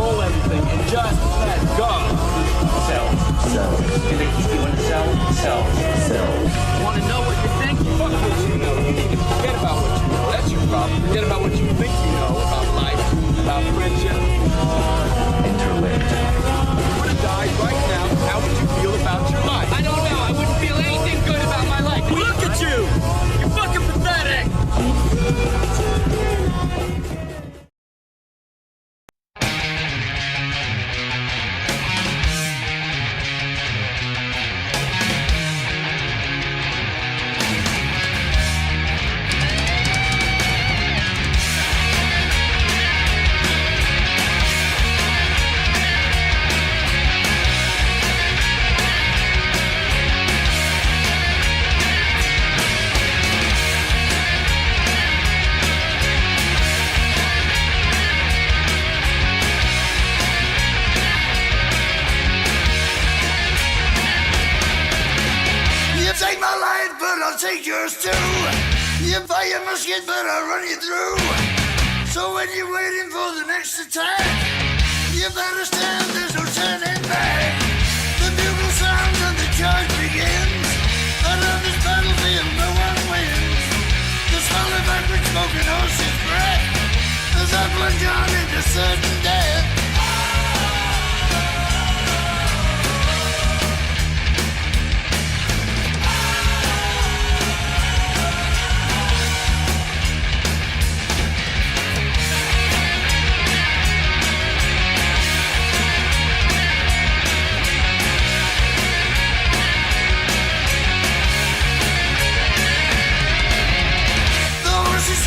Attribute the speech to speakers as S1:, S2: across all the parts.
S1: control everything and just let go.
S2: Sell. Do they keep you in the cell? Sell.
S1: Want to know what you think? Fuck what you know. You need to forget about what you know. That's your problem. Forget about what you think you know about life, about friendship.
S2: Interlinked.
S1: If you were to die right now, how would you feel about your life? I don't know. I wouldn't feel anything good about my life. Look at you! You're fucking pathetic!
S3: Take my life, but I'll take yours too. You fire musket, but I'll run you through. So when you're waiting for the next attack, you better stand, there's no turning back. The bugle sounds and the charge begins. But on this battlefield, no one wins. The smell of backward smoking horse's breath as I plunge on into certain death.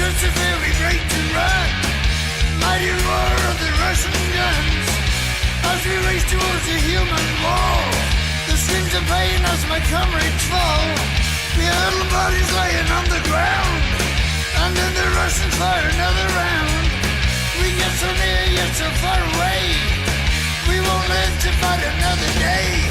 S3: It's a very break to run. Mighty roar of the Russian guns as we race towards the human wall. The screams of pain as my comrades fall. We huddle bodies laying on the ground, and then the Russians fire another round. We get so near yet so far away. We won't live to fight another day.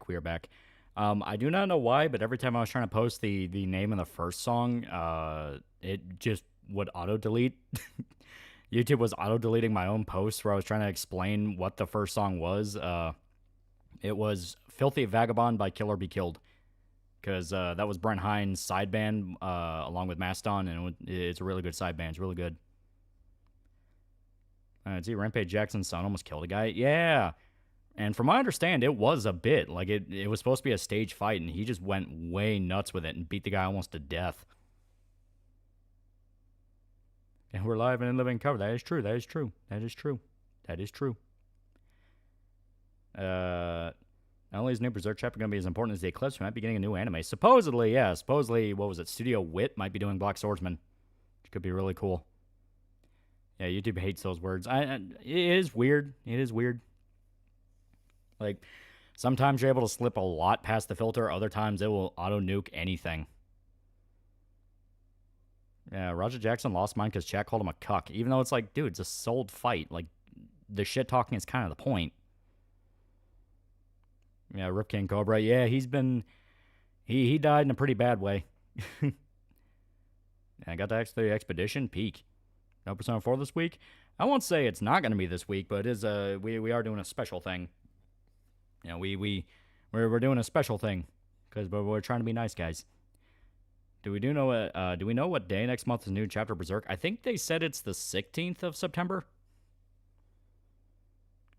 S4: We are back. I do not know why, but every time I was trying to post the name of the first song, it just would auto-delete. YouTube was auto-deleting my own posts where I was trying to explain what the first song was. It was Filthy Vagabond by Killer Be Killed. Because that was Brent Hines' side band along with Mastodon, and it's a really good side band. It's really good. See, Rampage Jackson's son almost killed a guy. Yeah. And from what I understand, it was a bit. Like, it was supposed to be a stage fight, and he just went way nuts with it and beat the guy almost to death. And we're live and in living cover. That is true. That is true. That is true. That is true. Not only is new Berserk chapter going to be as important as the Eclipse, we might be getting a new anime. Supposedly, yeah. Supposedly, what was it? Studio Wit might be doing Black Swordsman. Which could be really cool. Yeah, YouTube hates those words. It is weird. It is weird. Like, sometimes you're able to slip a lot past the filter. Other times, it will auto-nuke anything. Yeah, Roger Jackson lost mine because chat called him a cuck. Even though it's like, dude, it's a sold fight. Like, the shit talking is kind of the point. Yeah, Rip King Cobra. Yeah, he's been... He died in a pretty bad way. I got the X3 Expedition. Peak. No Persona 4 this week. I won't say it's not going to be this week, but it is we are doing a special thing. You know, we're doing a special thing. Because we're trying to be nice guys. Do we know what day next month is new chapter Berserk? I think they said it's the 16th of September.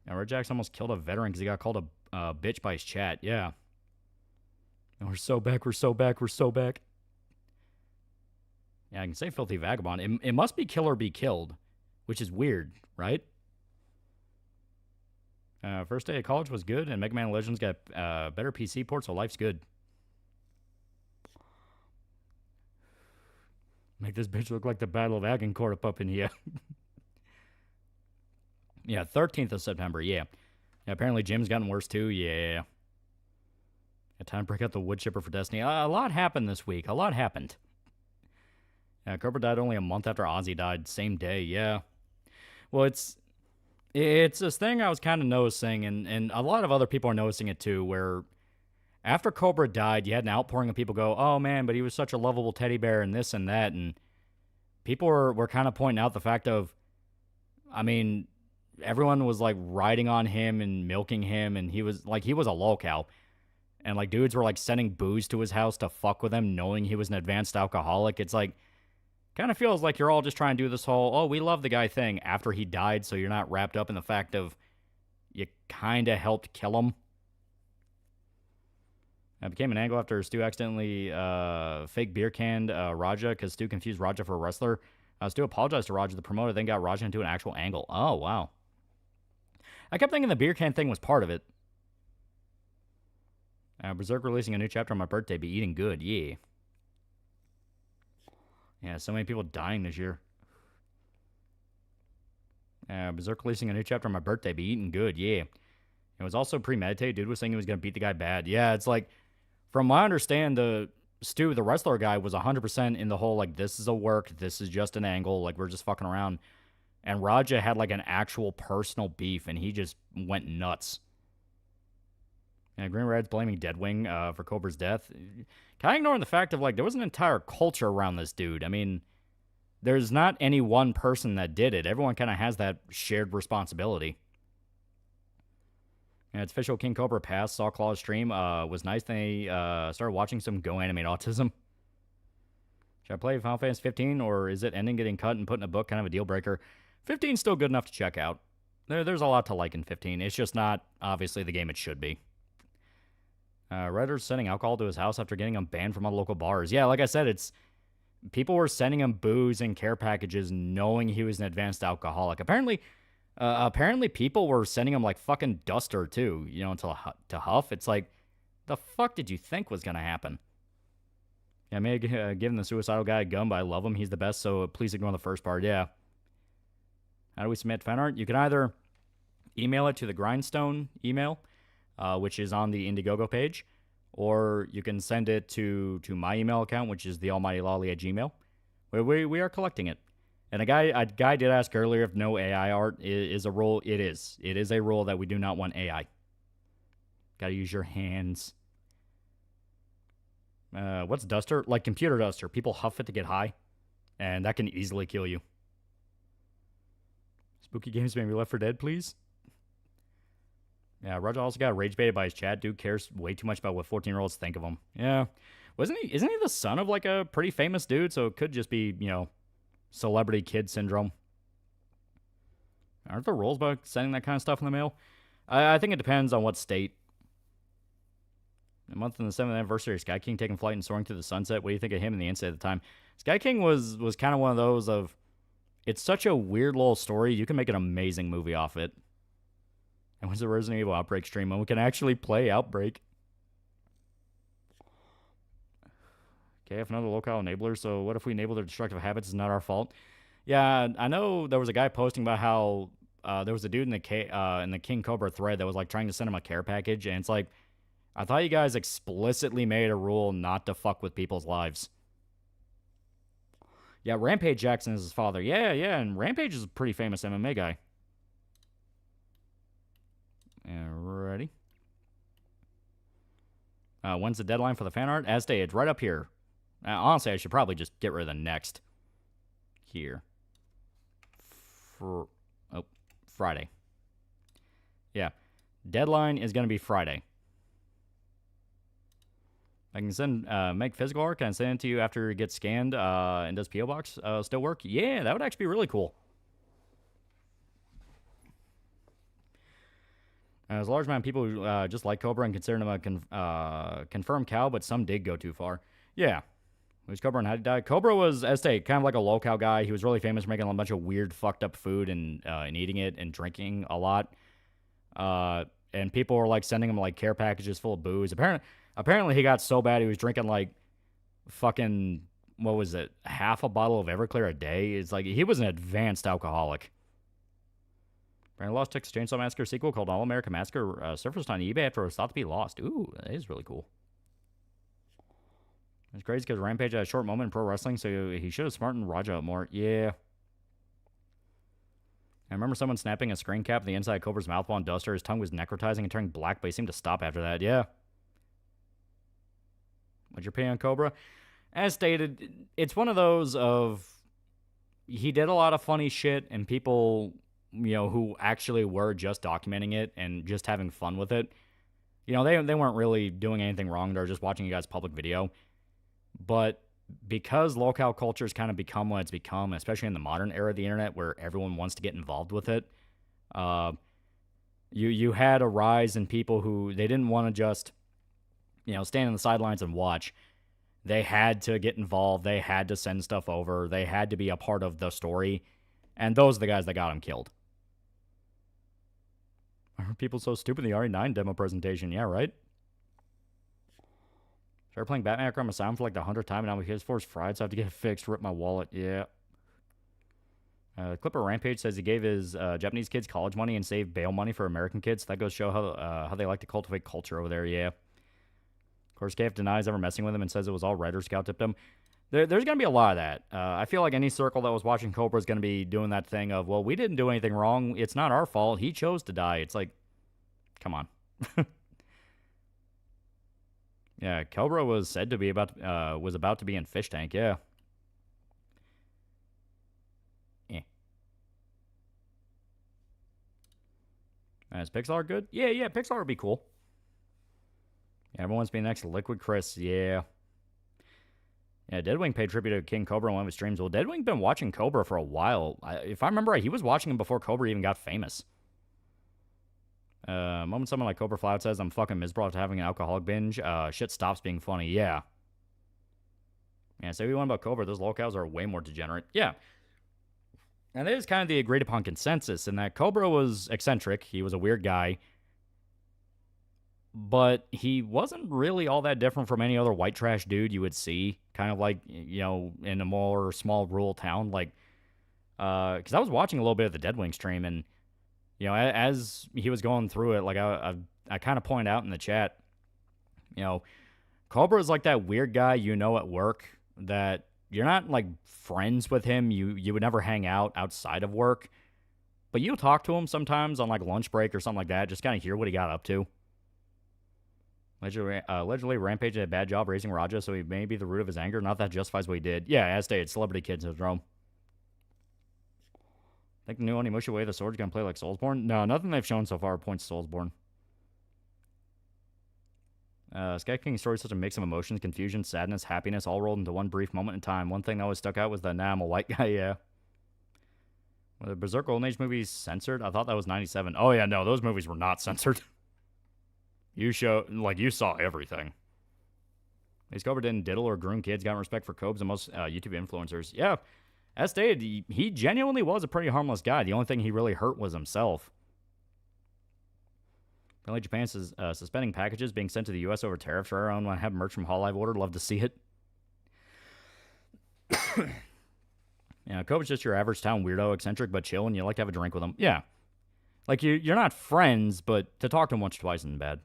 S4: Now, Red Jack's almost killed a veteran because he got called a bitch by his chat. Yeah. And we're so back. We're so back. We're so back. Yeah, I can say Filthy Vagabond. It must be Killer Be Killed, which is weird, right? First day of college was good, and Mega Man Legends got better PC ports, so life's good. Make this bitch look like the Battle of Agincourt up in here. Yeah, 13th of September, yeah. Apparently Jim's gotten worse too, yeah. Time to break out the wood chipper for Destiny. A lot happened this week. A lot happened. Cobra died only a month after Ozzy died. Same day, yeah. Well, it's this thing I was kind of noticing, and a lot of other people are noticing it too, where after Cobra died, you had an outpouring of people go, oh man, but he was such a lovable teddy bear and this and that, and people were kind of pointing out the fact of, I mean, everyone was like riding on him and milking him, and he was a lolcow. And like dudes were like sending booze to his house to fuck with him, knowing he was an advanced alcoholic. It's like, kind of feels like you're all just trying to do this whole, oh, we love the guy thing after he died, so you're not wrapped up in the fact of you kind of helped kill him. I became an angle after Stu accidentally fake beer canned Raja because Stu confused Raja for a wrestler. Stu apologized to Raja, the promoter, then got Raja into an actual angle. Oh, wow. I kept thinking the beer can thing was part of it. Berserk releasing a new chapter on my birthday. Be eating good. Yeah. Yeah, so many people dying this year. Berserk releasing a new chapter on my birthday. Be eating good. Yeah. It was also premeditated. Dude was saying he was going to beat the guy bad. Yeah, it's like, from what I understand, Stu, the wrestler guy, was 100% in the whole, like, this is a work. This is just an angle. Like, we're just fucking around. And Raja had, like, an actual personal beef, and he just went nuts. Yeah, Green Red's blaming Deadwing for Cobra's death. Kind of ignoring the fact of, like, there was an entire culture around this dude. I mean, there's not any one person that did it. Everyone kind of has that shared responsibility. And it's official King Cobra Pass. Saw Claw's stream. Was nice. They started watching some Go Animate Autism. Should I play Final Fantasy 15, or is it ending getting cut and put in a book kind of a deal breaker? 15 is still good enough to check out. There's a lot to like in 15. It's just not, obviously, the game it should be. Redder's sending alcohol to his house after getting him banned from all local bars. Yeah, like I said, it's people were sending him booze and care packages knowing he was an advanced alcoholic. Apparently people were sending him like fucking Duster too, you know, to huff. It's like, the fuck did you think was gonna happen? Yeah, I may have given the suicidal guy a gun, but I love him. He's the best, so please ignore the first part. Yeah. How do we submit fan art? You can either email it to the Grindstone email, which is on the Indiegogo page, or you can send it to my email account, which is TheAlmightyLoli@gmail. We are collecting it. And a guy did ask earlier if no AI art is a rule. It is. It is a rule that we do not want AI. Gotta use your hands. What's duster? Like computer duster. People huff it to get high, and that can easily kill you. Spooky games made me Left 4 Dead, please. Yeah, Roger also got rage baited by his chat. Dude cares way too much about what 14-year-olds think of him. Yeah. Isn't he the son of like a pretty famous dude? So it could just be, celebrity kid syndrome. Aren't there rules about sending that kind of stuff in the mail? I think it depends on what state. A month in the 7th anniversary of Sky King taking flight and soaring through the sunset. What do you think of him and the incident at the time? Sky King was kind of one of those of, it's such a weird little story. You can make an amazing movie off it. And when's the Resident Evil Outbreak stream? And we can actually play Outbreak. Okay, if another local enabler, so what if we enable their destructive habits? It's not our fault. Yeah, I know there was a guy posting about how there was a dude in the King Cobra thread that was like trying to send him a care package, and it's like, I thought you guys explicitly made a rule not to fuck with people's lives. Yeah, Rampage Jackson is his father. Yeah, and Rampage is a pretty famous MMA guy. Ready? When's the deadline for the fan art? As stated, right up here. Honestly, I should probably just get rid of the next. Here. Friday. Yeah. Deadline is going to be Friday. I can send, make physical art. Can I send it to you after it gets scanned? And does P.O. Box still work? Yeah, that would actually be really cool. There's a large amount of people who just like Cobra and consider him a confirmed cow, but some did go too far. Yeah. Who's Cobra and how did he die? Cobra was, as stated, kind of like a low-cow guy. He was really famous for making a bunch of weird, fucked-up food and eating it and drinking a lot. And people were, like, sending him, like, care packages full of booze. Apparently he got so bad he was drinking, like, fucking, what was it, half a bottle of Everclear a day? It's like, he was an advanced alcoholic. Brandon Lost Texas Chainsaw Massacre sequel called All American Massacre surfaced on eBay after it was thought to be lost. Ooh, that is really cool. It's crazy because Rampage had a short moment in pro wrestling, so he should have smartened Raja up more. Yeah. I remember someone snapping a screen cap in the inside of Cobra's mouth while on Duster. His tongue was necrotizing and turning black, but he seemed to stop after that. Yeah. What's your opinion on Cobra? As stated, it's one of those of, he did a lot of funny shit, and people, who actually were just documenting it and just having fun with it, they weren't really doing anything wrong. They were just watching you guys' public video. But because local culture has kind of become what it's become, especially in the modern era of the internet where everyone wants to get involved with it, you had a rise in people who, they didn't want to just, stand on the sidelines and watch. They had to get involved. They had to send stuff over. They had to be a part of the story. And those are the guys that got him killed. Are people so stupid in the RE9 demo presentation? Yeah, right? Started playing Batman Arkham Asylum for like the 100th time, and now my PS4's fried, so I have to get it fixed. Rip my wallet. Yeah. Clipper Rampage says he gave his Japanese kids college money and saved bail money for American kids. So that goes to show how they like to cultivate culture over there. Yeah. Of course, KF denies ever messing with him and says it was all Writer Scout tipped him. There's going to be a lot of that. I feel like any circle that was watching Cobra is going to be doing that thing of, well, we didn't do anything wrong. It's not our fault. He chose to die. It's like, come on. Yeah, Cobra was said to be about to be in Fish Tank. Yeah. Is Pixar good? Yeah, Pixar would be cool. Yeah, everyone's being next to Liquid Chris. Yeah. Yeah, Deadwing paid tribute to King Cobra on one of his streams. Well, Deadwing been watching Cobra for a while. If I remember right, he was watching him before Cobra even got famous. Moment someone like Cobra Flout says, I'm fucking miserable after having an alcoholic binge. Shit stops being funny. Yeah. Yeah, say we want about Cobra. Those locals are way more degenerate. Yeah. And it is kind of the agreed upon consensus in that Cobra was eccentric. He was a weird guy. But he wasn't really all that different from any other white trash dude you would see. Kind of like, in a more small rural town. Like, because I was watching a little bit of the Deadwing stream, and as he was going through it, like I kind of pointed out in the chat, Cobra is like that weird guy at work that you're not like friends with him. You would never hang out outside of work, but you'll talk to him sometimes on like lunch break or something like that. Just kind of hear what he got up to. Allegedly, Rampage did a bad job raising Raja, so he may be the root of his anger. Not that justifies what he did. Yeah, as stated, celebrity kid syndrome. Think the new Onimusha Way of the Sword's gonna play like Soulsborne? No, nothing they've shown so far points to Soulsborne. Sky King's story is such a mix of emotions, confusion, sadness, happiness, all rolled into one brief moment in time. One thing that always stuck out was the "nah, I'm a white guy," yeah. Were the Berserk Golden Age movies censored? I thought that was 97. Oh yeah, no, those movies were not censored. You saw everything. These Cobra didn't diddle or groom kids, got respect for Cobes and most YouTube influencers. Yeah, as stated, he genuinely was a pretty harmless guy. The only thing he really hurt was himself. Apparently, Japan is suspending packages being sent to the U.S. over tariffs. For everyone want to have merch from Hall Live ordered. Love to see it. Yeah, Kobe's just your average town weirdo, eccentric but chill, and you like to have a drink with him. Yeah. Like, you're not friends, but to talk to him once or twice isn't bad.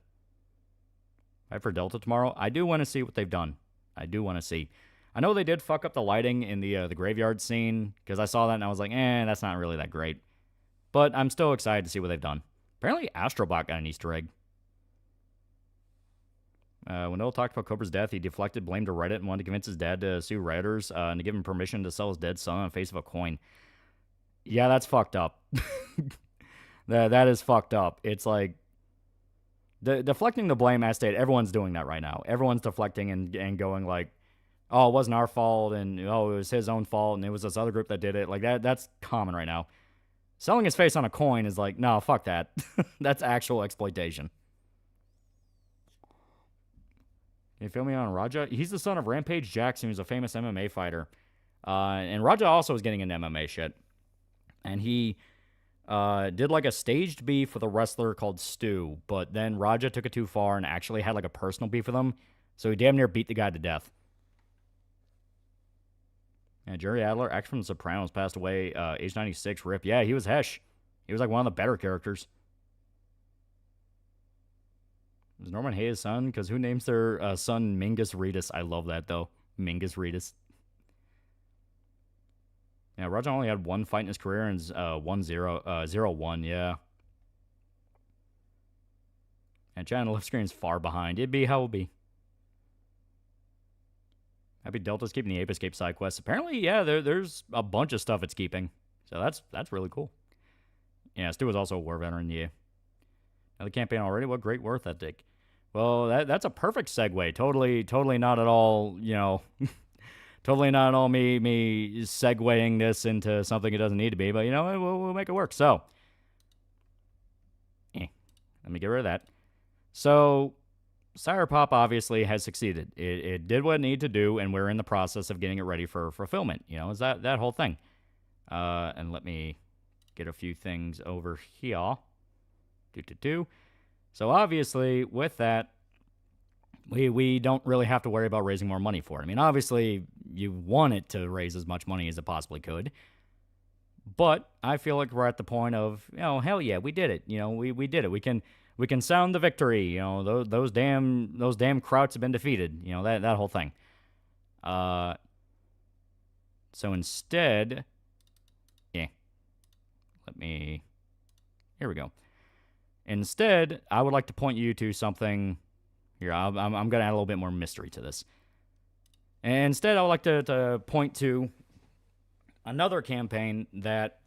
S4: Right for Delta tomorrow? I do want to see what they've done. I do want to see. I know they did fuck up the lighting in the graveyard scene, because I saw that and I was like, that's not really that great. But I'm still excited to see what they've done. Apparently, Astrobot got an Easter egg. When Noel talked about Cobra's death, he deflected, blamed to Reddit, and wanted to convince his dad to sue rioters and to give him permission to sell his dead son on the face of a coin. Yeah, that's fucked up. That is fucked up. It's like, deflecting the blame, as stated, everyone's doing that right now. Everyone's deflecting and going like, oh, it wasn't our fault, and oh, it was his own fault, and it was this other group that did it. Like, that's common right now. Selling his face on a coin is like, no, fuck that. That's actual exploitation. Can you feel me on Raja? He's the son of Rampage Jackson, who's a famous MMA fighter. And Raja also was getting into MMA shit. And he did like a staged beef with a wrestler called Stu. But then Raja took it too far and actually had like a personal beef with him. So he damn near beat the guy to death. Yeah, Jerry Adler, actor from The Sopranos, passed away, age 96, rip. Yeah, he was Hesh. He was like one of the better characters. Is Norman Hayes' son? Because who names their son Mingus Reedus? I love that, though. Mingus Reedus. Yeah, Roger only had one fight in his career and 0-1, yeah. And chat on the left screen is far behind. It'd be how it be. Happy Delta's keeping the Ape Escape side quests. Apparently, yeah, there's a bunch of stuff it's keeping. So that's really cool. Yeah, Stu was also a war veteran, yeah. Another campaign already? What great worth ethic. Well, that's a perfect segue. Totally not at all, totally not at all me segueing this into something it doesn't need to be, but, we'll make it work. So, let me get rid of that. So, Sire Pop obviously has succeeded. It did what it needed to do, and we're in the process of getting it ready for fulfillment. Is that whole thing. And let me get a few things over here. So obviously, with that, we don't really have to worry about raising more money for it. I mean, obviously, you want it to raise as much money as it possibly could. But I feel like we're at the point of, hell yeah, we did it. We did it. We can sound the victory. Those damn Krauts have been defeated. That whole thing. So instead, here we go. Instead, I would like to point you to something. Here, I'm going to add a little bit more mystery to this. And instead, I would like to point to another campaign that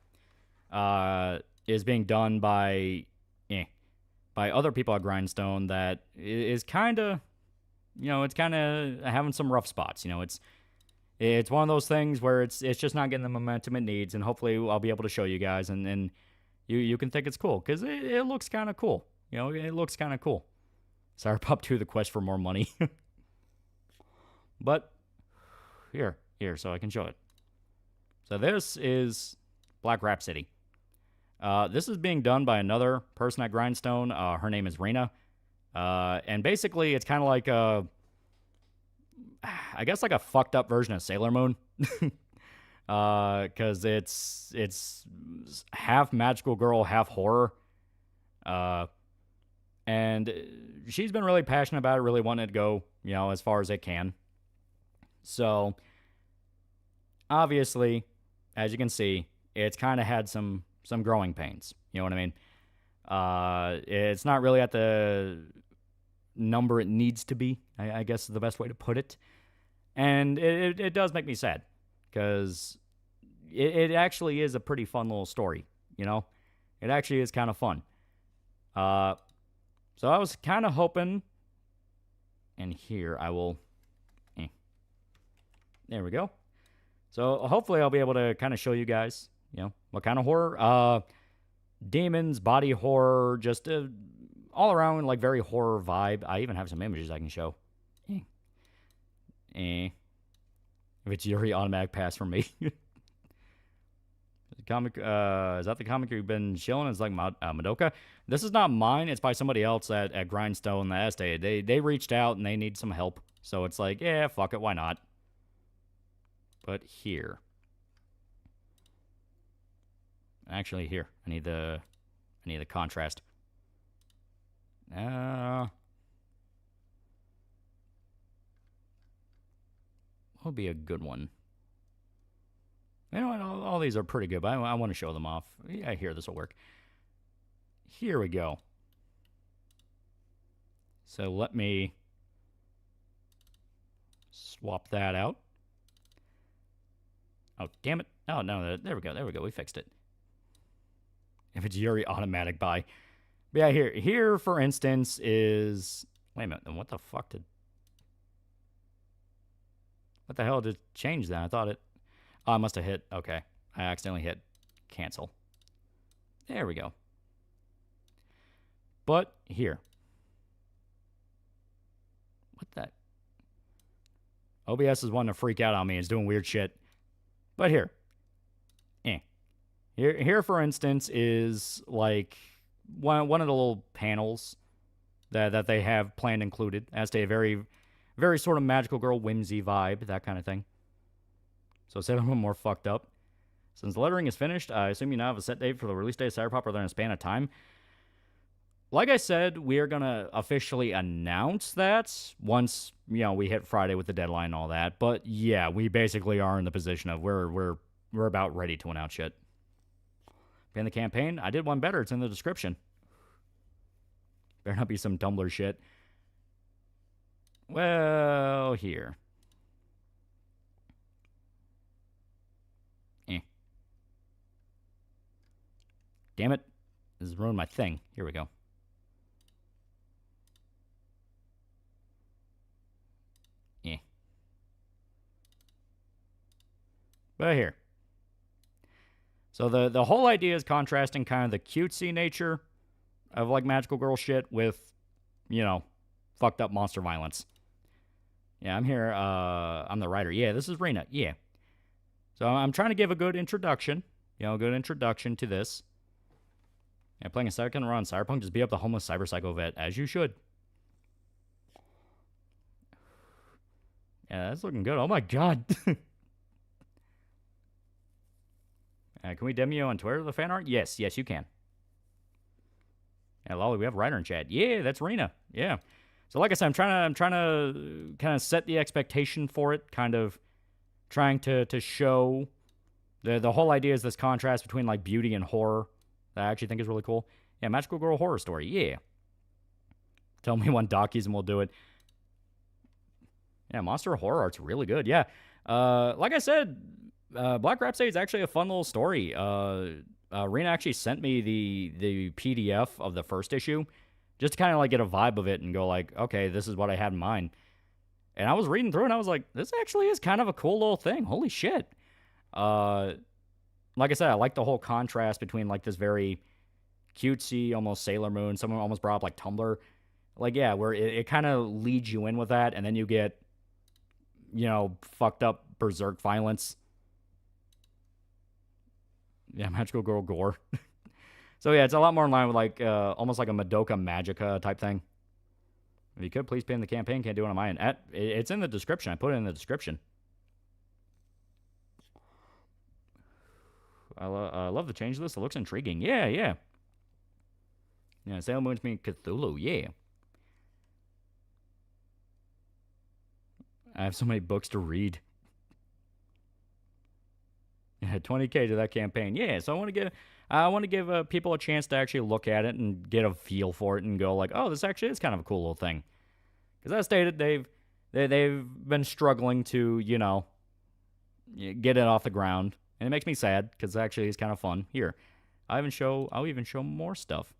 S4: is being done by other people at Grindstone that is kind of, it's kind of having some rough spots. It's one of those things where it's just not getting the momentum it needs, and hopefully I'll be able to show you guys, and you can think it's cool, because it looks kind of cool. It looks kind of cool. Sire Pop 2, the quest for more money. But, here, so I can show it. So this is Black Rhapsody. This is being done by another person at Grindstone. Her name is Rena. And basically, it's kind of like I guess like a fucked up version of Sailor Moon. Because it's half magical girl, half horror. And she's been really passionate about it, really wanting it to go, as far as it can. So, obviously, as you can see, it's kind of had some growing pains. You know what I mean? It's not really at the number it needs to be, I guess is the best way to put it. And it does make me sad, because it actually is a pretty fun little story, you know? It actually is kind of fun. So I was kind of hoping, and here I will, there we go. So hopefully I'll be able to kind of show you guys, you know, what kind of horror. Demons, body horror, just all around, like, very horror vibe. I even have some images I can show. If it's Yuri, automatic pass from me. Comic, is that the comic you've been chilling? It's like Madoka. This is not mine. It's by somebody else at Grindstone, the Estate. They reached out and they need some help. So it's like, yeah, fuck it, why not? But here. Actually, here. I need the contrast. What would be a good one? You know what? All these are pretty good, but I want to show them off. Yeah, here, this will work. Here we go. So let me swap that out. Oh, damn it. Oh, no, there we go. There we go. We fixed it. If it's Yuri, automatic buy. But yeah, here, for instance, is... Wait a minute. Then what the fuck did... What the hell did change then? I thought it... Oh, I must have hit... Okay. I accidentally hit cancel. There we go. But here. What the... OBS is wanting to freak out on me. It's doing weird shit. But here. Here, for instance, is like one of the little panels that they have planned included as to a very, very sort of magical girl whimsy vibe, that kind of thing. So it's a little more fucked up. Since the lettering is finished, I assume you now have a set date for the release date of Cyberpop within a span of time. Like I said, we are going to officially announce that once, you know, we hit Friday with the deadline and all that. But yeah, we basically are in the position of we're about ready to announce shit. In the campaign, I did one better. It's in the description. Better not be some Tumblr shit. Well, here. Damn it. This has ruined my thing. Here we go. But here. So the whole idea is contrasting kind of the cutesy nature of, like, magical girl shit with, you know, fucked up monster violence. Yeah, I'm here. I'm the writer. Yeah, this is Rena. Yeah. So I'm trying to give a good introduction. You know, a good introduction to this. Yeah, playing a second run Cyberpunk, just beat up the homeless cyber psycho vet, as you should. Yeah, that's looking good. Oh my god. Can we demo you on Twitter, the fan art? Yes, you can. Yeah, Lolly, we have a writer in chat. Yeah, that's Rena. Yeah. So like I said, I'm trying to kind of set the expectation for it, kind of trying to show the whole idea is this contrast between, like, beauty and horror that I actually think is really cool. Yeah, magical girl horror story. Yeah. Tell me when Dockies and we'll do it. Yeah, monster horror art's really good. Yeah. Like I said, Black Rhapsody is actually a fun little story. Rena actually sent me the PDF of the first issue just to kind of, like, get a vibe of it and go, like, okay, this is what I had in mind. And I was reading through and I was like, this actually is kind of a cool little thing. Holy shit. Like I said, I like the whole contrast between, like, this very cutesy, almost Sailor Moon. Someone almost brought up, like, Tumblr. Like, yeah, where it kind of leads you in with that, and then you get, you know, fucked up berserk violence. Yeah, magical girl gore. So yeah, it's a lot more in line with, like, almost like a Madoka Magica type thing. If you could, please pin the campaign. Can't do it on my end. It's in the description. I put it in the description. I love the change of this. It looks intriguing. Yeah. Yeah, Sailor Moon's mean Cthulhu. Yeah. I have so many books to read. Yeah, 20K to that campaign. Yeah, so I want to give people a chance to actually look at it and get a feel for it and go, like, oh, this actually is kind of a cool little thing. Because as stated, they've been struggling to, get it off the ground, and it makes me sad because actually it's kind of fun. Here, I'll even show more stuff,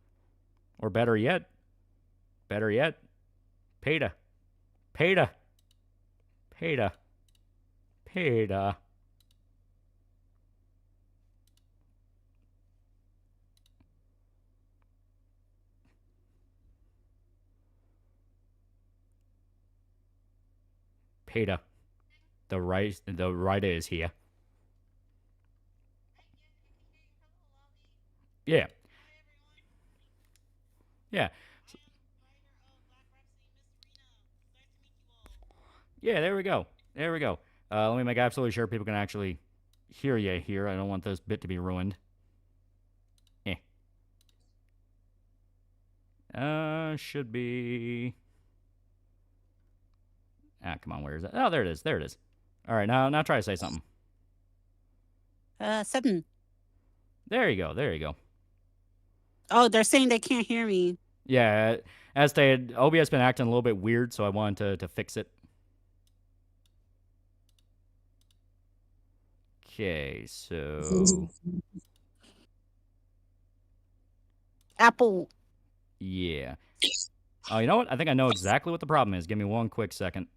S4: or better yet, Peta, Peta, Peta, Peta. Peta. The writer is here. Yeah. Yeah. Yeah, there we go. There we go. Let me make absolutely sure people can actually hear you here. I don't want this bit to be ruined. Eh. Should be... Ah, come on, where is it? Oh, there it is. There it is. All right, now try to say something.
S5: 7.
S4: There you go. There you go.
S5: Oh, they're saying they can't hear me.
S4: Yeah, as stated, OBS been acting a little bit weird, so I wanted to fix it. Okay, so...
S5: Apple.
S4: Yeah. Oh, you know what? I think I know exactly what the problem is. Give me one quick second.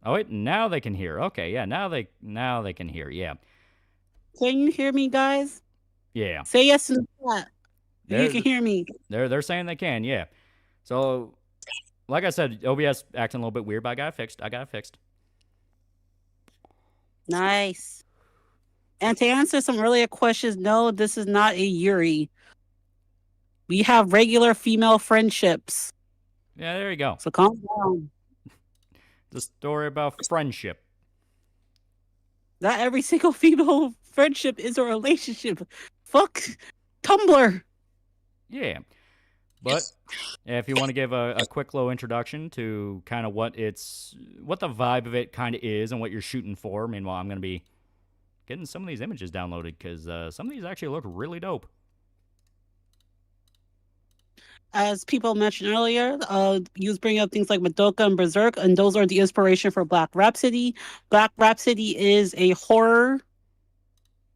S4: Oh, wait, now they can hear. Okay, yeah, now they can hear. Yeah.
S5: Can you hear me, guys?
S4: Yeah.
S5: Say yes in the chat. You can hear me.
S4: They're saying they can, yeah. So, like I said, OBS acting a little bit weird, but I got it fixed.
S5: Nice. And to answer some earlier questions, no, this is not a Yuri. We have regular female friendships.
S4: Yeah, there you go.
S5: So calm down.
S4: The story about friendship.
S5: Not every single female friendship is a relationship. Fuck Tumblr.
S4: Yeah. But if you want to give a quick little introduction to kind of what the vibe of it kind of is and what you're shooting for, meanwhile, I'm going to be getting some of these images downloaded because some of these actually look really dope.
S5: As people mentioned earlier, you was bringing up things like Madoka and Berserk, and those are the inspiration for Black Rhapsody. Black Rhapsody is a horror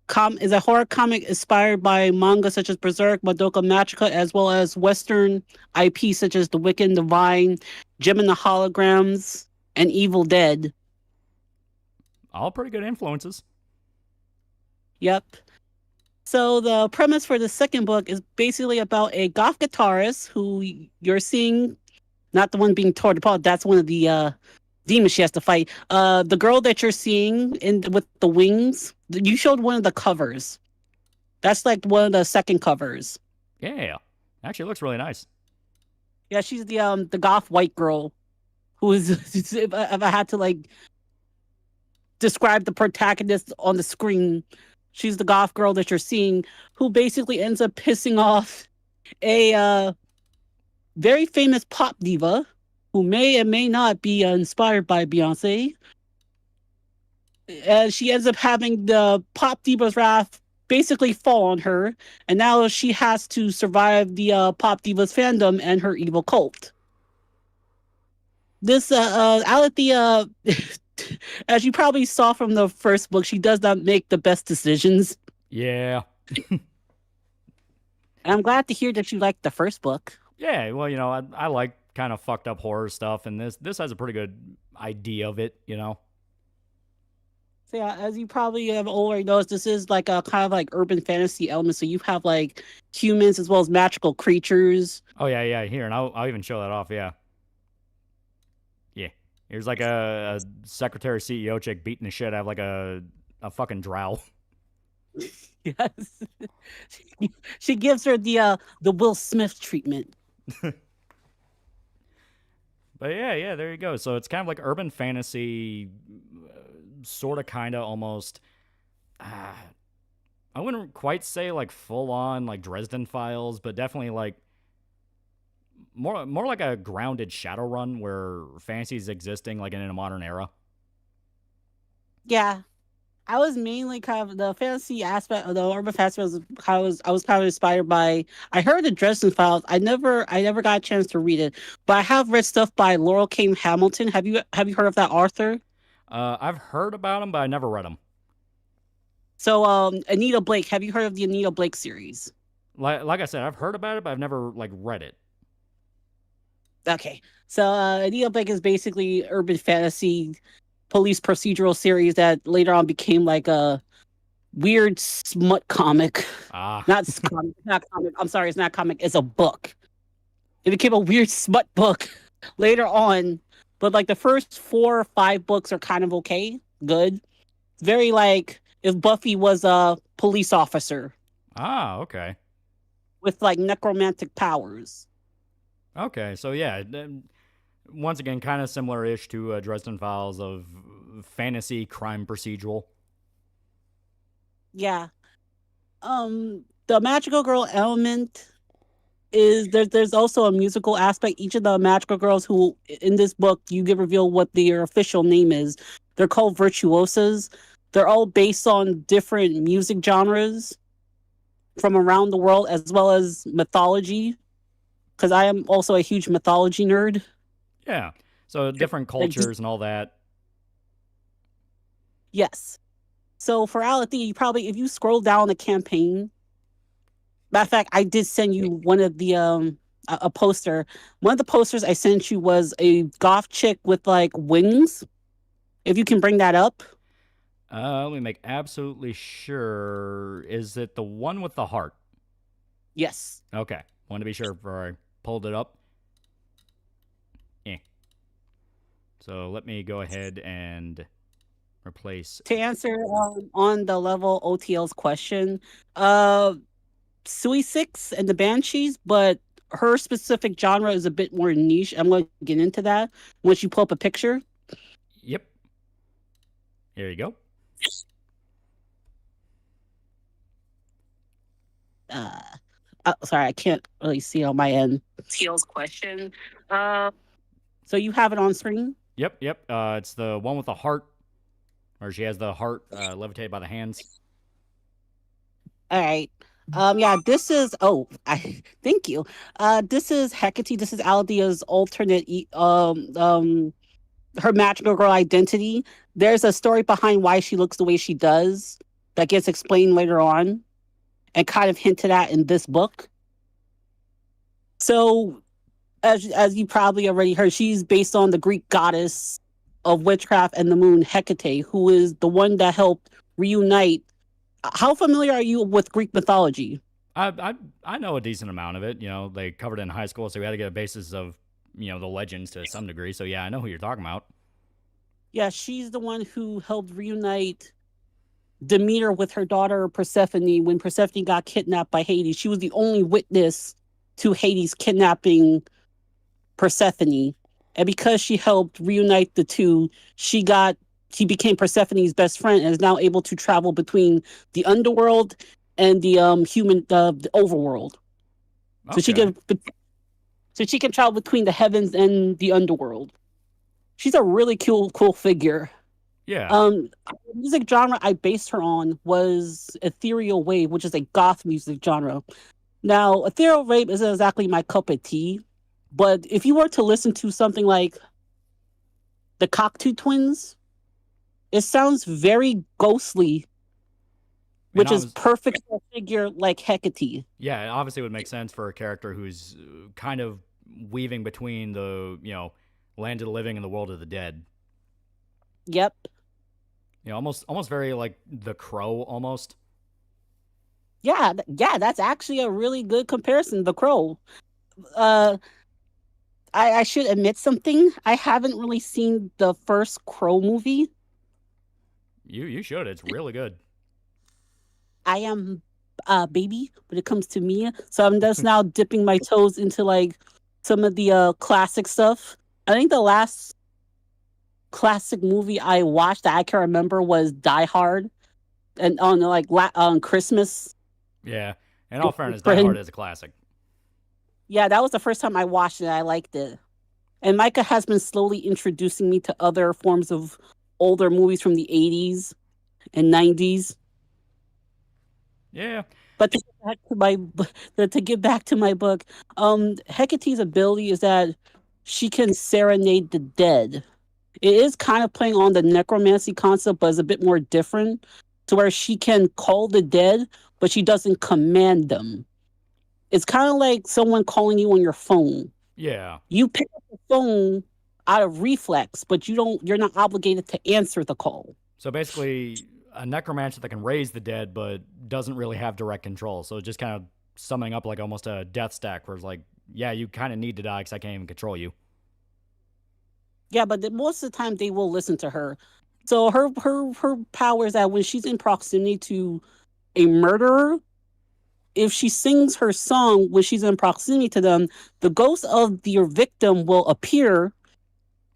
S5: comic inspired by manga such as Berserk, Madoka Magica, as well as Western IP such as The Wicked and Divine, Gem and the Holograms, and Evil Dead.
S4: All pretty good influences.
S5: Yep. So the premise for the second book is basically about a goth guitarist who you're seeing, not the one being torn apart. That's one of the demons she has to fight. The girl that you're seeing with the wings, you showed one of the covers. That's like one of the second covers.
S4: Yeah, actually looks really nice.
S5: Yeah, she's the goth white girl who is. If I had to like describe the protagonist on the screen, she's the goth girl that you're seeing, who basically ends up pissing off a very famous pop diva who may and may not be inspired by Beyonce. And she ends up having the pop diva's wrath basically fall on her, and now she has to survive the pop diva's fandom and her evil cult. This Alethea, as you probably saw from the first book, she does not make the best decisions.
S4: Yeah.
S5: And I'm glad to hear that you liked the first book.
S4: Yeah, well, I like kind of fucked up horror stuff, and this has a pretty good idea of it,
S5: So yeah, as you probably have already noticed, this is like a kind of like urban fantasy element. So you have like humans as well as magical creatures.
S4: Oh yeah, here, and I'll even show that off, yeah. Yeah. Here's like a secretary CEO chick beating the shit out of like a fucking drow.
S5: Yes. She gives her the Will Smith treatment.
S4: But yeah, there you go. So it's kind of like urban fantasy, sort of, kind of, almost. I wouldn't quite say like full on like Dresden Files, but definitely like more like a grounded Shadowrun where fantasy is existing like in a modern era.
S5: Yeah. I was mainly kind of the fantasy aspect of the urban fantasy was I was kind of inspired by. I heard the Dresden Files. I never got a chance to read it, but I have read stuff by Laurel Kane Hamilton. Have you heard of that author?
S4: I've heard about them, but I never read them.
S5: So Anita Blake. Have you heard of the Anita Blake series?
S4: Like I said, I've heard about it, but I've never like read it.
S5: Okay, so Anita Blake is basically urban fantasy police procedural series that later on became like a weird smut comic.
S4: Ah,
S5: Not comic. I'm sorry, it's not comic. It's a book. It became a weird smut book later on, but like the first 4 or 5 books are kind of okay, good. Very like if Buffy was a police officer
S4: okay.
S5: with like necromantic powers.
S4: Okay, so yeah, once again, kind of similar-ish to Dresden Files of fantasy crime procedural.
S5: Yeah. The magical girl element is there's also a musical aspect. Each of the magical girls who in this book you get revealed what their official name is. They're called virtuosas. They're all based on different music genres from around the world as well as mythology. Because I am also a huge mythology nerd.
S4: Yeah, so different cultures and all that.
S5: Yes. So for Alethea, you probably if you scroll down the campaign. Matter of fact, I did send you one of the a poster. One of the posters I sent you was a goth chick with like wings. If you can bring that up.
S4: Let me make absolutely sure. Is it the one with the heart?
S5: Yes.
S4: Okay, want to be sure before I pulled it up. Yeah. So let me go ahead and replace.
S5: To answer on the level OTL's question, Sui Six and the Banshees, but her specific genre is a bit more niche. I'm going to get into that once you pull up a picture.
S4: Yep. There you go.
S5: Sorry, I can't really see on my end. Teal's question. So you have it on screen?
S4: Yep. It's the one with the heart, or she has the heart levitated by the hands.
S5: All right. Yeah, this is thank you. This is Hecate. This is Aldea's alternate her magical girl identity. There's a story behind why she looks the way she does that gets explained later on and kind of hinted at in this book. So as you probably already heard, she's based on the Greek goddess of witchcraft and the moon, Hecate, who is the one that helped reunite. How familiar are you with Greek mythology?
S4: I know a decent amount of it. You know, they covered it in high school, so we had to get a basis of the legends to some degree. So yeah, I know who you're talking about.
S5: Yeah, she's the one who helped reunite Demeter with her daughter Persephone when Persephone got kidnapped by Hades. She was the only witness to Hades kidnapping Persephone. And because she helped reunite the two, she became Persephone's best friend and is now able to travel between the underworld and the the overworld.
S4: Okay.
S5: So she can travel between the heavens and the underworld. She's a really cool figure.
S4: Yeah.
S5: The music genre I based her on was ethereal wave, which is a goth music genre. Now, ethereal wave isn't exactly my cup of tea, but if you were to listen to something like the Cocteau Twins, it sounds very ghostly, which is perfect for a figure like Hecate.
S4: Yeah, it obviously would make sense for a character who's kind of weaving between the, land of the living and the world of the dead.
S5: Yep.
S4: Almost very like The Crow, almost.
S5: Yeah, that's actually a really good comparison. The Crow. I should admit something. I haven't really seen the first Crow movie.
S4: You should. It's really good.
S5: I am a baby when it comes to me, so I'm just now dipping my toes into like some of the classic stuff. I think the last classic movie I watched that I can remember was Die Hard, and on Christmas.
S4: Yeah, in all fairness, Die Hard is a classic.
S5: Yeah, that was the first time I watched it. I liked it, and Micah has been slowly introducing me to other forms of older movies from the '80s. and 90s.
S4: Yeah.
S5: But to get back to my book, Hecate's ability is that she can serenade the dead. It is kind of playing on the necromancy concept, but it's a bit more different to where she can call the dead, but she doesn't command them. It's kind of like someone calling you on your phone.
S4: Yeah.
S5: You pick up the phone out of reflex, but you're not obligated to answer the call.
S4: So basically, a necromancer that can raise the dead, but doesn't really have direct control. So just kind of summing up like almost a death stack, where it's like, yeah, you kind of need to die because I can't even control you.
S5: Yeah, but most of the time they will listen to her. So her power is that when she's in proximity to a murderer, if she sings her song when she's in proximity to them, the ghost of your victim will appear,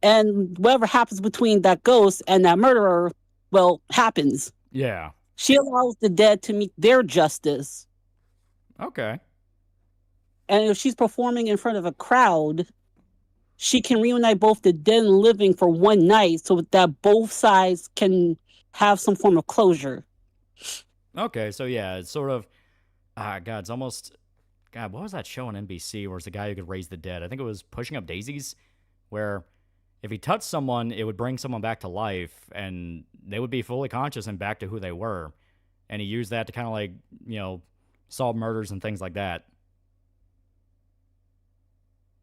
S5: and whatever happens between that ghost and that murderer, well, happens.
S4: Yeah.
S5: She allows the dead to meet their justice.
S4: Okay.
S5: And if she's performing in front of a crowd, she can reunite both the dead and living for one night so that both sides can have some form of closure.
S4: Okay, so yeah, it's sort of, God, it's almost, God, what was that show on NBC where it's the guy who could raise the dead? I think it was Pushing Up Daisies, where if he touched someone, it would bring someone back to life, and they would be fully conscious and back to who they were. And he used that to kind of like, solve murders and things like that.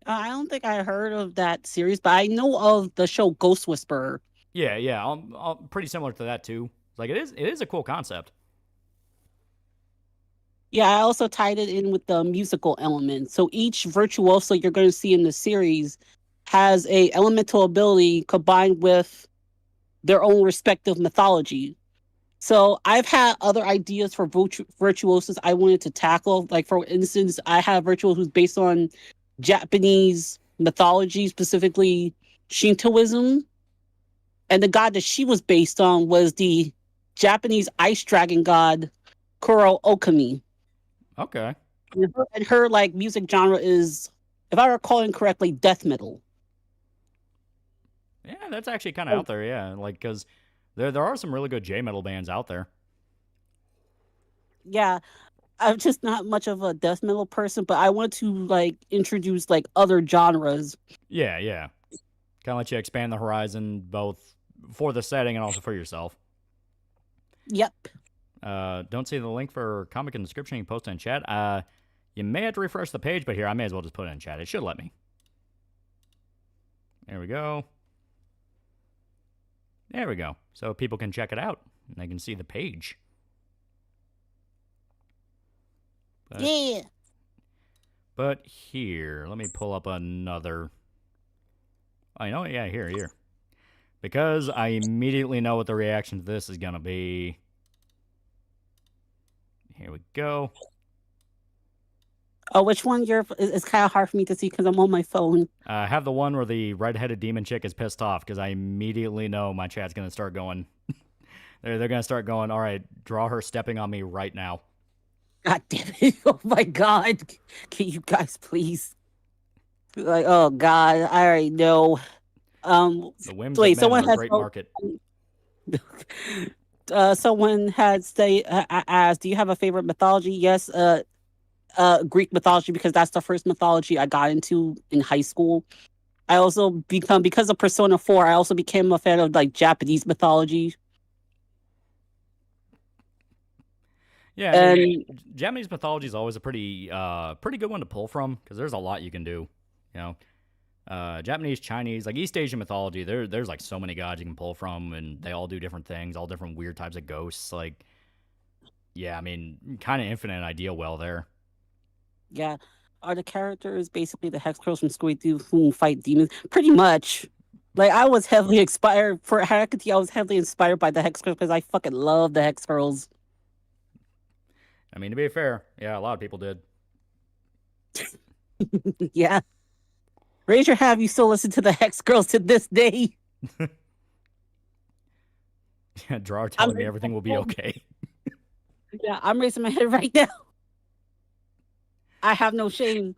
S5: I don't think I heard of that series, but I know of the show Ghost Whisperer.
S4: Yeah, I'm pretty similar to that too. Like it is a cool concept.
S5: Yeah, I also tied it in with the musical element. So each virtuoso you're going to see in the series has a elemental ability combined with their own respective mythology. So I've had other ideas for virtuosos I wanted to tackle. Like, for instance, I have virtuoso who's based on Japanese mythology, specifically Shintoism. And the god that she was based on was the Japanese ice dragon god Kuro Okami.
S4: Okay.
S5: And her like music genre is, if I recall incorrectly, death metal.
S4: Yeah, that's actually kind of out there. Yeah, like because there are some really good J metal bands out there.
S5: Yeah, I'm just not much of a death metal person, but I want to like introduce like other genres.
S4: Yeah. Kind of let you expand the horizon both for the setting and also for yourself.
S5: Yep.
S4: Don't see the link for comic in the description. You can post it in chat. You may have to refresh the page, but here, I may as well just put it in chat. It should let me. There we go. There we go. So people can check it out and they can see the page.
S5: Yeah.
S4: But here, let me pull up another. I know, yeah, here. Because I immediately know what the reaction to this is going to be. Here we go.
S5: Oh, which one it's kind of hard for me to see because I'm on my phone.
S4: I have the one where the red-headed demon chick is pissed off because I immediately know my chat's going to start going. they're going to start going, all right, draw her stepping on me right now.
S5: God damn it. Oh my God. Can you guys please? Like, oh God, I already know.
S4: The whims of men are a great market.
S5: Someone had asked, do you have a favorite mythology? Yes, Greek mythology, because that's the first mythology I got into in high school. I also because of Persona 4, I also became a fan of like Japanese mythology.
S4: Yeah, I mean, Japanese mythology is always a pretty good one to pull from because there's a lot you can do. Japanese, Chinese, like East Asian mythology, there's like so many gods you can pull from, and they all do different things, all different weird types of ghosts. Like, yeah, I mean, kind of infinite idea well there.
S5: Yeah, are the characters basically the Hex Girls from Scooby-Doo who fight demons? Pretty much. Like, I was heavily inspired for Hecate. I was heavily inspired by the Hex Girls because I fucking love the Hex Girls.
S4: I mean, to be fair, yeah, a lot of people did.
S5: Yeah. Raise your hand if you still listen to the Hex Girls to this day.
S4: Yeah, Drawer telling me everything will be okay.
S5: Yeah, I'm raising my head right now. I have no shame.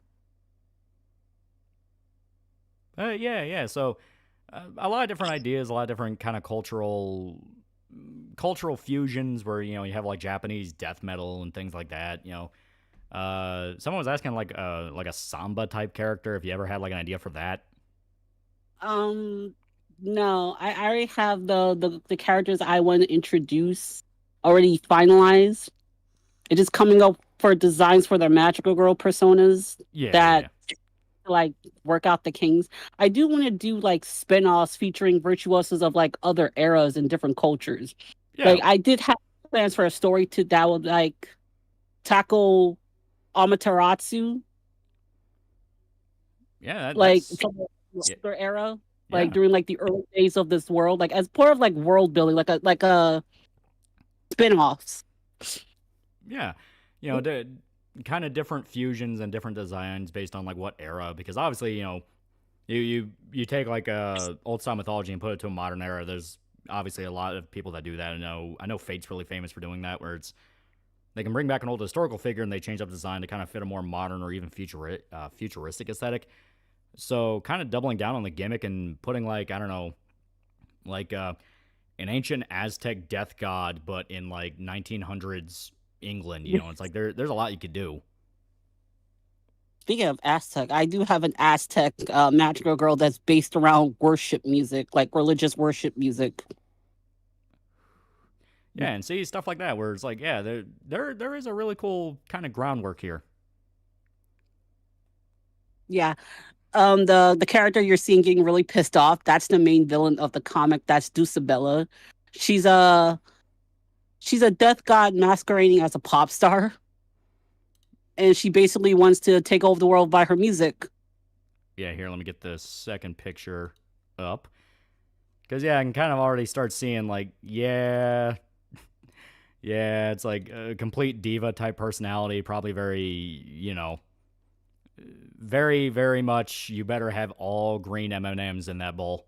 S4: Yeah. So, a lot of different ideas, a lot of different kind of cultural cultural fusions where you have like Japanese death metal and things like that. Someone was asking like a samba type character if you ever had like an idea for that.
S5: No, I already have the characters I want to introduce already finalized. It is coming up for designs for their magical girl personas that like work out the kings. I do want to do like spin-offs featuring virtuosos of like other eras and different cultures.
S4: Yeah.
S5: Like I did have plans for a story that would like tackle Amaterasu.
S4: Yeah,
S5: like
S4: that's
S5: from the older era,
S4: yeah.
S5: like during like the early days of this world, like as part of like world building, like a spin-offs.
S4: Yeah, the kind of different fusions and different designs based on like what era, because obviously you take like old style mythology and put it to a modern era. There's obviously a lot of people that do that. I know Fate's really famous for doing that, where they can bring back an old historical figure and they change up design to kind of fit a more modern or even futuristic aesthetic. So kind of doubling down on the gimmick and putting like, I don't know, like an ancient Aztec death god, but in like 1900s England. It's like there's a lot you could do.
S5: Speaking of Aztec, I do have an Aztec magical girl that's based around worship music, like religious worship music.
S4: Yeah, and see stuff like that where it's like, yeah, there is a really cool kind of groundwork here.
S5: Yeah. The character you're seeing getting really pissed off, that's the main villain of the comic. That's Dulcibella. She's a death god masquerading as a pop star. And she basically wants to take over the world by her music.
S4: Yeah, here, let me get the second picture up. Because, yeah, I can kind of already start seeing, like, yeah, it's like a complete diva type personality, probably very, very, very much, you better have all green M&Ms in that bowl.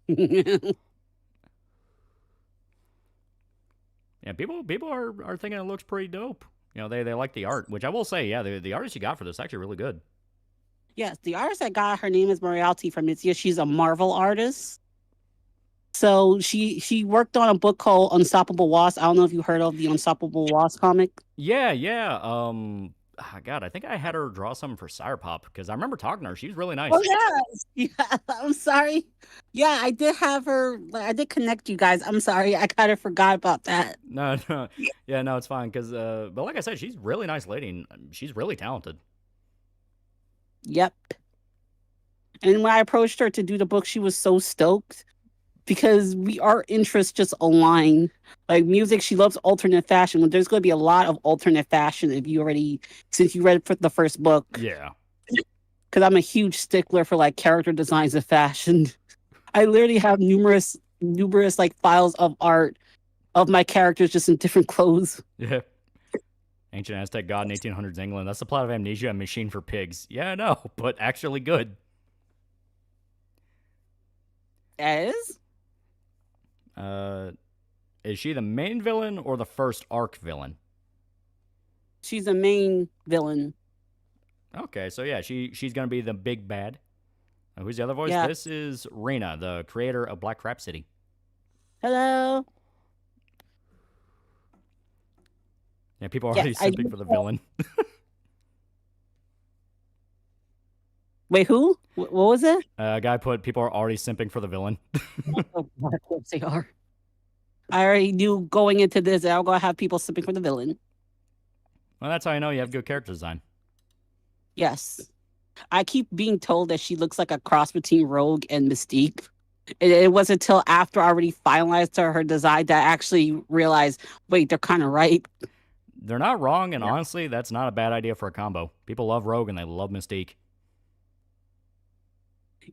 S4: Yeah, people are thinking it looks pretty dope. They like the art, which I will say, yeah, the artist you got for this is actually really good.
S5: Yes, the artist I got, her name is Moriarty from Mitsuya. She's a Marvel artist. So she worked on a book called Unstoppable Wasp. I don't know if you heard of the Unstoppable Wasp comic.
S4: Yeah. God, I think I had her draw something for Cyberpop because I remember talking to her. She was really nice.
S5: Oh yeah. I'm sorry. Yeah, I did have her. I did connect you guys. I'm sorry. I kind of forgot about that.
S4: No. Yeah, no, it's fine because, but like I said, she's a really nice lady and she's really talented.
S5: Yep. And when I approached her to do the book, she was so stoked because our interests just align. Like music, she loves alternate fashion. Well, there's going to be a lot of alternate fashion since you read the first book.
S4: Yeah.
S5: Because I'm a huge stickler for like character designs of fashion. I literally have numerous like files of art of my characters just in different clothes.
S4: Yeah. Ancient Aztec god in 1800s England. That's the plot of Amnesia, a machine for pigs. Yeah, I know, but actually good.
S5: Is
S4: she the main villain or the first arc villain?
S5: She's a main villain.
S4: Okay, so yeah, she's gonna be the big bad. Who's the other voice?
S5: Yeah.
S4: This is Rena, the creator of Black Crap City.
S5: Hello.
S4: Yeah, people are already simping for the villain.
S5: Wait, who? What was it?
S4: A guy put people are already simping for the villain.
S5: Oh, of course they are. I already knew going into this that I'm going to have people simping for the villain.
S4: Well, that's how I know you have good character design.
S5: Yes. I keep being told that she looks like a cross between Rogue and Mystique. It wasn't until after I already finalized her design that I actually realized, wait, they're kind of right.
S4: They're not wrong, and honestly, that's not a bad idea for a combo. People love Rogue and they love Mystique.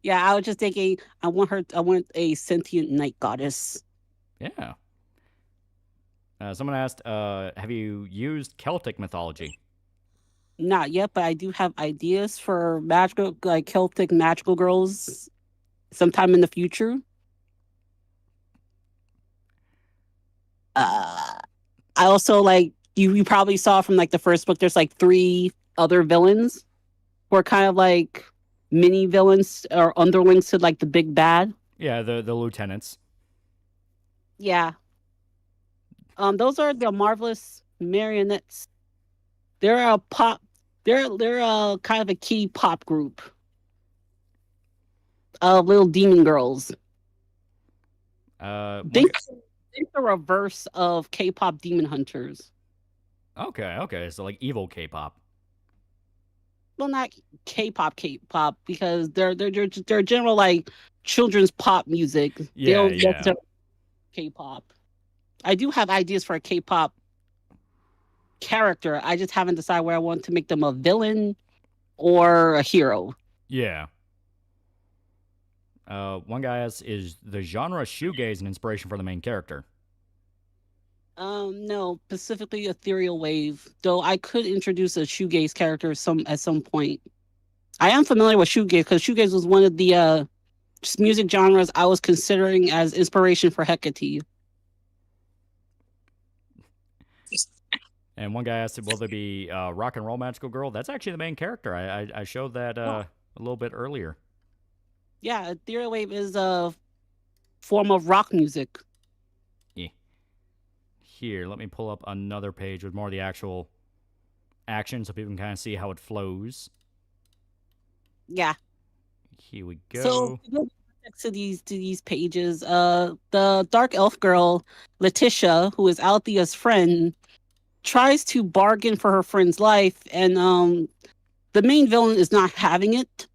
S5: Yeah, I was just thinking, I want a sentient night goddess.
S4: Yeah. Someone asked, have you used Celtic mythology?
S5: Not yet, but I do have ideas for magical, like Celtic magical girls sometime in the future. I also like you probably saw from like the first book, there's like 3 other villains who are kind of like mini villains or underlings to like the big bad.
S4: Yeah, the lieutenants.
S5: Yeah. Those are the Marvelous Marionettes. They're a pop. They're a kind of a key pop group of little demon girls.
S4: One.
S5: Think the reverse of K-pop demon hunters.
S4: Okay. So like evil K-pop.
S5: Well, not K-pop, because they're general like children's pop music. They
S4: Yeah,
S5: don't
S4: yeah.
S5: necessarily K-pop. I do have ideas for a K-pop character. I just haven't decided where I want to make them a villain or a hero.
S4: Yeah. One guy asks, is the genre shoegaze an inspiration for the main character?
S5: No, specifically Ethereal Wave. Though I could introduce a shoegaze character at some point. I am familiar with shoegaze because shoegaze was one of the music genres I was considering as inspiration for Hecate.
S4: And one guy asked, will there be rock and roll magical girl? That's actually the main character. I showed that a little bit earlier.
S5: Yeah, Ethereal Wave is a form of rock music.
S4: Yeah. Here, let me pull up another page with more of the actual action so people can kind of see how it flows.
S5: Yeah.
S4: Here we go.
S5: So to these pages, the dark elf girl Letitia, who is Althea's friend, tries to bargain for her friend's life, and the main villain is not having it.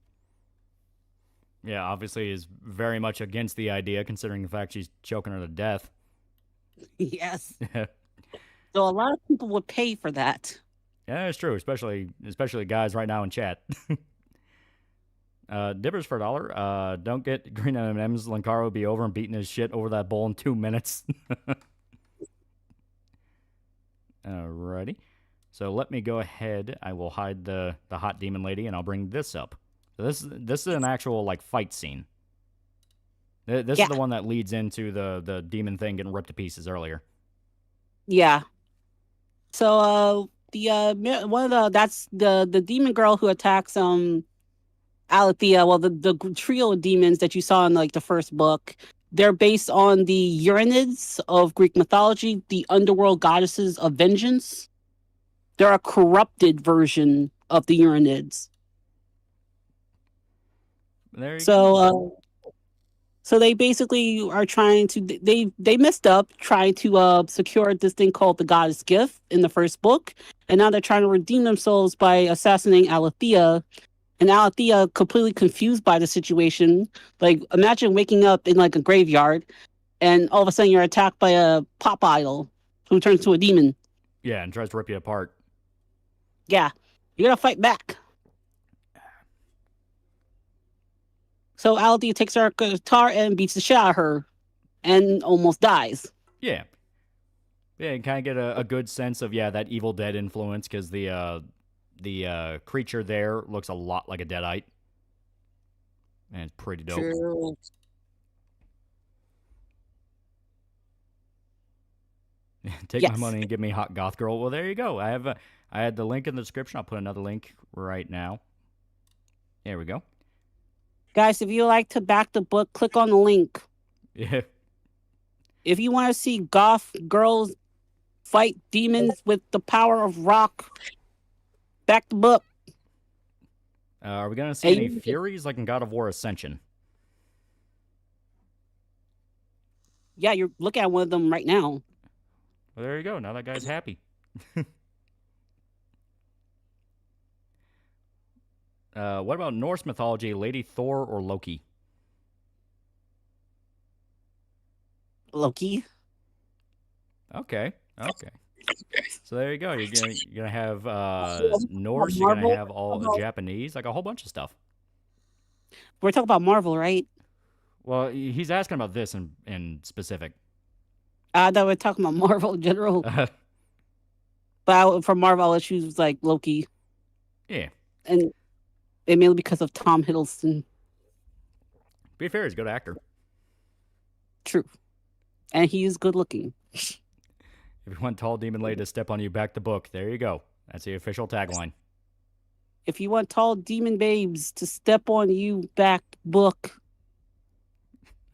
S4: Yeah, obviously is very much against the idea, considering the fact she's choking her to death.
S5: Yes. So a lot of people would pay for that.
S4: Yeah, it's true, especially guys right now in chat. Dippers for $1. Don't get green M&Ms. Linkaro will be over and beating his shit over that bowl in 2 minutes. Alrighty. So let me go ahead. I will hide the hot demon lady, and I'll bring this up. So this is an actual like fight scene. This is the one that leads into the demon thing getting ripped to pieces earlier.
S5: Yeah. So that's the demon girl who attacks Alethea. Well, the trio of demons that you saw in like the first book, they're based on the Euronids of Greek mythology, the underworld goddesses of vengeance. They're a corrupted version of the Euronids.
S4: There you go.
S5: So they basically are trying to they messed up trying to secure this thing called the goddess gift in the first book, and now they're trying to redeem themselves by assassinating Alethea. And Alethea, completely confused by the situation, like imagine waking up in like a graveyard, and all of a sudden you're attacked by a pop idol who turns to a demon.
S4: Yeah, and tries to rip you apart.
S5: Yeah, you gotta fight back. So Alethea takes her guitar and beats the shit out of her, and almost dies.
S4: Yeah. Yeah, you kind of get a good sense of that Evil Dead influence, because the creature there looks a lot like a Deadite. And it's pretty dope.
S5: True.
S4: Take my money and give me hot goth girl. Well, there you go. I had the link in the description. I'll put another link right now. There we go.
S5: Guys, if you like to back the book, click on the link.
S4: Yeah.
S5: If you want to see goth girls fight demons with the power of rock, back the book.
S4: Are we going to see any Furies like in God of War Ascension?
S5: Yeah, you're looking at one of them right now.
S4: Well, there you go. Now that guy's happy. What about Norse mythology, Lady Thor or Loki?
S5: Loki.
S4: Okay. So there you go. You're gonna have Norse. You're gonna have all the Japanese, like a whole bunch of stuff.
S5: We're talking about Marvel, right?
S4: Well, he's asking about this in specific.
S5: I thought we were talking about Marvel in general. But for Marvel, I'll choose like Loki.
S4: Yeah.
S5: And mainly because of Tom Hiddleston.
S4: Be fair, he's a good actor.
S5: True. And he is good looking.
S4: If you want tall demon lady to step on you, back the book. There you go. That's the official tagline.
S5: If you want tall demon babes to step on you, back book.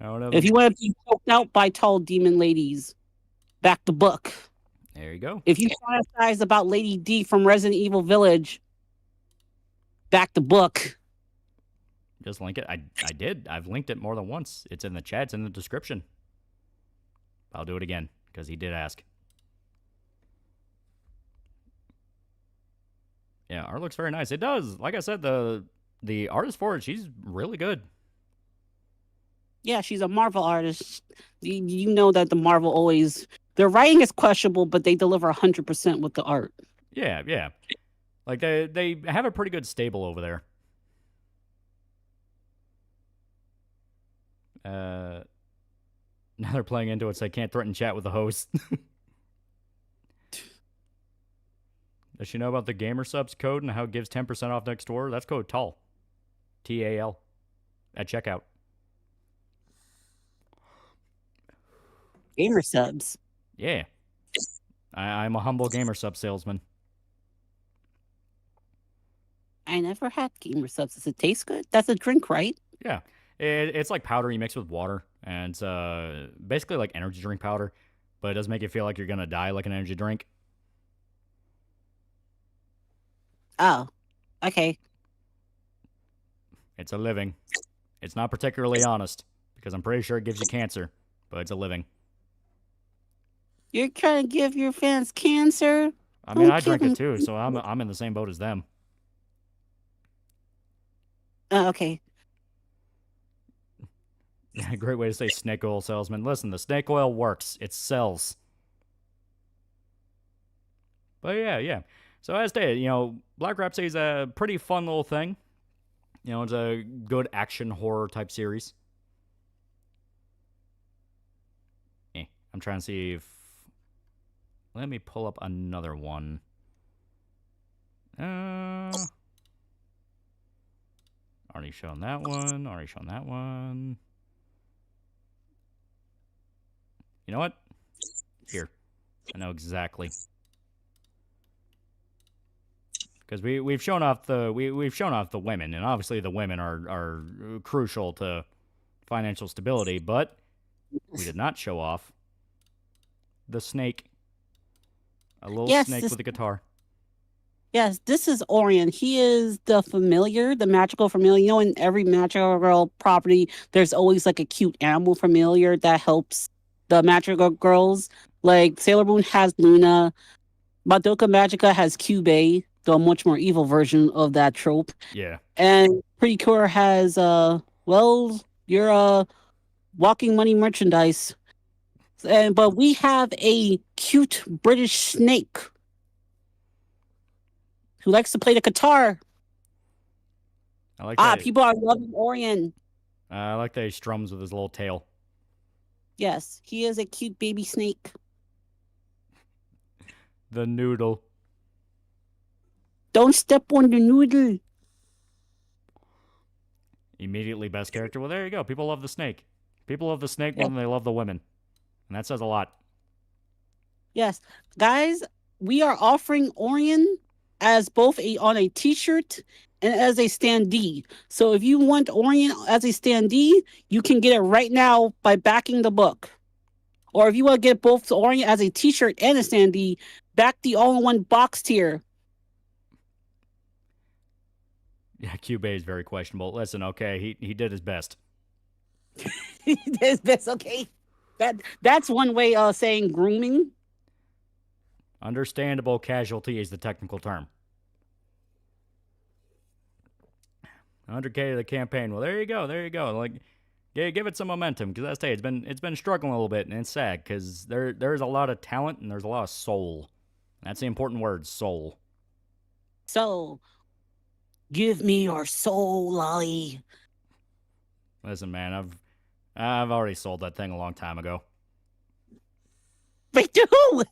S5: If you want to be choked out by tall demon ladies, back the book.
S4: There you go.
S5: If you fantasize about Lady D from Resident Evil Village, back the book.
S4: Just link it. I did. I've linked it more than once. It's in the chat. It's in the description. I'll do it again because he did ask. Yeah, art looks very nice. It does. Like I said, the artist for it, she's really good.
S5: Yeah, she's a Marvel artist. You know that the Marvel always... Their writing is questionable, but they deliver 100% with the art.
S4: Yeah, yeah. Like, they have a pretty good stable over there. Now they're playing into it, so I can't threaten chat with the host. Does she know about the Gamer Subs code and how it gives 10% off next door? That's code TAL. TAL. At checkout.
S5: Gamer Subs.
S4: Yeah. I'm a humble Gamer Sub salesman.
S5: I never had Gamer Subs. Does it taste good? That's a drink, right?
S4: Yeah. It's like powder you mix with water. And it's basically like energy drink powder. But it doesn't make you feel like you're going to die like an energy drink.
S5: Oh, okay.
S4: It's a living. It's not particularly honest. Because I'm pretty sure it gives you cancer. But it's a living.
S5: You're trying to give your fans cancer?
S4: I mean, I drink it too, so I'm in the same boat as them.
S5: Okay.
S4: Great way to say snake oil salesman. Listen, the snake oil works. It sells. But yeah. So as stated, Black Rhapsody is a pretty fun little thing. It's a good action horror type series. I'm trying to see if... Let me pull up another one. Already shown that one. You know what? Here. I know exactly. Because we've shown off the women, and obviously the women are crucial to financial stability, but we did not show off the snake. A little snake with a guitar.
S5: Yes, this is Orion. He is the familiar, the magical familiar. In every magical girl property, there's always like a cute animal familiar that helps the magical girls. Like Sailor Moon has Luna. Madoka Magica has Kyubey, the much more evil version of that trope.
S4: Yeah.
S5: And Pretty Cure has, you're walking money merchandise. But we have a cute British snake who likes to play the guitar.
S4: I like that.
S5: People are loving Orion.
S4: I like that he strums with his little tail.
S5: Yes, he is a cute baby snake.
S4: The noodle.
S5: Don't step on the noodle.
S4: Immediately best character. Well, there you go. People love the snake. People love the snake more than they love the women. And that says a lot.
S5: Yes. Guys, we are offering Orion as both on a t-shirt and as a standee. So if you want Orion as a standee, you can get it right now by backing the book. Or if you want to get both Orion as a t-shirt and a standee, back the all-in-one box tier.
S4: Yeah, Kyubey is very questionable. Listen, okay, he did his best.
S5: He did his best, okay. That's one way of saying grooming.
S4: Understandable casualty is the technical term. 100K to the campaign. Well, there you go. Like, give it some momentum, because that's it's been struggling a little bit, and it's sad because there's a lot of talent and there's a lot of soul. That's the important word, soul.
S5: So, give me your soul, Loli.
S4: Listen, man, I've already sold that thing a long time ago.
S5: Wait, to who?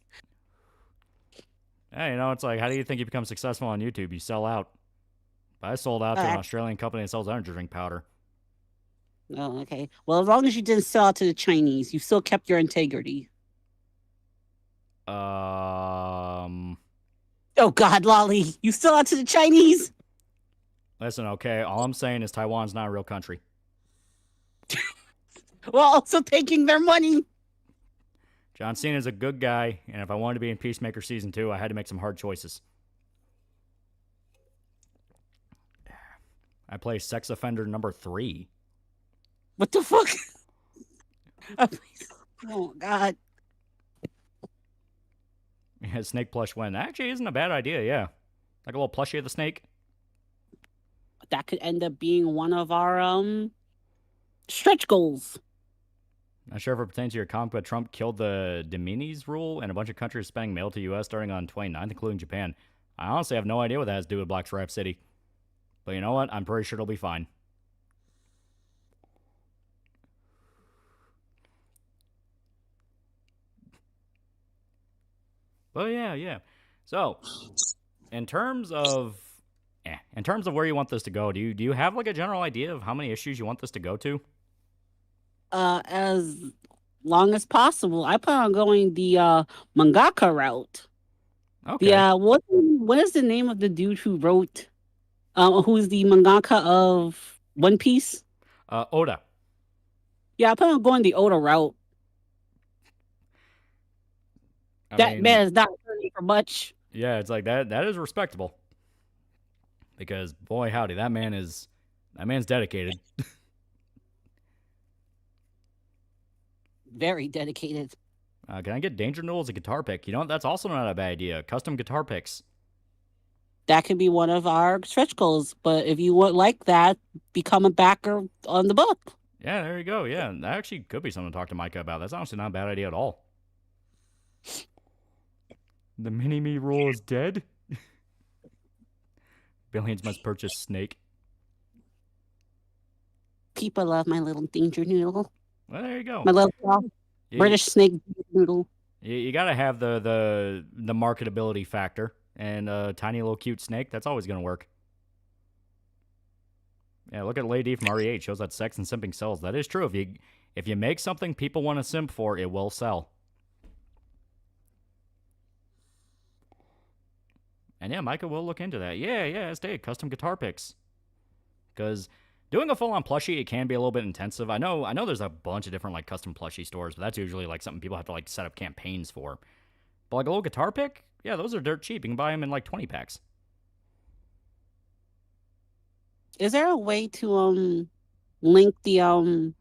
S4: Hey, it's like, how do you think you become successful on YouTube? You sell out. I sold out to an Australian company that sells energy drink powder.
S5: Oh, okay. Well, as long as you didn't sell out to the Chinese, you still kept your integrity. Oh, God, Loli. You sell out to the Chinese?
S4: Listen, okay, all I'm saying is Taiwan's not a real country.
S5: while also taking their money.
S4: John Cena's a good guy, and if I wanted to be in Peacemaker Season 2, I had to make some hard choices. I play sex offender number 3.
S5: What the fuck? Oh, God.
S4: Yeah, snake plush win. Actually, isn't a bad idea, yeah. Like a little plushie of the snake.
S5: That could end up being one of our stretch goals.
S4: Not sure if it pertains to your comic, but Trump killed the de minimis rule, and a bunch of countries spending mail to U.S. starting on 29th, including Japan. I honestly have no idea what that has to do with Black Stripe City. But you know what? I'm pretty sure it'll be fine. But yeah. So, in terms of where you want this to go, do you have like a general idea of how many issues you want this to go to?
S5: As long as possible. I plan on going the mangaka route.
S4: Okay.
S5: Yeah, what is the name of the dude who wrote who's the mangaka of One Piece?
S4: Oda.
S5: Yeah, I plan on going the Oda route. That man is not hurting for much.
S4: Yeah, it's like that is respectable. Because boy howdy, that man's dedicated.
S5: Very dedicated.
S4: Can I get Danger Noodle as a guitar pick? You know what? That's also not a bad idea. Custom guitar picks.
S5: That could be one of our stretch goals. But if you would like that, become a backer on the book.
S4: Yeah, there you go. Yeah, that actually could be something to talk to Micah about. That's honestly not a bad idea at all. The mini-me rule is dead? Billions must purchase snake.
S5: People love my little danger noodle.
S4: Well, there you go.
S5: My little British snake noodle.
S4: You got to have the marketability factor. And a tiny little cute snake, that's always going to work. Yeah, look at Lady from RE8. Shows that sex and simping sells. That is true. If you make something people want to simp for, it will sell. And yeah, Micah will look into that. Yeah, stay custom guitar picks. Because doing a full-on plushie, it can be a little bit intensive. I know there's a bunch of different like custom plushie stores, but that's usually like something people have to like set up campaigns for. But like a little guitar pick, yeah, those are dirt cheap. You can buy them in like 20 packs.
S5: Is there a way to link the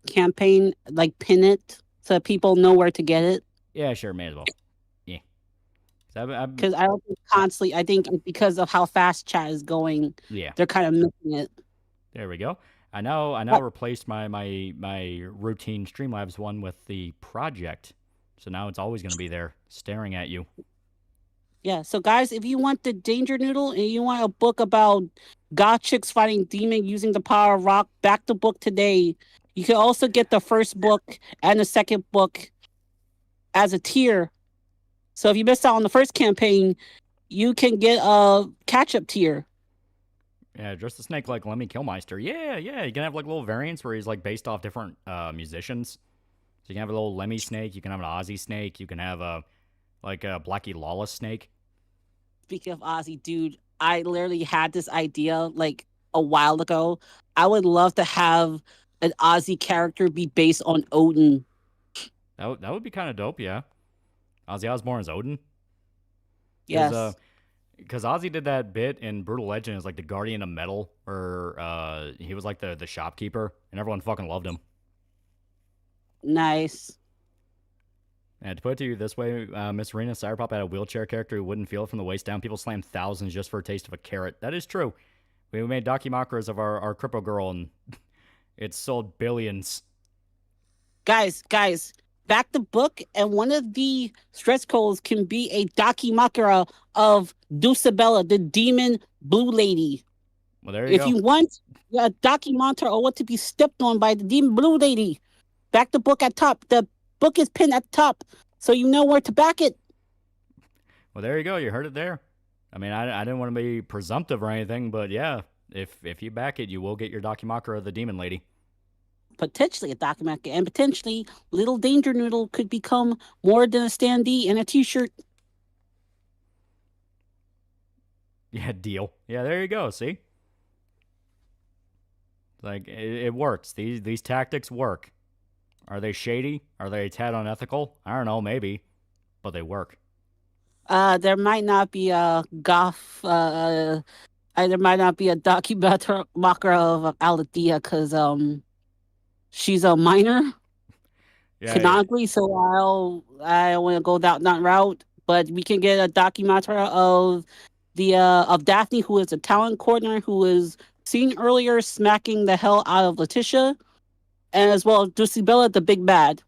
S5: campaign, like pin it so that people know where to get it?
S4: Yeah, sure, may as well. Yeah.
S5: Because I don't think constantly. I think it's because of how fast chat is going.
S4: Yeah.
S5: They're kind of missing it.
S4: There we go. I now replaced my routine Streamlabs one with the project. So now it's always going to be there staring at you.
S5: Yeah, so guys, if you want the Danger Noodle and you want a book about goth chicks fighting demon using the power of rock, back the book today. You can also get the first book and the second book as a tier. So if you missed out on the first campaign, you can get a catch-up tier.
S4: Yeah, dress the snake like Lemmy Kilmister. Yeah. You can have like little variants where he's like based off different musicians. So you can have a little Lemmy snake. You can have an Ozzy snake. You can have a Blackie Lawless snake.
S5: Speaking of Ozzy, dude, I literally had this idea like a while ago. I would love to have an Ozzy character be based on Odin.
S4: That would be kind of dope, yeah. Ozzy Osbourne is Odin.
S5: Yes.
S4: Because Ozzy did that bit in Brutal Legend as like the Guardian of Metal, where he was like the shopkeeper, and everyone fucking loved him.
S5: Nice.
S4: And to put it to you this way, Miss Serena Cyberpop had a wheelchair character who wouldn't feel it from the waist down. People slammed thousands just for a taste of a carrot. That is true. We made Dakimakras of our Crippo Girl, and it sold billions.
S5: Guys, back the book, and one of the stretch goals can be a Dakimakura of Dulcibella, the demon blue lady.
S4: Well, there you go.
S5: If you want a Dakimakura or want to be stepped on by the demon blue lady, back the book at top. The book is pinned at the top, so you know where to back it.
S4: Well, there you go. You heard it there. I mean, I didn't want to be presumptive or anything, but yeah, if you back it, you will get your Dakimakura of the demon lady.
S5: Potentially a Dakimakura, and potentially Little Danger Noodle could become more than a standee and a t-shirt.
S4: Yeah, deal. Yeah, there you go. See? Like, it works. These tactics work. Are they shady? Are they a tad unethical? I don't know, maybe, but they work.
S5: There might not be a goth. There might not be a documentary mocker of Alethea because she's a minor
S4: Yeah,
S5: canonically. So I don't want to go down that route. But we can get a documentary of of Daphne, who is a talent coordinator, who was seen earlier smacking the hell out of Letitia, and as well as Dulcibella, the big bad.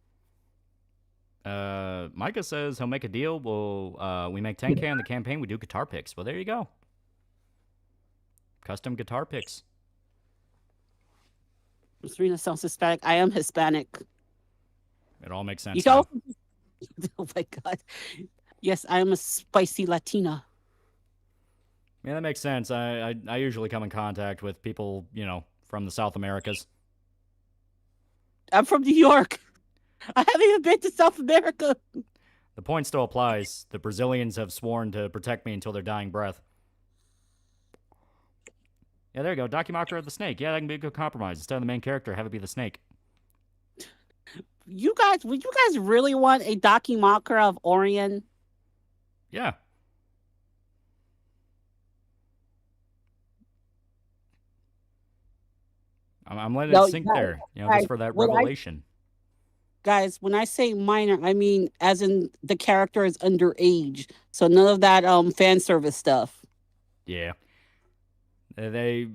S4: Micah says he'll make a deal. We make 10K on the campaign. We do guitar picks. Well, there you go. Custom guitar picks.
S5: Serena sounds Hispanic. I am Hispanic.
S4: It all makes sense.
S5: You know? Oh my god. Yes, I am a spicy Latina.
S4: Yeah, that makes sense. I usually come in contact with people, from the South Americas.
S5: I'm from New York. I haven't even been to South America.
S4: The point still applies. The Brazilians have sworn to protect me until their dying breath. Yeah, there you go. Documentary of the snake. Yeah, that can be a good compromise. Instead of the main character, have it be the snake.
S5: Would you guys really want a documentary of Orion?
S4: Yeah. I'm letting it sink there, just for that revelation.
S5: Guys, when I say minor, I mean as in the character is underage. So none of that fan service stuff.
S4: Yeah. They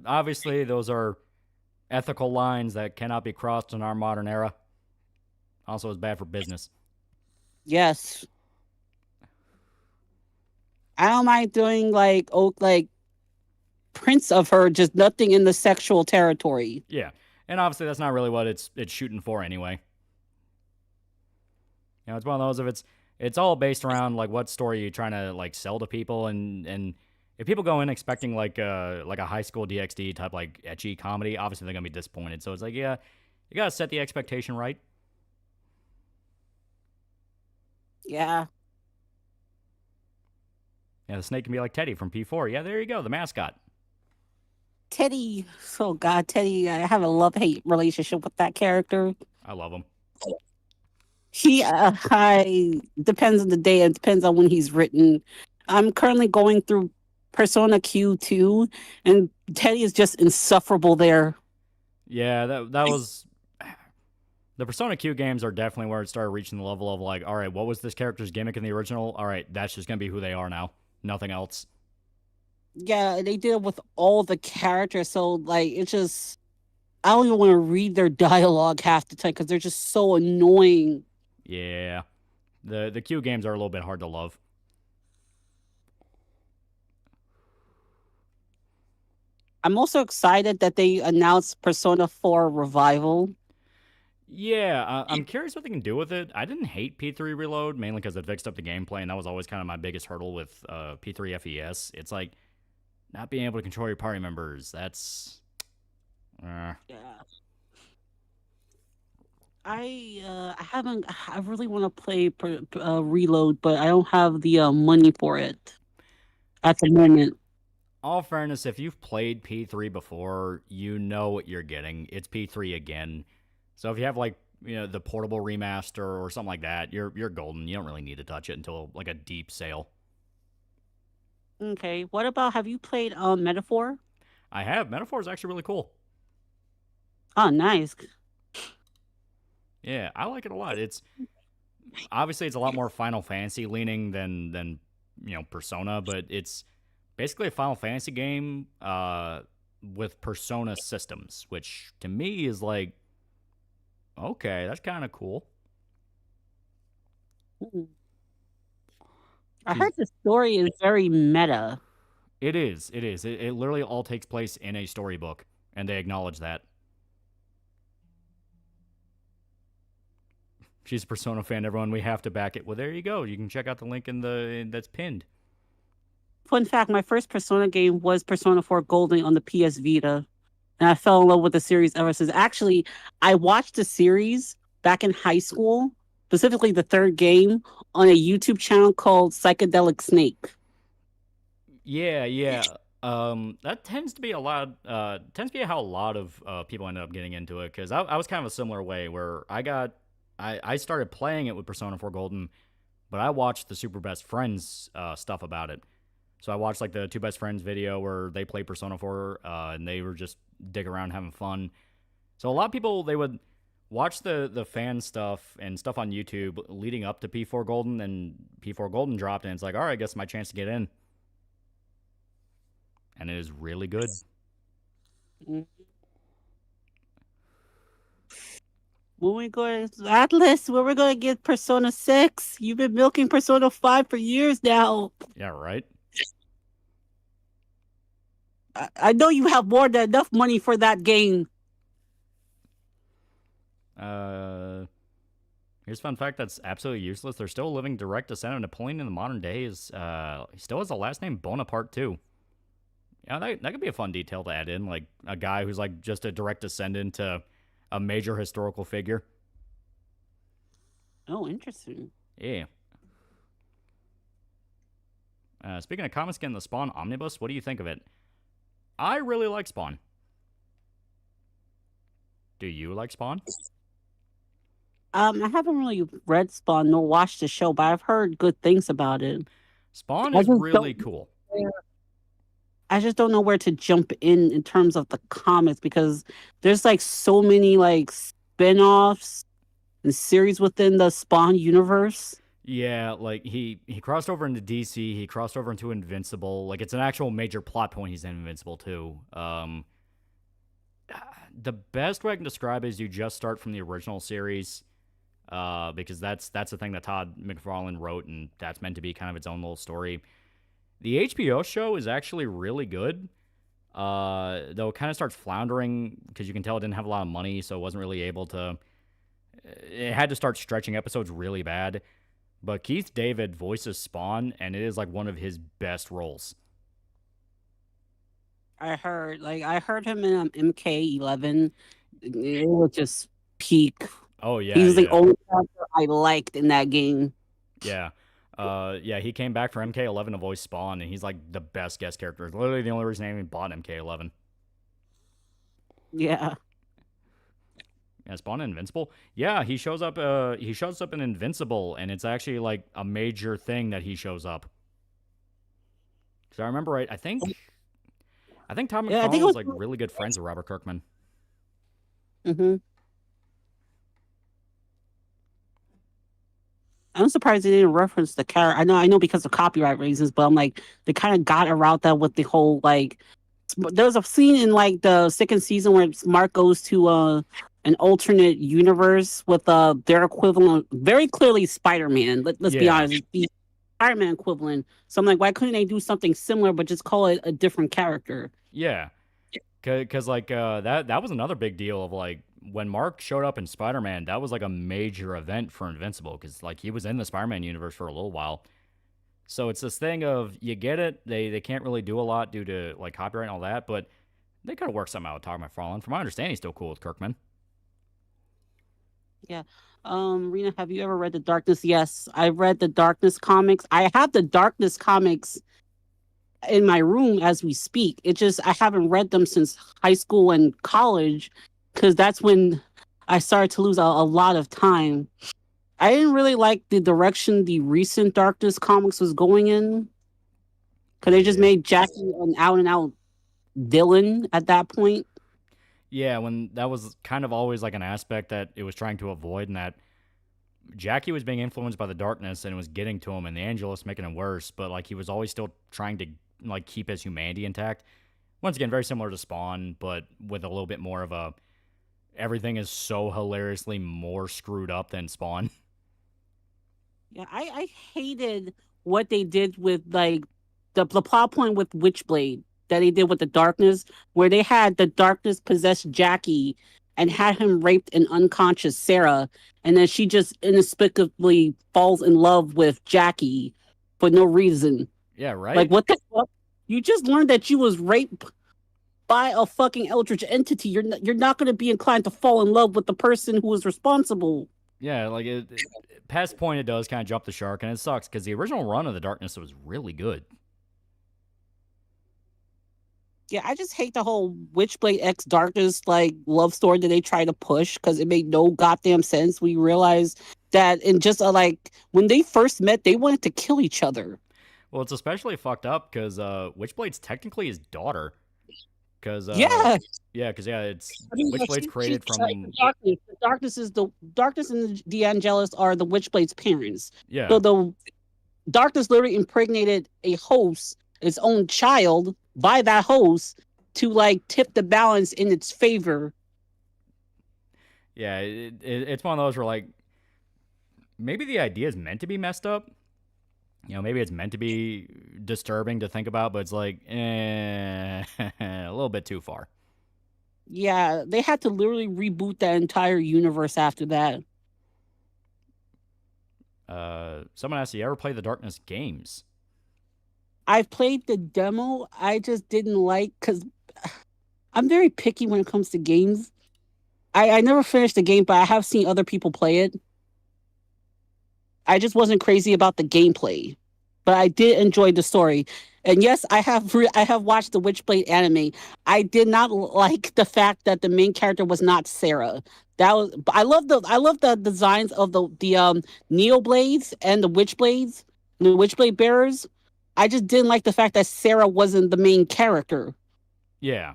S4: obviously those are ethical lines that cannot be crossed in our modern era. Also, it's bad for business.
S5: Yes. I don't mind doing like prints of her, just nothing in the sexual territory.
S4: Yeah, and obviously that's not really what it's shooting for anyway. It's one of those if it's all based around like what story you're trying to like sell to people, and if people go in expecting like a high school DxD type like ecchi comedy, obviously they're gonna be disappointed. So it's like, yeah, you gotta set the expectation right.
S5: Yeah.
S4: Yeah, the snake can be like Teddy from P4. Yeah, there you go, the mascot.
S5: Teddy, oh god, Teddy, I have a love-hate relationship with that character.
S4: I love him.
S5: Depends on the day, it depends on when he's written. I'm currently going through Persona Q2, and Teddy is just insufferable there.
S4: Yeah, that was... The Persona Q games are definitely where it started reaching the level of like, all right, what was this character's gimmick in the original? All right, that's just going to be who they are now. Nothing else.
S5: Yeah, they did it with all the characters, so like it's just I don't even want to read their dialogue half the time because they're just so annoying.
S4: Yeah, the Q games are a little bit hard to love.
S5: I'm also excited that they announced Persona 4 Revival.
S4: Yeah, I'm curious what they can do with it. I didn't hate P3 Reload, mainly because it fixed up the gameplay, and that was always kind of my biggest hurdle with P3 FES. It's like, not being able to control your party members. That's...
S5: Yeah. I really want to play Reload, but I don't have the money for it at the moment.
S4: All fairness, if you've played P3 before, you know what you're getting. It's P3 again. So if you have like, the portable remaster or something like that, you're golden. You don't really need to touch it until like a deep sale.
S5: Okay. What about, have you played Metaphor?
S4: I have. Metaphor is actually really cool.
S5: Oh, nice.
S4: Yeah, I like it a lot. It's obviously it's a lot more Final Fantasy leaning than Persona, but it's basically a Final Fantasy game with Persona systems, which to me is like, okay, that's kind of cool.
S5: I heard the story is very meta.
S4: It is. It literally all takes place in a storybook, and they acknowledge that. She's a Persona fan, everyone. We have to back it. Well, there you go. You can check out the link that's pinned.
S5: Fun fact, my first Persona game was Persona 4 Golden on the PS Vita. And I fell in love with the series ever since. Actually, I watched the series back in high school, specifically the third game, on a YouTube channel called Psychedelic Snake.
S4: Yeah. That tends to be a lot. Tends to be how a lot of people end up getting into it. Because I was kind of a similar way where I started playing it with Persona 4 Golden, but I watched the Super Best Friends stuff about it. So I watched like the Two Best Friends video where they play Persona 4, and they were just digging around having fun. So a lot of people, they would watch the fan stuff and stuff on YouTube leading up to P4 Golden, and P4 Golden dropped, and it's like, all right, I guess my chance to get in. And it is really good.
S5: When we go to Atlas, where we're going to get Persona 6? You've been milking Persona 5 for years now.
S4: Yeah, right?
S5: I know you have more than enough money for that game.
S4: Here's a fun fact that's absolutely useless. There's still a living direct descendant of Napoleon in the modern days. He still has the last name Bonaparte, too. Yeah, that could be a fun detail to add in, like a guy who's like just a direct descendant to a major historical figure.
S5: Oh, interesting.
S4: Yeah. Speaking of comics getting the Spawn Omnibus, what do you think of it? I really like Spawn. Do you like Spawn?
S5: I haven't really read Spawn nor watched the show, but I've heard good things about it.
S4: Spawn is really cool.
S5: I just don't know where to jump in terms of the comics because there's like so many like spin-offs and series within the Spawn universe.
S4: Yeah, like he crossed over into DC, he crossed over into Invincible. Like it's an actual major plot point he's in Invincible too. The best way I can describe it is you just start from the original series. Because that's the thing that Todd McFarlane wrote, and that's meant to be kind of its own little story. The HBO show is actually really good, though it kind of starts floundering because you can tell it didn't have a lot of money, so it wasn't really able to... It had to start stretching episodes really bad, but Keith David voices Spawn, and it is like one of his best roles.
S5: I heard him in MK11. It was just peak.
S4: Oh, yeah.
S5: He was the only character I liked in that game.
S4: Yeah. He came back for MK11 to voice Spawn, and he's like the best guest character. It's literally the only reason I even bought MK11.
S5: Yeah.
S4: Yeah, Spawn and Invincible. Yeah, he shows up in Invincible, and it's actually like a major thing that he shows up. Because I remember right, I think Tom McFarlane was like really good friends with Robert Kirkman.
S5: Mm-hmm. I'm surprised they didn't reference the character. I know because of copyright reasons, but I'm like, they kind of got around that with the whole, like, there's a scene in, like, the second season where Mark goes to an alternate universe with their equivalent, very clearly Spider-Man. Let's be honest, the Spider-Man equivalent. So I'm like, why couldn't they do something similar, but just call it a different character?
S4: Yeah. Because, like, that was another big deal of, like, when Mark showed up in Spider-Man, that was like a major event for Invincible because like he was in the Spider-Man universe for a little while. So it's this thing of you get it, they can't really do a lot due to like copyright and all that, but they could have worked something out with Todd McFarlane. From my understanding, he's still cool with Kirkman.
S5: Yeah. Rena, have you ever read The Darkness? Yes, I read the Darkness comics. I have the Darkness comics in my room as we speak. It just I haven't read them since high school and college. Because that's when I started to lose a lot of time. I didn't really like the direction the recent Darkness comics was going in. Because they just made Jackie an out-and-out villain at that point.
S4: Yeah, when that was kind of always like an aspect that it was trying to avoid, and that Jackie was being influenced by the darkness and it was getting to him, and the Angelus making him worse, but like he was always still trying to like keep his humanity intact. Once again, very similar to Spawn, but with a little bit more of a... Everything is so hilariously more screwed up than Spawn.
S5: Yeah, I hated what they did with like the plot point with Witchblade that they did with the Darkness, where they had the Darkness possess Jackie and had him raped an unconscious Sarah, and then she just inexplicably falls in love with Jackie for no reason.
S4: Yeah, right?
S5: Like, what the fuck? You just learned that you was raped by a fucking eldritch entity. You're not going to be inclined to fall in love with the person who was responsible.
S4: Yeah, like past point, it does kind of jump the shark, and it sucks because the original run of the Darkness was really good.
S5: Yeah, I just hate the whole Witchblade X Darkness like love story that they try to push because it made no goddamn sense. We realized that in just like when they first met, they wanted to kill each other.
S4: Well, it's especially fucked up because Witchblade's technically his daughter. Because
S5: Yeah,
S4: it's
S5: I mean,
S4: Witchblade's created from
S5: the darkness is the darkness and the Angelus are the Witchblade's parents.
S4: yeah
S5: So the darkness literally impregnated a host, its own child, by that host to like tip the balance in its favor.
S4: yeah. It's one of those where like maybe the idea is meant to be messed up. You know, maybe it's meant to be disturbing to think about, but it's like a little bit too far.
S5: Yeah, they had to literally reboot that entire universe after that.
S4: Someone asked, "You ever play the Darkness games?"
S5: I've played the demo. I just didn't like because I'm very picky when it comes to games. I never finished the game, but I have seen other people play it. I just wasn't crazy about the gameplay, but I did enjoy the story. And yes, I have watched the Witchblade anime. I did not like the fact that the main character was not Sarah. That was I love the designs of the Neo Blades and the Witchblades, the Witchblade bearers. I just didn't like the fact that Sarah wasn't the main character.
S4: Yeah.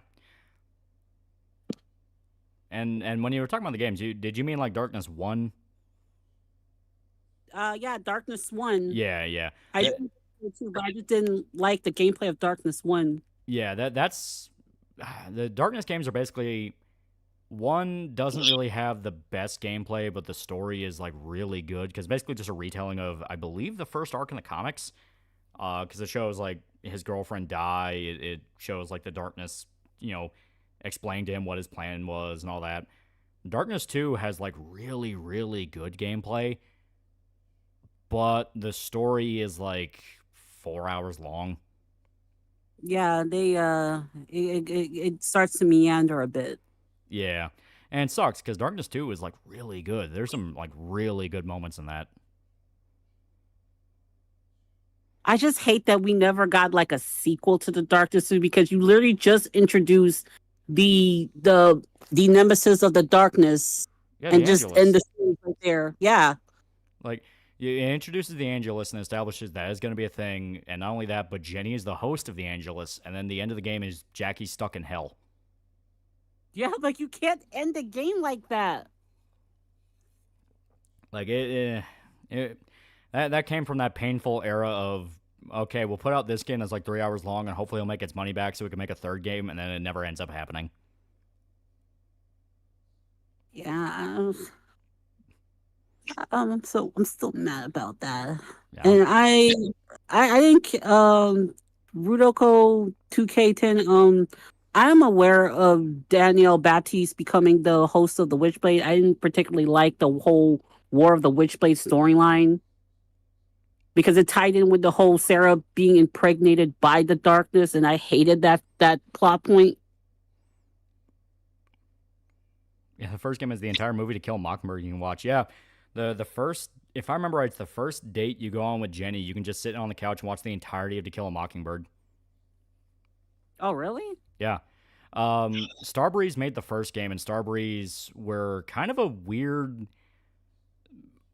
S4: And when you were talking about the games, did you mean like Darkness 1?
S5: Yeah, Darkness 1.
S4: Yeah.
S5: I didn't play it too, but I just didn't like the gameplay of Darkness 1.
S4: Yeah, that's the Darkness games are basically one doesn't really have the best gameplay, but the story is like really good because basically just a retelling of I believe the first arc in the comics. Because it shows like his girlfriend die. It shows like the Darkness, explain to him what his plan was and all that. Darkness 2 has like really, really good gameplay, but the story is like 4 hours long.
S5: Yeah, it starts to meander a bit.
S4: Yeah. And it sucks because Darkness 2 is like really good. There's some like really good moments in that.
S5: I just hate that we never got like a sequel to the Darkness 2 because you literally just introduced the nemesis of the Darkness
S4: Yeah,
S5: and
S4: the
S5: just
S4: Angelus.
S5: end the series right there. Yeah.
S4: Like, it introduces the Angelus and establishes that is going to be a thing. And not only that, but Jenny is the host of the Angelus. And then the end of the game is Jackie's stuck in hell.
S5: Yeah, like you can't end the game like that.
S4: Like, that came from that painful era of, okay, we'll put out this game that's like 3 hours long and hopefully it'll make its money back so we can make a third game. And then it never ends up happening.
S5: Yeah. I'm still mad about that.
S4: Yeah.
S5: And I think Rudoko 2K10 I'm aware of Danielle Baptiste becoming the host of the Witchblade. I didn't particularly like the whole War of the Witchblade storyline because it tied in with the whole Sarah being impregnated by the Darkness, and I hated that plot point.
S4: Yeah, the first game is the entire movie To Kill a Mockingbird you can watch. Yeah, the first, if I remember right, it's the first date you go on with Jenny. You can just sit on the couch and watch the entirety of To Kill a Mockingbird.
S5: Oh, really?
S4: Yeah. Starbreeze made the first game, and Starbreeze were kind of a weird,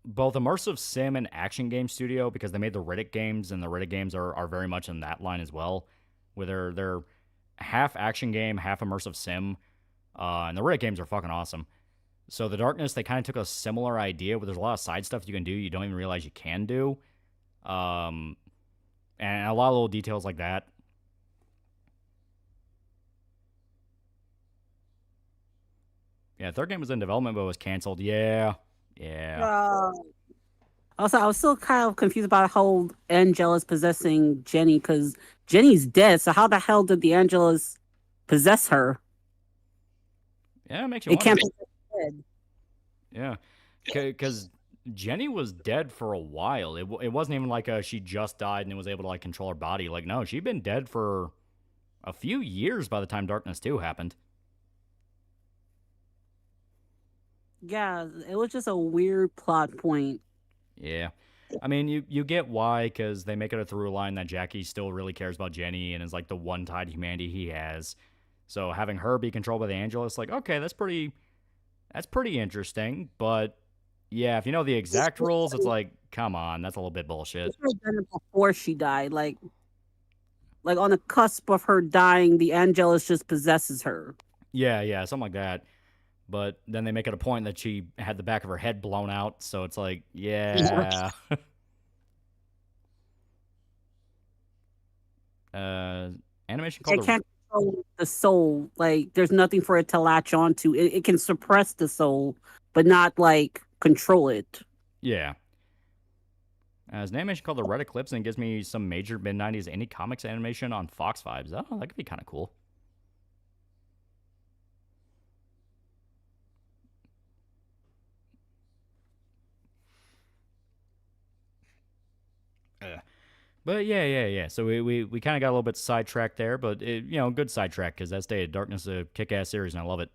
S4: both immersive sim and action game studio because they made the Riddick games, and the Riddick games are very much in that line as well, where they're half action game, half immersive sim, and the Riddick games are fucking awesome. So the Darkness, they kind of took a similar idea where there's a lot of side stuff you can do you don't even realize you can do, and a lot of little details like that. Yeah, third game was in development but was canceled. Yeah.
S5: Also, I was still kind of confused about how Angelus possessing Jenny because Jenny's dead. So how the hell did the Angelus possess her?
S4: Yeah, it makes you
S5: It
S4: wonder.
S5: can't possess her dead.
S4: Yeah, because Jenny was dead for a while. It wasn't even like she just died and was able to like control her body. Like, no, she'd been dead for a few years by the time Darkness 2 happened.
S5: Yeah, it was just a weird plot point.
S4: Yeah. I mean, you get why, because they make it a through line that Jackie still really cares about Jenny and is like the one tied humanity he has. So having her be controlled by the angel, it's like, okay, that's pretty interesting. But yeah, if you know the exact rules, it's like, come on, that's a little bit bullshit.
S5: She had done it before she died, like on the cusp of her dying, the Angelus just possesses her.
S4: Yeah, something like that. But then they make it a point that she had the back of her head blown out, so it's like, yeah. Animation called
S5: It can't control the soul. Like, there's nothing for it to latch onto. It can suppress the soul, but not like control it.
S4: Yeah. There's an animation called The Red Eclipse, and it gives me some major mid-90s indie comics animation on Fox vibes. Oh, that could be kind of cool. But yeah. So we kind of got a little bit sidetracked there, but good sidetrack, because that's Day of Darkness, a kick-ass series, and I love it.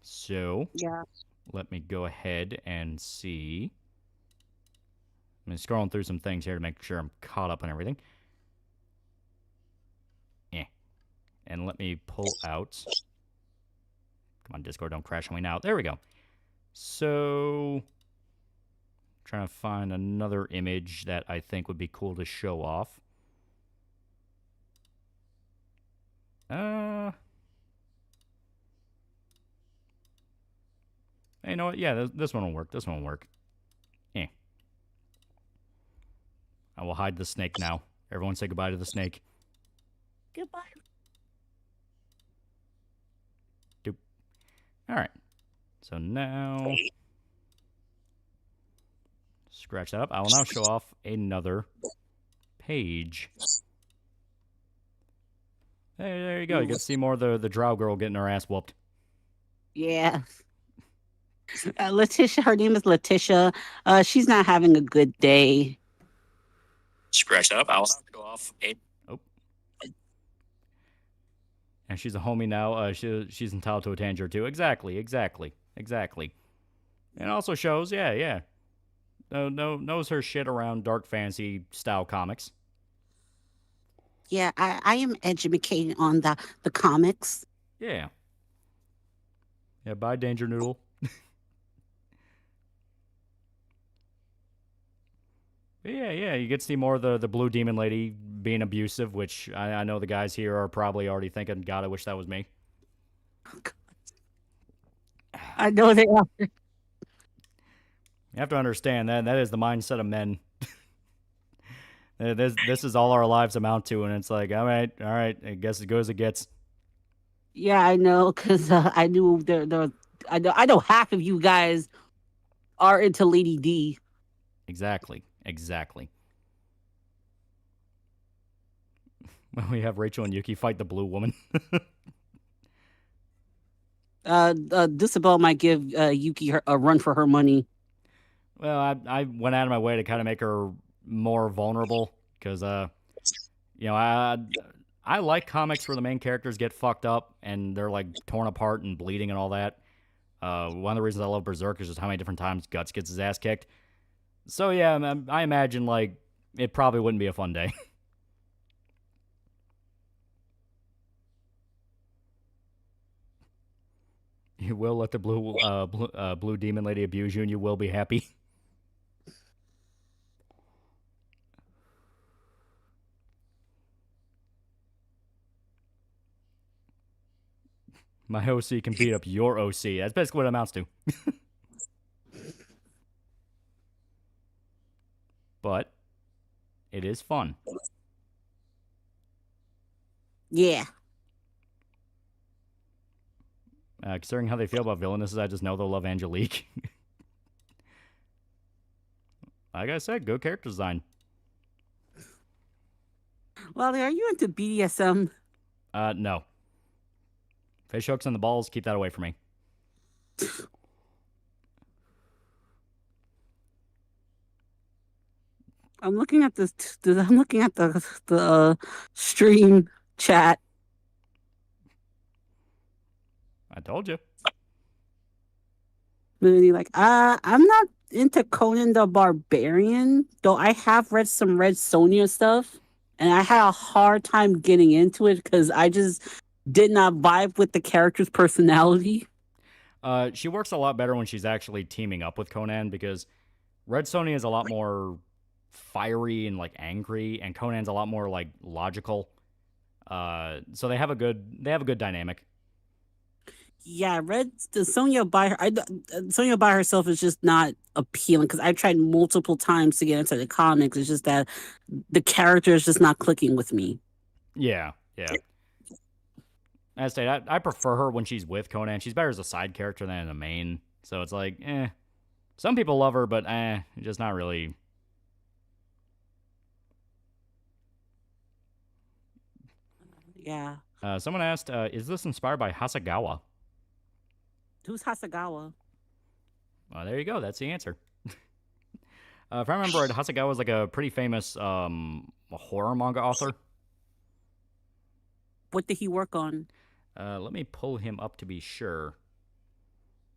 S4: So
S5: Yeah.
S4: let me go ahead and see. I'm scrolling through some things here to make sure I'm caught up on everything. Yeah. And let me pull out. Come on, Discord, don't crash on me now. There we go. So, trying to find another image that I think would be cool to show off. Hey, you know what? Yeah, this one will work. This one will work. I will hide the snake now. Everyone say goodbye to the snake.
S5: Goodbye.
S4: Doop. All right. So now, scratch that up. I will now show off another page. Hey, there you go. You get to see more of the drow girl getting her ass whooped.
S5: Yeah. Letitia, her name is Letitia. She's not having a good day.
S4: Scratch that up. I'll go off. Oh. And she's a homie now. She's entitled to a Tanger too. Exactly. And also shows, yeah. Knows her shit around dark fantasy style comics.
S5: Yeah, I am educated on the comics.
S4: Yeah. Yeah, bye, Danger Noodle. Yeah, you get to see more of the blue demon lady being abusive, which I know the guys here are probably already thinking, God, I wish that was me.
S5: I know they are.
S4: You have to understand that is the mindset of men. This is all our lives amount to, and it's like, all right, I guess it goes as it gets.
S5: Yeah, I know, because I knew I know half of you guys are into Lady D.
S4: Exactly. We have Rachel and Yuki fight the blue woman.
S5: Disabel might give Yuki a run for her money.
S4: Well, I went out of my way to kind of make her more vulnerable, because I like comics where the main characters get fucked up and they're like torn apart and bleeding and all that. One of the reasons I love Berserk is just how many different times Guts gets his ass kicked. So yeah, I imagine like it probably wouldn't be a fun day. You will let the blue demon lady abuse you, and you will be happy. My OC can beat up your OC. That's basically what it amounts to. But it is fun.
S5: Yeah.
S4: Considering how they feel about villainesses, I just know they'll love Angelique. Like I said, good character design.
S5: Well, are you into BDSM?
S4: No. Fish hooks and the balls, keep that away from me.
S5: I'm looking at this. I'm looking at the stream chat.
S4: I told you.
S5: Really, like, I'm not into Conan the Barbarian, though I have read some Red Sonja stuff, and I had a hard time getting into it because I just did not vibe with the character's personality.
S4: She works a lot better when she's actually teaming up with Conan because Red Sonja is a lot more fiery and like angry, and Conan's a lot more like logical. So they have a good dynamic.
S5: Yeah, Red the Sonya by her, Sonya by herself is just not appealing because I tried multiple times to get into the comics. It's just that the character is just not clicking with me.
S4: Yeah, yeah. As stated, I prefer her when she's with Conan. She's better as a side character than in the main. So it's like, eh. Some people love her, but just not really.
S5: Yeah.
S4: Someone asked, is this inspired by Hasegawa?
S5: Who's Hasagawa?
S4: There you go. That's the answer. If I remember right, Hasegawa is like a pretty famous horror manga author.
S5: What did he work on?
S4: Let me pull him up to be sure.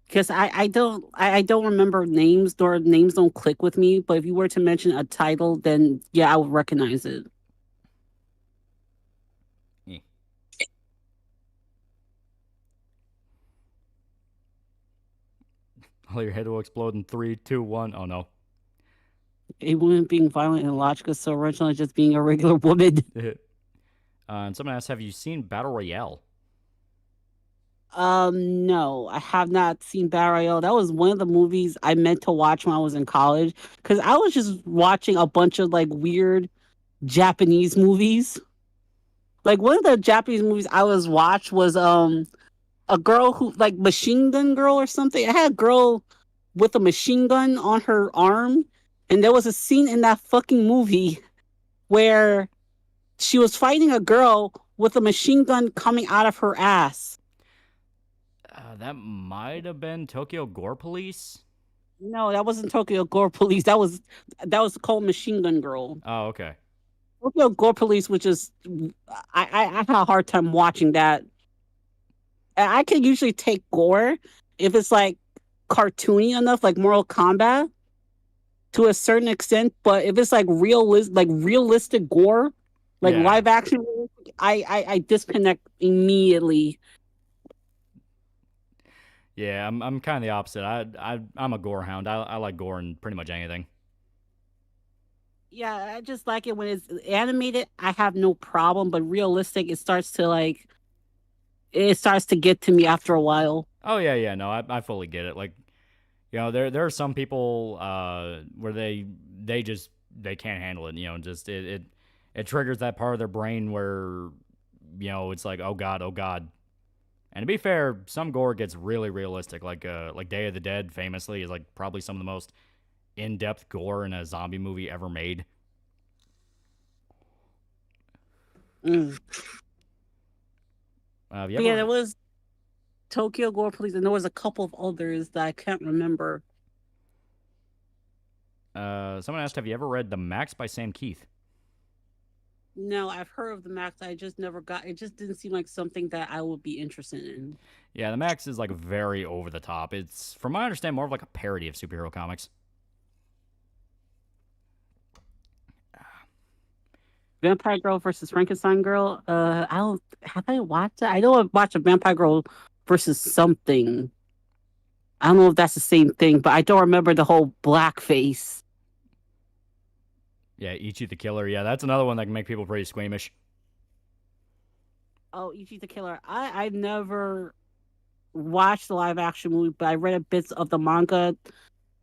S5: Because I don't remember names, or names don't click with me. But if you were to mention a title, then yeah, I would recognize it.
S4: All your head will explode in 3, 2, 1. Oh no.
S5: A woman being violent and illogical, so originally just being a regular woman.
S4: And someone asked, have you seen Battle Royale?
S5: No, I have not seen Battle Royale. That was one of the movies I meant to watch when I was in college because I was just watching a bunch of like weird Japanese movies. Like one of the Japanese movies I watched was a girl who like Machine Gun Girl or something. I had a girl with a machine gun on her arm, and there was a scene in that fucking movie where she was fighting a girl with a machine gun coming out of her ass.
S4: That might have been Tokyo Gore Police.
S5: No, that wasn't Tokyo Gore Police. That was called Machine Gun Girl.
S4: Oh, okay.
S5: Tokyo Gore Police, which is I had a hard time watching that. I can usually take gore if it's like cartoony enough, like Mortal Kombat, to a certain extent. But if it's like realistic gore, like live action, I disconnect immediately.
S4: Yeah, I'm kind of the opposite. I'm a gore hound. I like gore in pretty much anything.
S5: Yeah, I just like it when it's animated. I have no problem, but realistic, it starts to get to me after a while.
S4: Oh yeah, no, I fully get it. Like, you know, there are some people where they can't handle it. You know, just it triggers that part of their brain where, you know, it's like, oh god. And to be fair, some gore gets really realistic. Like Day of the Dead famously is like probably some of the most in-depth gore in a zombie movie ever made.
S5: There was Tokyo Gore Police, and there was a couple of others that I can't remember.
S4: Someone asked, have you ever read The Max by Sam Keith?
S5: No, I've heard of The Max. I just never got. It just didn't seem like something that I would be interested in.
S4: Yeah, The Max is like very over the top. It's, from what I understand, more of like a parody of superhero comics.
S5: Vampire Girl versus Frankenstein Girl. I watched it. I know I watched a Vampire Girl versus something. I don't know if that's the same thing, but I don't remember the whole blackface.
S4: Yeah, Ichi the Killer. Yeah, that's another one that can make people pretty squeamish.
S5: Oh, Ichi the Killer. I've never watched the live action movie, but I read bits of the manga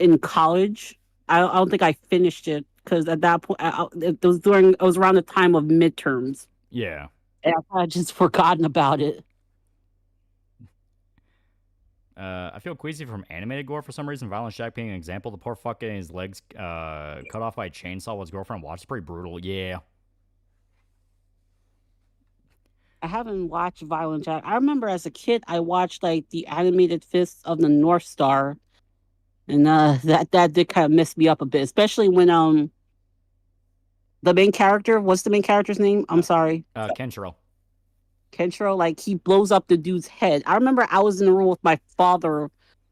S5: in college. I don't think I finished it because at that point it was around the time of midterms.
S4: Yeah.
S5: And I just forgotten about it.
S4: I feel queasy from animated gore for some reason. Violent Shack being an example. The poor fuck getting his legs cut off by a chainsaw while his girlfriend watched. It's pretty brutal. Yeah.
S5: I haven't watched Violent Jack. I remember as a kid, I watched like the animated Fists of the North Star, and that did kind of mess me up a bit, especially when the main character. What's the main character's name? I'm sorry.
S4: Kenshiro.
S5: Kenshiro, like he blows up the dude's head. I remember I was in the room with my father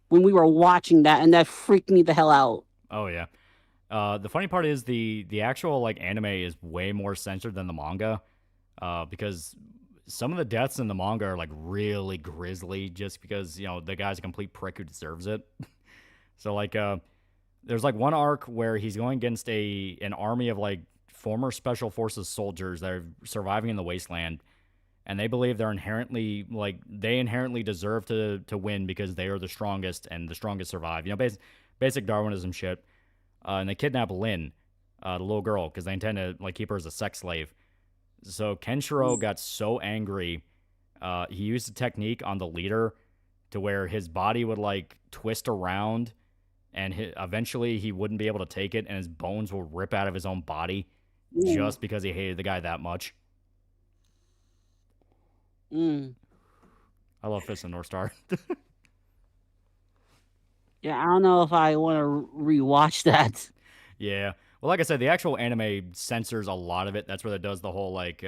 S5: when we were watching that, and that freaked me the hell out.
S4: Oh yeah. The funny part is the actual like anime is way more censored than the manga, because some of the deaths in the manga are like really grisly, just because the guy's a complete prick who deserves it. So like, there's like one arc where he's going against an army of like former special forces soldiers that are surviving in the wasteland, and they believe they inherently deserve to win because they are the strongest and the strongest survive. Basic Darwinism shit. And they kidnap Lynn, the little girl, because they intend to like keep her as a sex slave. So Kenshiro got so angry, he used a technique on the leader to where his body would like twist around, and eventually he wouldn't be able to take it, and his bones will rip out of his own body just because he hated the guy that much.
S5: Mm.
S4: I love Fist of North Star.
S5: Yeah, I don't know if I want to rewatch that.
S4: Yeah. Well, like I said, the actual anime censors a lot of it. That's where it does the whole like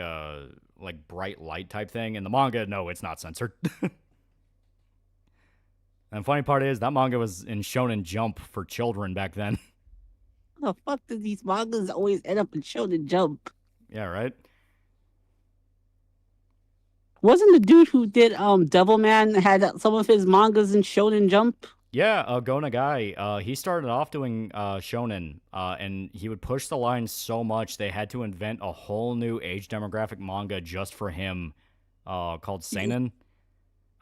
S4: bright light type thing. And the manga, no, it's not censored. And the funny part is that manga was in Shonen Jump for children back then.
S5: How the fuck did these mangas always end up in Shonen Jump?
S4: Yeah, right?
S5: Wasn't the dude who did Devilman had some of his mangas in Shonen Jump?
S4: Yeah, Go Nagai, he started off doing shonen, and he would push the line so much they had to invent a whole new age demographic manga just for him, called seinen,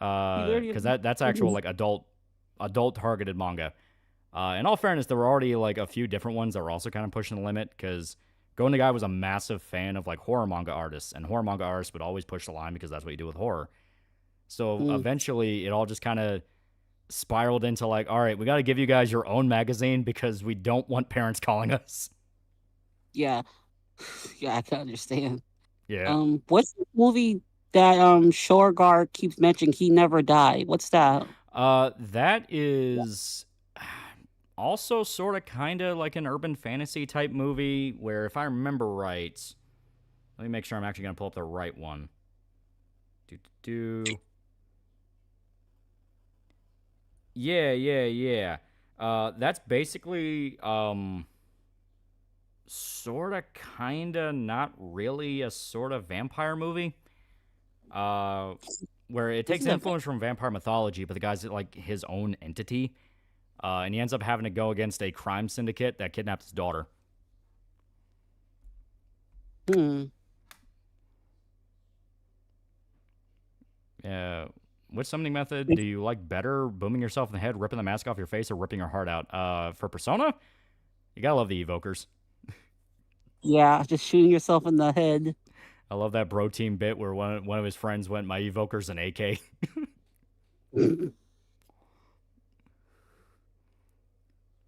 S4: because that's actual like adult targeted manga. In all fairness, there were already like a few different ones that were also kind of pushing the limit, because Go Nagai was a massive fan of like horror manga artists, and horror manga artists would always push the line because that's what you do with horror. So eventually, it all just kind of spiraled into like, all right, we got to give you guys your own magazine because we don't want parents calling us.
S5: Yeah. Yeah, I can understand.
S4: Yeah.
S5: What's the movie that Shorgar keeps mentioning? He Never Died. What's that?
S4: That is also sort of kind of like an urban fantasy type movie where, if I remember right, let me make sure I'm actually going to pull up the right one. Yeah. That's basically sort of kind of not really a sort of vampire movie. Where it takes influence from vampire mythology, but the guy's like his own entity. And he ends up having to go against a crime syndicate that kidnapped his daughter. Yeah. Which summoning method do you like better? Booming yourself in the head, ripping the mask off your face, or ripping your heart out? For Persona, you gotta love the evokers.
S5: Yeah, just shooting yourself in the head.
S4: I love that bro team bit where one of his friends went, "My evoker's an AK."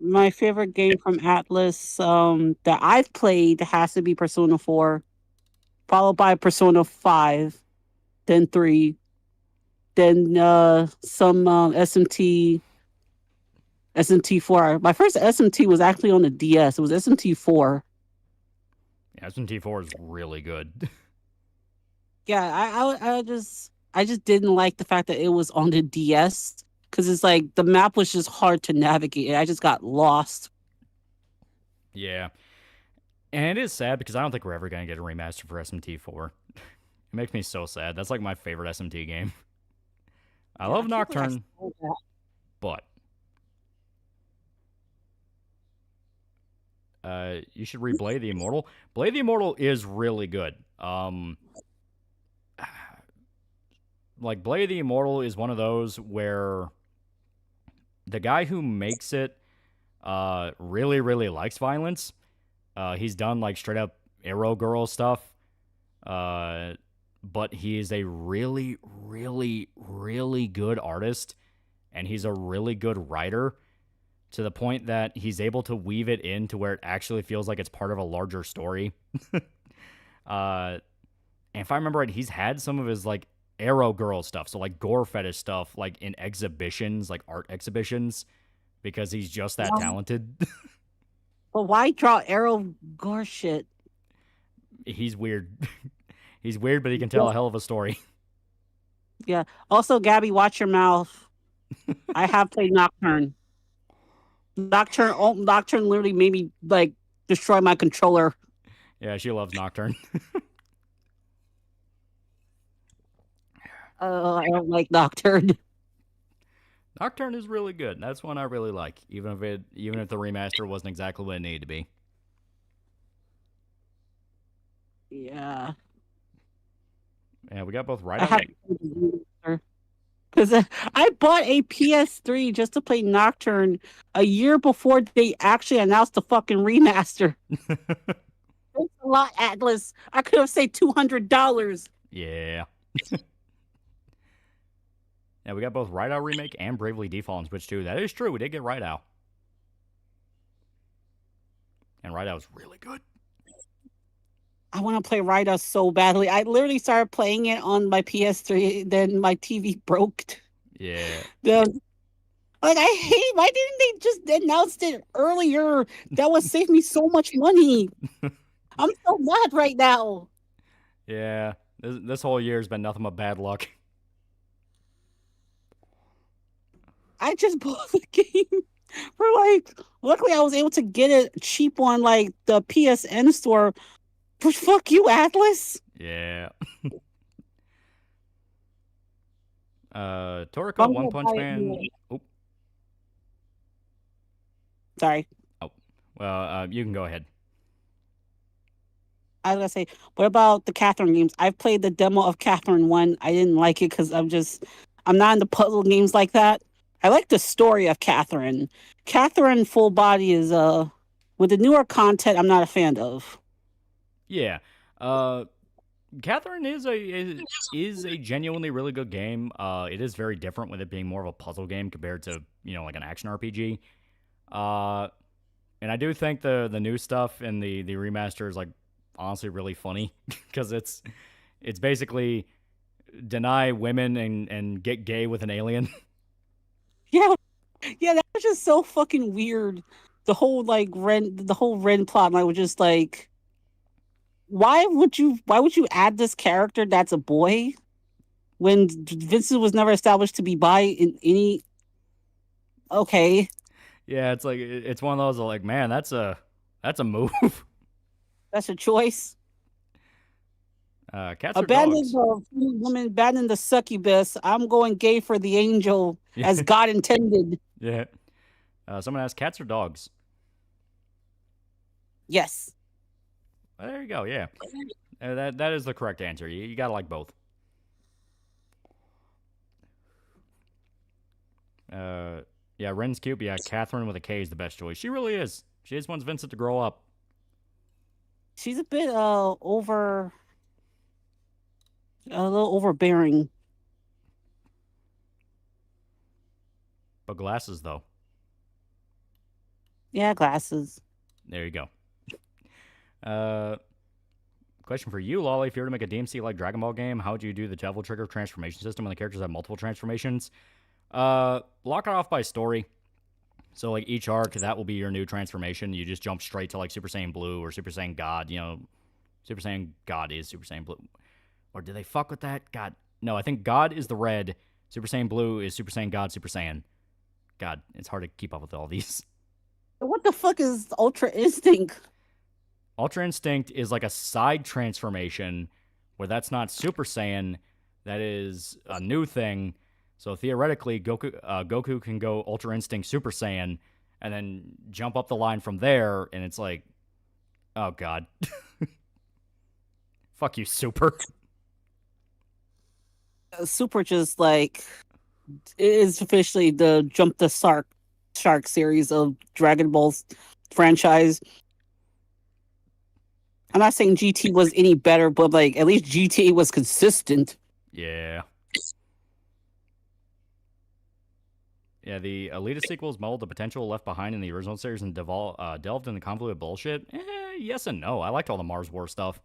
S5: My favorite game from Atlas that I've played has to be Persona 4, followed by Persona 5, then 3, then some SMT4. My first SMT was actually on the DS. It was SMT4.
S4: Yeah, SMT4 is really good.
S5: Yeah, I just didn't like the fact that it was on the DS, because it's like the map was just hard to navigate. I just got lost.
S4: Yeah. And it is sad because I don't think we're ever going to get a remaster for SMT4. It makes me so sad. That's like my favorite SMT game. I love Nocturne, but you should read Blade the Immortal. Blade the Immortal is really good. Like, Blade the Immortal is one of those where the guy who makes it really, really likes violence. He's done, like, straight-up Arrow Girl stuff. But he is a really, really, really good artist, and he's a really good writer, to the point that he's able to weave it in to where it actually feels like it's part of a larger story. And if I remember right, he's had some of his, like, Arrow Girl stuff, so, like, gore fetish stuff, like, in exhibitions, like, art exhibitions, because he's just that talented.
S5: But why draw Arrow gore shit?
S4: He's weird. He's weird, but he can tell a hell of a story.
S5: Yeah. Also, Gabby, watch your mouth. I have played Nocturne. Nocturne literally made me like destroy my controller.
S4: Yeah, she loves Nocturne.
S5: I don't like Nocturne.
S4: Nocturne is really good. That's one I really like, even if the remaster wasn't exactly what it needed to be.
S5: Yeah.
S4: Yeah, we got both right
S5: I
S4: on.
S5: have because I bought a PS3 just to play Nocturne a year before they actually announced the fucking remaster. It's a lot, Atlas. I could have saved $200.
S4: Yeah. Yeah, we got both Right Out Remake and Bravely Default on Switch 2. That is true. We did get Right Out. And Right Out was really good.
S5: I want to play Rida so badly. I literally started playing it on my PS3, then my TV broke.
S4: Yeah.
S5: Like, I hate, why didn't they just announce it earlier? That would save me so much money. I'm so mad right now.
S4: Yeah. This whole year has been nothing but bad luck.
S5: I just bought the game for like, luckily I was able to get it cheap on like the PSN store. But fuck you, Atlas.
S4: Yeah. Toriko, One Punch Man. Oh.
S5: Sorry.
S4: Oh. Well, you can go ahead.
S5: I was gonna say, what about the Catherine games? I've played the demo of Catherine 1. I didn't like it because I'm not into puzzle games like that. I like the story of Catherine. Catherine Full Body is with the newer content I'm not a fan of.
S4: Yeah. Catherine is a genuinely really good game. It is very different with it being more of a puzzle game compared to, like an action RPG. And I do think the new stuff in the remaster is like honestly really funny because it's basically deny women and get gay with an alien.
S5: Yeah, that was just so fucking weird. The whole Ren plot line was just like, why would you add this character that's a boy when Vincent was never established to be bi in any? Okay.
S4: Yeah, it's like it's one of those like, man, that's a move.
S5: That's a choice.
S4: Cats or dogs?
S5: The woman, abandon the succubus. I'm going gay for the angel as God intended.
S4: Yeah. Someone asked, cats or dogs?
S5: Yes.
S4: Well, there you go. Yeah. That is the correct answer. You gotta like both. Yeah, Ren's cute. But yeah, Catherine with a K is the best choice. She really is. She just wants Vincent to grow up.
S5: She's a bit a little overbearing.
S4: But glasses, though.
S5: Yeah, glasses.
S4: There you go. Question for you, Lolly. If you were to make a DMC-like Dragon Ball game, how would you do the Devil Trigger transformation system when the characters have multiple transformations? Lock it off by story. So, like, each arc, that will be your new transformation. You just jump straight to, like, Super Saiyan Blue or Super Saiyan God. Super Saiyan God is Super Saiyan Blue. Or did they fuck with that? God. No, I think God is the red. Super Saiyan Blue is Super Saiyan God, Super Saiyan. God, it's hard to keep up with all these.
S5: What the fuck is Ultra Instinct?
S4: Ultra Instinct is like a side transformation where that's not Super Saiyan. That is a new thing. So theoretically, Goku can go Ultra Instinct Super Saiyan and then jump up the line from there. And it's like, oh, God. Fuck you, Super.
S5: Super just like is officially the Jump the Shark series of Dragon Ball's franchise. I'm not saying GT was any better, but like at least GTA was consistent.
S4: Yeah. Yeah, the Elita sequels mulled the potential left behind in the original series and delved into convoluted bullshit. Yes and no. I liked all the Mars War stuff.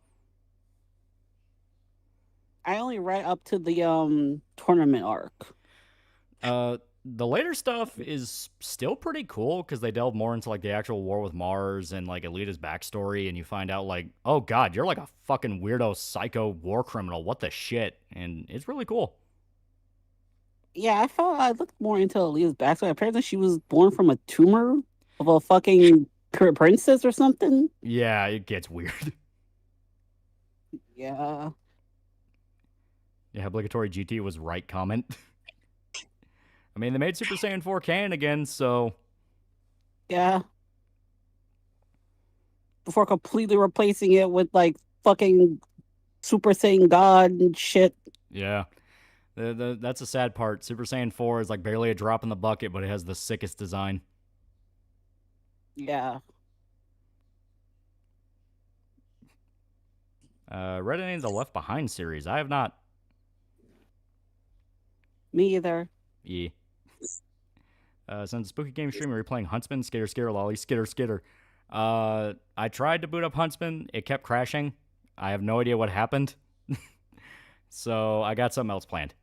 S5: I only read up to the tournament arc.
S4: The later stuff is still pretty cool because they delve more into like the actual war with Mars and like Elita's backstory, and you find out like, oh God, you're like a fucking weirdo psycho war criminal. What the shit? And it's really cool.
S5: Yeah, I looked more into Elita's backstory. Apparently, she was born from a tumor. of a fucking princess or something.
S4: Yeah, it gets weird.
S5: Yeah.
S4: Yeah, obligatory GT was right comment. I mean, they made Super Saiyan 4 canon again, so...
S5: Yeah. Before completely replacing it with, like, fucking Super Saiyan God and shit.
S4: Yeah. That's a sad part. Super Saiyan 4 is, like, barely a drop in the bucket, but it has the sickest design.
S5: Yeah.
S4: Read any of the Left Behind series? I have not.
S5: Me either.
S4: Yeah. Since Spooky Game streamer, you're playing Huntsman, Skitter, Skitter, Lolly, Skitter, Skitter. I tried to boot up Huntsman. It kept crashing. I have no idea what happened. So I got something else planned.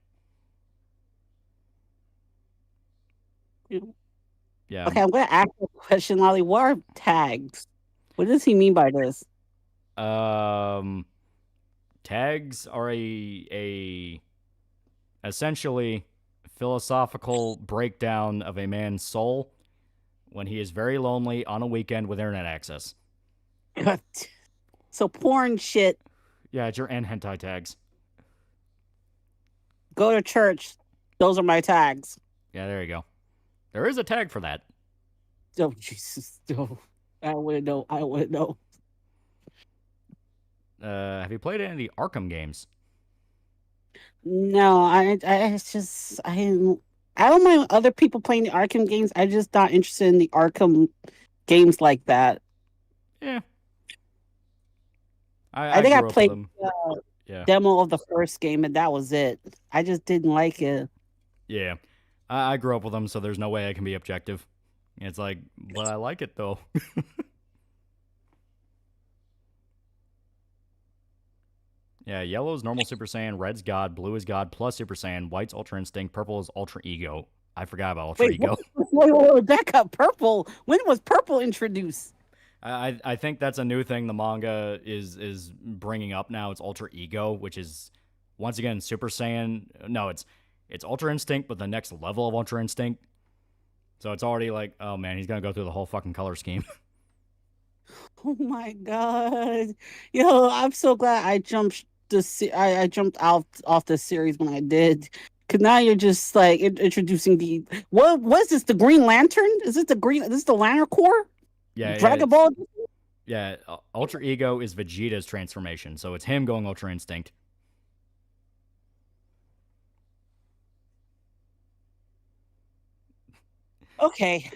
S4: Yeah.
S5: Okay, I'm going to ask you a question, Lolly. What are tags? What does he mean by this?
S4: Tags are a essentially philosophical breakdown of a man's soul when he is very lonely on a weekend with internet access.
S5: So porn shit.
S4: Yeah, it's your N hentai tags.
S5: Go to church. Those are my tags.
S4: Yeah, there you go. There is a tag for that.
S5: Oh, Jesus. Oh, I wouldn't know. I wouldn't know.
S4: Have you played any of the Arkham games?
S5: No, it's just I don't mind other people playing the Arkham games. I'm just not interested in the Arkham games like that.
S4: Yeah.
S5: I think I
S4: grew up
S5: played
S4: with them.
S5: demo of the first game and that was it. I just didn't like it.
S4: Yeah. I grew up with them, so there's no way I can be objective. It's like, but I like it though. Yeah, yellow is normal Super Saiyan, red's God, blue is God plus Super Saiyan, white's Ultra Instinct, purple is Ultra Ego. I forgot about Ultra Ego.
S5: Wait, back up. Purple. When was purple introduced?
S4: I think that's a new thing the manga is bringing up now. It's Ultra Ego, which is once again Super Saiyan. No, it's Ultra Instinct, but the next level of Ultra Instinct. So it's already like, oh man, he's gonna go through the whole fucking color scheme.
S5: Oh my god, yo! I'm so glad I jumped I jumped out off the series when I did. Cause now you're just like introducing the what is this? The Green Lantern? Is this the green? This is the Lantern Corps?
S4: Yeah,
S5: Dragon Ball.
S4: Yeah, Ultra Ego is Vegeta's transformation, so it's him going Ultra Instinct.
S5: Okay.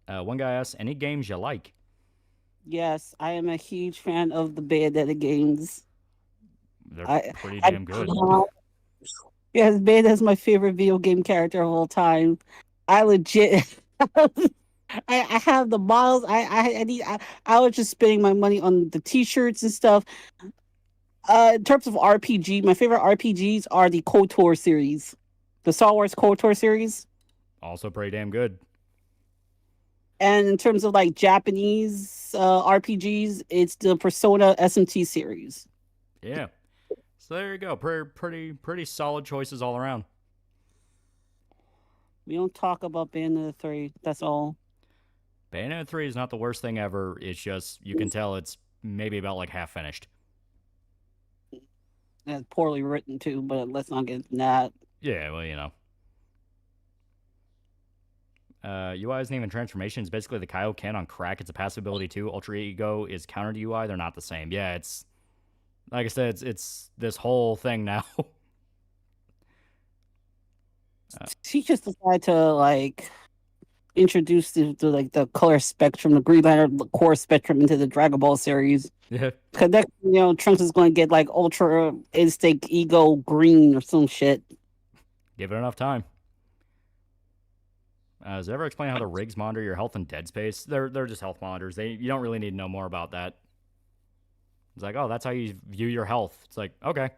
S4: One guy asks, any games you like?
S5: Yes, I am a huge fan of the Bayonetta games.
S4: They're pretty damn good.
S5: Yes, Bayonetta's my favorite video game character of all time. I legit, I have the models. I was just spending my money on the T-shirts and stuff. In terms of RPG, my favorite RPGs are the KOTOR series, the Star Wars KOTOR series.
S4: Also pretty damn good.
S5: And in terms of like Japanese RPGs, it's the Persona SMT series.
S4: Yeah. So there you go. Pretty solid choices all around.
S5: We don't talk about Bayonetta 3. That's all.
S4: Bayonetta 3 is not the worst thing ever. It's just, you can tell it's maybe about like half finished.
S5: And it's poorly written too, but let's not get into that.
S4: Yeah, well, you know. UI isn't even transformation. It's basically the Kaioken on crack. It's a passive ability too. Ultra Ego is counter to UI. They're not the same. Yeah, it's like I said, it's this whole thing now.
S5: She just decided to like introduce the color spectrum, the Green Lantern core spectrum into the Dragon Ball series.
S4: Yeah.
S5: Cause next, Trunks is going to get like Ultra Instinct Ego Green or some shit.
S4: Give it enough time. Does it ever explain how the rigs monitor your health in Dead Space? They're just health monitors. You don't really need to know more about that. It's like, oh, that's how you view your health. It's like, okay.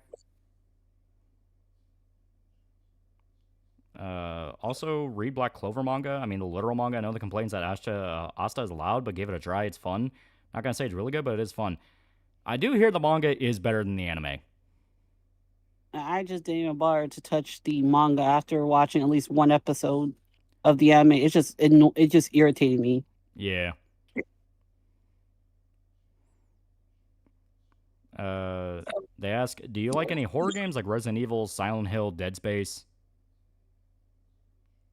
S4: Also, read Black Clover manga. I mean, the literal manga. I know the complaints that Asta is loud, but give it a try. It's fun. Not gonna say it's really good, but it is fun. I do hear the manga is better than the anime.
S5: I just didn't even bother to touch the manga after watching at least one episode of the anime. It just irritated me.
S4: Yeah. They ask, do you like any horror games like Resident Evil, Silent Hill, Dead Space?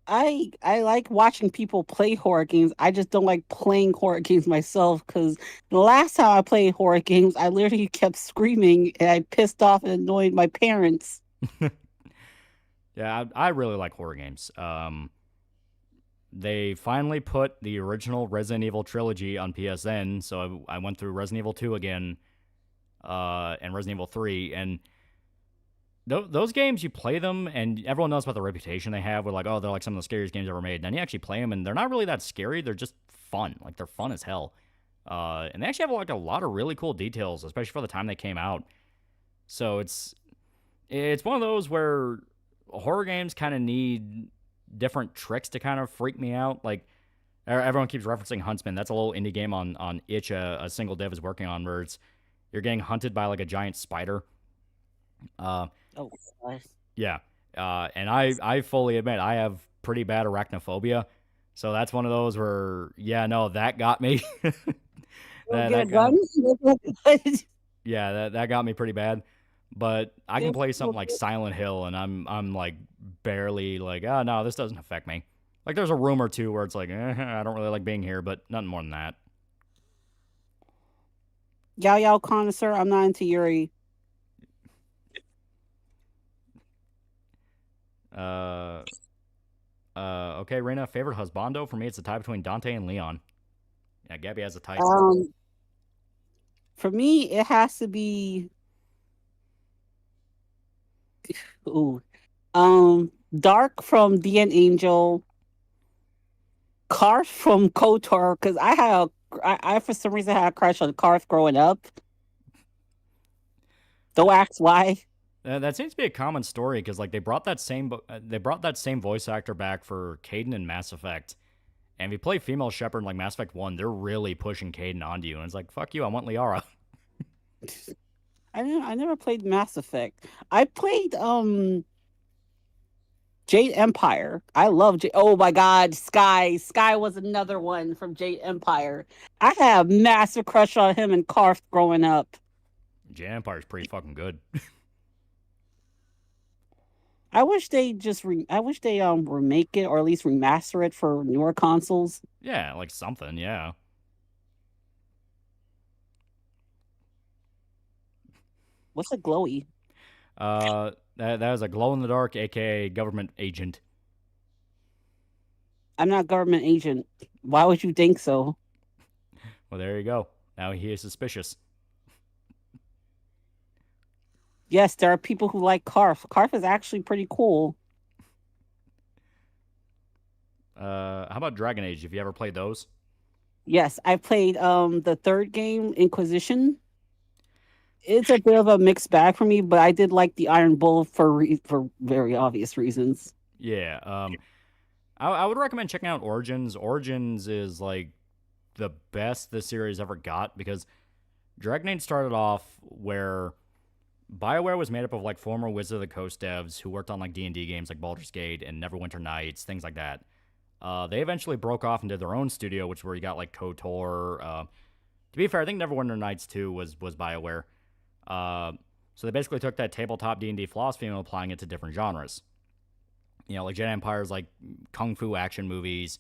S5: I like watching people play horror games. I just don't like playing horror games myself because the last time I played horror games, I literally kept screaming and I pissed off and annoyed my parents.
S4: Yeah, I really like horror games. They finally put the original Resident Evil trilogy on PSN, so I went through Resident Evil 2 again, and Resident Evil 3, and those games, you play them, and everyone knows about the reputation they have. We're like, oh, they're like some of the scariest games ever made. And then you actually play them, and they're not really that scary. They're just fun. Like, they're fun as hell. And they actually have like a lot of really cool details, especially for the time they came out. So it's one of those where horror games kind of need different tricks to kind of freak me out. Like, everyone keeps referencing Huntsman. That's a little indie game on itch a single dev is working on, where you're getting hunted by like a giant spider.
S5: Oh, gosh.
S4: Yeah. And I fully admit I have pretty bad arachnophobia. So that's one of those where, yeah, no, that got me. that got, yeah, that got me pretty bad. But I can play something like Silent Hill, and I'm like barely like, oh no, this doesn't affect me. Like, there's a room or two where it's like, I don't really like being here, but nothing more than that.
S5: Yao Yao connoisseur, I'm not into Yuri.
S4: Okay, Reina, favorite husbando? For me, it's a tie between Dante and Leon. Yeah, Gabby has a tie.
S5: For me, it has to be ooh, Dark from The End Angel, Karth from KOTOR, because I for some reason had a crush on Karth growing up. Don't ask why.
S4: That seems to be a common story because like they brought that same voice actor back for Caden in Mass Effect, and if you play female Shepard like Mass Effect 1, they're really pushing Caden onto you, and it's like, fuck you, I want Liara.
S5: I never played Mass Effect. I played Jade Empire. I love Jade. Oh my God, Sky. Sky was another one from Jade Empire. I had a massive crush on him and Karth growing up.
S4: Jade Empire's pretty fucking good.
S5: I wish they remake it or at least remaster it for newer consoles.
S4: Yeah, like something, yeah.
S5: What's a glowy?
S4: That is a glow in the dark, aka government agent.
S5: I'm not government agent. Why would you think so?
S4: Well, there you go. Now he is suspicious.
S5: Yes, there are people who like Karth. Karth is actually pretty cool.
S4: How about Dragon Age? Have you ever played those?
S5: Yes, I played the third game, Inquisition. It's a bit of a mixed bag for me, but I did like the Iron Bull for very obvious reasons.
S4: Yeah. I would recommend checking out Origins. Origins is like the best the series ever got because Dragon Age started off where BioWare was made up of like former Wizard of the Coast devs who worked on like D&D games like Baldur's Gate and Neverwinter Nights, things like that. They eventually broke off and did their own studio, which is where you got like KOTOR. To be fair, I think Neverwinter Nights 2 was BioWare. So they basically took that tabletop D&D philosophy and applying it to different genres. You know, like Jedi Empire's like kung fu action movies,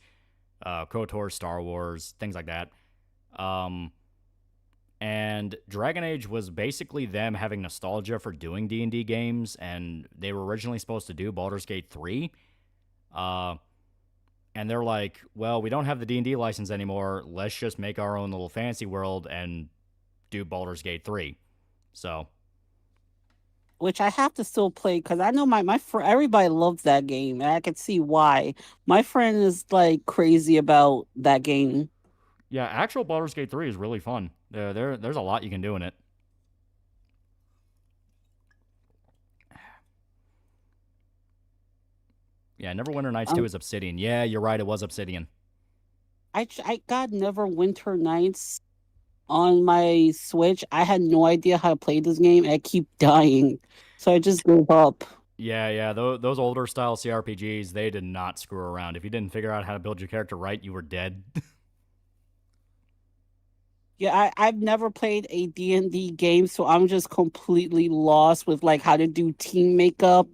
S4: KOTOR, Star Wars, things like that. And Dragon Age was basically them having nostalgia for doing D&D games, and they were originally supposed to do Baldur's Gate 3. And they're like, well, we don't have the D&D license anymore. Let's just make our own little fantasy world and do Baldur's Gate 3. So,
S5: which I have to still play because I know my friend, everybody loves that game, and I can see why. My friend is like crazy about that game.
S4: Yeah, actual Baldur's Gate 3 is really fun. There's a lot you can do in it. Yeah, Neverwinter Nights 2 is Obsidian. Yeah, you're right, it was Obsidian.
S5: I got Neverwinter Nights on my Switch. I had no idea how to play this game. I keep dying. So I just gave up.
S4: Yeah. Those older style CRPGs, they did not screw around. If you didn't figure out how to build your character right, you were dead.
S5: Yeah, I've never played a D&D game, so I'm just completely lost with like how to do team makeup.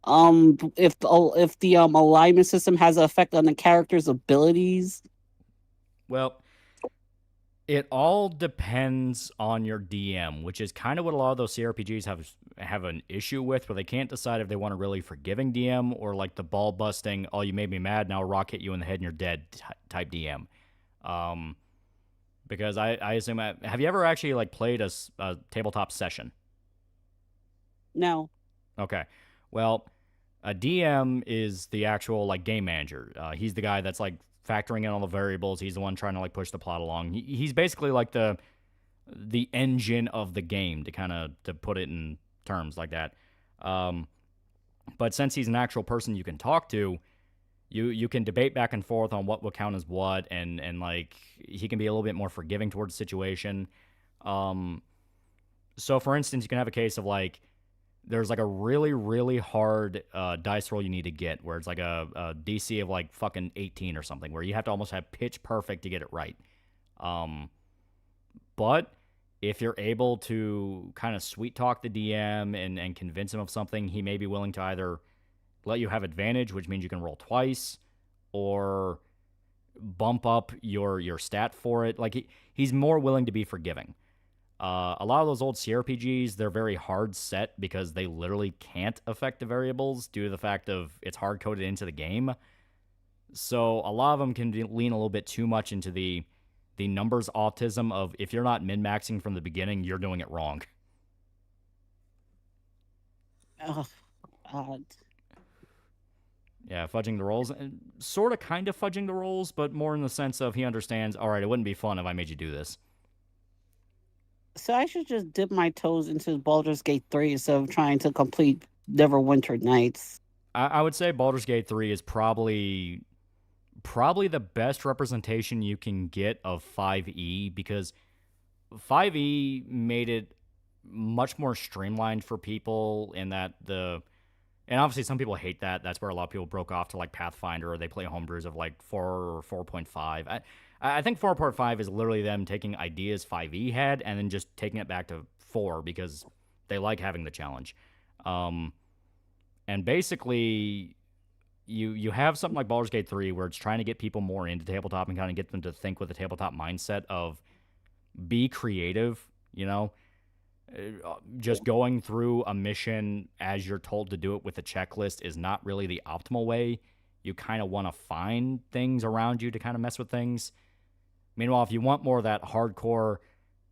S5: If the alignment system has an effect on the character's abilities.
S4: Well, it all depends on your DM, which is kind of what a lot of those CRPGs have an issue with, where they can't decide if they want a really forgiving DM or like the ball busting, oh, you made me mad, now a rock hit you in the head and you're dead type DM. Because I assume, have you ever actually like played a tabletop session?
S5: No.
S4: Okay. Well, a DM is the actual like game manager. He's the guy that's like factoring in all the variables. He's the one trying to like push the plot along. He's basically like the engine of the game, to put it in terms like that. But since he's an actual person you can talk to, you can debate back and forth on what will count as what, and like he can be a little bit more forgiving towards the situation. So for instance, you can have a case of like there's like a really, really hard dice roll you need to get, where it's like a DC of like fucking 18 or something, where you have to almost have pitch perfect to get it right. But if you're able to kind of sweet talk the DM and convince him of something, he may be willing to either let you have advantage, which means you can roll twice, or bump up your stat for it. Like he's more willing to be forgiving. A lot of those old CRPGs, they're very hard set because they literally can't affect the variables due to the fact of it's hard coded into the game. So a lot of them can lean a little bit too much into the numbers autism of if you're not min-maxing from the beginning, you're doing it wrong.
S5: Oh, God.
S4: Yeah, fudging the rolls. Sort of kind of fudging the rolls, but more in the sense of he understands, all right, it wouldn't be fun if I made you do this.
S5: So I should just dip my toes into Baldur's Gate 3 instead of trying to complete Neverwinter Nights.
S4: I would say Baldur's Gate 3 is probably the best representation you can get of 5e, because 5e made it much more streamlined for people in that and obviously some people hate that. That's where a lot of people broke off to like Pathfinder, or they play homebrews of like 4 or 4.5. I think 4.5 is literally them taking ideas 5e had and then just taking it back to 4 because they like having the challenge. And basically, you have something like Baldur's Gate 3 where it's trying to get people more into tabletop and kind of get them to think with a tabletop mindset of be creative, Just going through a mission as you're told to do it with a checklist is not really the optimal way. You kind of want to find things around you to kind of mess with things. Meanwhile, if you want more of that hardcore,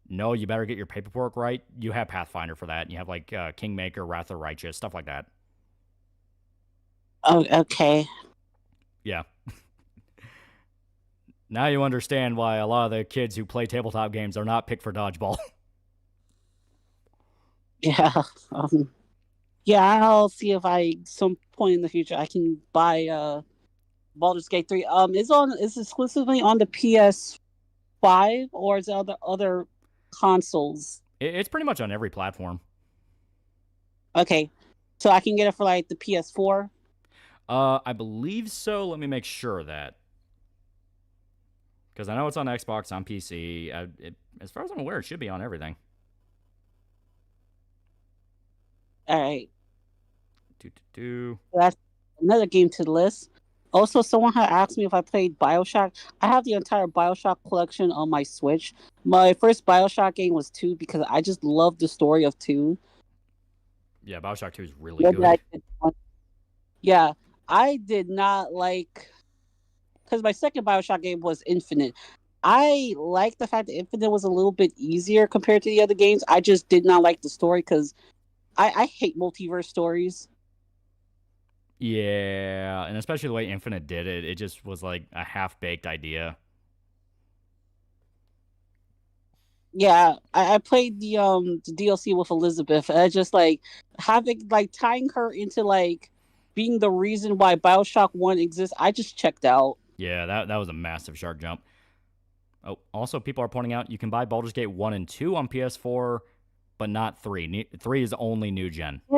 S4: no, you better get your paperwork right, you have Pathfinder for that. And you have like Kingmaker, Wrath of the Righteous, stuff like that.
S5: Oh, okay.
S4: Yeah. Now you understand why a lot of the kids who play tabletop games are not picked for dodgeball.
S5: Yeah. Yeah, I'll see if some point in the future I can buy Baldur's Gate 3. Is exclusively on the PS5 or is it on the other consoles?
S4: It's pretty much on every platform.
S5: Okay. So I can get it for like the PS4?
S4: I believe so. Let me make sure of that. Because I know it's on Xbox, on PC. As far as I'm aware, it should be on everything.
S5: All right.
S4: That's
S5: another game to the list. Also, someone had asked me if I played BioShock. I have the entire BioShock collection on my Switch. My first BioShock game was 2 because I just loved the story of 2.
S4: Yeah, BioShock 2 is really good.
S5: Yeah, I did not like... Because my second BioShock game was Infinite. I like the fact that Infinite was a little bit easier compared to the other games. I just did not like the story because I hate multiverse stories.
S4: Yeah, and especially the way Infinite did it, it just was like a half-baked idea.
S5: Yeah, I played the DLC with Elizabeth. And I just like having like tying her into like being the reason why BioShock 1 exists. I just checked out.
S4: Yeah, that was a massive shark jump. Oh, also people are pointing out you can buy Baldur's Gate 1 and 2 on PS4 but not 3. 3 is only new gen.
S5: I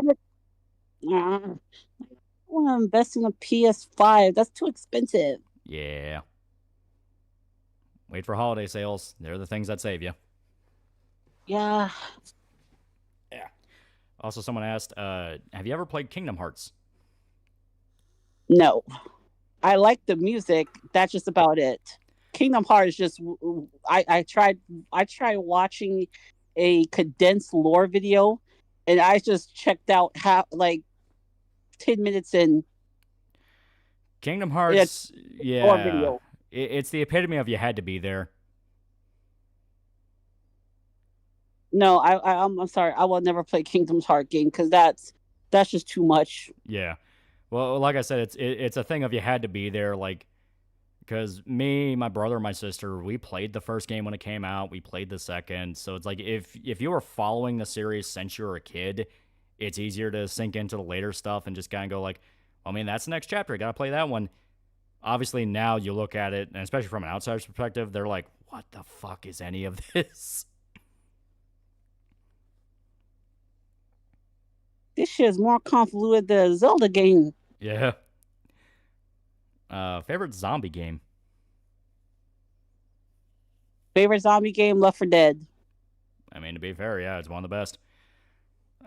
S5: want to invest in a PS5. That's too expensive.
S4: Yeah. Wait for holiday sales. They're the things that save you.
S5: Yeah.
S4: Yeah. Also, someone asked, have you ever played Kingdom Hearts?
S5: No. I like the music. That's just about it. Kingdom Hearts just I tried watching a condensed lore video, and I just checked out how like 10 minutes in.
S4: Kingdom Hearts,
S5: Lore
S4: yeah.
S5: video.
S4: It's the epitome of you had to be there.
S5: No, I'm sorry. I will never play Kingdom Hearts game because that's just too much.
S4: Yeah. Well, like I said, it's a thing of you had to be there, like, because me, my brother, my sister, we played the first game when it came out. We played the second, so it's like if you were following the series since you were a kid, it's easier to sink into the later stuff and just kind of go like, I mean, that's the next chapter. I gotta play that one. Obviously, now you look at it, and especially from an outsider's perspective, they're like, what the fuck is any of this?
S5: This shit is more convoluted than a Zelda game.
S4: Yeah. Favorite zombie game?
S5: Favorite zombie game, Left 4 Dead.
S4: I mean, to be fair, yeah, it's one of the best.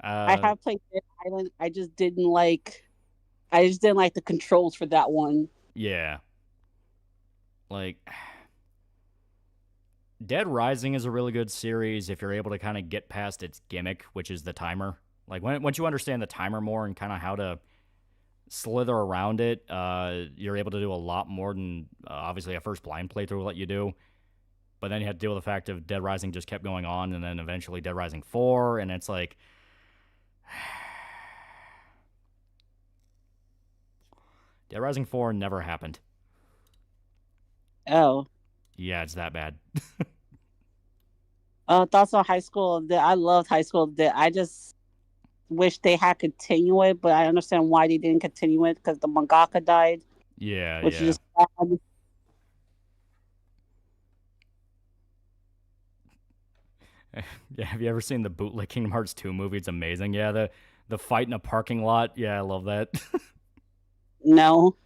S5: I have played Dead Island. I just didn't like the controls for that one.
S4: Yeah. Like, Dead Rising is a really good series if you're able to kind of get past its gimmick, which is the timer. Like, once you understand the timer more and kind of how to slither around it, you're able to do a lot more than, obviously, a first blind playthrough will let you do. But then you had to deal with the fact of Dead Rising just kept going on, and then eventually Dead Rising 4, and it's like... Dead Rising 4 never happened.
S5: Oh.
S4: Yeah, it's that bad.
S5: Thoughts on High School. I loved High School. I just wish they had continued it, but I understand why they didn't continue it because the mangaka died.
S4: Yeah,
S5: which
S4: yeah.
S5: is sad.
S4: Yeah, have you ever seen the bootleg Kingdom Hearts 2 movie? It's amazing. Yeah, the fight in a parking lot. Yeah, I love that.
S5: No.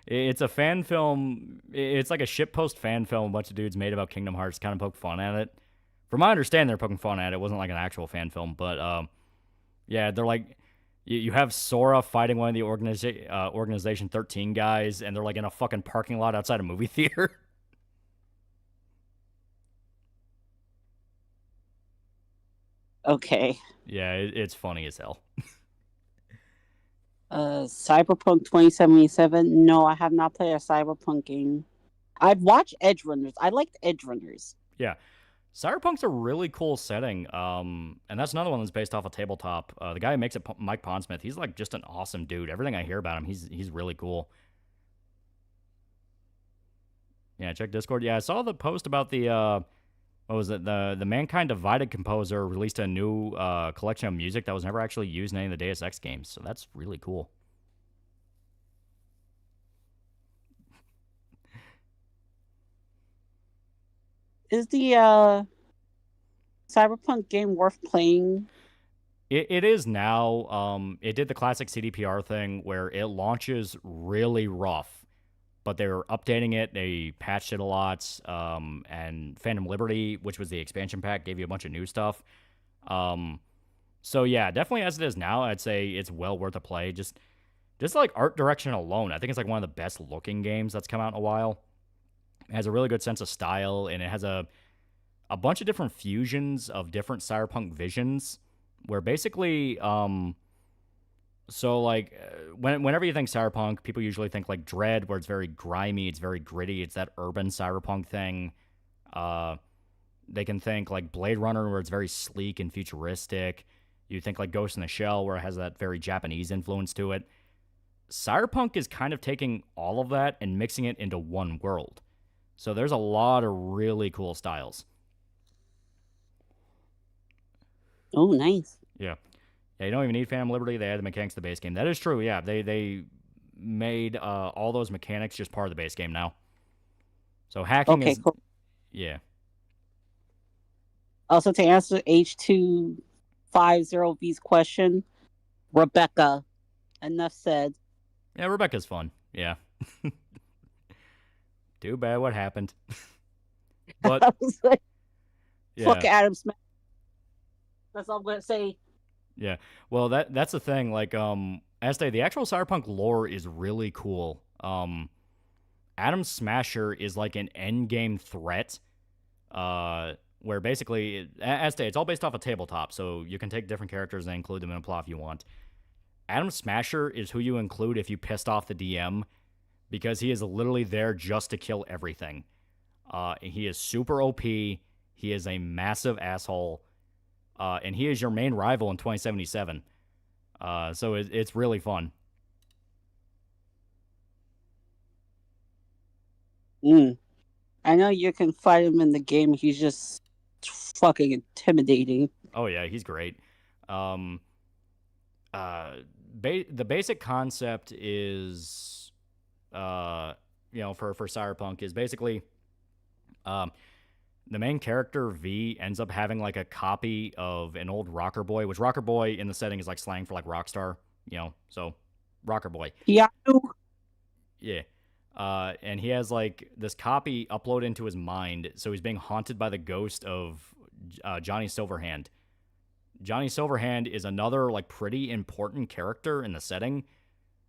S4: It's a fan film. It's like a shitpost fan film a bunch of dudes made about Kingdom Hearts, kind of poke fun at it. From my understanding, they're poking fun at it. It wasn't like an actual fan film, but yeah, they're like, you have Sora fighting one of the Organization 13 guys, and they're like in a fucking parking lot outside a movie theater.
S5: Okay.
S4: Yeah, it's funny as hell.
S5: Cyberpunk 2077. No, I have not played a Cyberpunk game. I've watched Edge Runners. I liked Edge Runners.
S4: Yeah. Cyberpunk's a really cool setting, and that's another one that's based off a tabletop. The guy who makes it, Mike Pondsmith, he's like just an awesome dude. Everything I hear about him, he's really cool. Yeah, check Discord. Yeah, I saw the post about the what was it? The Mankind Divided composer released a new collection of music that was never actually used in any of the Deus Ex games. So that's really cool.
S5: Is the Cyberpunk game worth playing?
S4: It is now. It did the classic CDPR thing where it launches really rough, but they're updating it. They patched it a lot. And Phantom Liberty, which was the expansion pack, gave you a bunch of new stuff. So yeah, definitely as it is now, I'd say it's well worth a play. Just like art direction alone, I think it's like one of the best looking games that's come out in a while. It has a really good sense of style, and it has a bunch of different fusions of different cyberpunk visions, where basically, so like whenever you think cyberpunk, people usually think like Dread, where it's very grimy, it's very gritty, it's that urban cyberpunk thing. They can think like Blade Runner, where it's very sleek and futuristic. You think like Ghost in the Shell, where it has that very Japanese influence to it. Cyberpunk is kind of taking all of that and mixing it into one world. So there's a lot of really cool styles.
S5: Oh, nice.
S4: Yeah. Yeah, you don't even need Phantom Liberty. They add the mechanics to the base game. That is true, yeah. They made all those mechanics just part of the base game now. So hacking is...
S5: Cool.
S4: Yeah.
S5: Also, to answer H2 50V's question. Rebecca. Enough said.
S4: Yeah, Rebecca's fun. Yeah. Too bad what happened. But
S5: I was like, fuck
S4: yeah.
S5: Adam Smash. That's all I'm gonna say.
S4: Yeah. Well, that's the thing. Like, Estee, the actual Cyberpunk lore is really cool. Adam Smasher is like an endgame threat. Where basically, Estee, it's all based off a tabletop, so you can take different characters and include them in a plot if you want. Adam Smasher is who you include if you pissed off the DM, because he is literally there just to kill everything. He is super OP. He is a massive asshole. And he is your main rival in 2077. So it's really fun.
S5: I know you can fight him in the game. He's just fucking intimidating.
S4: Oh yeah, he's great. The basic concept is, for Cyberpunk is basically, the main character, V, ends up having like a copy of an old rocker boy, which rocker boy in the setting is like slang for like rock star, so rocker boy.
S5: Yeah.
S4: Yeah. And he has like this copy uploaded into his mind, so he's being haunted by the ghost of Johnny Silverhand. Johnny Silverhand is another like pretty important character in the setting,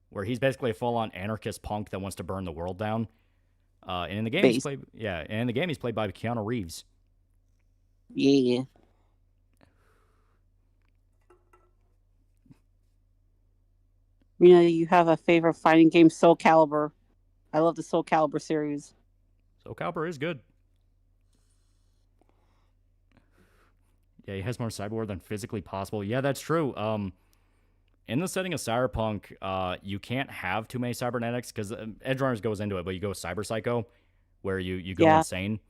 S4: where he's basically a full-on anarchist punk that wants to burn the world down. And in the game, he's played by Keanu Reeves.
S5: Yeah. You have a favorite fighting game, Soul Calibur. I love the Soul Calibur series.
S4: Soul Calibur is good. Yeah, he has more cyberware than physically possible. Yeah, that's true. In the setting of Cyberpunk, you can't have too many cybernetics, because Edgerunners goes into it, but you go cyber psycho, where you go insane.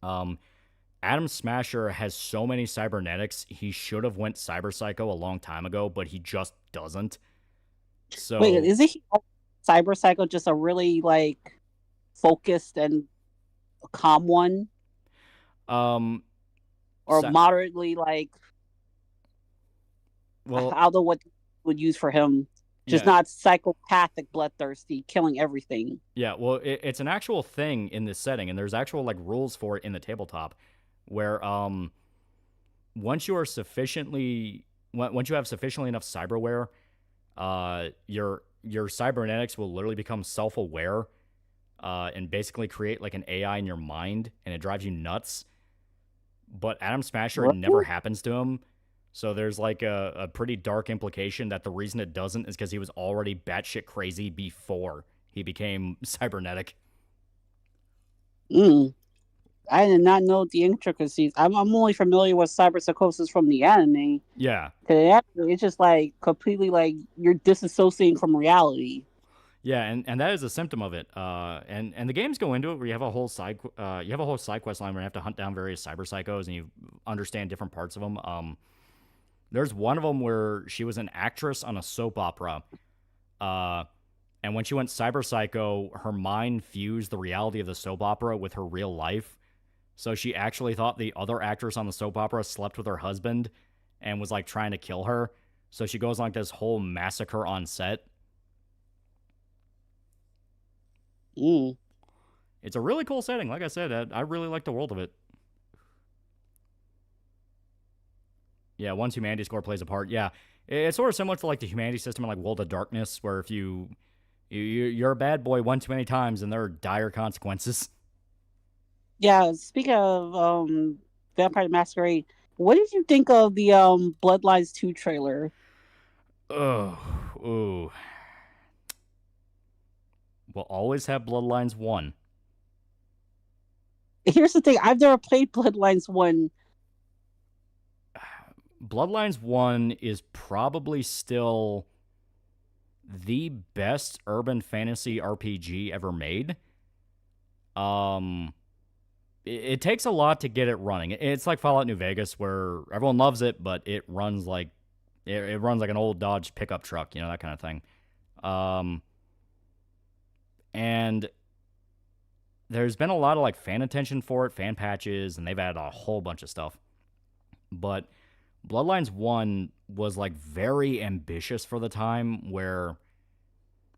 S4: Adam Smasher has so many cybernetics, he should have went cyber psycho a long time ago, but he just doesn't. So
S5: wait, isn't he cyber psycho just a really like focused and calm one? Or moderately like,
S4: well,
S5: I don't know what would use for him. Just not psychopathic, bloodthirsty, killing everything.
S4: Yeah, well, it's an actual thing in this setting, and there's actual like rules for it in the tabletop, where once you have sufficiently enough cyberware, your cybernetics will literally become self-aware, and basically create like an AI in your mind, and it drives you nuts. But Adam Smasher, it never happens to him. So there's like a pretty dark implication that the reason it doesn't is because he was already batshit crazy before he became cybernetic.
S5: I did not know the intricacies. I'm only familiar with cyberpsychosis from the anime.
S4: Yeah.
S5: It's just like completely like you're disassociating from reality.
S4: Yeah, and that is a symptom of it. And the games go into it where you have a whole side quest line where you have to hunt down various cyber psychos and you understand different parts of them. There's one of them where she was an actress on a soap opera. And when she went cyber psycho, her mind fused the reality of the soap opera with her real life. So she actually thought the other actress on the soap opera slept with her husband and was like trying to kill her. So she goes on like this whole massacre on set. It's a really cool setting. Like I said, I really like the world of it. Yeah, once humanity score plays a part. Yeah, it's sort of similar to like the humanity system in like World of Darkness, where if you're a bad boy one too many times, and there are dire consequences.
S5: Yeah, speaking of Vampire the Masquerade, what did you think of the Bloodlines 2 trailer?
S4: Ooh. We'll always have Bloodlines 1.
S5: Here's the thing, I've never played Bloodlines 1.
S4: Bloodlines 1 is probably still the best urban fantasy RPG ever made. It takes a lot to get it running. It's like Fallout New Vegas, where everyone loves it, but it runs like it runs like an old Dodge pickup truck, that kind of thing. And there's been a lot of like fan attention for it, fan patches, and they've added a whole bunch of stuff. But Bloodlines 1 was like very ambitious for the time, where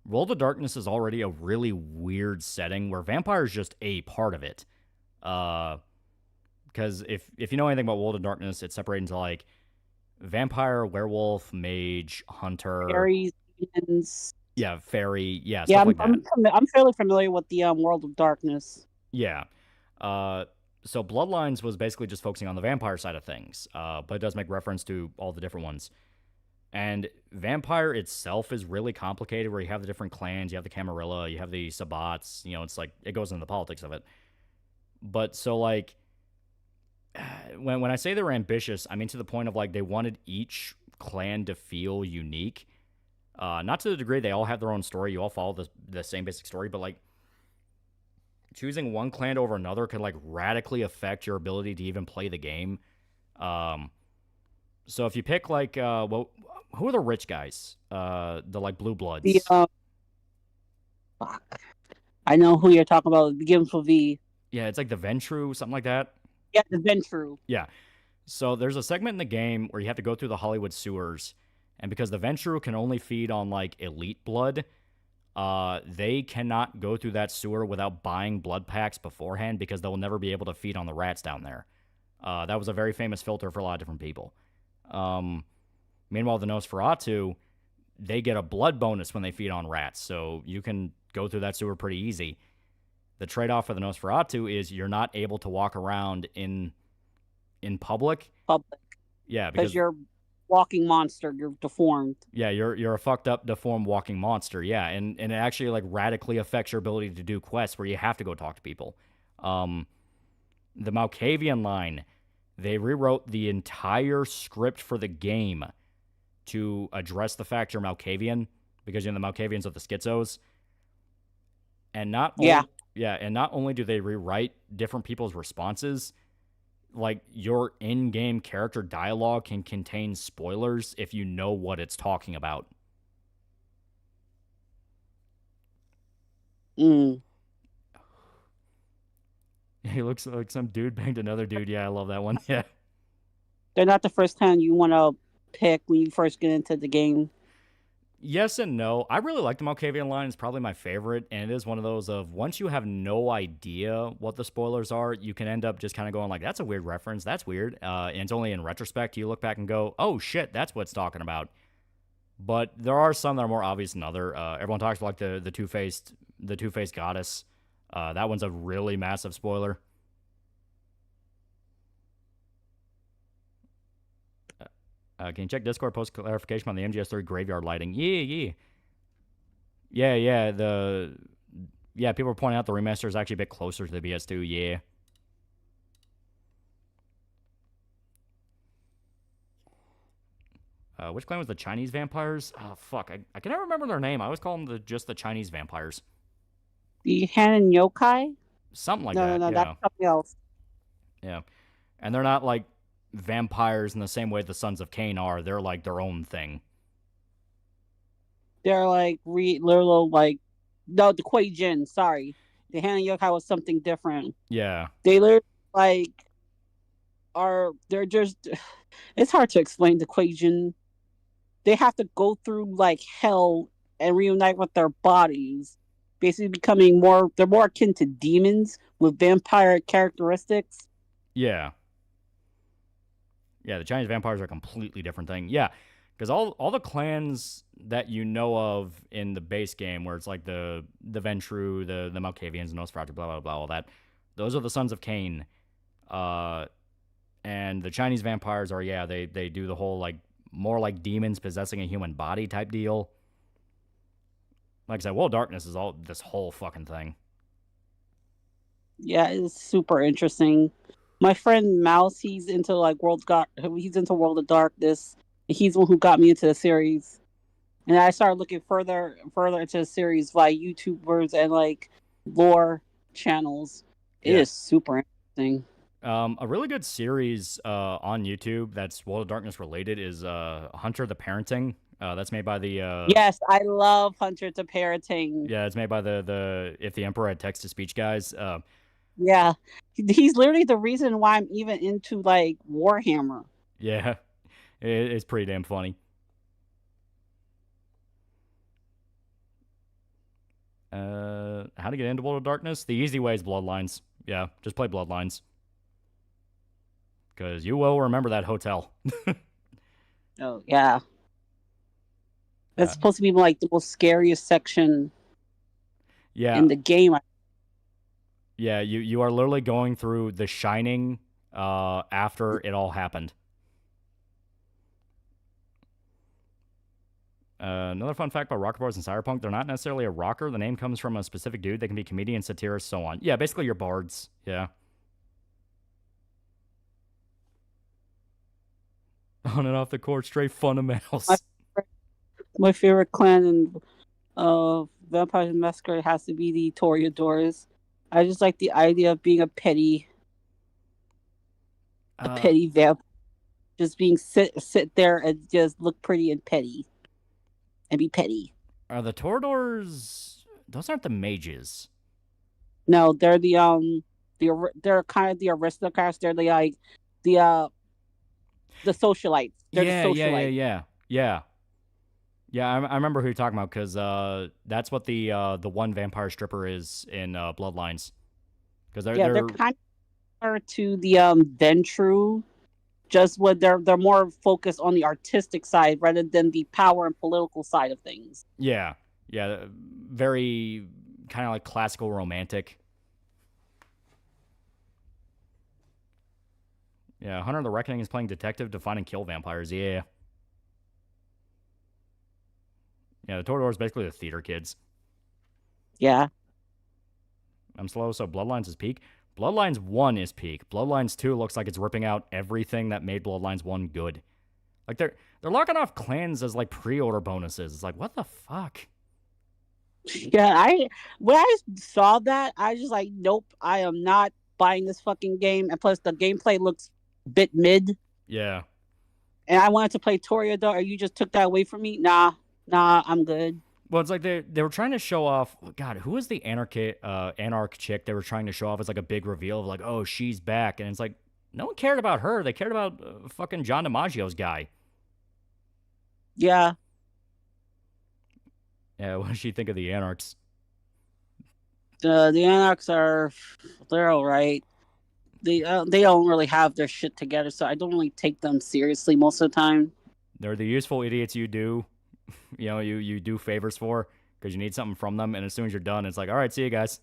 S4: World of Darkness is already a really weird setting where vampire is just a part of it. Because if you know anything about World of Darkness, it's separated into like vampire, werewolf, mage, hunter,
S5: Fairies, demons.
S4: yeah, fairy, yeah,
S5: Yeah,
S4: stuff like that.
S5: I'm fairly familiar with the World of Darkness.
S4: Yeah. So Bloodlines was basically just focusing on the vampire side of things, but it does make reference to all the different ones. And vampire itself is really complicated, where you have the different clans, you have the Camarilla, you have the Sabbats, it's like, it goes into the politics of it. But so, like, when I say they were ambitious, I mean to the point of, like, they wanted each clan to feel unique. Not to the degree they all have their own story, you all follow the same basic story, but, like, choosing one clan over another could, like, radically affect your ability to even play the game. So if you pick, like, who are the rich guys? The, like, Blue Bloods.
S5: Fuck. I know who you're talking about. It begins with V.
S4: Yeah, it's like the Ventru, something like that.
S5: Yeah, the Ventru.
S4: Yeah. So there's a segment in the game where you have to go through the Hollywood sewers, and because the Ventru can only feed on, like, elite blood, they cannot go through that sewer without buying blood packs beforehand, because they'll never be able to feed on the rats down there. That was a very famous filter for a lot of different people. Meanwhile, the Nosferatu, they get a blood bonus when they feed on rats, so you can go through that sewer pretty easy. The trade-off for the Nosferatu is you're not able to walk around in public. Yeah, because
S5: you're walking monster, you're deformed.
S4: Yeah, you're a fucked up, deformed walking monster. Yeah, and it actually, like, radically affects your ability to do quests where you have to go talk to people. The Malkavian line, they rewrote the entire script for the game to address the fact you're Malkavian, because the Malkavians are the schizos. And not only do they rewrite different people's responses, like, your in-game character dialogue can contain spoilers if you know what it's talking about. He looks like some dude banged another dude. Yeah, I love that one. Yeah.
S5: They're not the first time you want to pick when you first get into the game.
S4: Yes and no. I really like the Malkavian line. It's probably my favorite, and it is one of those of, once you have no idea what the spoilers are, you can end up just kind of going like, that's a weird reference, that's weird. And it's only in retrospect you look back and go, oh shit, that's what it's talking about. But there are some that are more obvious than other. Everyone talks about, like, the two-faced goddess. That one's a really massive spoiler. Can you check Discord, post clarification on the MGS3 graveyard lighting? Yeah. People are pointing out the remaster is actually a bit closer to the BS2. Yeah. Which clan was the Chinese vampires? Oh, fuck. I can never remember their name. I always call them just the Chinese vampires.
S5: The Hanan Yokai?
S4: Something like that.
S5: No, that's something else.
S4: Yeah. And they're not, like, vampires in the same way the Sons of Cain are. They're, like, their own thing.
S5: They're like the Kuei Jin, sorry. The Hanan Yokai was something different.
S4: Yeah.
S5: They literally, like, they're just, it's hard to explain the Kuei Jin. They have to go through, like, hell and reunite with their bodies, basically becoming they're more akin to demons with vampire characteristics.
S4: Yeah. Yeah, the Chinese vampires are a completely different thing. Yeah, because all the clans that you know of in the base game, where it's like the Ventru, the Malkavians, the Nosferatu, blah, blah, blah, all that, those are the Sons of Cain. And the Chinese vampires are, they do the whole, like, more like demons possessing a human body type deal. Like I said, World of Darkness is all this whole fucking thing.
S5: Yeah, it's super interesting. My friend Mouse, he's into World of Darkness. He's the one who got me into the series, and I started looking further into the series via YouTubers and, like, lore channels. It is super interesting.
S4: A really good series on YouTube that's World of Darkness related is Hunter the Parenting. That's made by the...
S5: Yes, I love Hunter the Parenting.
S4: Yeah, it's made by the If the Emperor Had Text-to-Speech guys.
S5: Yeah, he's literally the reason why I'm even into, like, Warhammer.
S4: Yeah. It's pretty damn funny. How to get into World of Darkness? The easy way is Bloodlines. Yeah, just play Bloodlines. Because you will remember that hotel.
S5: Oh, yeah. That's supposed to be like the most scariest section in the game.
S4: Yeah, you are literally going through The Shining after it all happened. Another fun fact about rocker bars in Cyberpunk, they're not necessarily a rocker. The name comes from a specific dude. They can be comedian, satirist, so on. Yeah, basically your bards. Yeah. On and off the court, straight fundamentals.
S5: My favorite clan in Vampire Masquerade has to be the Toreadors. I just like the idea of being a petty vamp. Just being sit there and just look pretty and petty. And be petty.
S4: Are the Toreadors? Those aren't the mages.
S5: No, they're they're kind of the aristocrats. They're the socialites. They're the socialites.
S4: Yeah, I remember who you're talking about because that's what the one vampire stripper is in Bloodlines. Because they're
S5: kind of similar to the Ventru. Just what they're more focused on the artistic side rather than the power and political side of things.
S4: Yeah, very kind of like classical romantic. Yeah, Hunter of the Reckoning is playing detective to find and kill vampires. Yeah, the Toreador is basically the theater kids.
S5: Yeah.
S4: I'm slow, so Bloodlines is peak. Bloodlines 1 is peak. Bloodlines 2 looks like it's ripping out everything that made Bloodlines 1 good. Like they're locking off clans as like pre-order bonuses. It's like, what the fuck?
S5: Yeah, when I saw that, I was just like, nope, I am not buying this fucking game. And plus the gameplay looks a bit mid.
S4: Yeah.
S5: And I wanted to play Toreador, you just took that away from me? Nah, I'm good.
S4: Well, it's like they were trying to show off. God, who was the anarch chick they were trying to show off as like a big reveal of like, oh, she's back, and it's like no one cared about her. They cared about fucking John DiMaggio's guy.
S5: Yeah.
S4: Yeah, what does she think of the anarchs?
S5: The anarchs they're all right. They don't really have their shit together, so I don't really take them seriously most of the time.
S4: They're the useful idiots you do. You do favors for because you need something from them, and as soon as you're done, it's like, all right, see you guys.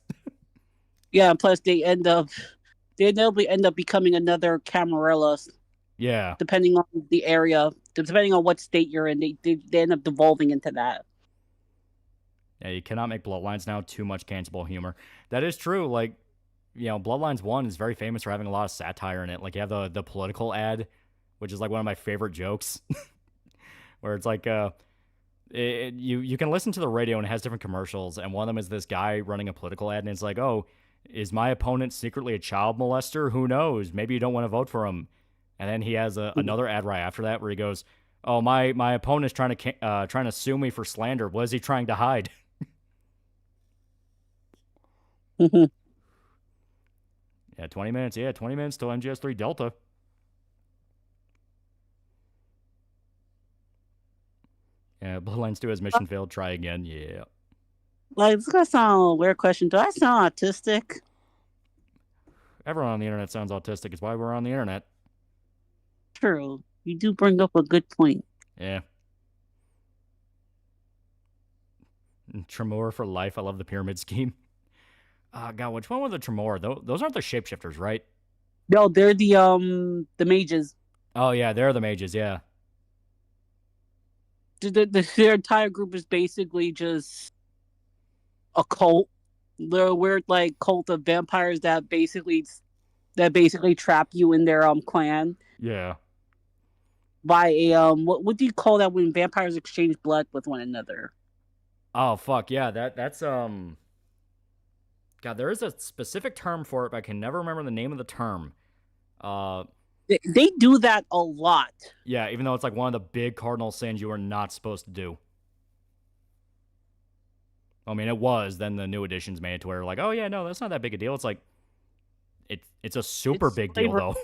S5: Yeah, and plus they inevitably end up becoming another Camarilla.
S4: Yeah.
S5: Depending on the area, depending on what state you're in, they end up devolving into that.
S4: Yeah, you cannot make Bloodlines now too much cancelable humor. That is true. Like, Bloodlines 1 is very famous for having a lot of satire in it. Like, you have the political ad, which is like one of my favorite jokes, where it's like, you can listen to the radio and it has different commercials, and one of them is this guy running a political ad, and it's like, oh, is my opponent secretly a child molester? Who knows? Maybe you don't want to vote for him. And then he has another ad right after that where he goes, oh, my opponent's trying to sue me for slander. What is he trying to hide? Yeah, 20 minutes. Yeah, 20 minutes till MGS3 Delta. Yeah, Bloodlines 2 has mission failed. Try again. Yeah.
S5: Like, it's gonna sound a weird question. Do I sound autistic?
S4: Everyone on the internet sounds autistic. It's why we're on the internet.
S5: True. You do bring up a good point.
S4: Yeah. Tremor for life. I love the pyramid scheme. God, which one were the Tremor? Those aren't the shapeshifters, right?
S5: No, they're the mages.
S4: Oh yeah, they're the mages. Yeah.
S5: Their entire group is basically just a cult. They're a weird like cult of vampires that basically trap you in their clan.
S4: Yeah.
S5: By a what do you call that when vampires exchange blood with one another?
S4: Oh fuck yeah, that's God, there is a specific term for it, but I can never remember the name of the term.
S5: They do that a lot.
S4: Yeah, even though it's like one of the big cardinal sins you are not supposed to do. I mean, it was. Then the new editions made it to where like, oh yeah, no, that's not that big a deal. It's like, it's a super big deal though.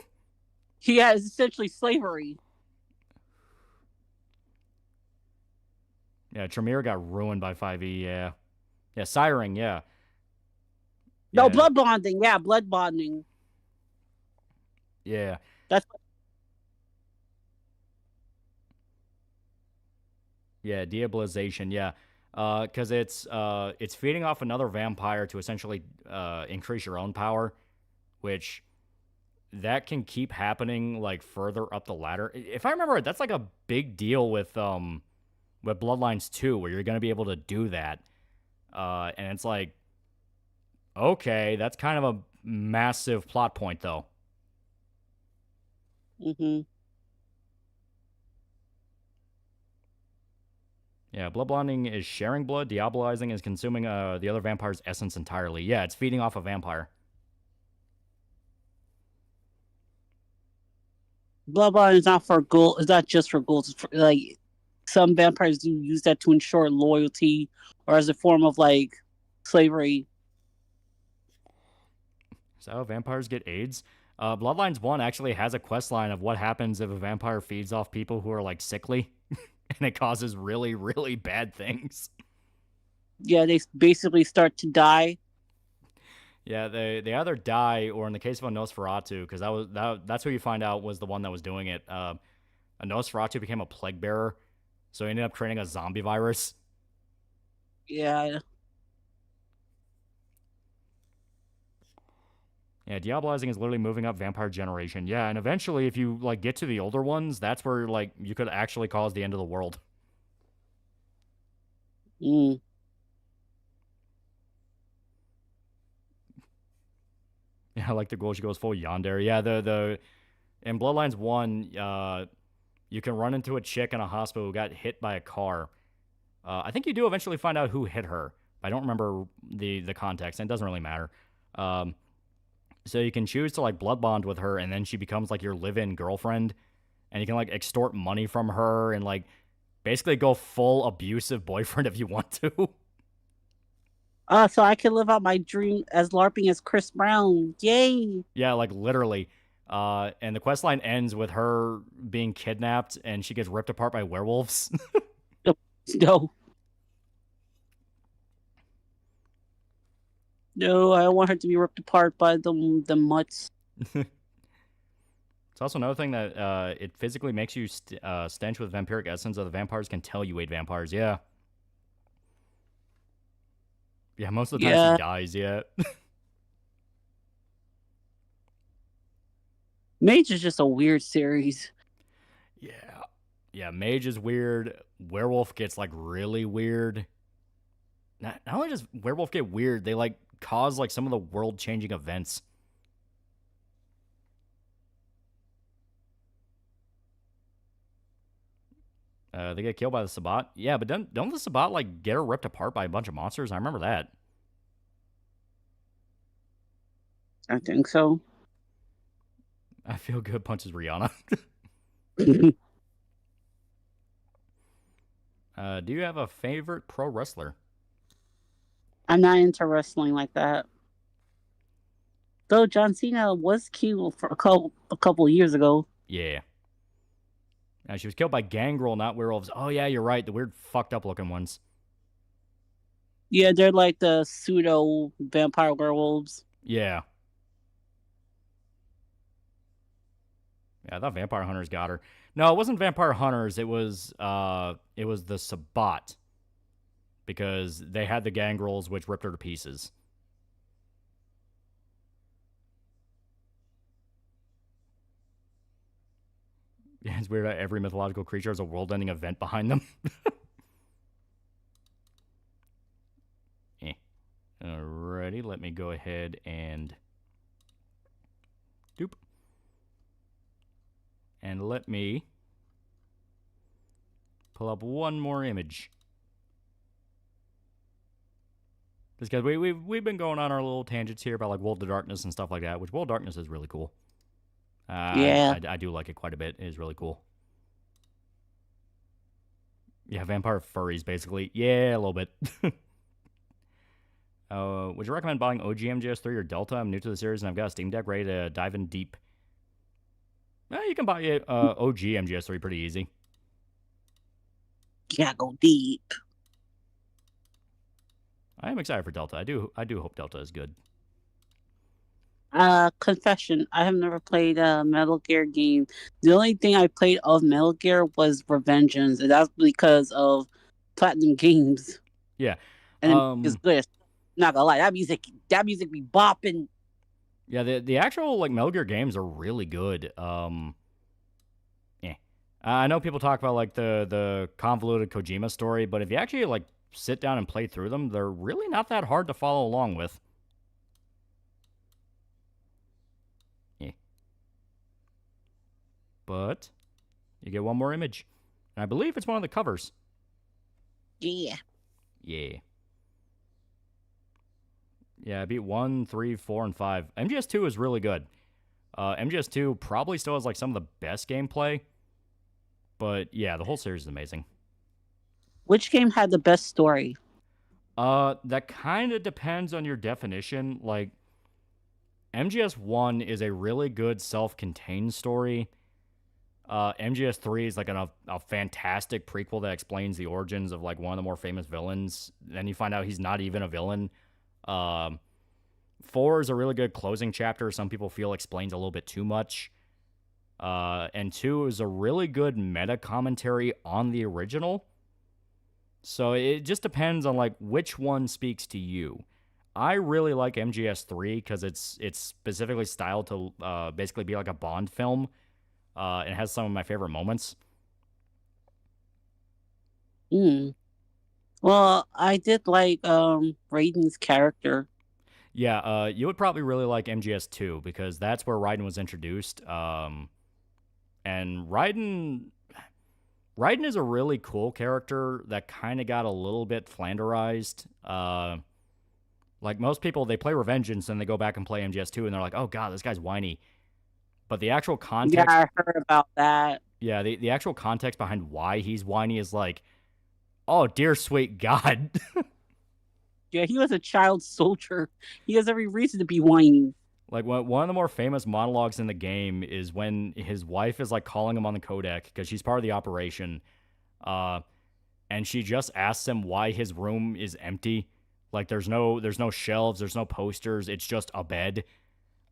S5: Yeah, it's essentially slavery.
S4: Yeah, Tremere got ruined by 5e, yeah. Yeah, Siring, yeah.
S5: No,
S4: Yeah,
S5: blood bonding. Yeah, blood bonding.
S4: yeah.
S5: That's
S4: Yeah, deabilization, yeah. Because it's feeding off another vampire to essentially increase your own power, which that can keep happening like further up the ladder. If I remember right, that's like a big deal with Bloodlines 2, where you're gonna be able to do that. And it's like, okay, that's kind of a massive plot point though.
S5: mm-hmm.
S4: Yeah, blood bonding is sharing blood. Diabolizing is consuming the other vampire's essence entirely. Yeah, it's feeding off a vampire.
S5: Blood bonding is not for gold. It's not just for gold. It's for, like some vampires do use that to ensure loyalty or as a form of like slavery.
S4: Is that how vampires get AIDS? Bloodlines 1 actually has a quest line of what happens if a vampire feeds off people who are like sickly, and it causes really, really bad things.
S5: Yeah, they basically start to die.
S4: Yeah, they either die, or in the case of a Nosferatu, because that's who you find out was the one that was doing it. A Nosferatu became a plague bearer, so he ended up creating a zombie virus.
S5: Yeah.
S4: Yeah, diabolizing is literally moving up vampire generation. Yeah, and eventually, if you like get to the older ones, that's where like you could actually cause the end of the world.
S5: Mm.
S4: Yeah, like the goal, she goes full yandere. Yeah, the in Bloodlines 1, you can run into a chick in a hospital who got hit by a car. I think you do eventually find out who hit her. I don't remember the context, and it doesn't really matter. So you can choose to like blood bond with her, and then she becomes like your live-in girlfriend, and you can like extort money from her and like basically go full abusive boyfriend if you want to.
S5: So I can live out my dream as LARPing as Chris Brown. Yay!
S4: Yeah, like literally. And the quest line ends with her being kidnapped, and she gets ripped apart by werewolves.
S5: No. No, I don't want her to be ripped apart by the mutts.
S4: It's also another thing that it physically makes you stench with vampiric essence, so the vampires can tell you ate vampires. Yeah. Yeah, most of the time she dies, yeah.
S5: Mage is just a weird series.
S4: Yeah. Yeah, Mage is weird. Werewolf gets, like, really weird. Not only does Werewolf get weird, they, like, cause, like, some of the world-changing events. They get killed by the Sabbat. Yeah, but don't the Sabbat, like, get her ripped apart by a bunch of monsters? I remember that.
S5: I think so.
S4: I feel good punches Rihanna. Do you have a favorite pro wrestler?
S5: I'm not into wrestling like that. Though John Cena was cute for a couple years ago.
S4: Yeah. She was killed by Gangrel, not werewolves. Oh, yeah, you're right. The weird, fucked up looking ones.
S5: Yeah, they're like the pseudo vampire werewolves.
S4: Yeah. Yeah, I thought Vampire Hunters got her. No, it wasn't Vampire Hunters. It was the Sabbat. Because they had the Gangrels, which ripped her to pieces. Yeah, it's weird how every mythological creature has a world-ending event behind them. Alrighty, let me go ahead and... Doop. And let me pull up one more image. Just because we've been going on our little tangents here about like World of Darkness and stuff like that, which World of Darkness is really cool.
S5: Yeah.
S4: I do like it quite a bit. It is really cool. Yeah, vampire furries, basically. Yeah, a little bit. Would you recommend buying OG MGS3 or Delta? I'm new to the series and I've got a Steam Deck ready to dive in deep. You can buy OG MGS3 pretty easy.
S5: Yeah, go deep.
S4: I am excited for Delta. I do hope Delta is good.
S5: Confession, I have never played a Metal Gear game. The only thing I played of Metal Gear was Revengeance, and that's because of Platinum Games.
S4: Yeah.
S5: And the music is good. Not gonna lie, that music be bopping.
S4: Yeah, the actual like Metal Gear games are really good. I know people talk about like the convoluted Kojima story, but if you actually like sit down and play through them, they're really not that hard to follow along with. Yeah. But you get one more image. And I believe it's one of the covers.
S5: Yeah.
S4: Yeah. Yeah, I beat 1, 3, 4, and 5. MGS2 is really good. MGS2 probably still has like some of the best gameplay. But yeah, the whole series is amazing.
S5: Which game had the best story?
S4: That kind of depends on your definition. Like, MGS1 is a really good self-contained story. MGS3 is like a fantastic prequel that explains the origins of like one of the more famous villains. Then you find out he's not even a villain. 4 is a really good closing chapter. Some people feel explains a little bit too much. And 2 is a really good meta commentary on the original. So it just depends on like which one speaks to you. I really like MGS3 because it's specifically styled to basically be like a Bond film. And it has some of my favorite moments.
S5: Well, I did like Raiden's character.
S4: Yeah, you would probably really like MGS2 because that's where Raiden was introduced. And Raiden is a really cool character that kind of got a little bit flanderized. Like most people, they play Revengeance and they go back and play MGS2 and they're like, oh god, this guy's whiny. But the actual context...
S5: Yeah, I heard about that.
S4: Yeah, the actual context behind why he's whiny is like, oh, dear sweet God.
S5: Yeah, he was a child soldier. He has every reason to be whiny.
S4: Like, one of the more famous monologues in the game is when his wife is, like, calling him on the codec because she's part of the operation. And she just asks him why his room is empty. Like, there's no shelves, there's no posters, it's just a bed.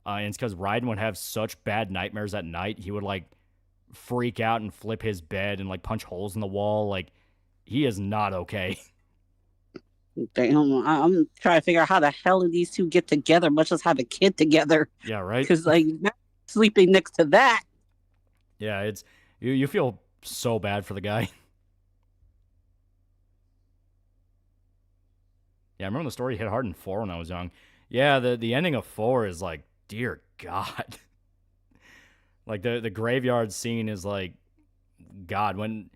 S4: And it's because Raiden would have such bad nightmares at night, he would, like, freak out and flip his bed and, like, punch holes in the wall. Like, he is not okay.
S5: Damn, I'm trying to figure out how the hell did these two get together, much less have a kid together.
S4: Yeah, right?
S5: Because, like, sleeping next to that.
S4: Yeah, it's... You feel so bad for the guy. Yeah, I remember the story hit hard in 4 when I was young. Yeah, the ending of 4 is like, dear God. Like, the graveyard scene is like, God, when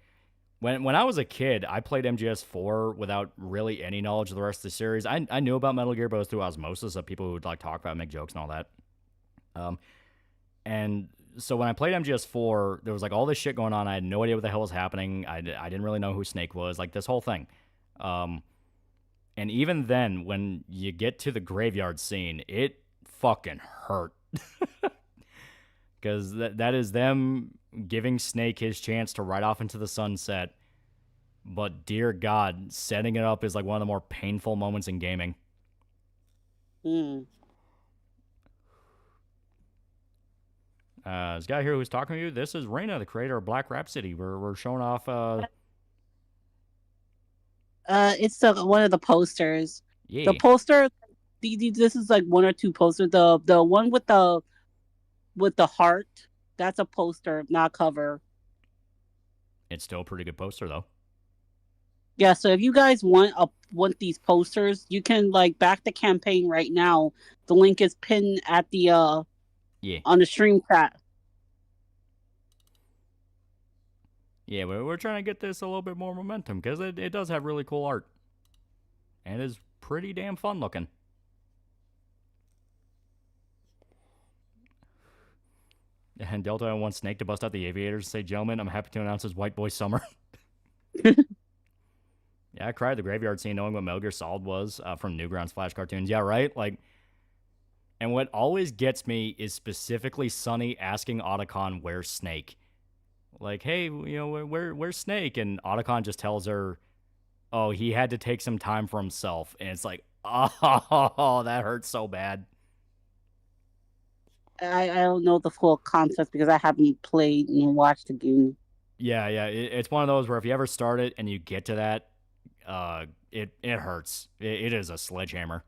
S4: I was a kid, I played MGS4 without really any knowledge of the rest of the series. I knew about Metal Gear, but it was through osmosis of people who would like talk about it, make jokes and all that. And so when I played MGS4, there was like all this shit going on. I had no idea what the hell was happening. I didn't really know who Snake was, like this whole thing. And even then, when you get to the graveyard scene, it fucking hurt. Because that is them giving Snake his chance to ride off into the sunset. But dear God, setting it up is like one of the more painful moments in gaming. This guy here who's talking to you, this is Reina, the creator of Black Rhapsody. We're showing off...
S5: It's one of the posters.
S4: Yeah.
S5: The poster, this is like one or two posters. The one with the heart, that's a poster, not cover.
S4: It's still a pretty good poster, though.
S5: Yeah, so if you guys want these posters, you can like back the campaign right now. The link is pinned at the on the stream chat.
S4: Yeah, we're trying to get this a little bit more momentum because it does have really cool art. And is pretty damn fun looking. And Delta wants Snake to bust out the aviators and say, gentlemen, I'm happy to announce it's White Boy Summer. Yeah, I cried at the graveyard scene knowing what Metal Gear Solid was from Newgrounds Flash cartoons. Yeah, right? Like, and what always gets me is specifically Sonny asking Otacon, where's Snake? Like, hey, where's Snake? And Otacon just tells her, oh, he had to take some time for himself. And it's like, oh, that hurts so bad.
S5: I don't know the full concept because I haven't played and watched the game.
S4: Yeah, it's one of those where if you ever start it and you get to that, it hurts. It is a sledgehammer.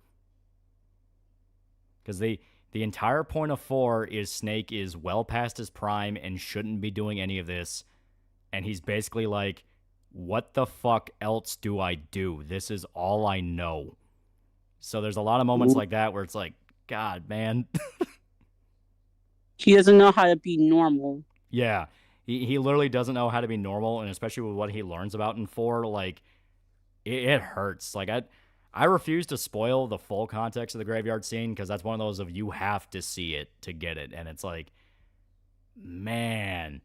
S4: Because the entire point of 4 is Snake is well past his prime and shouldn't be doing any of this. And he's basically like, what the fuck else do I do? This is all I know. So there's a lot of moments like that where it's like, God, man.
S5: He doesn't know how to be normal.
S4: Yeah. He literally doesn't know how to be normal, and especially with what he learns about in 4, like, it hurts. Like, I refuse to spoil the full context of the graveyard scene because that's one of those of you have to see it to get it. And it's like, man.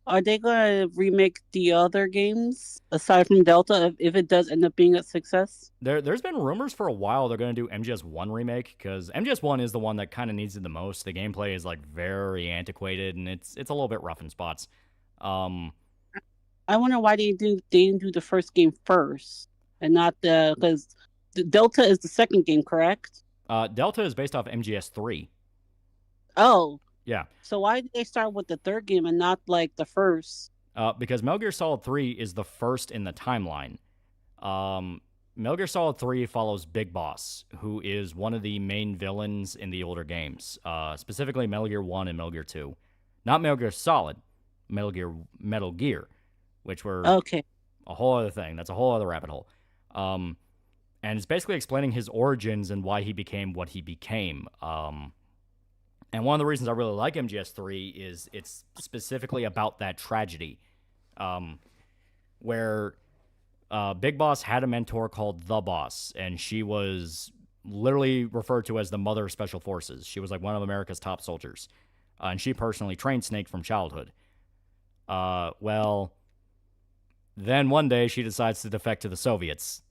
S5: Are they going to remake the other games aside from Delta if it does end up being a success?
S4: There's been rumors for a while they're going to do MGS1 remake because MGS1 is the one that kind of needs it the most. The gameplay is like very antiquated and it's a little bit rough in spots.
S5: I wonder why they didn't do the first game first and not because Delta is the second game, correct?
S4: Delta is based off MGS3.
S5: Oh.
S4: Yeah.
S5: So why did they start with the third game and not like the first?
S4: Because Metal Gear Solid 3 is the first in the timeline. Metal Gear Solid 3 follows Big Boss, who is one of the main villains in the older games, specifically Metal Gear 1 and Metal Gear 2. Not Metal Gear Solid, Metal Gear, which were
S5: okay.
S4: A whole other thing. That's a whole other rabbit hole. And it's basically explaining his origins and why he became what he became. And one of the reasons I really like MGS3 is it's specifically about that tragedy, where Big Boss had a mentor called The Boss, and she was literally referred to as the mother of special forces. She was like one of America's top soldiers, and she personally trained Snake from childhood. Well, then one day she decides to defect to the Soviets.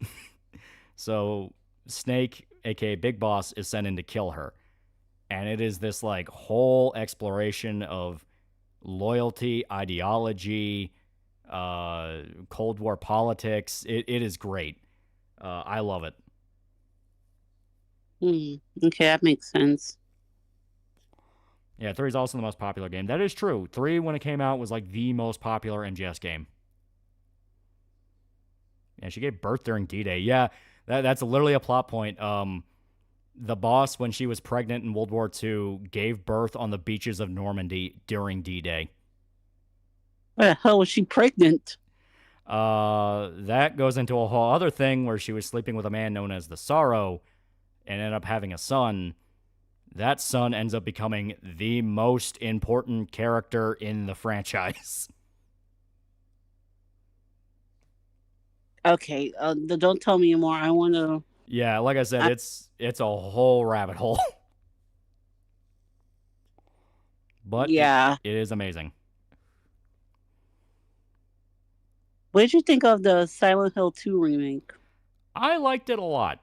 S4: So Snake, aka Big Boss, is sent in to kill her. And it is this like whole exploration of loyalty, ideology, Cold War politics. It is great. I love it.
S5: Okay, that makes sense.
S4: Yeah, 3 is also the most popular game. That is true. 3, when it came out, was like the most popular MGS game. Yeah, she gave birth during D-Day. Yeah, that's literally a plot point. The boss, when she was pregnant in World War II, gave birth on the beaches of Normandy during D-Day.
S5: Why the hell was she pregnant?
S4: That goes into a whole other thing where she was sleeping with a man known as the Sorrow and ended up having a son. That son ends up becoming the most important character in the franchise.
S5: Okay, don't tell me more. I want to...
S4: Yeah, like I said, it's a whole rabbit hole. But
S5: yeah,
S4: it is amazing.
S5: What did you think of the Silent Hill 2 remake?
S4: I liked it a lot.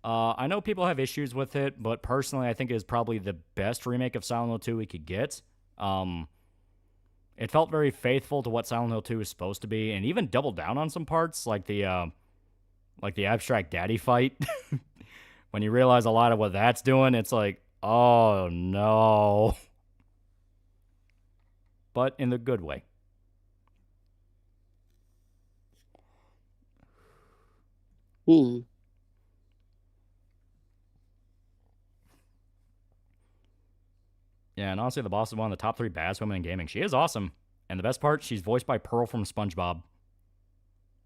S4: I know people have issues with it, but personally, I think it is probably the best remake of Silent Hill 2 we could get. It felt very faithful to what Silent Hill 2 is supposed to be, and even doubled down on some parts, like the abstract daddy fight. When you realize a lot of what that's doing, it's like, oh no. But in the good way. Yeah, and honestly, the boss is one of the top 3 baddest women in gaming. She is awesome. And the best part, she's voiced by Pearl from SpongeBob.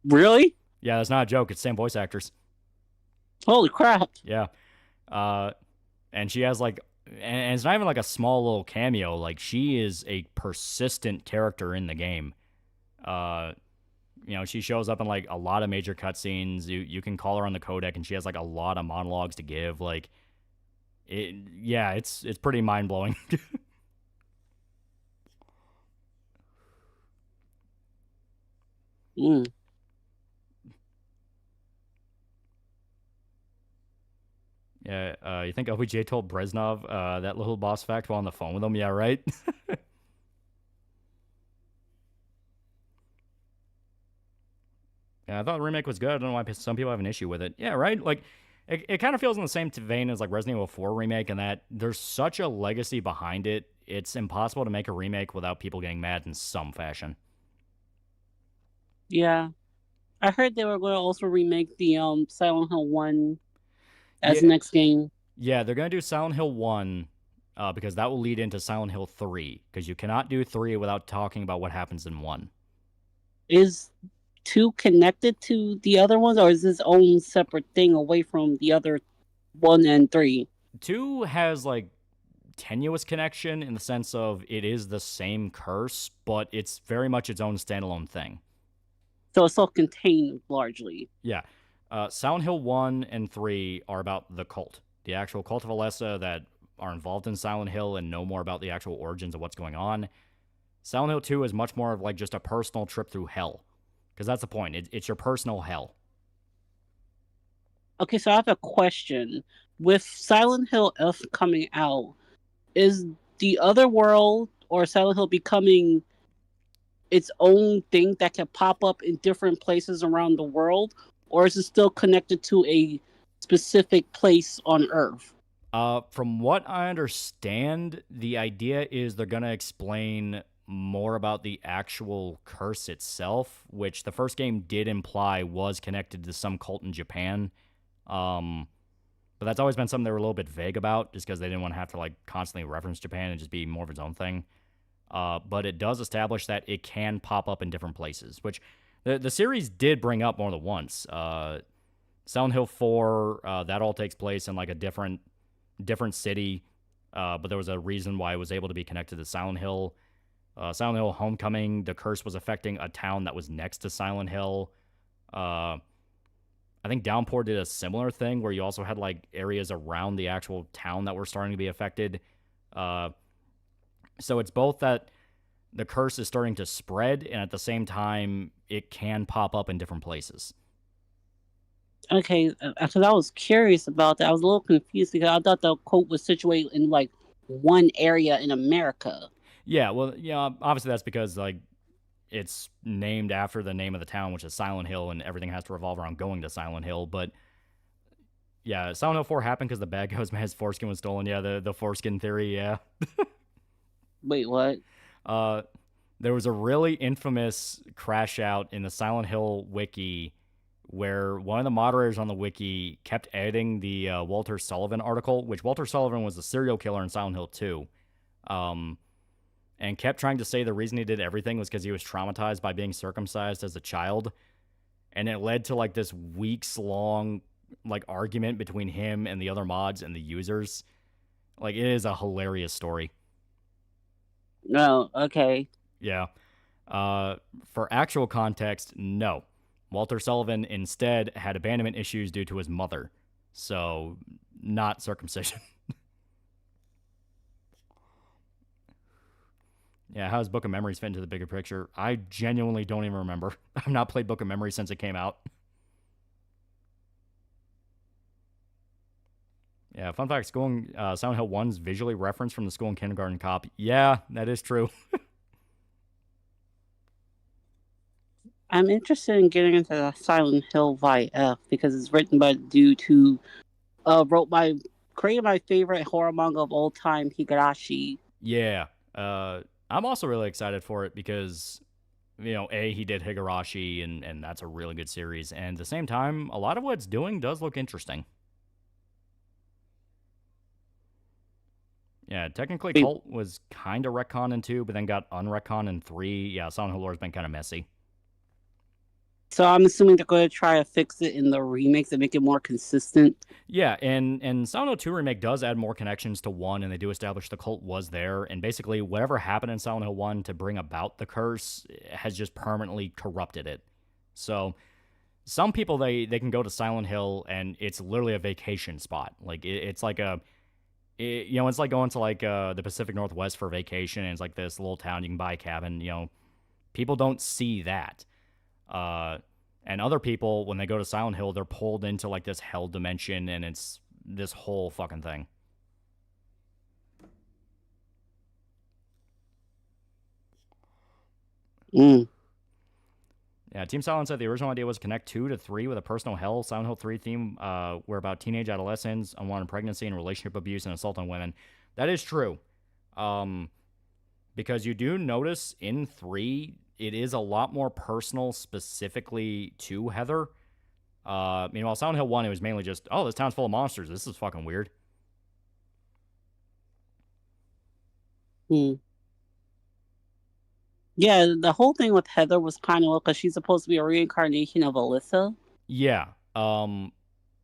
S5: Really?
S4: Yeah, that's not a joke. It's the same voice actors.
S5: Holy crap.
S4: Yeah. And she has like, and it's not even like a small little cameo. Like, she is a persistent character in the game. She shows up in like a lot of major cutscenes. You can call her on the codec, and she has like a lot of monologues to give. Like, it's pretty mind blowing. Yeah, you think OBJ told Breznov that little boss fact while on the phone with him? Yeah, right? Yeah, I thought the remake was good. I don't know why some people have an issue with it. Yeah, right? Like, it kind of feels in the same vein as like Resident Evil 4 remake, in that there's such a legacy behind it. It's impossible to make a remake without people getting mad in some fashion.
S5: Yeah. I heard they were going to also remake the Silent Hill 1 as
S4: Yeah,
S5: the next game.
S4: yeah, they're gonna do Silent Hill 1 because that will lead into Silent Hill 3, because you cannot do 3 without talking about what happens in 1.
S5: Is 2 connected to the other ones, or is its own separate thing away from the other 1 and 3?
S4: 2 has like tenuous connection in the sense of it is the same curse, but it's very much its own standalone thing.
S5: So it's self-contained largely.
S4: Yeah. Silent Hill 1 and 3 are about the cult, the actual cult of Alessa that are involved in Silent Hill and know more about the actual origins of what's going on. Silent Hill 2 is much more of like just a personal trip through hell, because that's the point. It's your personal hell.
S5: Okay, so I have a question. With Silent Hill F coming out, is the other world or Silent Hill becoming its own thing that can pop up in different places around the world, or is it still connected to a specific place on Earth?
S4: From what I understand, the idea is they're going to explain more about the actual curse itself, which the first game did imply was connected to some cult in Japan. But that's always been something they were a little bit vague about, just because they didn't want to have to like constantly reference Japan and just be more of its own thing. But it does establish that it can pop up in different places, which the series did bring up more than once. Silent Hill 4, that all takes place in like a different city, but there was a reason why it was able to be connected to Silent Hill. Silent Hill Homecoming, the curse was affecting a town that was next to Silent Hill. I think Downpour did a similar thing where you also had like areas around the actual town that were starting to be affected. So it's both that the curse is starting to spread, and at the same time, it can pop up in different places.
S5: Okay, because I was curious about that. I was a little confused because I thought the quote was situated in like one area in America.
S4: Yeah, well, yeah, obviously that's because like it's named after the name of the town, which is Silent Hill, and everything has to revolve around going to Silent Hill. But yeah, Silent Hill 4 happened because the bad guy's man's foreskin was stolen. Yeah, the foreskin theory, yeah.
S5: Wait, what?
S4: There was a really infamous crash out in the Silent Hill wiki where one of the moderators on the wiki kept editing the Walter Sullivan article, which Walter Sullivan was a serial killer in Silent Hill 2, and kept trying to say the reason he did everything was because he was traumatized by being circumcised as a child. And it led to like this weeks-long like argument between him and the other mods and the users. Like, it is a hilarious story.
S5: No, okay.
S4: Yeah. For actual context, no. Walter Sullivan instead had abandonment issues due to his mother. So, not circumcision. Yeah, how does Book of Memories fit into the bigger picture? I genuinely don't even remember. I've not played Book of Memories since it came out. Yeah, fun fact, Silent Hill 1's visually referenced from the School and Kindergarten Cop. Yeah, that is true.
S5: I'm interested in getting into the Silent Hill YF because it's written by the dude who created my favorite horror manga of all time, Higurashi.
S4: Yeah. I'm also really excited for it because, you know, he did Higurashi, and that's a really good series. And at the same time, a lot of what it's doing does look interesting. Yeah, technically Cult was kind of retconned in 2, but then got unretconned in 3. Yeah, Silent Hill lore has been kind of messy.
S5: So I'm assuming they're going to try to fix it in the remakes and make it more consistent.
S4: Yeah, and Silent Hill 2 Remake does add more connections to 1, and they do establish the cult was there, and basically whatever happened in Silent Hill 1 to bring about the curse has just permanently corrupted it. So some people, they can go to Silent Hill, and it's literally a vacation spot. Like, it's like it's like going to like the Pacific Northwest for vacation, and it's like this little town you can buy a cabin. You know, people don't see that. And other people, when they go to Silent Hill, they're pulled into like this hell dimension, and it's this whole fucking thing. Yeah, Team Silent said the original idea was connect 2 to 3 with a personal hell. Silent Hill 3 theme were about teenage adolescents, unwanted pregnancy, and relationship abuse and assault on women. That is true. Because you do notice in 3, it is a lot more personal specifically to Heather. Meanwhile, Silent Hill 1, it was mainly just, oh, this town's full of monsters. This is fucking weird.
S5: Yeah, the whole thing with Heather was kind of because she's supposed to be a reincarnation of Alyssa.
S4: Yeah.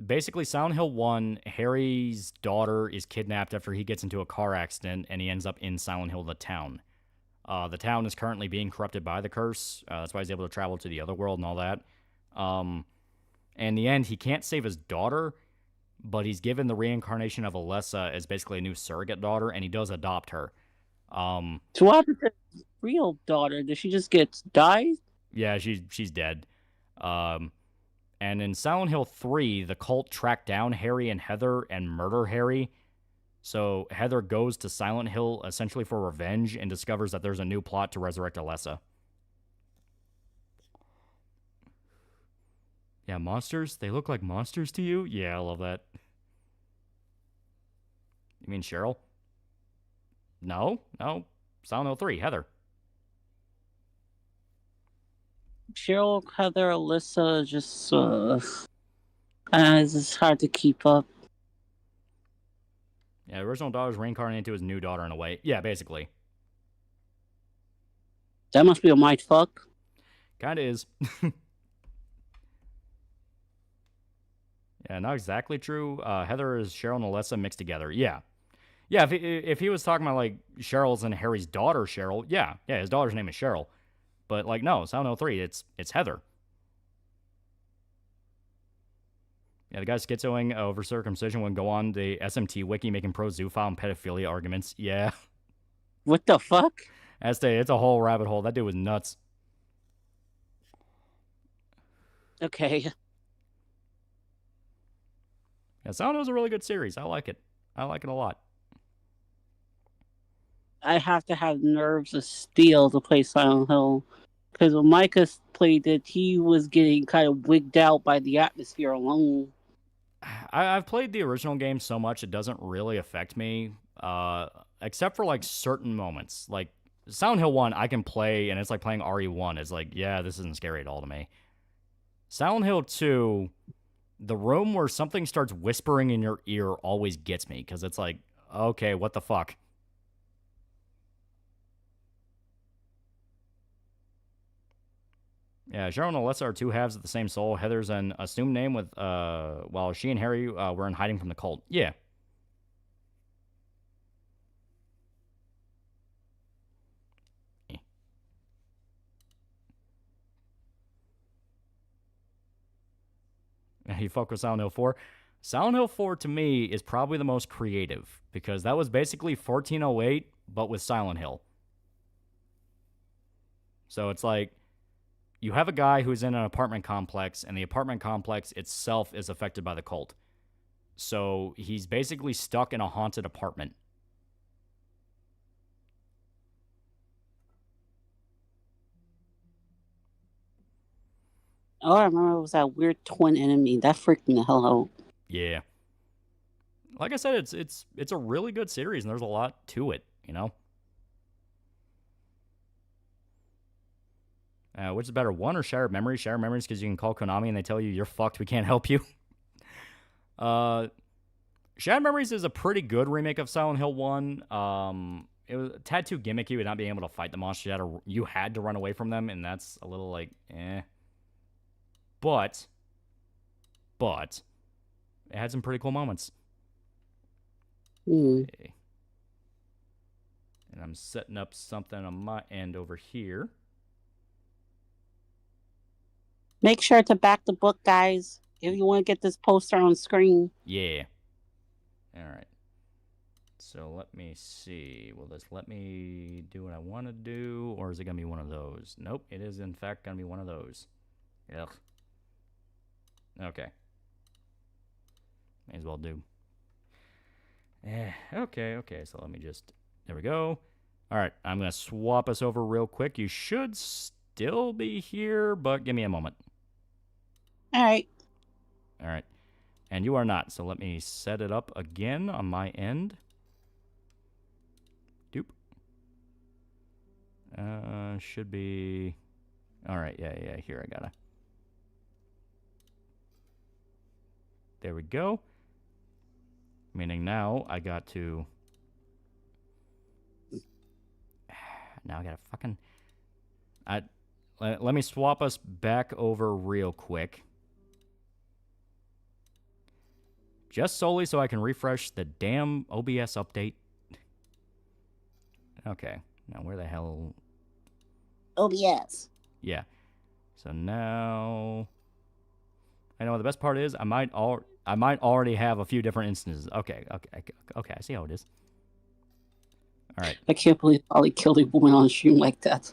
S4: Basically, Silent Hill 1, Harry's daughter is kidnapped after he gets into a car accident, and he ends up in Silent Hill, the town. The town is currently being corrupted by the curse. That's why he's able to travel to the other world and all that. And in the end, he can't save his daughter, but he's given the reincarnation of Alessa as basically a new surrogate daughter, and he does adopt her.
S5: So what happened to his real daughter? Did she just get died?
S4: Yeah, she's dead. And in Silent Hill 3, the cult tracked down Harry and Heather and murder Harry. So Heather goes to Silent Hill essentially for revenge and discovers that there's a new plot to resurrect Alessa. Yeah, monsters? They look like monsters to you? Yeah, I love that. You mean Cheryl? No. Silent Hill 3, Heather.
S5: Cheryl, Heather, Alyssa, just it's hard to keep up.
S4: Yeah, the original daughter's reincarnated into his new daughter in a way. Yeah, basically.
S5: That must be a mind fuck.
S4: Kinda is. Yeah, not exactly true. Heather is Cheryl and Alessa mixed together. Yeah. Yeah, if he was talking about, like, Cheryl's and Harry's daughter, Cheryl, yeah, his daughter's name is Cheryl. But, like, no, Silent Hill 3, it's Heather. Yeah, the guy schizoing over circumcision would go on the SMT wiki making pro-zoophile and pedophilia arguments. Yeah.
S5: What the fuck?
S4: It's a whole rabbit hole. That dude was nuts.
S5: Okay.
S4: Yeah, Silent Hill's a really good series. I like it. I like it a lot.
S5: I have to have nerves of steel to play Silent Hill. Because when Micah played it, he was getting kind of wigged out by the atmosphere alone.
S4: I've played the original game so much it doesn't really affect me, except for, like, certain moments. Like, Silent Hill 1, I can play, and it's like playing RE1. It's like, yeah, this isn't scary at all to me. Silent Hill 2, the room where something starts whispering in your ear always gets me, because it's like, okay, what the fuck? Yeah, Cheryl and Alessa are two halves of the same soul. Heather's an assumed name with, while she and Harry were in hiding from the cult. Yeah. You fuck with Silent Hill 4. Silent Hill 4 to me is probably the most creative because that was basically 1408 but with Silent Hill. So it's like you have a guy who's in an apartment complex and the apartment complex itself is affected by the cult. So he's basically stuck in a haunted apartment.
S5: Oh, I remember it was that weird twin enemy. That freaked me the hell out.
S4: Yeah. Like I said, it's a really good series and there's a lot to it, you know? Which is better, 1 or Shared Memories? Shared Memories because you can call Konami and they tell you you're fucked, we can't help you. Shared Memories is a pretty good remake of Silent Hill 1. It was a tad too gimmicky with not being able to fight the monsters. You had to run away from them, and that's a little like, eh. But it had some pretty cool moments. Okay. And I'm setting up something on my end over here.
S5: Make sure to back the book, guys, if you want to get this poster on screen.
S4: Yeah. All right. So let me see. Will this let me do what I want to do, or is it going to be one of those? Nope, it is in fact going to be one of those. Ugh. Okay. May as well do. Okay. So let me just... There we go. All right, I'm going to swap us over real quick. You should still be here, but give me a moment.
S5: All right.
S4: All right. And you are not, so let me set it up again on my end. Doop. Should be... All right, yeah, here I gotta... There we go. Meaning now I got to... Now I gotta fucking... Let me swap us back over real quick. Just solely so I can refresh the damn OBS update. Okay. Now where the hell...
S5: OBS.
S4: Yeah. So now... I know what the best part is. I might already have a few different instances. Okay. I see how it is. All right.
S5: I can't believe Ollie killed a woman on stream like that.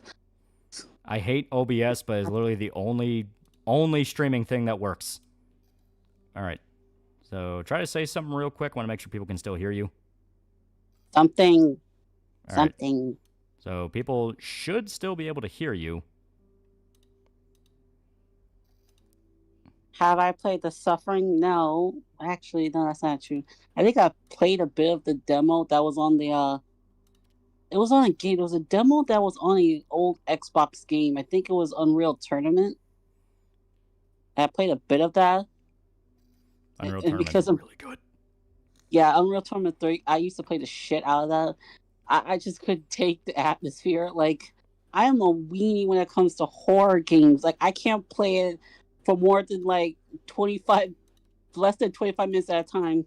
S4: I hate OBS, but it's literally the only streaming thing that works. All right. So try to say something real quick. Want to make sure people can still hear you.
S5: Something.
S4: All right.
S5: Something.
S4: So people should still be able to hear you.
S5: Have I played The Suffering? No. Actually, no, that's not true. I think I played a bit of the demo that was on the it was on a game. It was a demo that was on an old Xbox game. I think it was Unreal Tournament. I played a bit of that.
S4: Unreal
S5: and
S4: Tournament
S5: because
S4: is really good.
S5: Yeah, Unreal Tournament 3. I used to play the shit out of that. I just couldn't take the atmosphere. Like, I am a weenie when it comes to horror games. Like, I can't play it for more than like less than 25 minutes at a time.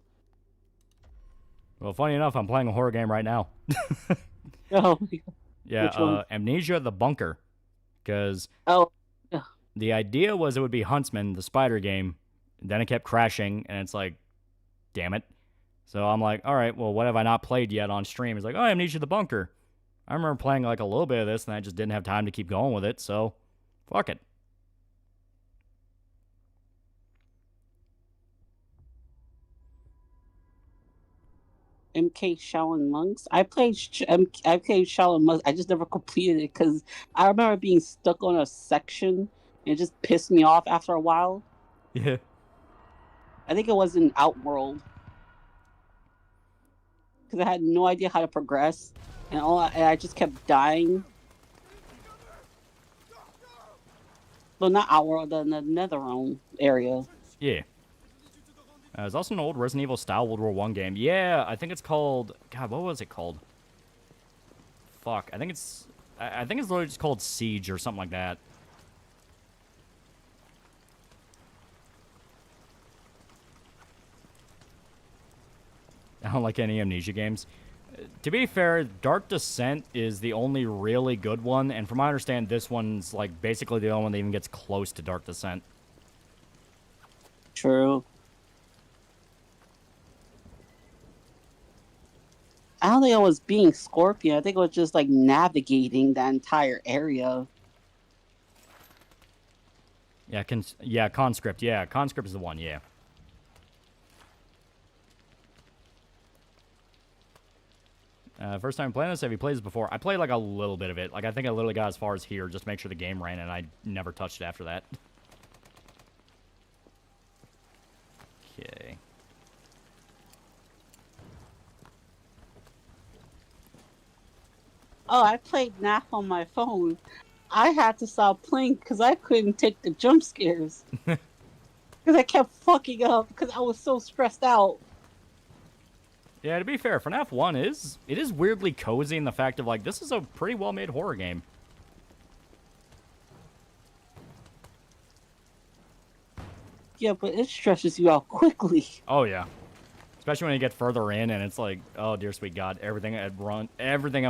S4: Well, funny enough, I'm playing a horror game right now.
S5: Oh,
S4: yeah, Amnesia: The Bunker. Because the idea was it would be Huntsman, the spider game. Then it kept crashing, and it's like, damn it. So I'm like, all right, well, what have I not played yet on stream? It's like, oh, Amnesia: The Bunker. I remember playing like a little bit of this, and I just didn't have time to keep going with it, so fuck it.
S5: MK Shaolin Monks. I played Shaolin Monks. I just never completed it because I remember being stuck on a section and it just pissed me off after a while.
S4: Yeah.
S5: I think it was in Outworld because I had no idea how to progress, and I just kept dying. Well, not Outworld, the Netherrealm area.
S4: Yeah. There's also an old Resident Evil style World War I game. Yeah, I think it's called... God, what was it called? Fuck. I think it's literally just called Siege or something like that. I don't like any Amnesia games. To be fair, Dark Descent is the only really good one, and from what I understand, this one's like basically the only one that even gets close to Dark Descent.
S5: True. I don't think I was being Scorpion. I think it was just like navigating the entire area.
S4: Yeah, Conscript. Yeah, Conscript is the one. Yeah. First time playing this, have you played this before? I played like a little bit of it. Like, I think I literally got as far as here just to make sure the game ran, and I never touched it after that. Okay.
S5: Oh, I played NAF on my phone. I had to stop playing because I couldn't take the jump scares. Because I kept fucking up because I was so stressed out.
S4: Yeah, to be fair, FNAF 1 is weirdly cozy in the fact of, like, this is a pretty well-made horror game.
S5: Yeah, but it stresses you out quickly.
S4: Oh, yeah. Especially when you get further in and it's like, oh, dear sweet God, everything at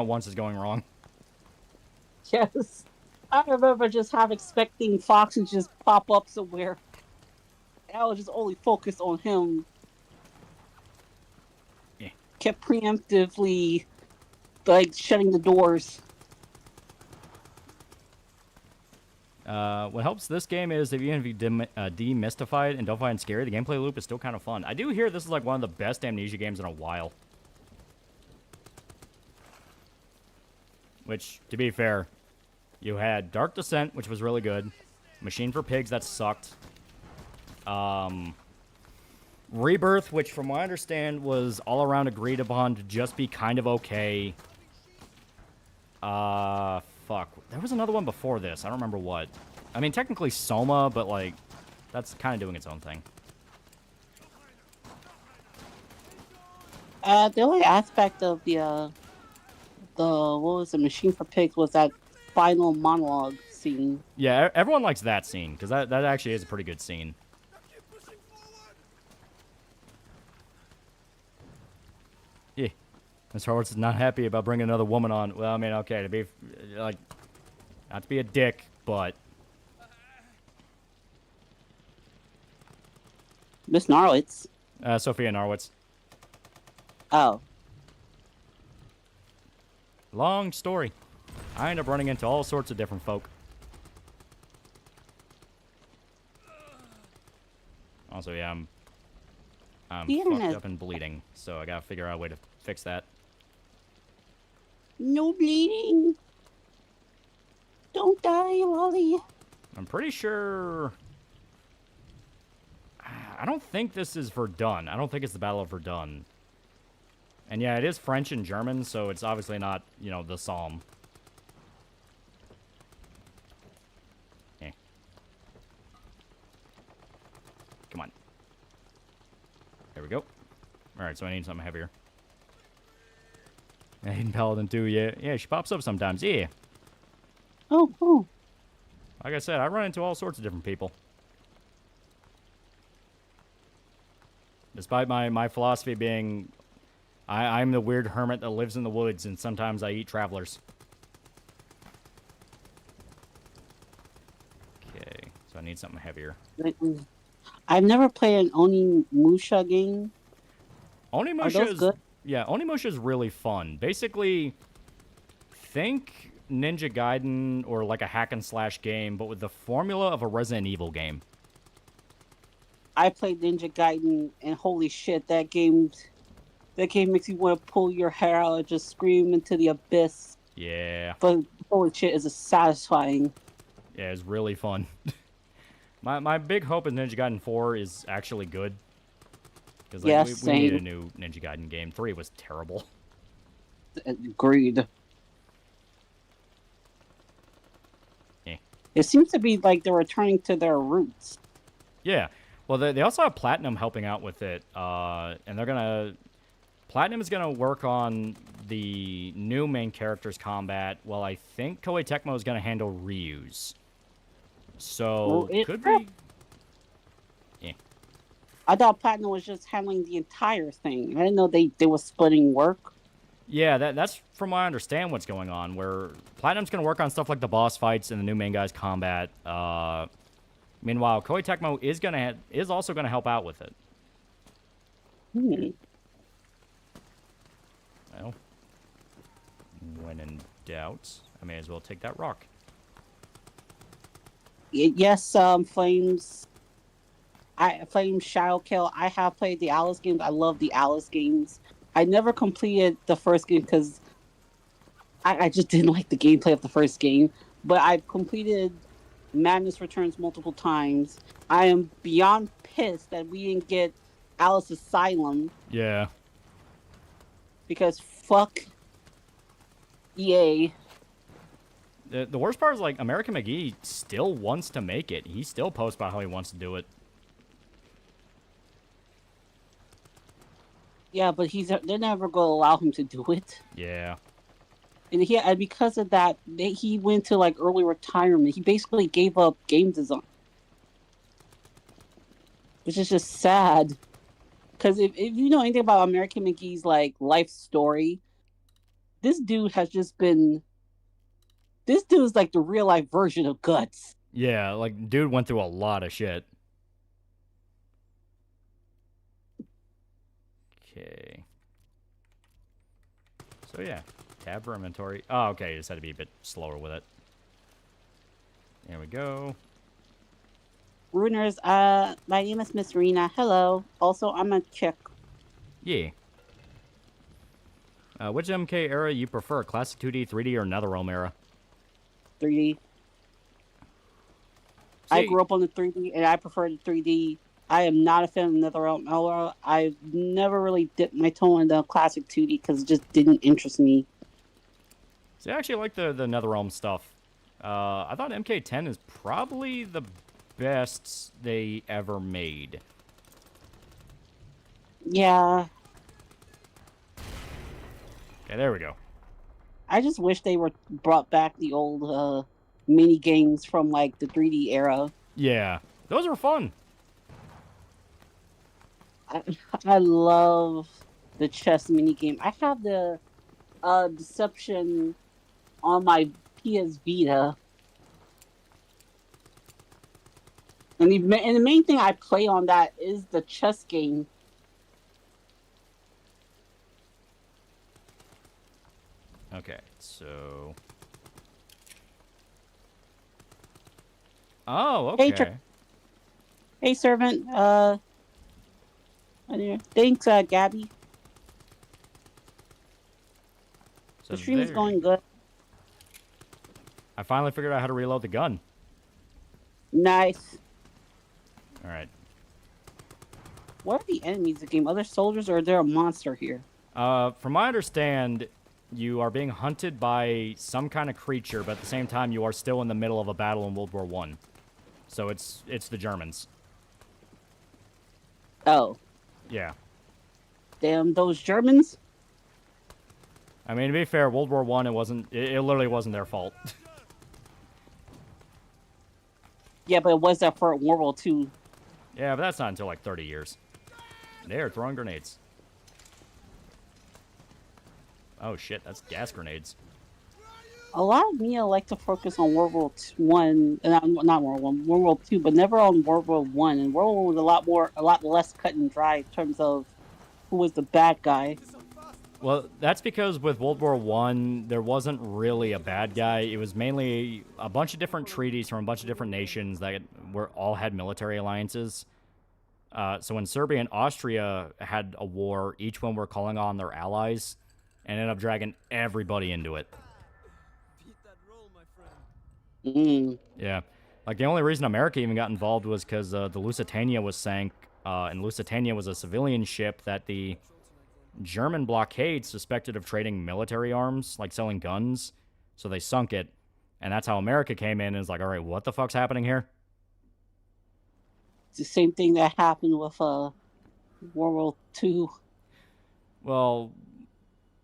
S4: once is going wrong.
S5: Yes. I remember just expecting Fox to just pop up somewhere. And I was just only focused on him.
S4: Yeah.
S5: Kept preemptively, like, shutting the doors.
S4: What helps this game is if even if you demystify it and don't find it scary, the gameplay loop is still kind of fun. I do hear this is like one of the best Amnesia games in a while. Which, to be fair, You had Dark Descent, which was really good. Machine for Pigs, that sucked. Rebirth, which from what I understand was all around agreed upon to just be kind of okay. Fuck. There was another one before this. I don't remember what. I mean, technically Soma, but, like, that's kind of doing its own thing.
S5: The only aspect of the what was the Machine for Pigs was that final monologue scene.
S4: Yeah, everyone likes that scene, because that actually is a pretty good scene. Yeah. Mr. Horowitz is not happy about bringing another woman on. Well, I mean, okay, to be, like, not to be a dick, but...
S5: Miss Narwitz.
S4: Sophia Norwitz.
S5: Oh.
S4: Long story. I end up running into all sorts of different folk. Also, yeah, I'm fucked up and bleeding, so I gotta figure out a way to fix that.
S5: No bleeding. Don't die, Lolly.
S4: I'm pretty sure... I don't think this is Verdun. I don't think it's the Battle of Verdun. And yeah, it is French and German, so it's obviously not, you know, the Somme. Eh. Come on. There we go. Alright, so I need something heavier. Aiden Paladin too, yeah. Yeah, she pops up sometimes, yeah.
S5: Oh.
S4: Like I said, I run into all sorts of different people. Despite my philosophy being, I'm the weird hermit that lives in the woods, and sometimes I eat travelers. Okay, so I need something heavier.
S5: I've never played an Onimusha game.
S4: Onimusha is good. Yeah, Onimusha is really fun. Basically, think Ninja Gaiden or like a hack and slash game, but with the formula of a Resident Evil game.
S5: I played Ninja Gaiden, and holy shit, that game makes you want to pull your hair out and just scream into the abyss.
S4: Yeah.
S5: But holy shit, is it satisfying.
S4: Yeah, it's really fun. my big hope is Ninja Gaiden 4 is actually good. Because like, we need a new Ninja Gaiden game. 3 was terrible.
S5: Agreed.
S4: Yeah.
S5: It seems to be like they're returning to their roots.
S4: Yeah. Well, they also have Platinum helping out with it, and they're gonna... Platinum is gonna work on the new main character's combat, while I think Koei Tecmo is gonna handle Ryu's. So, could be... Yeah.
S5: I thought Platinum was just handling the entire thing. I didn't know they were splitting work.
S4: Yeah, that's from what I understand what's going on, where Platinum's gonna work on stuff like the boss fights and the new main guy's combat, meanwhile, Koei Tecmo is also going to help out with it. Well, when in doubt, I may as well take that rock.
S5: Yes, Flames Shadowkill. I have played the Alice games. I love the Alice games. I never completed the first game because I just didn't like the gameplay of the first game. But I've completed Madness Returns multiple times. I am beyond pissed that we didn't get Alice Asylum.
S4: Yeah.
S5: Because fuck EA.
S4: The worst part is, like, American McGee still wants to make it. He still posts about how he wants to do it.
S5: Yeah, but they're never going to allow him to do it.
S4: Yeah.
S5: And because of that, he went to like early retirement. He basically gave up game design, which is just sad. Because if you know anything about American McGee's like life story, this dude has just been. This dude is like the real life version of Guts.
S4: Yeah, like dude went through a lot of shit. Okay. So yeah. Tab for inventory. Oh, okay. Just had to be a bit slower with it. There we go.
S5: Runers, my name is Miss Rena. Hello. Also, I'm a chick.
S4: Yeah. Which MK era you prefer? Classic 2D, 3D, or NetherRealm era?
S5: 3D. I
S4: See-
S5: grew up on the 3D, and I prefer the 3D. I am not a fan of NetherRealm. I've never really dipped my toe in the classic 2D because it just didn't interest me.
S4: See, I actually like the NetherRealm stuff. I thought MK10 is probably the best they ever made.
S5: Yeah,
S4: Okay, there we go.
S5: I just wish they were brought back the old mini games from like the 3D era.
S4: Yeah, those are fun.
S5: I love the chess mini game. I have the Deception on my PS Vita. And the main thing I play on that is the chess game.
S4: Okay, so... Oh,
S5: Hey,
S4: okay.
S5: Hey, servant. Thanks, Gabby.
S4: So
S5: The stream is
S4: there-
S5: going good.
S4: I finally figured out how to reload the gun.
S5: Nice.
S4: All right.
S5: What are the enemies of the game? Other soldiers, or is there a monster here?
S4: From my understand, you are being hunted by some kind of creature, but at the same time, you are still in the middle of a battle in World War One. So it's the Germans.
S5: Oh,
S4: Yeah.
S5: damn those Germans.
S4: I mean, to be fair, World War One, it literally wasn't their fault.
S5: Yeah, but it was that for World War II.
S4: Yeah, but that's not until like 30 years. They're throwing grenades. Oh shit, that's gas grenades.
S5: A lot of me like to focus on World War One, not World War One, World War Two, but never on World War One. And World War was a lot less cut and dry in terms of who was the bad guy.
S4: Well, that's because with World War One, there wasn't really a bad guy. It was mainly a bunch of different treaties from a bunch of different nations that all had military alliances. So when Serbia and Austria had a war, each one were calling on their allies and ended up dragging everybody into it.
S5: Mm.
S4: Yeah. Like, the only reason America even got involved was because the Lusitania was sank, and Lusitania was a civilian ship that the German blockade suspected of trading military arms, like selling guns, so they sunk it, and that's how America came in and was like, all right, what the fuck's happening here?
S5: It's the same thing that happened with World War II.
S4: Well,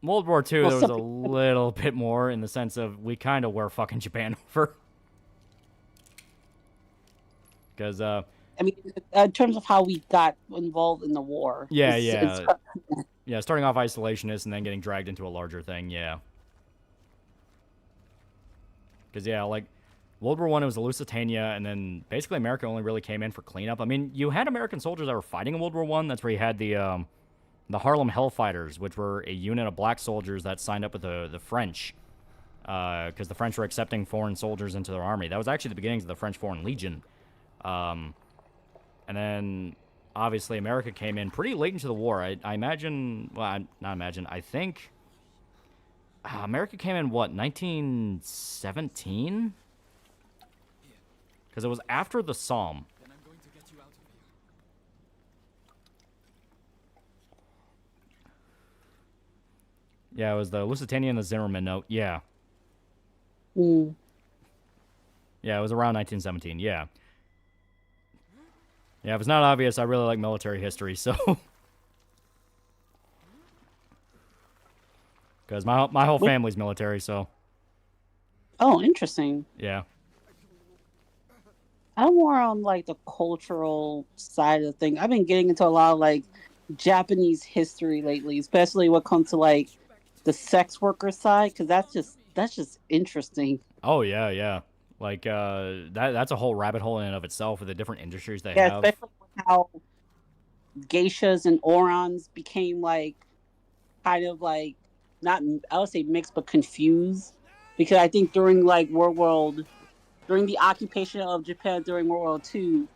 S4: World War II,
S5: Well,
S4: there was a little bit more in the sense of we kind of were fucking Japan over. Because,
S5: I mean, in terms of how we got involved in the war.
S4: Yeah,
S5: it's
S4: yeah, starting off isolationist and then getting dragged into a larger thing, yeah. Because, yeah, like, World War I, it was the Lusitania, and then basically America only really came in for cleanup. I mean, you had American soldiers that were fighting in World War I. That's where you had the Harlem Hellfighters, which were a unit of black soldiers that signed up with the French. Because the French were accepting foreign soldiers into their army. That was actually the beginnings of the French Foreign Legion. And then, obviously, America came in pretty late into the war. I imagine, well, not imagine, I think America came in, what, 1917? Because it was after the Somme. Yeah, it was the Lusitania and the Zimmerman note, yeah.
S5: Mm.
S4: Yeah, it was around 1917, yeah. Yeah, if it's not obvious, I really like military history, so... Because my whole family's military, so...
S5: Oh, interesting.
S4: Yeah.
S5: I'm more on, like, the cultural side of the thing. I've been getting into a lot of, like, Japanese history lately, especially when it comes to, like, the sex worker side, because that's just interesting.
S4: Oh, yeah, yeah. Like, that's a whole rabbit hole in and of itself with the different industries they
S5: Yeah,
S4: have.
S5: especially with how geishas and orons became, like, kind of, like, not, I would say mixed, but confused. Because I think during, like, during the occupation of Japan during World War II,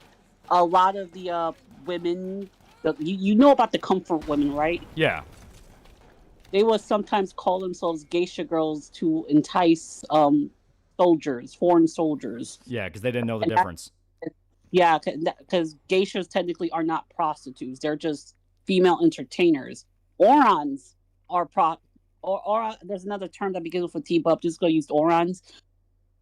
S5: a lot of the women, you know about the comfort women, right?
S4: Yeah.
S5: They would sometimes call themselves geisha girls to entice soldiers, foreign soldiers.
S4: Yeah, because they didn't know the
S5: And
S4: difference.
S5: Yeah, because geishas technically are not prostitutes; they're just female entertainers. Orons are or there's another term that begins with a T, but I'm just gonna use orons.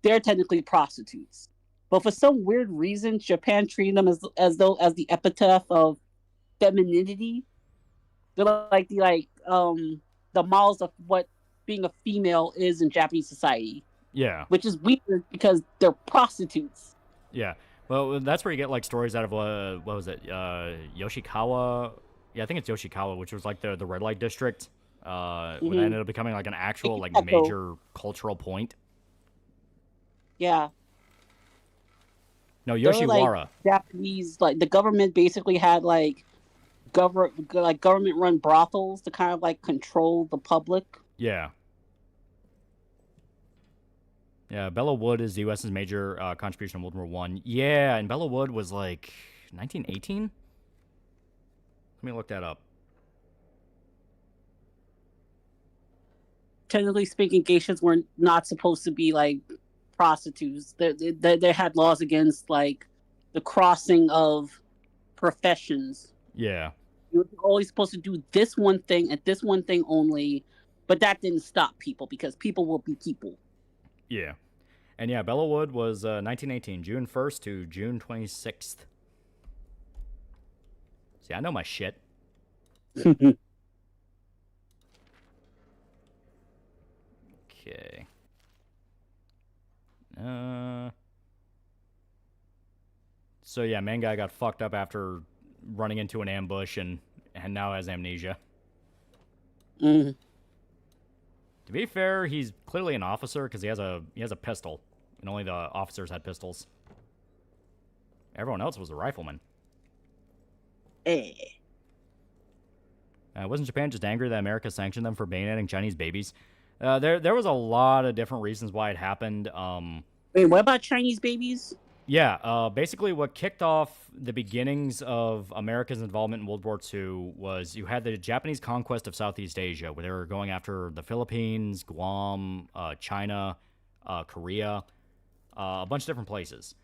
S5: They're technically prostitutes, but for some weird reason, Japan treated them as the epitaph of femininity. They're like the models of what being a female is in Japanese society,
S4: Yeah.
S5: which is weird because they're prostitutes.
S4: Yeah. Well, that's where you get like stories out of what was it? Yoshikawa. Yeah, I think it's Yoshikawa, which was like the red light district. When it ended up becoming like an actual like major cultural point.
S5: Yeah.
S4: No,
S5: They were,
S4: Yoshiwara.
S5: like, Japanese, like the government basically had like government run brothels to kind of like control the public.
S4: Yeah. Yeah, Bella Wood is the U.S.'s major contribution in World War One. Yeah, and Bella Wood was like 1918. Let me look that up.
S5: Technically speaking, geishas were not supposed to be like prostitutes. They had laws against like the crossing of professions.
S4: Yeah.
S5: You were always supposed to do this one thing and this one thing only, but that didn't stop people because people will be people.
S4: Yeah. And yeah, Bella Wood was 1918, June 1st to June 26th. See, I know my shit. Okay. So yeah, main guy got fucked up after running into an ambush and now has amnesia.
S5: Mm.
S4: To be fair, he's clearly an officer because he has a pistol, and only the officers had pistols. Everyone else was a rifleman. Wasn't Japan just angry that America sanctioned them for bayoneting Chinese babies? There was a lot of different reasons why it happened.
S5: Wait, what about Chinese babies?
S4: Yeah, basically what kicked off the beginnings of America's involvement in World War II was you had the Japanese conquest of Southeast Asia, where they were going after the Philippines, Guam, China, Korea, a bunch of different places.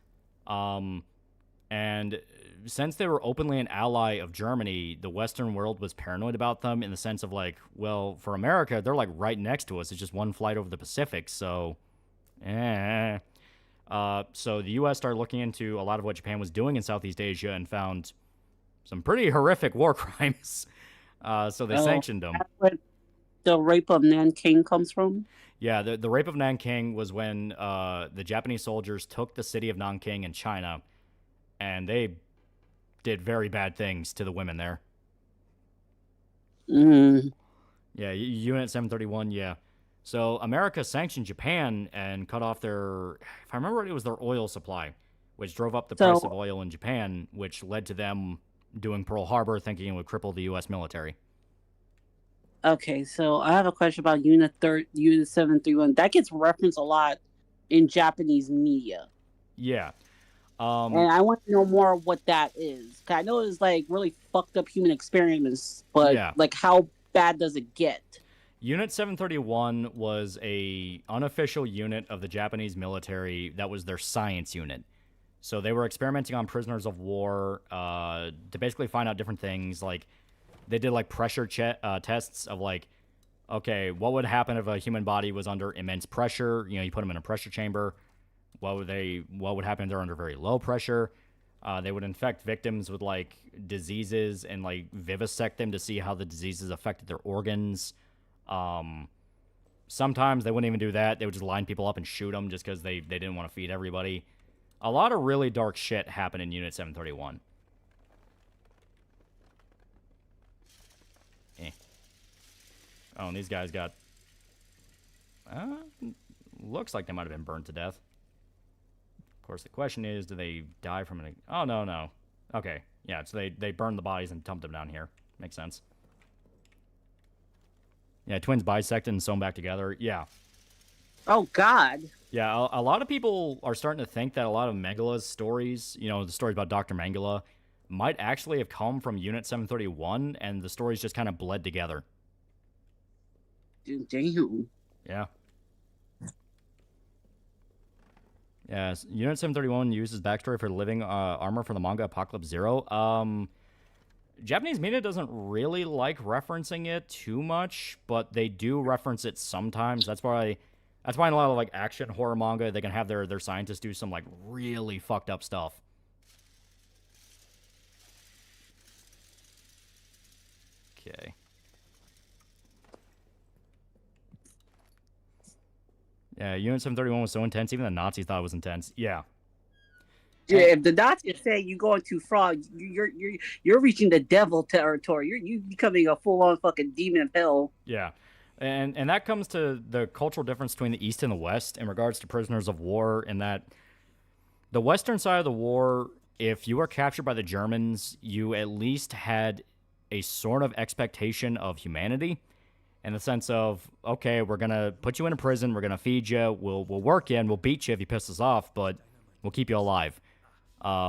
S4: And since they were openly an ally of Germany, the Western world was paranoid about them in the sense of like, well, for America, they're like right next to us. It's just one flight over the Pacific, so... So the U.S. started looking into a lot of what Japan was doing in Southeast Asia and found some pretty horrific war crimes. So they sanctioned them.
S5: That's where the rape of Nanking comes from?
S4: Yeah, the rape of Nanking was when the Japanese soldiers took the city of Nanking in China, and they did very bad things to the women there.
S5: Mm.
S4: Yeah, Unit 731, yeah. So America sanctioned Japan and cut off their, if I remember right, it was their oil supply, which drove up the price of oil in Japan, which led to them doing Pearl Harbor, thinking it would cripple the U.S. military.
S5: Okay, so I have a question about Unit 731. That gets referenced a lot in Japanese media.
S4: Yeah.
S5: And I want to know more what that is. 'Cause I know it's like really fucked up human experiments, but like how bad does it get?
S4: Unit 731 was a unofficial unit of the Japanese military that was their science unit. So they were experimenting on prisoners of war to basically find out different things. Like they did like pressure tests of like, okay, what would happen if a human body was under immense pressure? You know, you put them in a pressure chamber. What would happen if they're under very low pressure? They would infect victims with like diseases and like vivisect them to see how the diseases affected their organs. Sometimes they wouldn't even do that. They would just line people up and shoot them just because they didn't want to feed everybody. A lot of really dark shit happened in Unit 731. Oh, and these guys got... looks like they might have been burned to death. Of course, the question is, do they die from an... Oh, no. Okay, yeah, so they burned the bodies and dumped them down here. Makes sense. Yeah, twins bisected and sewn back together. Yeah.
S5: Oh, God.
S4: Yeah, a lot of people are starting to think that a lot of Mengele's stories, you know, the stories about Dr. Mengele, might actually have come from Unit 731, and the stories just kind of bled together.
S5: Dude, damn.
S4: Yeah. Yeah, Unit 731 uses backstory for living armor for the manga Apocalypse Zero. Japanese media doesn't really like referencing it too much, but they do reference it sometimes. That's why in a lot of like action horror manga, they can have their scientists do some like really fucked up stuff. Okay. Yeah, Unit 731 was so intense, even the Nazis thought it was intense. Yeah.
S5: Yeah, if the Nazis say you're going too far, you're reaching the devil territory. You're becoming a full on fucking demon of hell.
S4: Yeah. And that comes to the cultural difference between the East and the West in regards to prisoners of war, in that the Western side of the war, if you were captured by the Germans, you at least had a sort of expectation of humanity, in the sense of, okay, we're going to put you in a prison, we're going to feed you, we'll work you, and we'll beat you if you piss us off, but we'll keep you alive.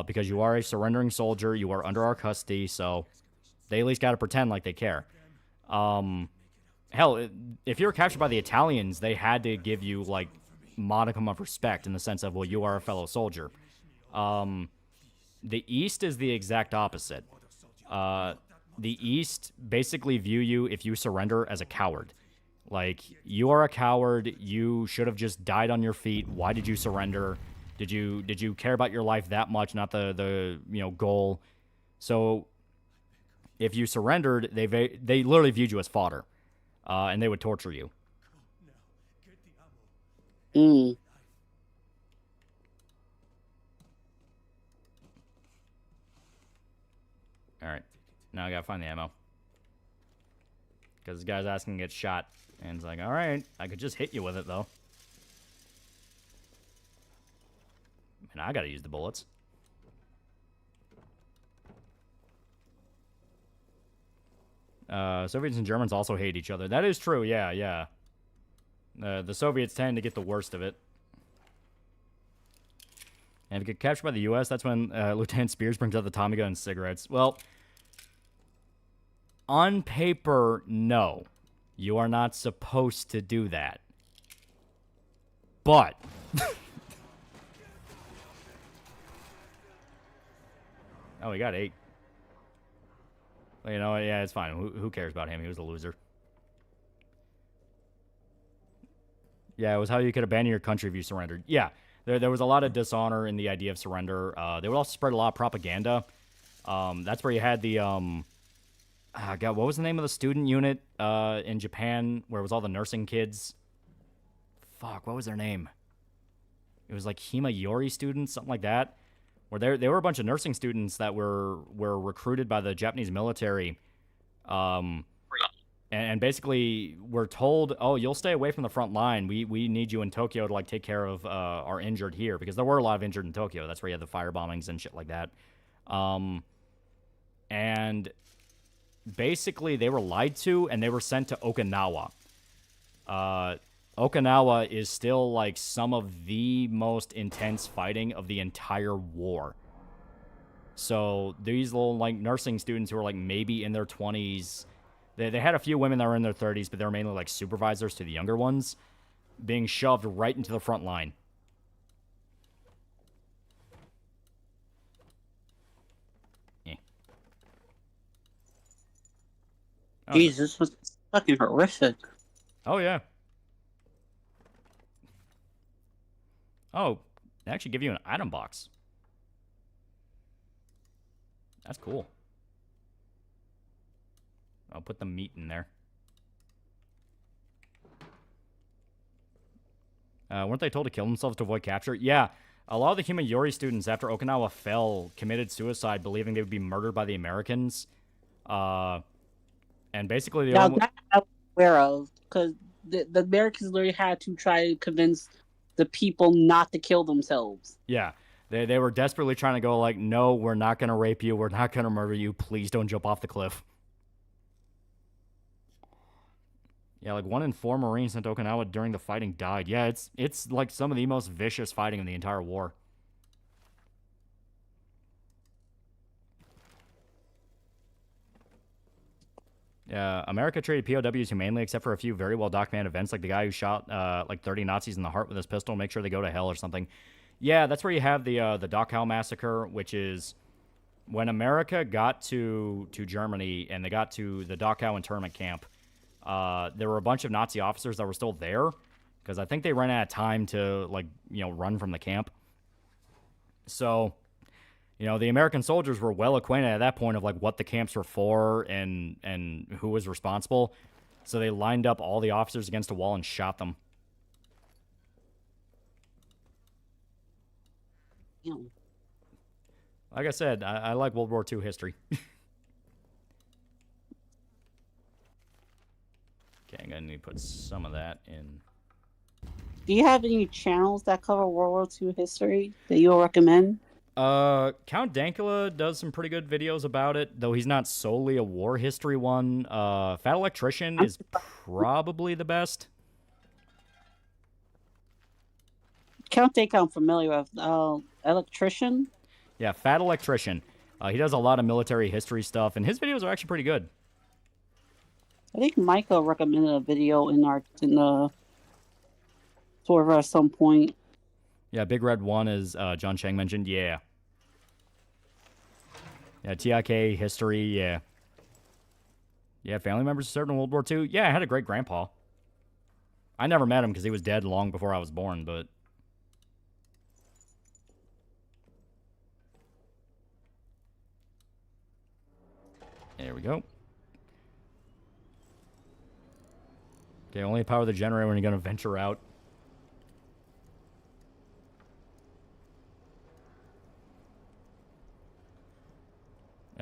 S4: Because you are a surrendering soldier, you are under our custody, so they at least got to pretend like they care. Hell, if you were captured by the Italians, they had to give you, like, modicum of respect in the sense of, well, you are a fellow soldier. The East is the exact opposite. The East basically view you, if you surrender, as a coward. Like, you are a coward, you should have just died on your feet, why did you surrender? Did you care about your life that much, not the goal? So if you surrendered, they literally viewed you as fodder, and they would torture you.
S5: Mm.
S4: All right, now I gotta find the ammo, because this guy's asking to get shot, and it's like, all right, I could just hit you with it though. And I gotta use the bullets. Soviets and Germans also hate each other. That is true, yeah. The Soviets tend to get the worst of it. And if you get captured by the U.S., that's when Lieutenant Spears brings out the Tommy gun and cigarettes. Well, on paper, no. You are not supposed to do that. But... Oh, he got 8. Well, you know, yeah, it's fine. Who cares about him? He was a loser. Yeah, it was how you could abandon your country if you surrendered. Yeah, there was a lot of dishonor in the idea of surrender. They would also spread a lot of propaganda. That's where you had the, God, what was the name of the student unit in Japan where it was all the nursing kids? Fuck, what was their name? It was like Himayori students, something like that. Where they were a bunch of nursing students that were recruited by the Japanese military, and basically were told, oh, you'll stay away from the front line. We need you in Tokyo to like take care of our injured here, because there were a lot of injured in Tokyo. That's where you had the fire bombings and shit like that. And basically they were lied to and they were sent to Okinawa. Okinawa is still, like, some of the most intense fighting of the entire war. So these little, like, nursing students who were, like, maybe in their 20s, they had a few women that were in their 30s, but they were mainly, like, supervisors to the younger ones, being shoved right into the front line. Eh. Oh,
S5: Jesus, this was fucking horrific.
S4: Oh, yeah. Oh, they actually give you an item box. That's cool. I'll put the meat in there. Weren't they told to kill themselves to avoid capture? Yeah. A lot of the Himayori students, after Okinawa fell, committed suicide, believing they would be murdered by the Americans. And basically, the
S5: Now, that I'm aware of, because the Americans literally had to try to convince the people not to kill themselves.
S4: Yeah. They were desperately trying to go like, no, we're not going to rape you. We're not going to murder you. Please don't jump off the cliff. Yeah, like 1 in 4 Marines sent to Okinawa during the fighting died. Yeah, it's like some of the most vicious fighting in the entire war. Yeah, America treated POWs humanely, except for a few very well-documented events, like the guy who shot like 30 Nazis in the heart with his pistol. Make sure they go to hell or something. Yeah, that's where you have the Dachau massacre, which is when America got to Germany and they got to the Dachau internment camp. There were a bunch of Nazi officers that were still there because I think they ran out of time to run from the camp. So, the American soldiers were well acquainted at that point of what the camps were for and who was responsible. So they lined up all the officers against a wall and shot them.
S5: Yeah.
S4: Like I said, I like World War II history. Okay, I'm going to need to put some of that in.
S5: Do you have any channels that cover World War II history that you'll recommend?
S4: Count Dankula does some pretty good videos about it, though he's not solely a war history one. Fat Electrician is probably the best.
S5: Count Dankula I'm familiar with. Electrician?
S4: Yeah, Fat Electrician. He does a lot of military history stuff, and his videos are actually pretty good.
S5: I think Micah recommended a video in the server at some point.
S4: Yeah, Big Red 1, as John Chang mentioned. Yeah. Yeah, TIK history, yeah. Yeah, family members served in World War II. Yeah, I had a great grandpa. I never met him because he was dead long before I was born, but... There we go. Okay, only power the generator when you're going to venture out.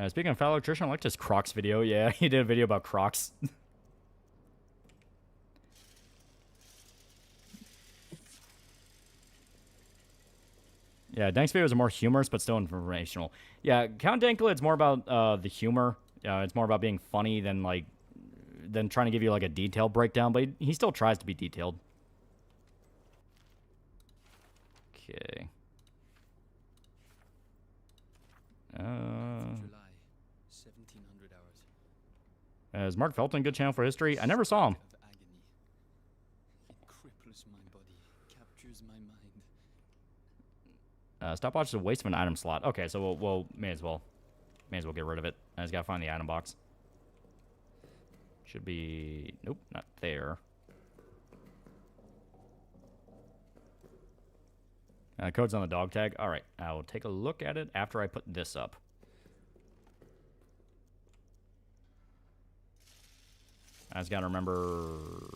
S4: Speaking of Fat Electrician, I liked his Crocs video. Yeah, he did a video about Crocs. Yeah, Dank's videos are more humorous, but still informational. Yeah, Count Dankula, it's more about the humor. It's more about being funny than trying to give you a detailed breakdown, but he still tries to be detailed. Okay.
S1: July, 1700 hours.
S4: Is Mark Felton a good channel for history? I never saw him.
S1: Of agony. It cripples my body, captures my mind.
S4: Stopwatch is a waste of an item slot. Okay, so we'll may as well get rid of it. I just gotta find the item box. Should be... Nope, not there. Code's on the dog tag. All right, I will take a look at it after I put this up. I just gotta remember...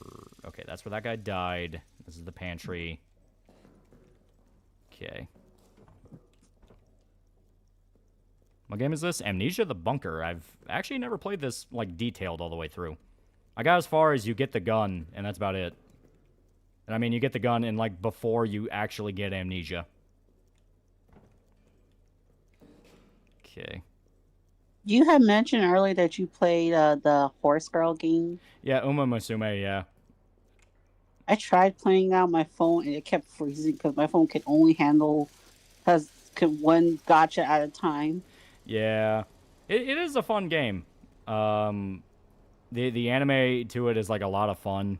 S4: Okay, that's where that guy died. This is the pantry. Okay. What game is this? Amnesia the Bunker. I've actually never played this, detailed all the way through. I got as far as you get the gun, and that's about it. And I mean, you get the gun in, before you actually get amnesia. Okay.
S5: You had mentioned earlier that you played the Horse Girl game.
S4: Yeah, Uma Musume, yeah.
S5: I tried playing that on my phone, and it kept freezing because my phone could only handle one gacha at a time.
S4: Yeah. It is a fun game. The anime to it is, a lot of fun.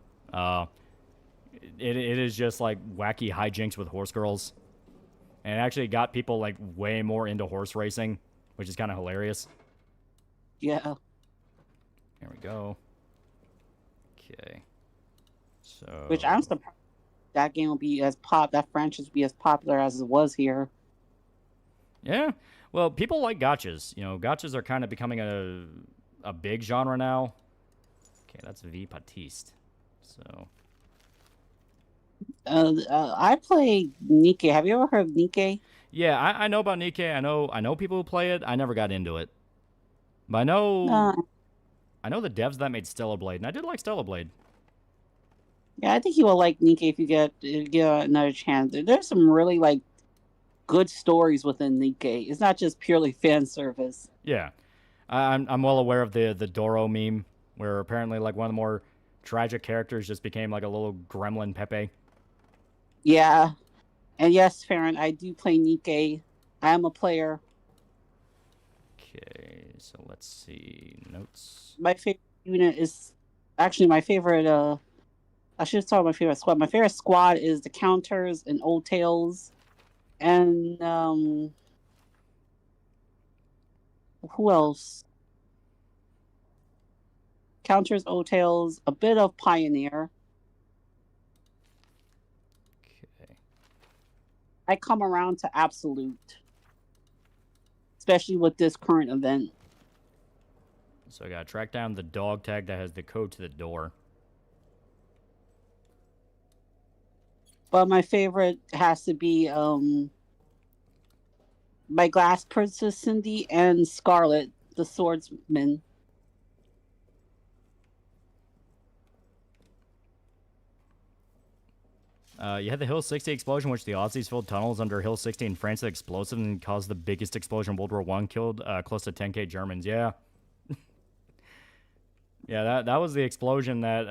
S4: It is just, wacky hijinks with horse girls. And it actually got people, way more into horse racing, which is kind of hilarious.
S5: Yeah.
S4: There we go. Okay. So...
S5: Which I'm surprised that game will be that franchise will be as popular as it was here.
S4: Yeah. Well, people like gachas. Gachas are kind of becoming a big genre now. Okay, that's V. Batiste. So...
S5: I play Nikke. Have you ever heard of Nikke?
S4: Yeah, I know about Nikke. I know people who play it. I never got into it. But I know the devs that made Stellar Blade, and I did like Stellar Blade.
S5: Yeah, I think you will like Nikke if you get another chance. There's some really good stories within Nikke. It's not just purely fan service.
S4: Yeah, I'm well aware of the Doro meme, where apparently one of the more tragic characters just became a little gremlin Pepe.
S5: Yeah, and yes, Farron, I do play Nikke. I am a player.
S4: Okay, so let's see notes.
S5: My favorite unit is actually my favorite. I should start with my favorite squad. My favorite squad is the Counters and Old Tails. And who else? Counters, O-Tails, a bit of Pioneer.
S4: Okay.
S5: I come around to Absolute, especially with this current event.
S4: So I gotta track down the dog tag that has the code to the door.
S5: But my favorite has to be my Glass Princess Cindy and Scarlet, the swordsman.
S4: You had the Hill 60 explosion, which the Aussies filled tunnels under Hill 60 in France with explosives and caused the biggest explosion in World War I, killed close to 10K Germans. Yeah. Yeah, that was the explosion that,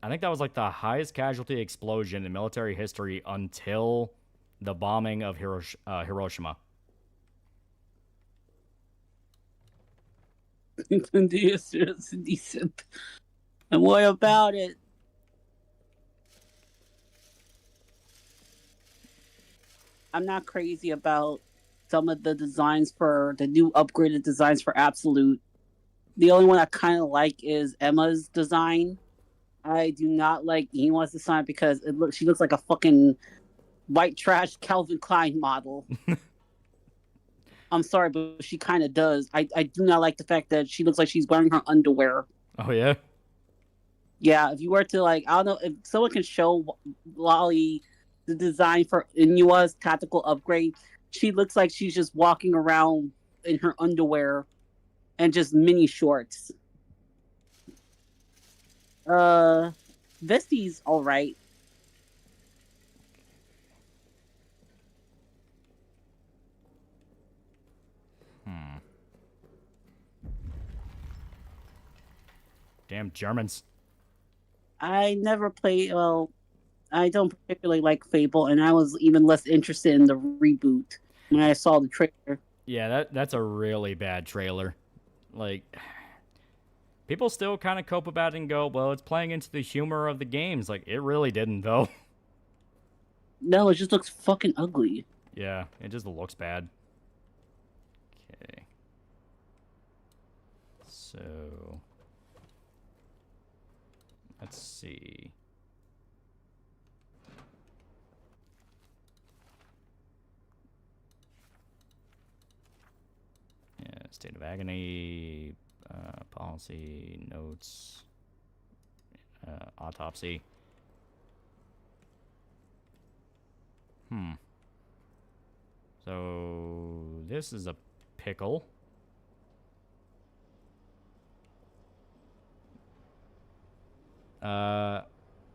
S4: I think that was like the highest casualty explosion in military history until the bombing of Hiroshima.
S5: Decent. And what about it? I'm not crazy about some of the designs for the new upgraded designs for Absolute. The only one I kind of like is Emma's design. I do not like Ewa's design because she looks like a fucking white trash Calvin Klein model. I'm sorry, but she kind of does. I do not like the fact that she looks like she's wearing her underwear.
S4: Oh, yeah?
S5: Yeah, if you were to, like, I don't know, if someone can show Lolly the design for Inua's tactical upgrade, she looks like she's just walking around in her underwear and just mini shorts. Vesti's alright.
S4: Damn Germans.
S5: I never played, well, I don't particularly like Fable, and I was even less interested in the reboot when I saw the trailer.
S4: Yeah, that's a really bad trailer. Like, people still kind of cope about it and go, well, it's playing into the humor of the games. Like, it really didn't, though.
S5: No, it just looks fucking ugly.
S4: Yeah, it just looks bad. Okay. So, let's see. Yeah, state of agony, policy, notes, autopsy. So, this is a pickle.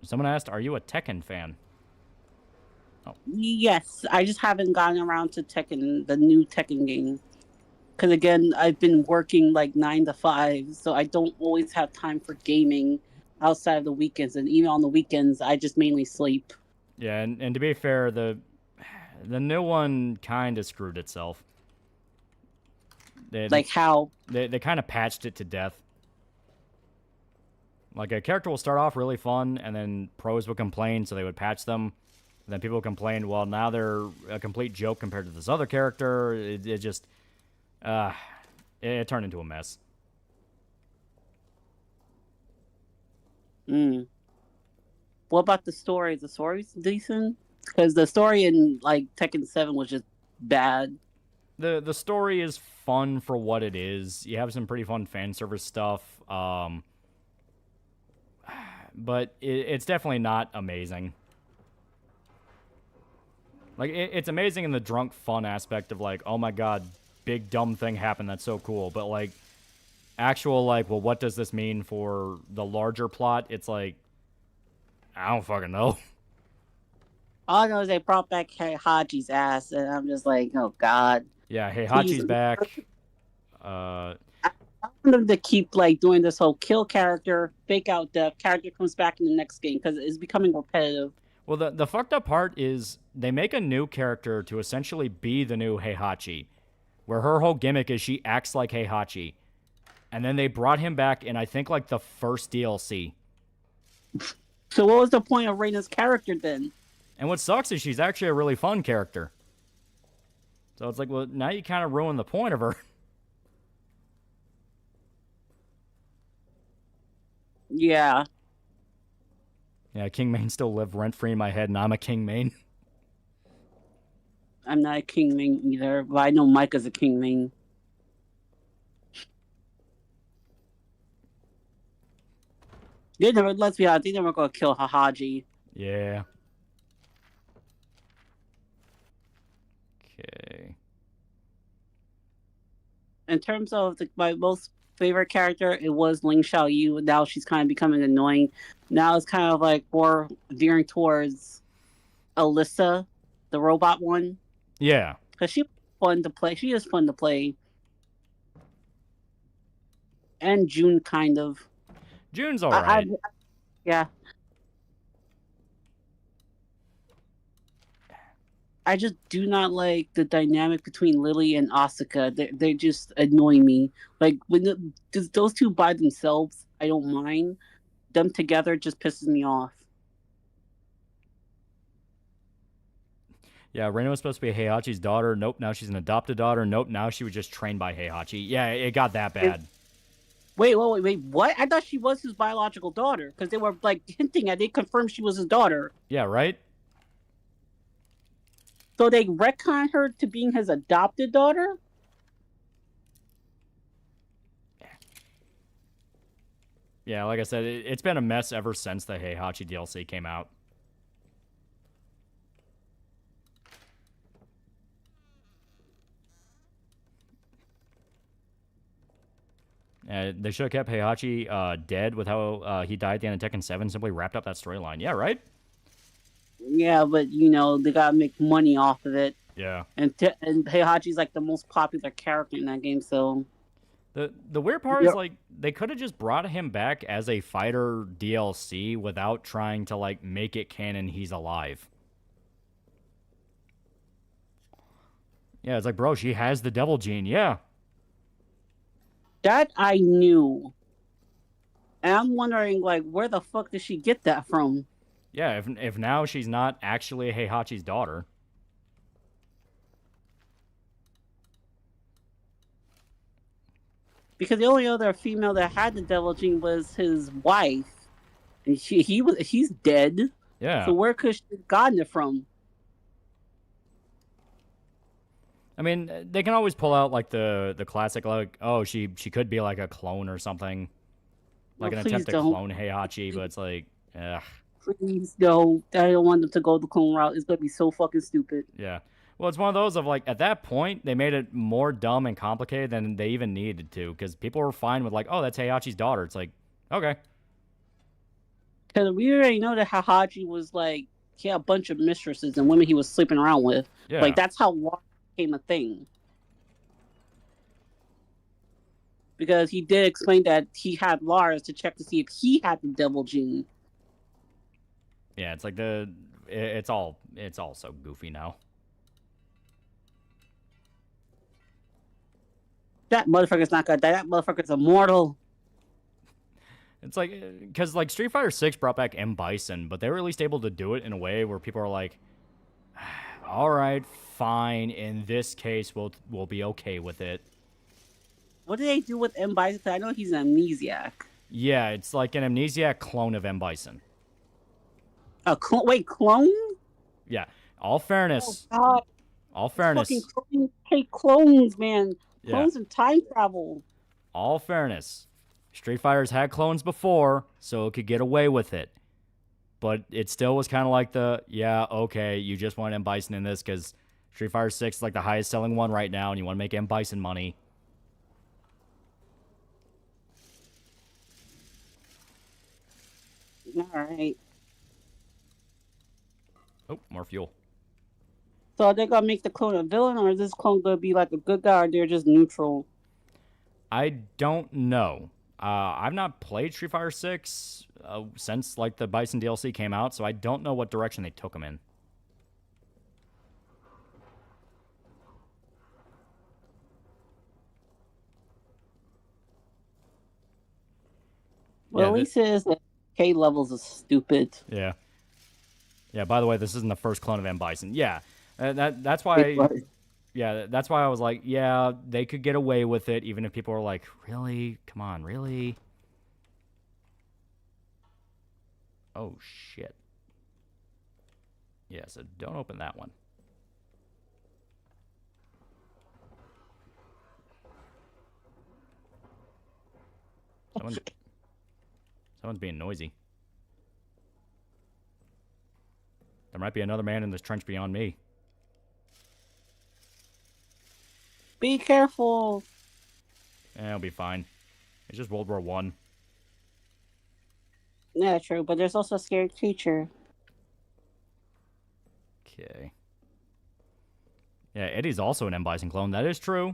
S4: Someone asked, are you a Tekken fan?
S5: Oh. Yes, I just haven't gotten around to Tekken, the new Tekken game. Because again, I've been working like 9 to 5, so I don't always have time for gaming outside of the weekends. And even on the weekends, I just mainly sleep.
S4: Yeah, and to be fair, the new one kind of screwed itself.
S5: Like how?
S4: They kind of patched it to death. Like, a character will start off really fun, and then pros would complain, so they would patch them. And then people complained, well, now they're a complete joke compared to this other character. It just... it turned into a mess.
S5: What about the story? Is the story decent? Because the story in, like, Tekken 7 was just bad.
S4: The story is fun for what it is. You have some pretty fun fan service stuff. But it's definitely not amazing. Like, it's amazing in the drunk fun aspect of, like, oh my god, big dumb thing happened, that's so cool. But, like, actual, like, well, what does this mean for the larger plot? It's like, I don't fucking know.
S5: All I know is they brought back Heihachi's ass, and I'm just like, oh god.
S4: Yeah, Heihachi's back.
S5: I want them to keep, like, doing this whole kill character, fake out death, character comes back in the next game, because it's becoming repetitive.
S4: Well, the fucked up part is they make a new character to essentially be the new Heihachi, where her whole gimmick is she acts like Heihachi. And then they brought him back in, I think, like, the first DLC.
S5: So what was the point of Reina's character, then?
S4: And what sucks is she's actually a really fun character. So it's like, well, now you kind of ruin the point of her.
S5: Yeah.
S4: Yeah, King Main still live rent-free in my head, and I'm a King Main.
S5: I'm not a King Ming either, but I know Micah's a King Ming. They never, let's be honest, they never gonna kill Hahaji.
S4: Yeah. Okay.
S5: In terms of my most favorite character, it was Ling Xiaoyu. Now she's kind of becoming annoying. Now it's kind of like more veering towards Alyssa, the robot one.
S4: Yeah.
S5: Because she's fun to play. She is fun to play. And June, kind of.
S4: June's alright.
S5: Yeah. I just do not like the dynamic between Lily and Asuka. They just annoy me. Like when those two by themselves, I don't mind. Them together just pisses me off.
S4: Yeah, Reina was supposed to be Heihachi's daughter. Nope, now she's an adopted daughter. Nope, now she was just trained by Heihachi. Yeah, it got that bad.
S5: Wait, what? I thought she was his biological daughter because they were like hinting at. They confirmed she was his daughter.
S4: Yeah, right?
S5: So they retconned her to being his adopted daughter?
S4: Yeah, like I said, it's been a mess ever since the Heihachi DLC came out. They should have kept Heihachi dead with how he died at the end of Tekken 7, simply wrapped up that storyline. Yeah, right?
S5: Yeah, but they gotta make money off of it.
S4: Yeah.
S5: And Heihachi's like the most popular character in that game, so
S4: the weird part is like they could have just brought him back as a fighter DLC without trying to like make it canon he's alive. Yeah, it's like, bro, she has the devil gene. Yeah.
S5: That I knew. And I'm wondering like where the fuck did she get that from?
S4: Yeah, if now she's not actually Heihachi's daughter.
S5: Because the only other female that had the devil gene was his wife, and he's dead.
S4: Yeah.
S5: So where could she have gotten it from?
S4: I mean, they can always pull out like the classic, like, oh, she could be like a clone or something, like an attempt to clone Heihachi, but it's like, ugh.
S5: Please, no. I don't want them to go the clone route. It's gonna be so fucking stupid.
S4: Yeah. Well, it's one of those of like, at that point, they made it more dumb and complicated than they even needed to, because people were fine with like, oh, that's Heihachi's daughter. It's like, okay.
S5: Because we already know that Heihachi was like, he had a bunch of mistresses and women he was sleeping around with.
S4: Yeah.
S5: Like, that's how Lars became a thing. Because he did explain that he had Lars to check to see if he had the devil gene.
S4: Yeah, it's like it's all so goofy now.
S5: That motherfucker's not gonna die. That motherfucker's immortal.
S4: It's like, because like Street Fighter 6 brought back M. Bison, but they were at least able to do it in a way where people are like, all right, fine. In this case, we'll be okay with it.
S5: What did they do with M. Bison? I know he's an amnesiac.
S4: Yeah, it's like an amnesiac clone of M. Bison.
S5: Wait, clone?
S4: Yeah. All fairness.
S5: Oh, God.
S4: All fairness.
S5: Fucking clones, man. Clones
S4: Yeah.
S5: and time travel.
S4: All fairness. Street Fighters had clones before, so it could get away with it. But it still was kind of like okay, you just want M. Bison in this because Street Fighter 6 is like the highest selling one right now, and you want to make M. Bison money.
S5: All right.
S4: Oh, more fuel.
S5: So are they gonna make the clone a villain, or is this clone gonna be like a good guy, or they're just neutral?
S4: I don't know. I've not played Street Fighter 6 since like the Bison DLC came out, so I don't know what direction they took him in.
S5: Well, at least it is that K levels is stupid.
S4: Yeah, Yeah, by the way, this isn't the first clone of M. Bison. Yeah, that's why. Yeah, that's why I was like, yeah, they could get away with it, even if people are like, really? Come on, really? Oh, shit. Yeah, so don't open that one. Someone's being noisy. There might be another man in this trench beyond me.
S5: Be careful.
S4: It'll be fine. It's just World War One.
S5: Yeah, true, but there's also a scary creature.
S4: Okay. Yeah, Eddie's also an M. Bison clone. That is true.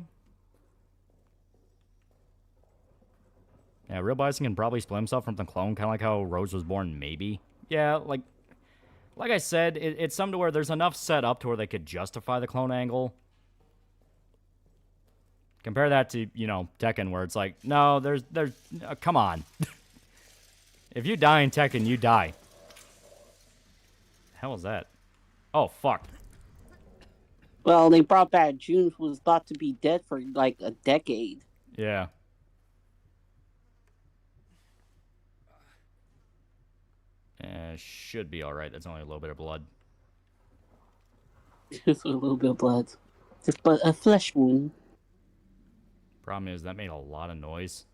S4: Yeah, real Bison can probably split himself from the clone, kind of like how Rose was born, maybe. Yeah, like I said, it's something to where there's enough set up to where they could justify the clone angle. Compare that to, you know, Tekken, where it's like, no, there's come on. If you die in Tekken, you die. The hell is that? Oh, fuck.
S5: Well, they brought back June, who was thought to be dead for like a decade.
S4: Yeah. Should be alright. That's only a little bit of blood.
S5: Just a little bit of blood. Just a flesh wound.
S4: Problem is, that made a lot of noise.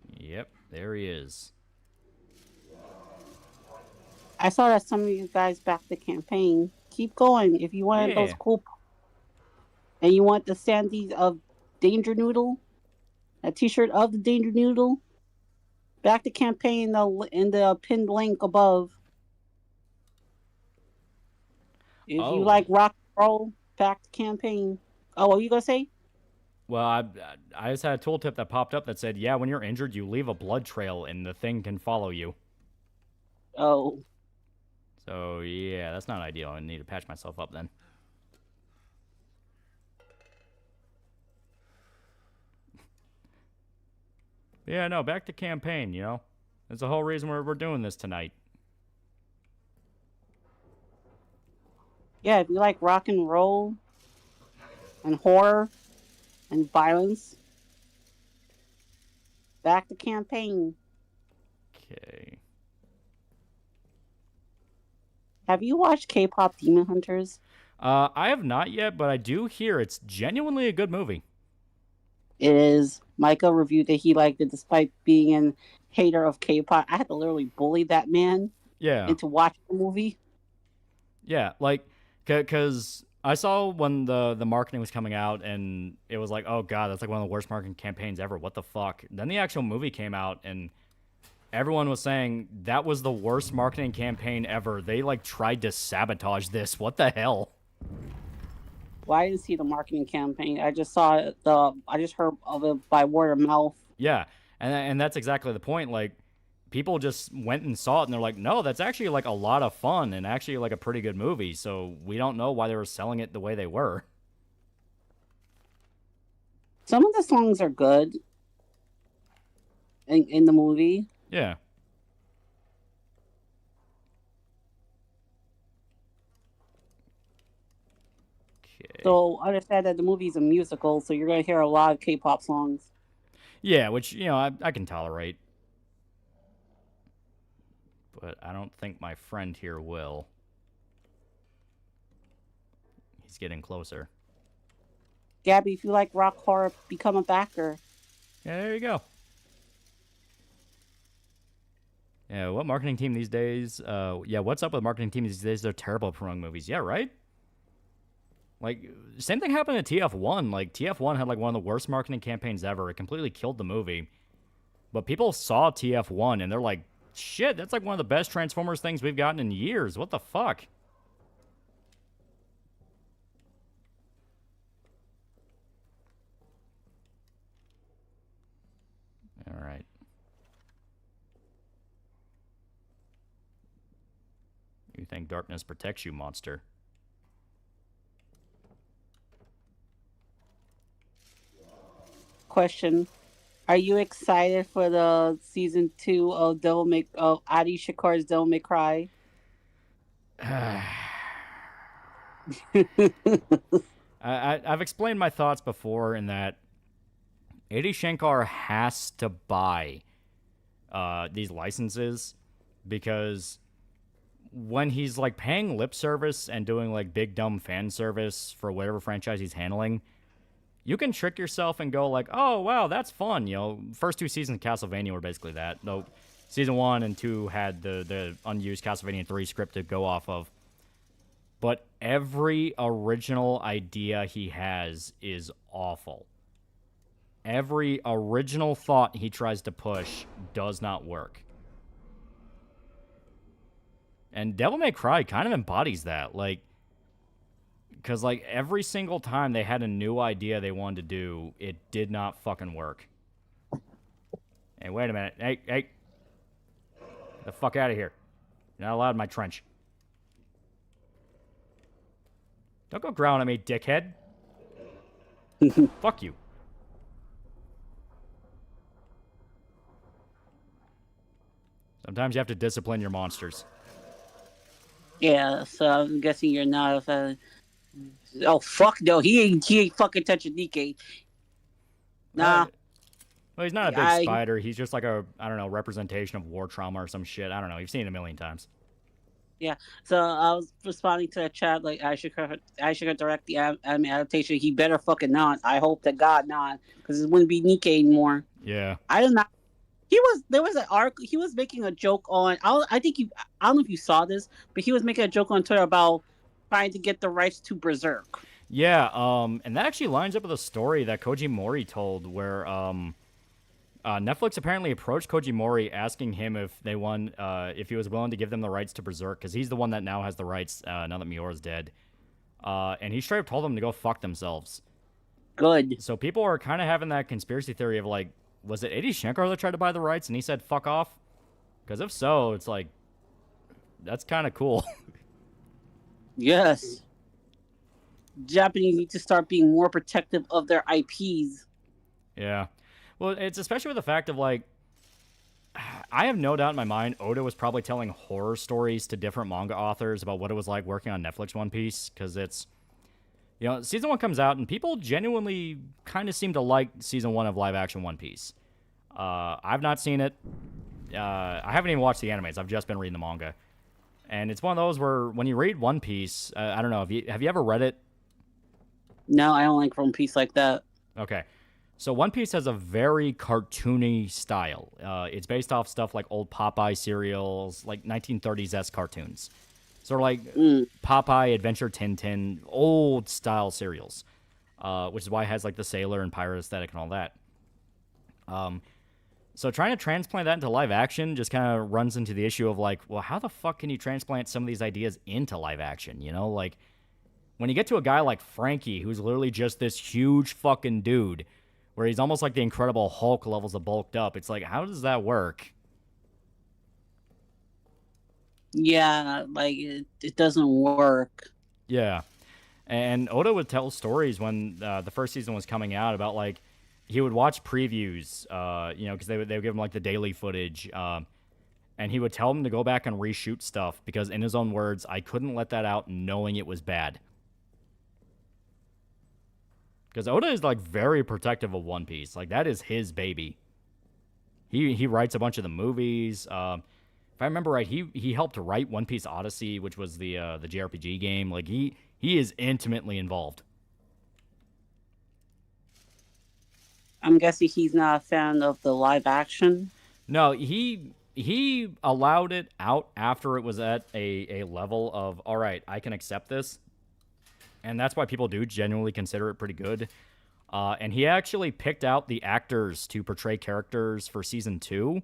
S4: Yep, there he is.
S5: I saw that some of you guys backed the campaign. Keep going. If you want those cool... And you want the standees of Danger Noodle? A t-shirt of the Danger Noodle? Back the campaign in the pinned link above. If you like rock and roll, back the campaign. Oh, what were you going to say?
S4: Well, I just had a tooltip that popped up that said, yeah, when you're injured, you leave a blood trail and the thing can follow you.
S5: Oh.
S4: So, yeah, that's not ideal. I need to patch myself up then. Yeah, no, back to campaign, you know? That's the whole reason we're doing this tonight.
S5: Yeah, if you like rock and roll and horror and violence, back to campaign.
S4: Okay.
S5: Have you watched K-pop Demon Hunters?
S4: I have not yet, but I do hear it's genuinely a good movie.
S5: It is. Micah reviewed that he liked it despite being a hater of K-pop. I had to literally bully that man into watching the movie.
S4: Yeah, like, because I saw when the marketing was coming out, and it was like, oh, God, that's like one of the worst marketing campaigns ever. What the fuck? Then the actual movie came out, and everyone was saying that was the worst marketing campaign ever. They, like, tried to sabotage this. What the hell?
S5: Well, I didn't see the marketing campaign. I just saw it. I just heard of it by word of mouth.
S4: Yeah, and that's exactly the point. Like, people just went and saw it, and they're like, no, that's actually, like, a lot of fun and actually, like, a pretty good movie. So we don't know why they were selling it the way they were.
S5: Some of the songs are good in the movie.
S4: Yeah.
S5: So understand that the movie's a musical, so you're going to hear a lot of K-pop songs.
S4: Yeah, which, you know, I can tolerate. But I don't think my friend here will. He's getting closer.
S5: Gabby, if you like rock horror, become a backer.
S4: Yeah, there you go. Yeah, what marketing team these days? Yeah, what's up with marketing teams these days? They're terrible at promoting movies. Yeah, right? Like, same thing happened to TF1. Like, TF1 had, like, one of the worst marketing campaigns ever. It completely killed the movie. But people saw TF1, and they're like, shit, that's, like, one of the best Transformers things we've gotten in years. What the fuck? All right. You think darkness protects you, monster?
S5: question. Are you excited for the season 2 of Adi Shakar's Devil May Cry?
S4: I've explained my thoughts before in that Adi Shankar has to buy these licenses because when he's like paying lip service and doing like big dumb fan service for whatever franchise he's handling, you can trick yourself and go like, oh wow, that's fun. You know, first 2 seasons of Castlevania were basically that. Though season 1 and 2 had the unused Castlevania 3 script to go off of. But every original idea he has is awful. Every original thought he tries to push does not work. And Devil May Cry kind of embodies that. Like, because, like, every single time they had a new idea they wanted to do, it did not fucking work. Hey, wait a minute. Hey. Get the fuck out of here. You're not allowed in my trench. Don't go growling at me, dickhead. Fuck you. Sometimes you have to discipline your monsters.
S5: Yeah, so I'm guessing you're not a fan. Oh fuck no, he ain't fucking touching DK. Nah.
S4: Well, he's not a big spider. He's just like a, I don't know, representation of war trauma or some shit. I don't know. You've seen it a million times.
S5: Yeah, so I was responding to the chat like I should direct the anime adaptation. He better fucking not. I hope to God not, because it wouldn't be Nikkei anymore.
S4: Yeah.
S5: I don't know. There was an arc. He was making a joke on. I don't know if you saw this, but he was making a joke on Twitter about trying to get the rights to Berserk.
S4: Yeah. And that actually lines up with a story that Koji Mori told, where Netflix apparently approached Koji Mori asking him if he was willing to give them the rights to Berserk, because he's the one that now has the rights now that Miora's dead. And he straight up told them to go fuck themselves.
S5: Good.
S4: So people are kind of having that conspiracy theory of like, was it Adi Shankar that tried to buy the rights and he said fuck off? Because if so, it's like, that's kind of cool.
S5: Yes. Japanese need to start being more protective of their IPs.
S4: Yeah. Well, it's especially with the fact of, like, I have no doubt in my mind Oda was probably telling horror stories to different manga authors about what it was like working on Netflix One Piece, because it's, you know, season 1 comes out, and people genuinely kind of seem to like season 1 of live-action One Piece. I've not seen it. I haven't even watched the animes. I've just been reading the manga. And it's one of those where when you read One Piece, I don't know, have you ever read it?
S5: No, I don't like One Piece like that.
S4: Okay. So One Piece has a very cartoony style. It's based off stuff like old Popeye serials, like 1930s-esque cartoons. Sort of like Popeye, Adventure Tintin, old style serials, which is why it has like the sailor and pirate aesthetic and all that. So trying to transplant that into live action just kind of runs into the issue of like, well, how the fuck can you transplant some of these ideas into live action? You know, like when you get to a guy like Frankie, who's literally just this huge fucking dude, where he's almost like the Incredible Hulk levels of bulked up. It's like, how does that work?
S5: Yeah, like it doesn't work.
S4: Yeah. And Oda would tell stories when the first season was coming out about like he would watch previews, you know, because they would give him like the daily footage, and he would tell them to go back and reshoot stuff because, in his own words, I couldn't let that out knowing it was bad. Because Oda is like very protective of One Piece, like that is his baby. He writes a bunch of the movies. If I remember right, he helped write One Piece Odyssey, which was the JRPG game. Like he is intimately involved.
S5: I'm guessing he's not a fan of the live action.
S4: No, he allowed it out after it was at a level of, all right, I can accept this. And that's why people do genuinely consider it pretty good. And he actually picked out the actors to portray characters for season 2,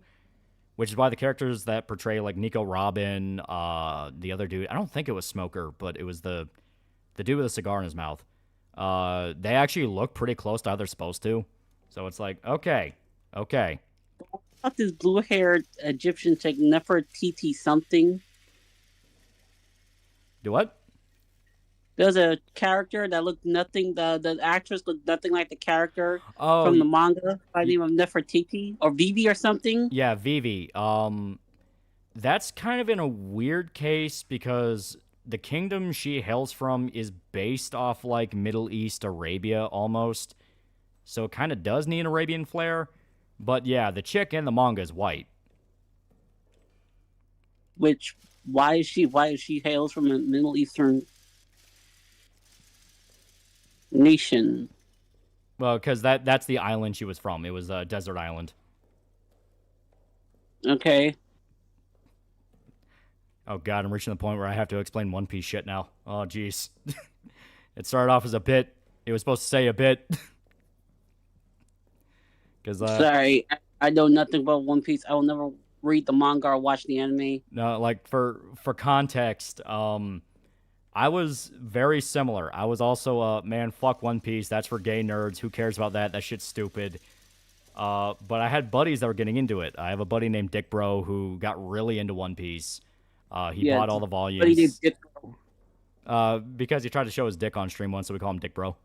S4: which is why the characters that portray like Nico Robin, the other dude, I don't think it was Smoker, but it was the dude with a cigar in his mouth. They actually look pretty close to how they're supposed to. So it's like, okay.
S5: About this blue-haired Egyptian chick, Nefertiti something.
S4: Do what?
S5: There's a character that looked nothing. The actress looked nothing like the character
S4: Oh,
S5: from the manga by the name of Nefertiti or Vivi or something.
S4: yeah, Vivi. That's kind of in a weird case because the kingdom she hails from is based off like Middle East Arabia almost. So it kind of does need an Arabian flair. But yeah, the chick in the manga is white.
S5: Which why is she hails from a Middle Eastern nation?
S4: Well, because that's the island she was from. It was a desert island.
S5: Okay.
S4: Oh god, I'm reaching the point where I have to explain One Piece shit now. Oh jeez. It started off as a bit. It was supposed to say a bit. Because
S5: Sorry, I know nothing about One Piece. I will never read the manga or watch the anime.
S4: no, like for context, I was very similar. I was also man, fuck One Piece. That's for gay nerds. Who cares about that? That shit's stupid. But I had buddies that were getting into it. I have a buddy named Dick Bro who got really into One Piece. He bought all the volumes.
S5: But he did Dick.
S4: Because he tried to show his dick on stream once, so we call him Dick Bro.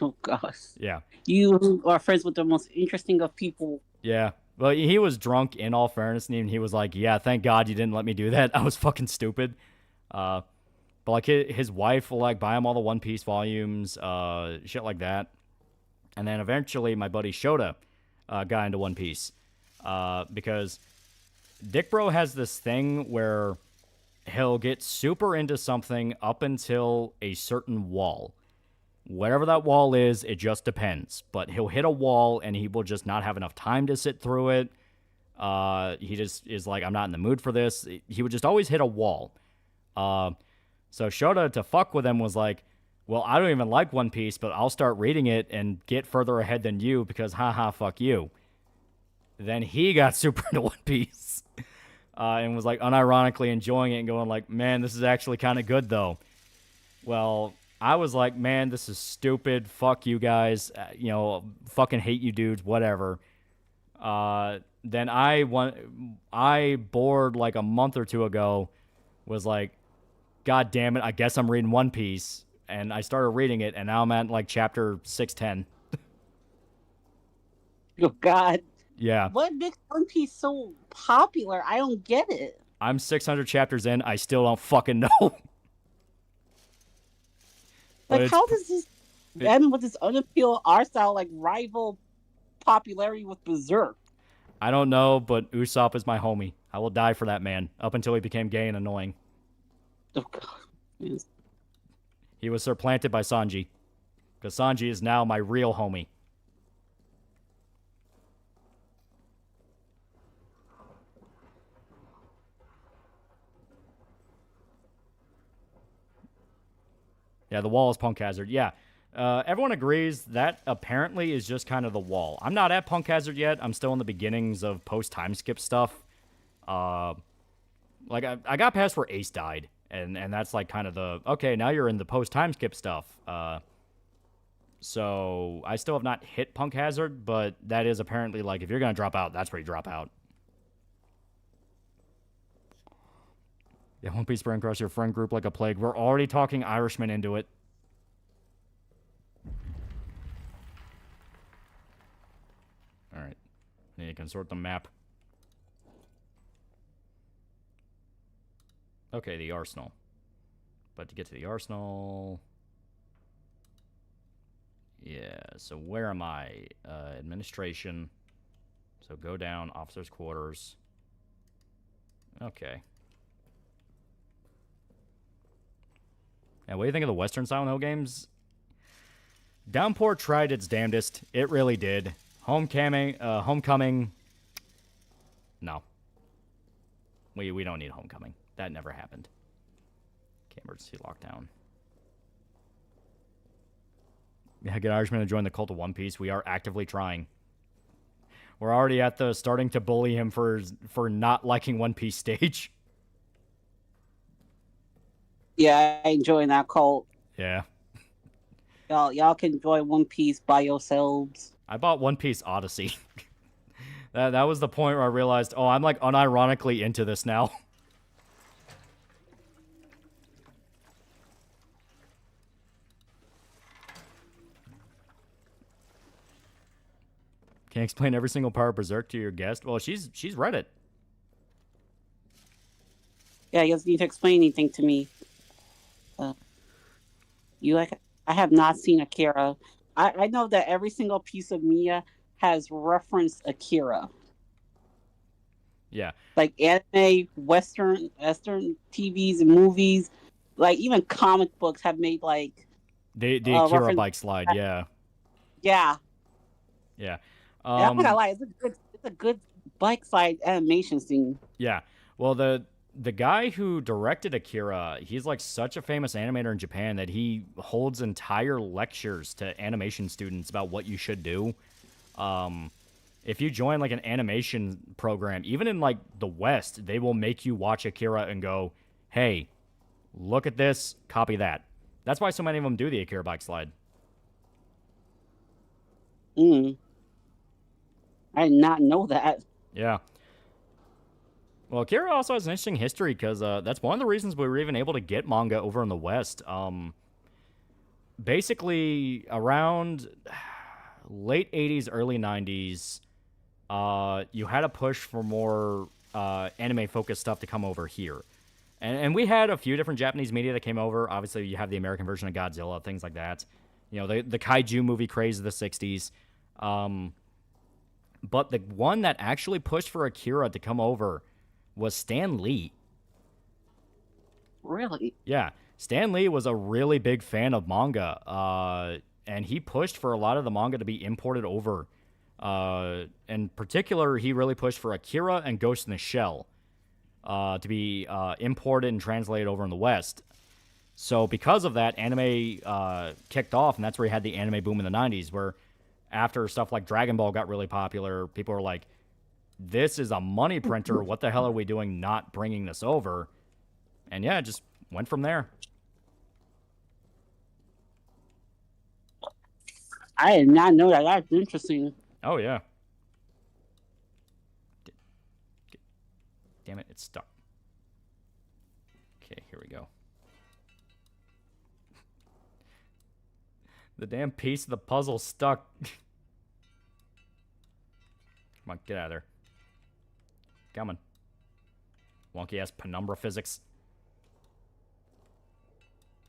S5: Oh gosh.
S4: Yeah.
S5: You are friends with the most interesting of people.
S4: Yeah. Well, he was drunk in all fairness, and he was like, yeah, thank God you didn't let me do that. I was fucking stupid. But like his wife will like buy him all the One Piece volumes, shit like that. And then eventually my buddy Shota got into One Piece. Because Dick Bro has this thing where he'll get super into something up until a certain wall. Whatever that wall is, it just depends. But he'll hit a wall and he will just not have enough time to sit through it. He just is like, I'm not in the mood for this. He would just always hit a wall. So Shota, to fuck with him, was like, well, I don't even like One Piece, but I'll start reading it and get further ahead than you because haha, fuck you. Then he got super into One Piece. And was like unironically enjoying it and going like, man, this is actually kind of good though. Well, I was like, man, this is stupid. Fuck you guys. Fucking hate you dudes, whatever. Then I bored like a month or two ago, was like, God damn it, I guess I'm reading One Piece. And I started reading it, and now I'm at like chapter 610.
S5: Oh God.
S4: Yeah.
S5: What makes One Piece so popular? I don't get it.
S4: I'm 600 chapters in. I still don't fucking know.
S5: Like, how does this end with this unappeal art style like rival popularity with Berserk?
S4: I don't know, but Usopp is my homie. I will die for that man up until he became gay and annoying.
S5: Oh God. Yes.
S4: He was supplanted by Sanji. Because Sanji is now my real homie. Yeah, the wall is Punk Hazard. Yeah. Everyone agrees that apparently is just kind of the wall. I'm not at Punk Hazard yet. I'm still in the beginnings of post-time skip stuff. Like, I got past where Ace died. And that's like kind of the, okay, now you're in the post-time skip stuff. So I still have not hit Punk Hazard, but that is apparently like, if you're going to drop out, that's where you drop out. Yeah, One Piece spreading across your friend group like a plague. We're already talking Irishmen into it. Alright. Need to consort the map. Okay, the arsenal. But to get to the arsenal... Yeah, so where am I? Administration. So go down, officers' quarters. Okay. Yeah, what do you think of the Western Silent Hill games? Downpour tried its damnedest. It really did. Homecoming. No. We don't need Homecoming. That never happened. Okay, emergency lockdown. Yeah, get Irishman to join the cult of One Piece. We are actively trying. We're already at the starting to bully him for not liking One Piece stage.
S5: Yeah, I enjoy that cult.
S4: Yeah.
S5: Y'all can enjoy One Piece by yourselves.
S4: I bought One Piece Odyssey. that was the point where I realized, oh, I'm like unironically into this now. Can you explain every single part of Berserk to your guest? Well, she's read it.
S5: Yeah, you doesn't need to explain anything to me. I have not seen Akira. I know that every single piece of media has referenced Akira.
S4: Yeah.
S5: Like anime, Western TVs and movies, like even comic books have made like
S4: The Akira
S5: reference.
S4: bike slide, yeah.
S5: Yeah.
S4: Yeah.
S5: And I'm not gonna lie, it's a good bike slide animation scene.
S4: Yeah. Well, the guy who directed Akira, he's like such a famous animator in Japan that he holds entire lectures to animation students about what you should do. If you join like an animation program, even in like the West, they will make you watch Akira and go, "Hey, look at this, copy that." That's why so many of them do the Akira bike slide.
S5: I did not know that.
S4: Yeah. Well, Akira also has an interesting history because that's one of the reasons we were even able to get manga over in the West. Basically, around late 80s, early 90s, you had a push for more anime-focused stuff to come over here. And we had a few different Japanese media that came over. Obviously, you have the American version of Godzilla, things like that. You know, the kaiju movie craze of the 60s. But the one that actually pushed for Akira to come over was Stan Lee.
S5: Really?
S4: Yeah. Stan Lee was a really big fan of manga, and he pushed for a lot of the manga to be imported over. In particular, he really pushed for Akira and Ghost in the Shell to be imported and translated over in the West. So because of that, anime kicked off, and that's where you had the anime boom in the 90s, where after stuff like Dragon Ball got really popular, people were like, this is a money printer. What the hell are we doing not bringing this over? And yeah, it just went from there.
S5: I did not know that. That's interesting.
S4: Oh, yeah. Damn it, it's stuck. Okay, here we go. The damn piece of the puzzle stuck. Come on, get out of there. Come on. Wonky ass penumbra physics.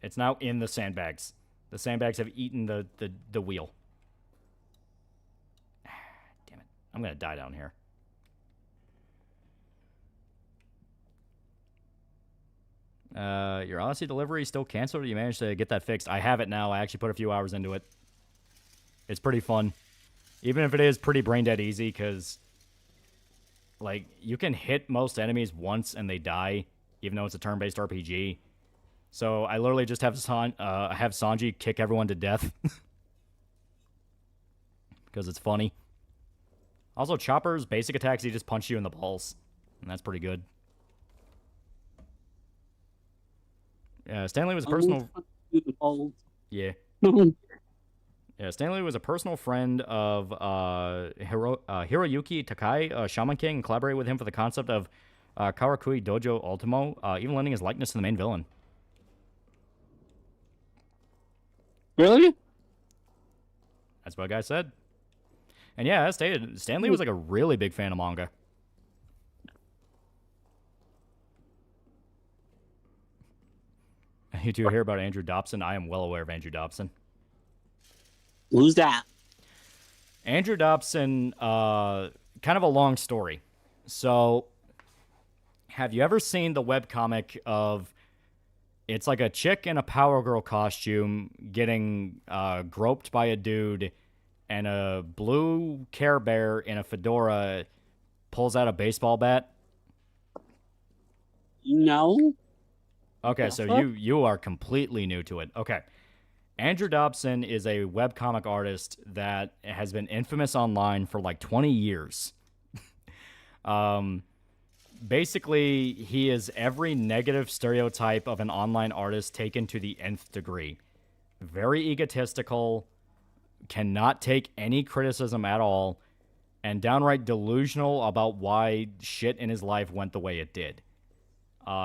S4: It's now in the sandbags. The sandbags have eaten the wheel. Damn it. I'm gonna die down here. Your Odyssey delivery is still canceled, or you managed to get that fixed? I have it now. I actually put a few hours into it. It's pretty fun. Even if it is pretty brain dead easy, because like you can hit most enemies once and they die, even though it's a turn-based RPG. So I literally just have Sanji kick everyone to death because it's funny. Also, Chopper's basic attacks, he just punch you in the balls, and that's pretty good. Yeah, Stanley was a personal. Yeah. Yeah, Stanley was a personal friend of Hiroyuki Takai, Shaman King, and collaborated with him for the concept of Karakui Dojo Ultimo, even lending his likeness to the main villain.
S5: Really?
S4: That's what a guy said. And yeah, as stated, Stanley was like a really big fan of manga. You two hear about Andrew Dobson? I am well aware of Andrew Dobson.
S5: Who's that?
S4: Andrew Dobson, kind of a long story. So, have you ever seen the webcomic of, it's like a chick in a Power Girl costume getting groped by a dude, and a blue Care Bear in a fedora pulls out a baseball bat?
S5: No.
S4: Okay, so you are completely new to it. Okay. Andrew Dobson is a webcomic artist that has been infamous online for like 20 years. Basically, he is every negative stereotype of an online artist taken to the nth degree. Very egotistical, cannot take any criticism at all, and downright delusional about why shit in his life went the way it did.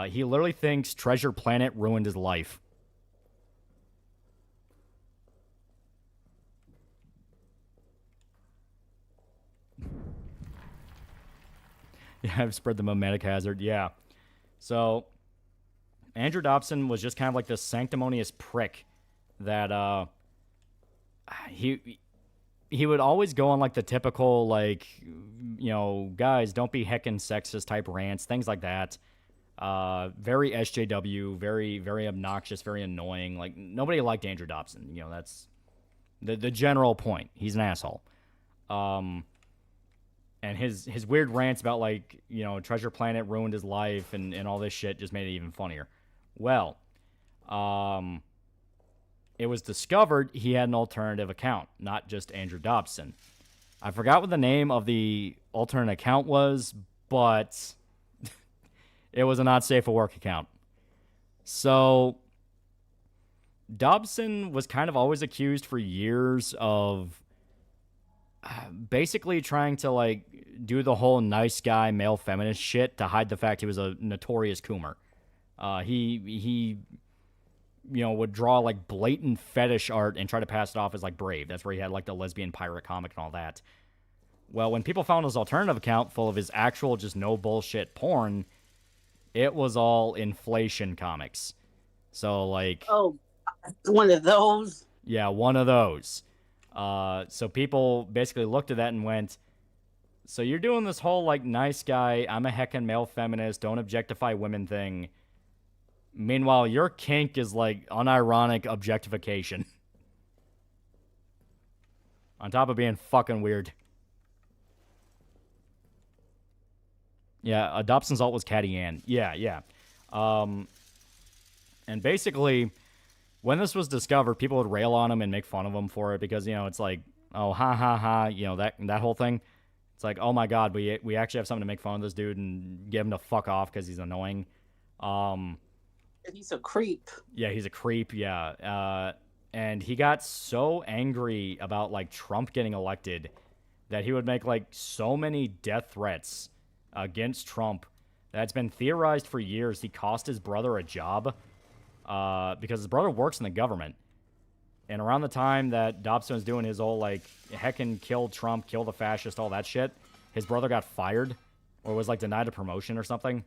S4: He literally thinks Treasure Planet ruined his life. Yeah, I've spread the mimetic hazard. Yeah. So Andrew Dobson was just kind of like this sanctimonious prick that he would always go on like the typical like, you know, guys, don't be heckin' sexist type rants, things like that. Very SJW, very, very obnoxious, very annoying. Like, nobody liked Andrew Dobson. You know, that's the general point. He's an asshole. And his weird rants about, like, you know, Treasure Planet ruined his life and all this shit just made it even funnier. Well, it was discovered he had an alternative account, not just Andrew Dobson. I forgot what the name of the alternate account was, but it was a not safe for work account. So Dobson was kind of always accused for years of basically trying to like do the whole nice guy male feminist shit to hide the fact he was a notorious coomer. He you know, would draw like blatant fetish art and try to pass it off as like brave. That's where he had like the lesbian pirate comic and all that. Well, when people found his alternative account full of his actual just no bullshit porn, it was all inflation comics. So like,
S5: Oh, one of those.
S4: yeah, one of those. So people basically looked at that and went, so you're doing this whole like nice guy, I'm a heckin' male feminist, don't objectify women thing. Meanwhile, your kink is like unironic objectification. On top of being fucking weird. Yeah, Dobson's alt was Catty Ann. Yeah. And basically, when this was discovered, people would rail on him and make fun of him for it because, you know, it's like, oh, ha, you know, that whole thing. It's like, oh my God, we actually have something to make fun of this dude and get him to fuck off because he's annoying.
S5: He's a creep.
S4: Yeah, he's a creep, yeah. And he got so angry about, like, Trump getting elected that he would make, like, so many death threats against Trump that it's been theorized for years he cost his brother a job because his brother works in the government. And around the time that Dobson was doing his old, like, heckin' kill Trump, kill the fascist, all that shit, his brother got fired or was, like, denied a promotion or something.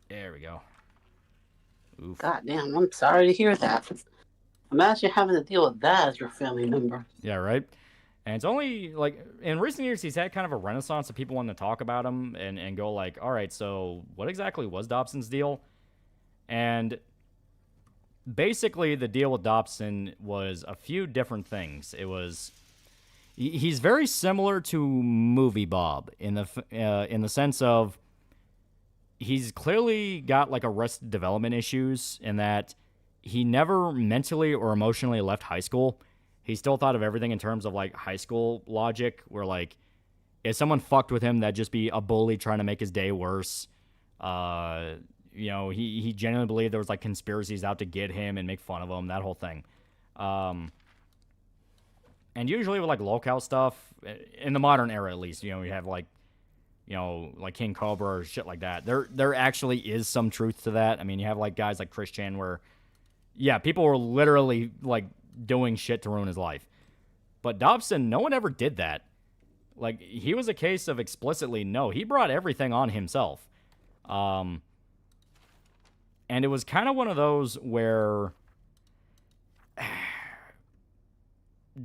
S4: There we go. Oof.
S5: God damn, I'm sorry to hear that. Imagine having to deal with that as your family member.
S4: Yeah, right? And it's only, like, in recent years, he's had kind of a renaissance of people wanting to talk about him and go, like, all right, so what exactly was Dobson's deal? And basically, the deal with Dobson was a few different things. It was... He's very similar to Movie Bob in the sense of he's clearly got like arrested development issues in that he never mentally or emotionally left high school. He still thought of everything in terms of like high school logic, where like if someone fucked with him, that'd just be a bully trying to make his day worse. You know, he genuinely believed there was like conspiracies out to get him and make fun of him, that whole thing. And usually with like locale stuff, in the modern era at least, you know, you have like, you know, like King Cobra or shit like that. There actually is some truth to that. I mean, you have like guys like Chris Chan where, yeah, people were literally like doing shit to ruin his life. But Dobson, no one ever did that. Like, he was a case of explicitly, no, he brought everything on himself. And it was kind of one of those where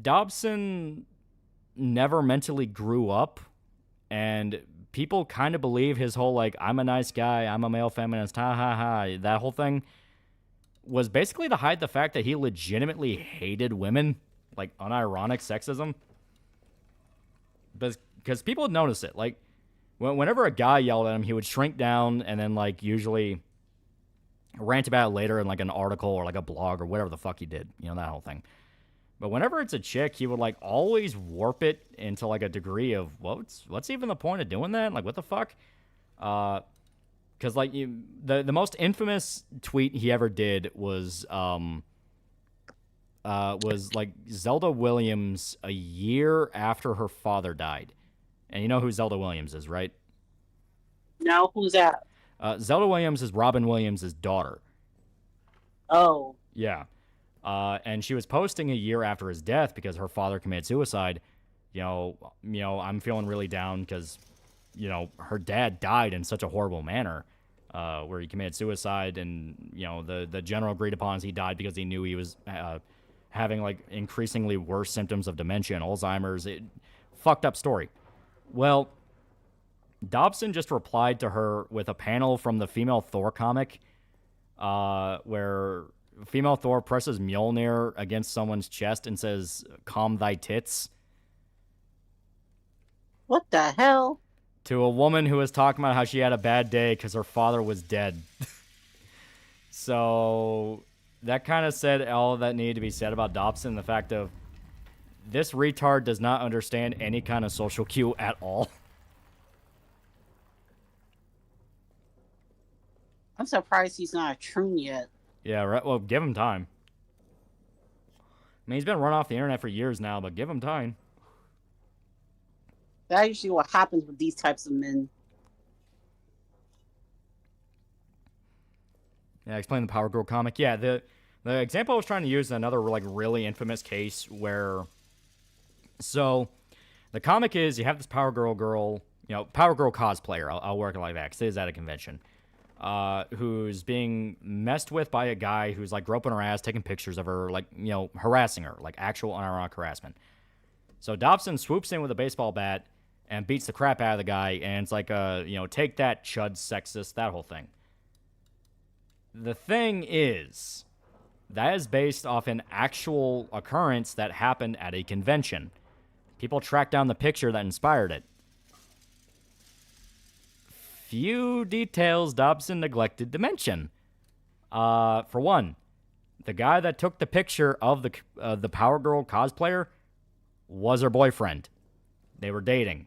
S4: Dobson never mentally grew up, and people kind of believe his whole, like, I'm a nice guy, I'm a male feminist, ha ha ha, that whole thing was basically to hide the fact that he legitimately hated women, like unironic sexism. Because people would notice it. Like, whenever a guy yelled at him, he would shrink down and then, like, usually rant about it later in, like, an article or, like, a blog or whatever the fuck he did. You know, that whole thing. But whenever it's a chick, he would, like, always warp it into, like, a degree of, what's even the point of doing that? Like, what the fuck? Because, like, the most infamous tweet he ever did was like Zelda Williams a year after her father died. And you know who Zelda Williams is, right?
S5: No, who's that?
S4: Zelda Williams is Robin Williams' daughter.
S5: Oh.
S4: Yeah. And she was posting a year after his death because her father committed suicide. I'm feeling really down because, her dad died in such a horrible manner, where he committed suicide, and, the general agreed upon is he died because he knew he was having, like, increasingly worse symptoms of dementia and Alzheimer's. Fucked up story. Well, Dobson just replied to her with a panel from the female Thor comic, where female Thor presses Mjolnir against someone's chest and says, "Calm thy tits."
S5: What the hell?
S4: To a woman who was talking about how she had a bad day because her father was dead. So that kind of said all that needed to be said about Dobson. The fact of this retard does not understand any kind of social cue at all.
S5: I'm surprised he's not a troon yet.
S4: Yeah, right. Well, give him time. I mean, he's been run off the internet for years now, but give him time.
S5: That's usually what happens with these types of men.
S4: Yeah, explain the Power Girl comic. Yeah, the example I was trying to use is another, like, really infamous case where... So, the comic is, you have this Power Girl, Power Girl cosplayer, I'll work it like that, because it is at a convention, who's being messed with by a guy who's, like, groping her ass, taking pictures of her, like, harassing her, like, actual unironic harassment. So, Dobson swoops in with a baseball bat and beats the crap out of the guy, and it's like, take that, chud, sexist, that whole thing. The thing is, that is based off an actual occurrence that happened at a convention. People tracked down the picture that inspired it. Few details Dobson neglected to mention. For one, the guy that took the picture of the Power Girl cosplayer was her boyfriend. They were dating.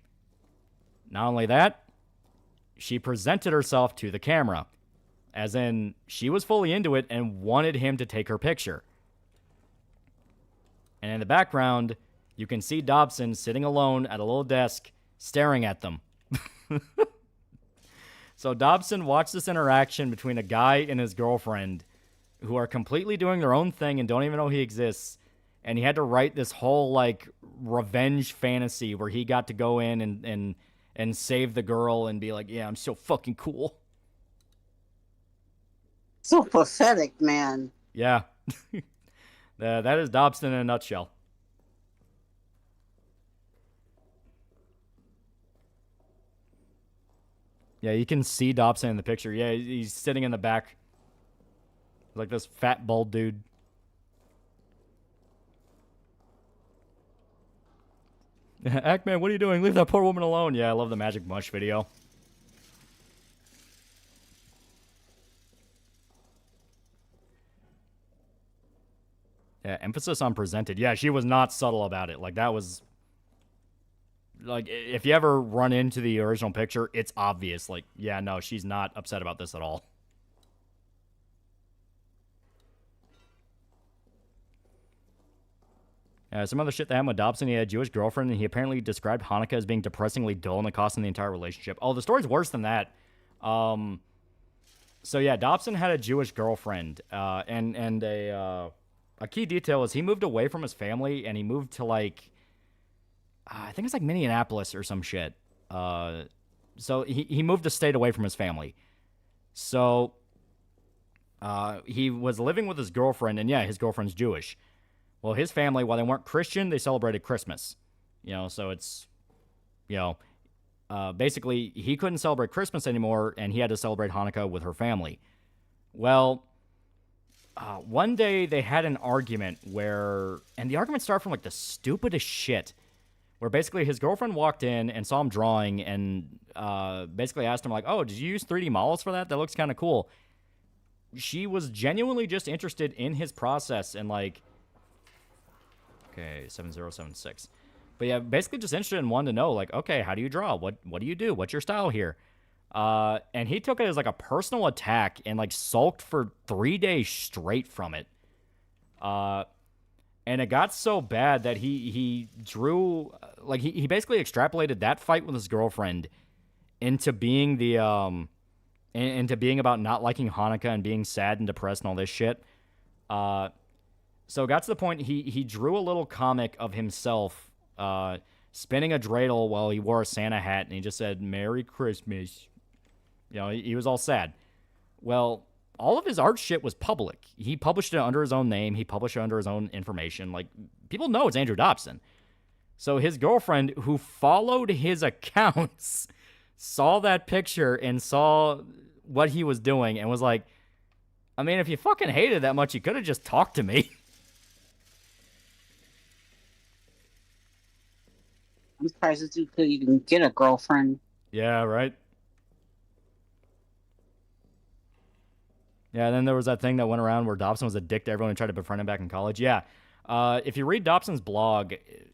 S4: Not only that, she presented herself to the camera. As in, she was fully into it and wanted him to take her picture. And in the background, you can see Dobson sitting alone at a little desk, staring at them. So Dobson watched this interaction between a guy and his girlfriend, who are completely doing their own thing and don't even know he exists. And he had to write this whole, like, revenge fantasy where he got to go in and save the girl and be like, yeah, I'm so fucking cool.
S5: So pathetic, man.
S4: Yeah. That is Dobson in a nutshell. Yeah, you can see Dobson in the picture. Yeah, he's sitting in the back. Like this fat, bald dude. Ackman, what are you doing? Leave that poor woman alone. Yeah, I love the Magic Mush video. Yeah, emphasis on presented. Yeah, she was not subtle about it. Like, that was... Like, if you ever run into the original picture, it's obvious. Like, yeah, no, she's not upset about this at all. Some other shit that happened with Dobson. He had a Jewish girlfriend, and he apparently described Hanukkah as being depressingly dull and the cost of the entire relationship. Oh, the story's worse than that. So, yeah, Dobson had a Jewish girlfriend, and a key detail is he moved away from his family, and he moved to, like... I think it's like Minneapolis or some shit. So he moved a state away from his family. So he was living with his girlfriend, and yeah, his girlfriend's Jewish. Well, his family, while they weren't Christian, they celebrated Christmas. So it's, basically he couldn't celebrate Christmas anymore, and he had to celebrate Hanukkah with her family. Well, one day they had an argument and the argument started from like the stupidest shit. Where basically his girlfriend walked in and saw him drawing and basically asked him, like, oh, did you use 3D models for that? That looks kind of cool. She was genuinely just interested in his process and, like... Okay, 7076. But yeah, basically just interested in wanting to know, like, okay, how do you draw? What do you do? What's your style here? And he took it as, like, a personal attack and, like, sulked for 3 days straight from it. And it got so bad that he drew, like, he basically extrapolated that fight with his girlfriend into being into being about not liking Hanukkah and being sad and depressed and all this shit. So it got to the point he drew a little comic of himself spinning a dreidel while he wore a Santa hat, and he just said, "Merry Christmas." You know, he was all sad. Well, all of his art shit was public. He published it under his own name. He published it under his own information. Like, people know it's Andrew Dobson. So his girlfriend, who followed his accounts, saw that picture and saw what he was doing and was like, I mean, if you fucking hated that much, you could have just talked to me.
S5: I'm surprised this dude could even get a girlfriend.
S4: Yeah, right? Yeah, and then there was that thing that went around where Dobson was a dick to everyone and tried to befriend him back in college. Yeah. If you read Dobson's blog,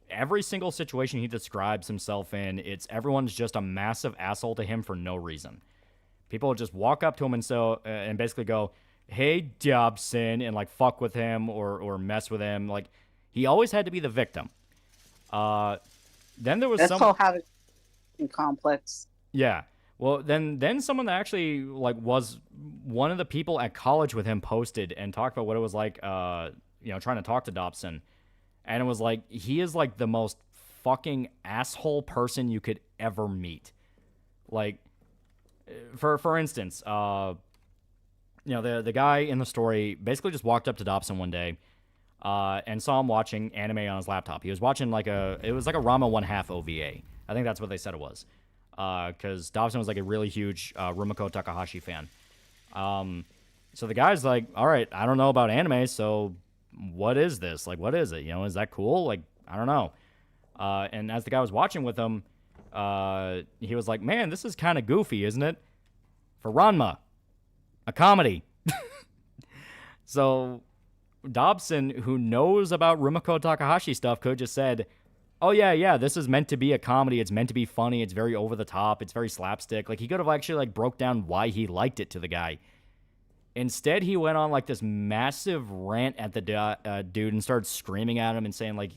S4: every single situation he describes himself in, it's everyone's just a massive asshole to him for no reason. People will just walk up to him and basically go, "Hey, Dobson," and like fuck with him or mess with him. Like, he always had to be the victim. Then there was
S5: That's so having complex.
S4: Yeah. Well, then someone that actually like was one of the people at college with him posted and talked about what it was like, trying to talk to Dobson, and it was like he is like the most fucking asshole person you could ever meet. Like, for instance, the guy in the story basically just walked up to Dobson one day, and saw him watching anime on his laptop. He was watching it was like a Rama 1/2 OVA. I think that's what they said it was. Because Dobson was like a really huge Rumiko Takahashi fan. So the guy's like, all right, I don't know about anime, so what is this? Like, what is it? You know, is that cool? Like, I don't know. And as the guy was watching with him, he was like, man, this is kind of goofy, isn't it? For Ranma, a comedy. So Dobson, who knows about Rumiko Takahashi stuff, could have just said, oh, yeah, this is meant to be a comedy. It's meant to be funny. It's very over the top. It's very slapstick. Like, he could have actually, like, broke down why he liked it to the guy. Instead, he went on, like, this massive rant at the dude and started screaming at him and saying, like,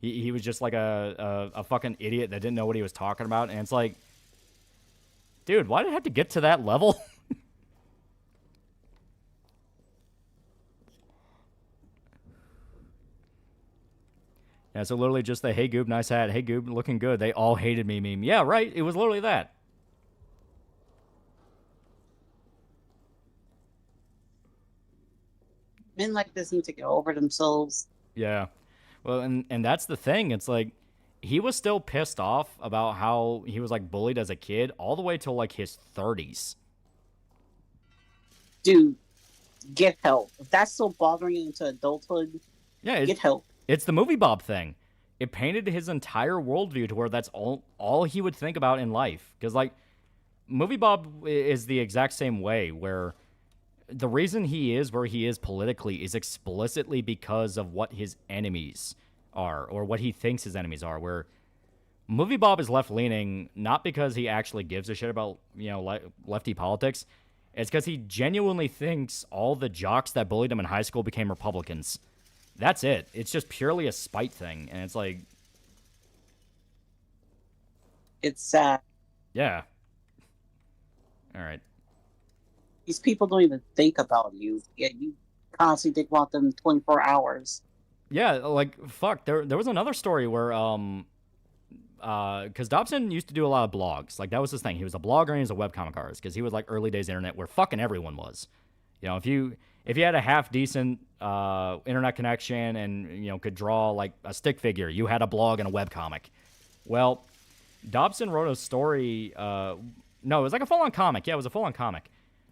S4: he was just, like, a fucking idiot that didn't know what he was talking about. And it's like, dude, why did it have to get to that level? Yeah, so literally just the, hey, Goob, nice hat. Hey, Goob, looking good. They all hated me meme. Yeah, right. It was literally that.
S5: Men like this need to get over themselves.
S4: Yeah. Well, and that's the thing. It's like, he was still pissed off about how he was, like, bullied as a kid all the way till, like, his 30s.
S5: Dude, get help. If that's still bothering you into adulthood, get help.
S4: It's the movie Bob thing. It painted his entire worldview to where that's all he would think about in life. Because, like, movie Bob is the exact same way, where the reason he is where he is politically is explicitly because of what his enemies are, or what he thinks his enemies are, where movie Bob is left-leaning not because he actually gives a shit about, lefty politics. It's because he genuinely thinks all the jocks that bullied him in high school became Republicans. That's it. It's just purely a spite thing, and it's like...
S5: It's sad.
S4: Yeah. Alright.
S5: These people don't even think about you, yet you constantly think about them 24 hours.
S4: Yeah, like, fuck. There was another story where, because Dobson used to do a lot of blogs. Like, that was his thing. He was a blogger and he was a webcomic artist, because he was, like, early days internet where fucking everyone was. You know, if you had a half-decent internet connection and, could draw, like, a stick figure, you had a blog and a webcomic. Well, Dobson wrote a story, no, it was like a full-on comic. Yeah, it was a full-on comic,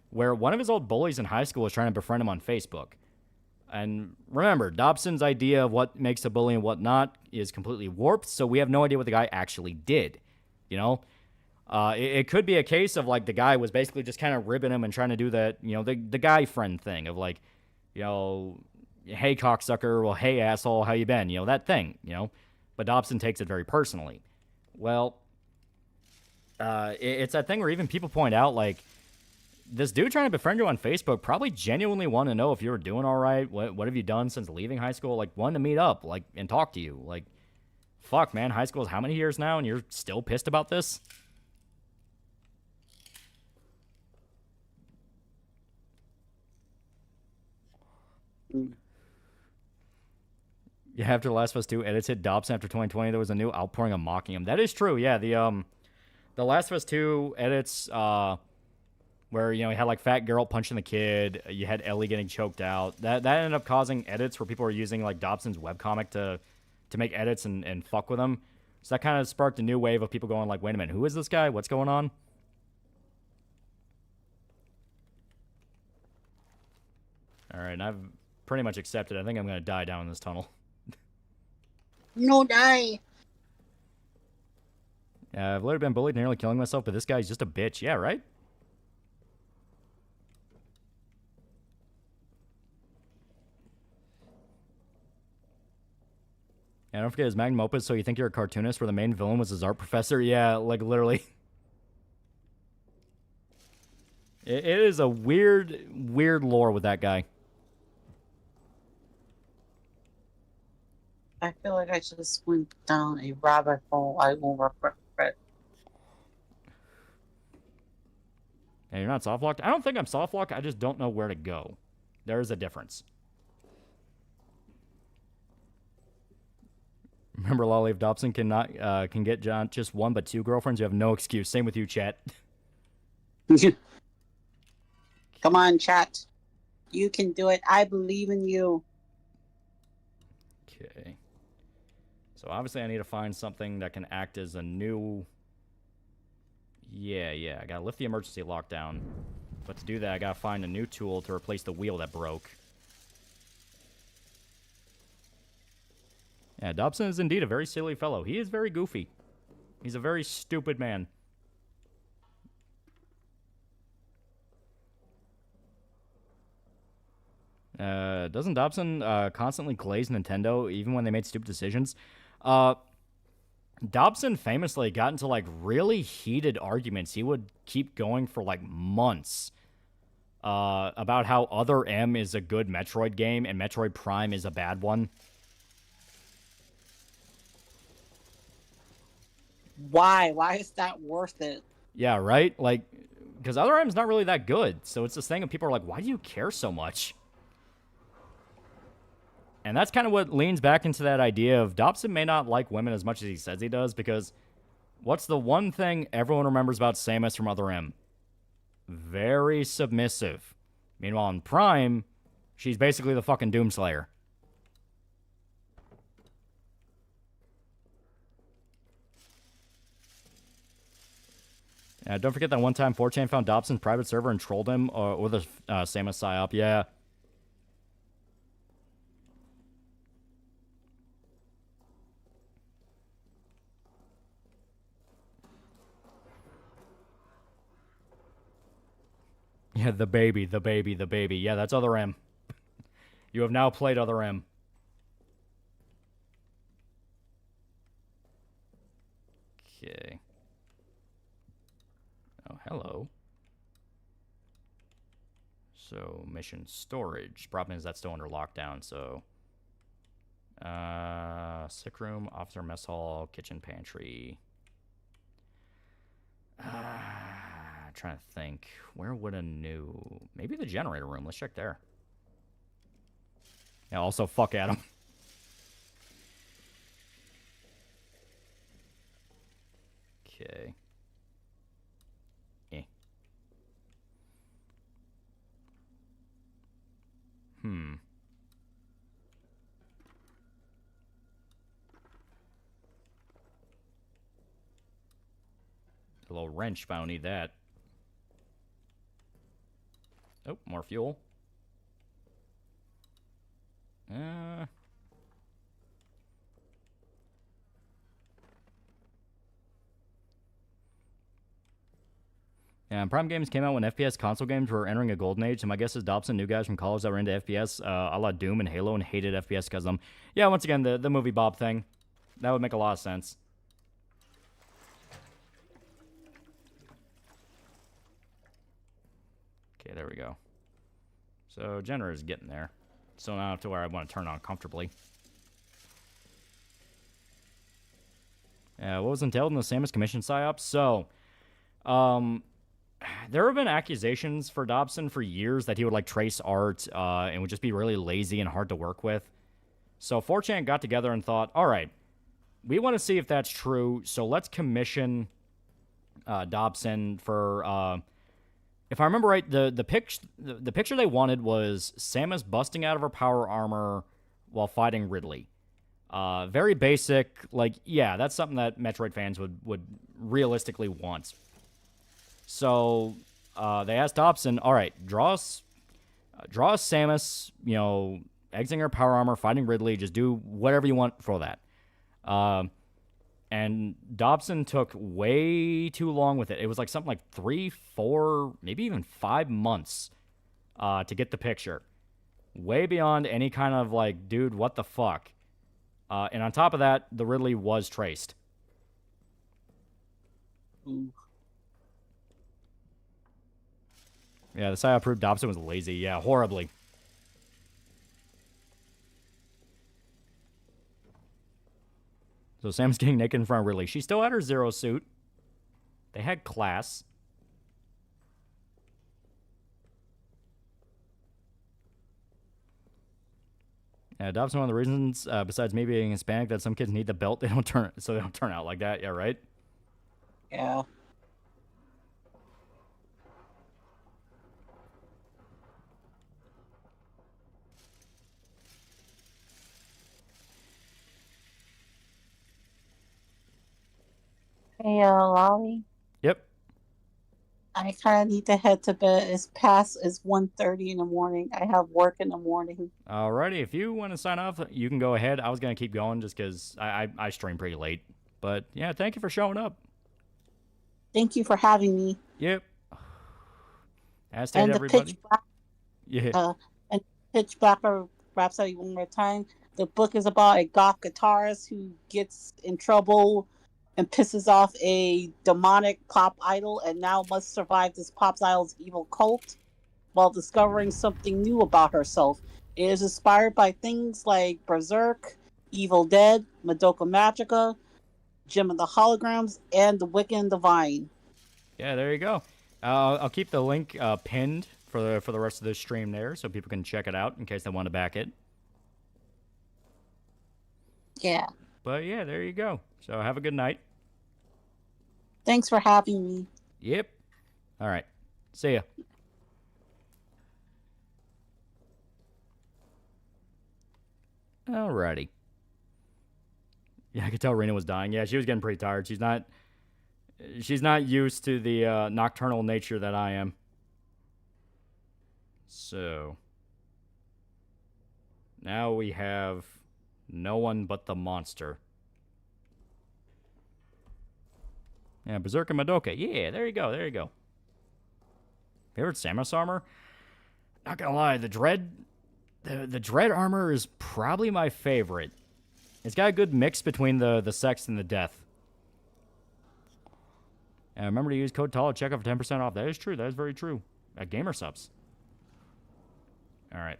S4: where one of his old bullies in high school was trying to befriend him on Facebook. And remember, Dobson's idea of what makes a bully and what not is completely warped, so we have no idea what the guy actually did, It could be a case of, like, the guy was basically just kind of ribbing him and trying to do that, the guy friend thing of, like, hey, cocksucker, well, hey, asshole, how you been? That thing, But Dobson takes it very personally. Well, it's that thing where even people point out, like, this dude trying to befriend you on Facebook probably genuinely want to know if you're doing all right. What have you done since leaving high school? Like, wanting to meet up, like, and talk to you. Like, fuck, man, high school is how many years now, and you're still pissed about this? Yeah, after The Last of Us 2 edits hit Dobson after 2020, there was a new outpouring of mocking him. That is true. Yeah, the Last of Us 2 edits, where you had like Fat Geralt punching the kid, you had Ellie getting choked out. That ended up causing edits where people were using like Dobson's webcomic to make edits and fuck with him. So that kind of sparked a new wave of people going like, wait a minute, who is this guy? What's going on? All right, I've pretty much accepted. I think I'm gonna die down in this tunnel.
S5: No, die.
S4: I've literally been bullied, nearly killing myself, but this guy's just a bitch. Yeah, right? And don't forget his magnum opus, So You Think You're a Cartoonist, where the main villain was his art professor. Yeah, like literally. It is a weird lore with that guy.
S5: I feel like I just went down a rabbit hole I will regret.
S4: And you're not soft locked? I don't think I'm soft locked. I just don't know where to go. There is a difference. Remember, Lolly, if Dobson can get John just one but two girlfriends, you have no excuse. Same with you, chat.
S5: Come on, chat. You can do it. I believe in you.
S4: Okay. So obviously I need to find something that can act as a new... Yeah. I gotta lift the emergency lockdown. But to do that, I gotta find a new tool to replace the wheel that broke. Yeah, Dobson is indeed a very silly fellow. He is very goofy. He's a very stupid man. Doesn't Dobson constantly glaze Nintendo even when they made stupid decisions? Dobson famously got into like really heated arguments. He would keep going for like months about how Other M is a good Metroid game and Metroid Prime is a bad one.
S5: Why? Why is that worth it?
S4: Yeah, right? Like, because Other M's not really that good. So it's this thing of people are like, why do you care so much? And that's kind of what leans back into that idea of Dobson may not like women as much as he says he does, because what's the one thing everyone remembers about Samus from Other M? Very submissive. Meanwhile, in Prime, she's basically the fucking Doomslayer. Don't forget that one time 4chan found Dobson's private server and trolled him with a Samus psyop. Yeah. Yeah, the baby. Yeah, that's Other M. You have now played Other M. Okay. Oh, hello. So, mission storage. Problem is that's still under lockdown, so... sick room, officer mess hall, kitchen pantry. Trying to think. Where would a new... Maybe the generator room. Let's check there. Yeah, also fuck Adam. Okay. A little wrench, but I don't need that. Oh, more fuel. Yeah, Prime Games came out when FPS console games were entering a golden age, and my guess is Dobson knew guys from college that were into FPS, a la Doom and Halo, and hated FPS because of them. Yeah, once again, the movie Bob thing. That would make a lot of sense. Okay, there we go. So, generator's getting there. So not to where I want to turn on comfortably. What was entailed in the Samus Commission PSYOP? So, there have been accusations for Dobson for years that he would like trace art and would just be really lazy and hard to work with. So 4chan got together and thought, all right, we want to see if that's true, so let's commission Dobson for, if I remember right, the picture they wanted was Samus busting out of her power armor while fighting Ridley. Very basic, like, yeah, that's something that Metroid fans would realistically want. So they asked Dobson, all right, draw us Samus, you know, exiting her power armor, fighting Ridley, just do whatever you want for that. And Dobson took way too long with it. It was like something like 3, 4, maybe even 5 months to get the picture. Way beyond any kind of like, dude, what the fuck? And on top of that, the Ridley was traced.
S5: Ooh.
S4: Yeah, the site approved Dobson was lazy. Yeah, horribly. So Sam's getting naked in front of Ridley. She still had her Zero suit. They had class. Yeah, Dobson, one of the reasons, besides me being Hispanic, that some kids need the belt, they don't turn out like that. Yeah, right?
S5: Yeah.
S6: Hey, Lolly.
S4: Yep.
S6: I kind of need to head to bed. It's 1:30 in the morning. I have work in the morning.
S4: Alrighty, if you want to sign off, you can go ahead. I was going to keep going just because I stream pretty late. But, yeah, thank you for showing up.
S6: Thank you for having me.
S4: Yep. As stated,
S6: And the
S4: everybody.
S6: Pitch Black,
S4: Yeah.
S6: and Pitch Black Rhapsody one more time. The book is about a goth guitarist who gets in trouble and pisses off a demonic pop idol and now must survive this pop idol's evil cult while discovering something new about herself. It is inspired by things like Berserk, Evil Dead, Madoka Magica, Gem of the Holograms, and The Wicked and Divine.
S4: Yeah, there you go. I'll keep the link pinned for the rest of this stream there so people can check it out in case they want to back it.
S6: Yeah.
S4: But, yeah, there you go. So have a good night.
S6: Thanks for having me.
S4: Yep. All right. See ya. Alrighty. Yeah, I could tell Rena was dying. Yeah, she was getting pretty tired. She's not used to the nocturnal nature that I am. So now we have no one but the monster. Yeah, Berserk and Madoka. Yeah, there you go. There you go. Favorite Samus armor? Not gonna lie, the Dread armor is probably my favorite. It's got a good mix between the sex and the death. And remember to use code TALA at checkout for 10% off. That is true. That is very true. At Gamer Subs. Alright.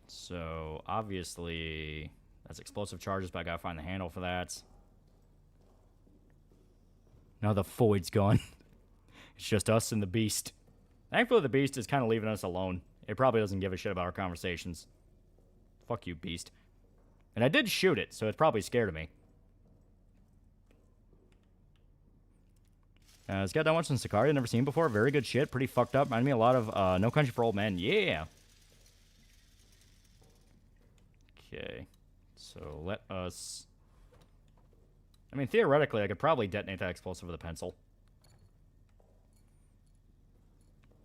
S4: So, obviously, that's explosive charges, but I gotta find the handle for that. Now the void's gone. It's just us and the beast. Thankfully, the beast is kind of leaving us alone. It probably doesn't give a shit about our conversations. Fuck you, beast. And I did shoot it, so it's probably scared of me. It's got that much in Sicaria I've never seen before. Very good shit. Pretty fucked up. Reminded me a lot of No Country for Old Men. Yeah. Okay. So let us... I mean, theoretically, I could probably detonate that explosive with a pencil.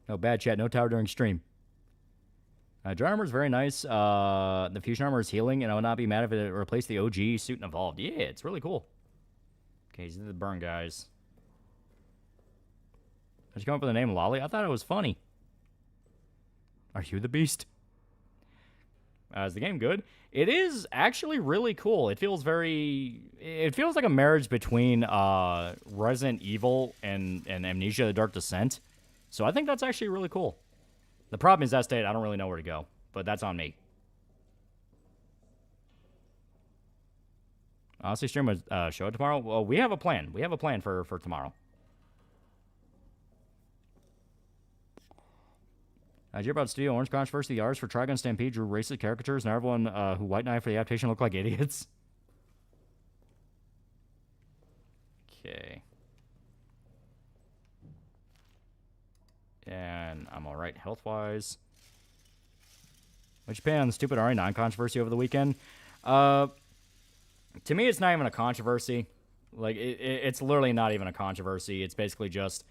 S4: No bad chat. No tower during stream. Dry armor is very nice. The fusion armor is healing, and I would not be mad if it replaced the OG suit and evolved. Yeah, it's really cool. Okay, these are the burn guys. How'd you come up with the name Lolly? I thought it was funny. Are you the beast? Is the game good? It is actually really cool. It feels like a marriage between Resident Evil and Amnesia: The Dark Descent. So I think that's actually really cool. The problem is that state I don't really know where to go, but that's on me. Honestly, stream a show tomorrow. Well, we have a plan. We have a plan for tomorrow. Did you hear about Studio Orange controversy? The artists for Trigun Stampede drew racist caricatures, and everyone who white knife for the adaptation looked like idiots. Okay. And I'm alright health-wise. What'd you pay on the stupid RE9 controversy over the weekend? To me, it's not even a controversy. Like, it's literally not even a controversy. It's basically just,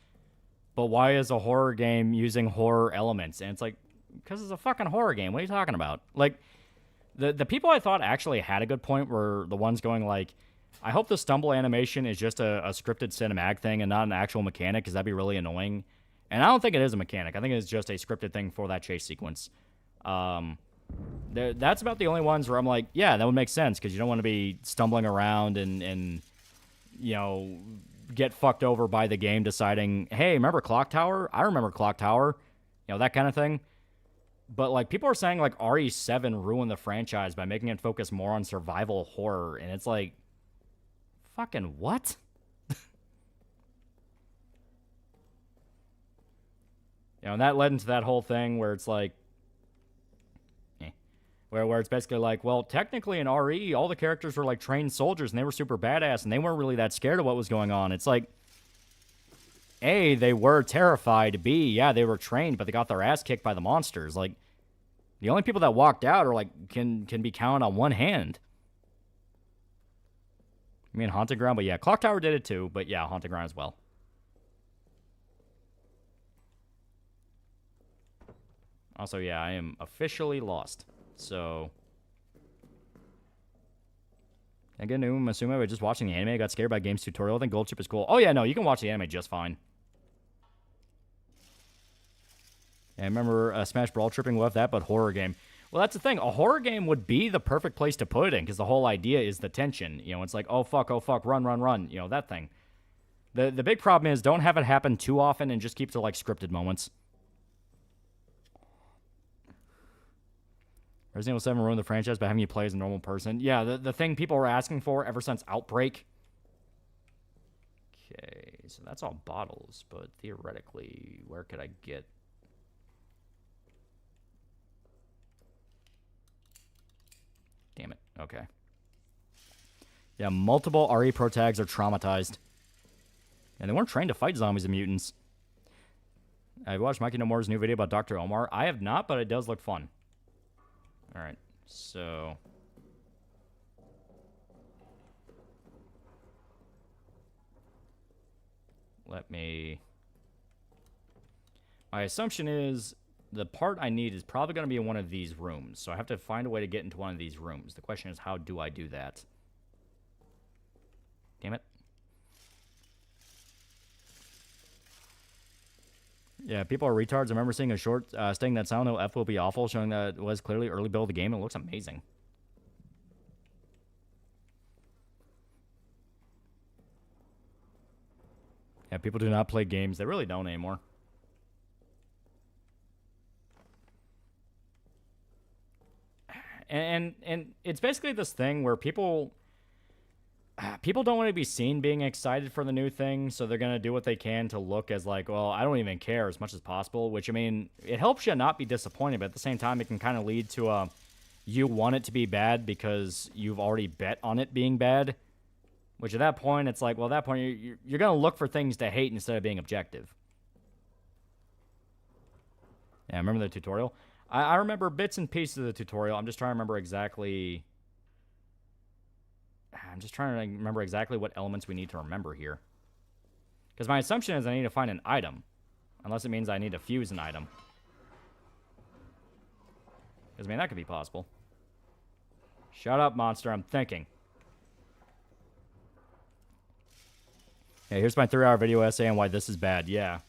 S4: but why is a horror game using horror elements? And it's like, because it's a fucking horror game. What are you talking about? Like, the people I thought actually had a good point were the ones going like, I hope the stumble animation is just a scripted cinematic thing and not an actual mechanic, because that'd be really annoying. And I don't think it is a mechanic. I think it's just a scripted thing for that chase sequence. That's about the only ones where I'm like, yeah, that would make sense, because you don't want to be stumbling around and you know, get fucked over by the game deciding, hey, remember Clock Tower? I remember Clock Tower. You know, that kind of thing. But, like, people are saying, like, RE7 ruined the franchise by making it focus more on survival horror, and it's like, fucking what? You know, and that led into that whole thing where it's like, where it's basically like, well, technically in RE, all the characters were like trained soldiers and they were super badass and they weren't really that scared of what was going on. It's like, A, they were terrified. B, yeah, they were trained, but they got their ass kicked by the monsters. Like, the only people that walked out are like, can be counted on one hand. I mean, Haunted Ground, but yeah, Clock Tower did it too, but yeah, Haunted Ground as well. Also, yeah, I am officially lost. So, again, I'm assuming I was just watching the anime. I got scared by games tutorial. I think Gold Chip is cool. Oh, yeah, no, you can watch the anime just fine. And I remember Smash Brawl tripping with that, but horror game. Well, that's the thing. A horror game would be the perfect place to put it in, because the whole idea is the tension. You know, it's like, oh, fuck, run, run, run. You know, that thing. The big problem is don't have it happen too often and just keep to, like, scripted moments. Resident Evil 7 ruined the franchise by having you play as a normal person. Yeah, the thing people were asking for ever since Outbreak. Okay, so that's all bottles, but theoretically, where could I get... Damn it, okay. Yeah, multiple RE Pro tags are traumatized. And they weren't trained to fight zombies and mutants. I've watched Mikey No More's new video about Dr. Omar. I have not, but it does look fun. Alright, so... Let me... My assumption is the part I need is probably going to be in one of these rooms. So I have to find a way to get into one of these rooms. The question is, how do I do that? Damn it. Yeah, people are retards. I remember seeing a short stating that Silent Hill F will be awful, showing that it was clearly early build of the game. It looks amazing. Yeah, people do not play games. They really don't anymore. And it's basically this thing where people don't want to be seen being excited for the new thing, so they're going to do what they can to look as like, well, I don't even care as much as possible, which, I mean, it helps you not be disappointed, but at the same time, it can kind of lead to you want it to be bad because you've already bet on it being bad, which at that point, it's like, well, at that point, you're going to look for things to hate instead of being objective. Yeah, I remember the tutorial. I remember bits and pieces of the tutorial. I'm just trying to remember exactly... I'm just trying to remember exactly what elements we need to remember here. Because my assumption is I need to find an item. Unless it means I need to fuse an item. Because, I mean, that could be possible. Shut up, monster. I'm thinking. Hey, here's my 3-hour video essay on why this is bad. Yeah.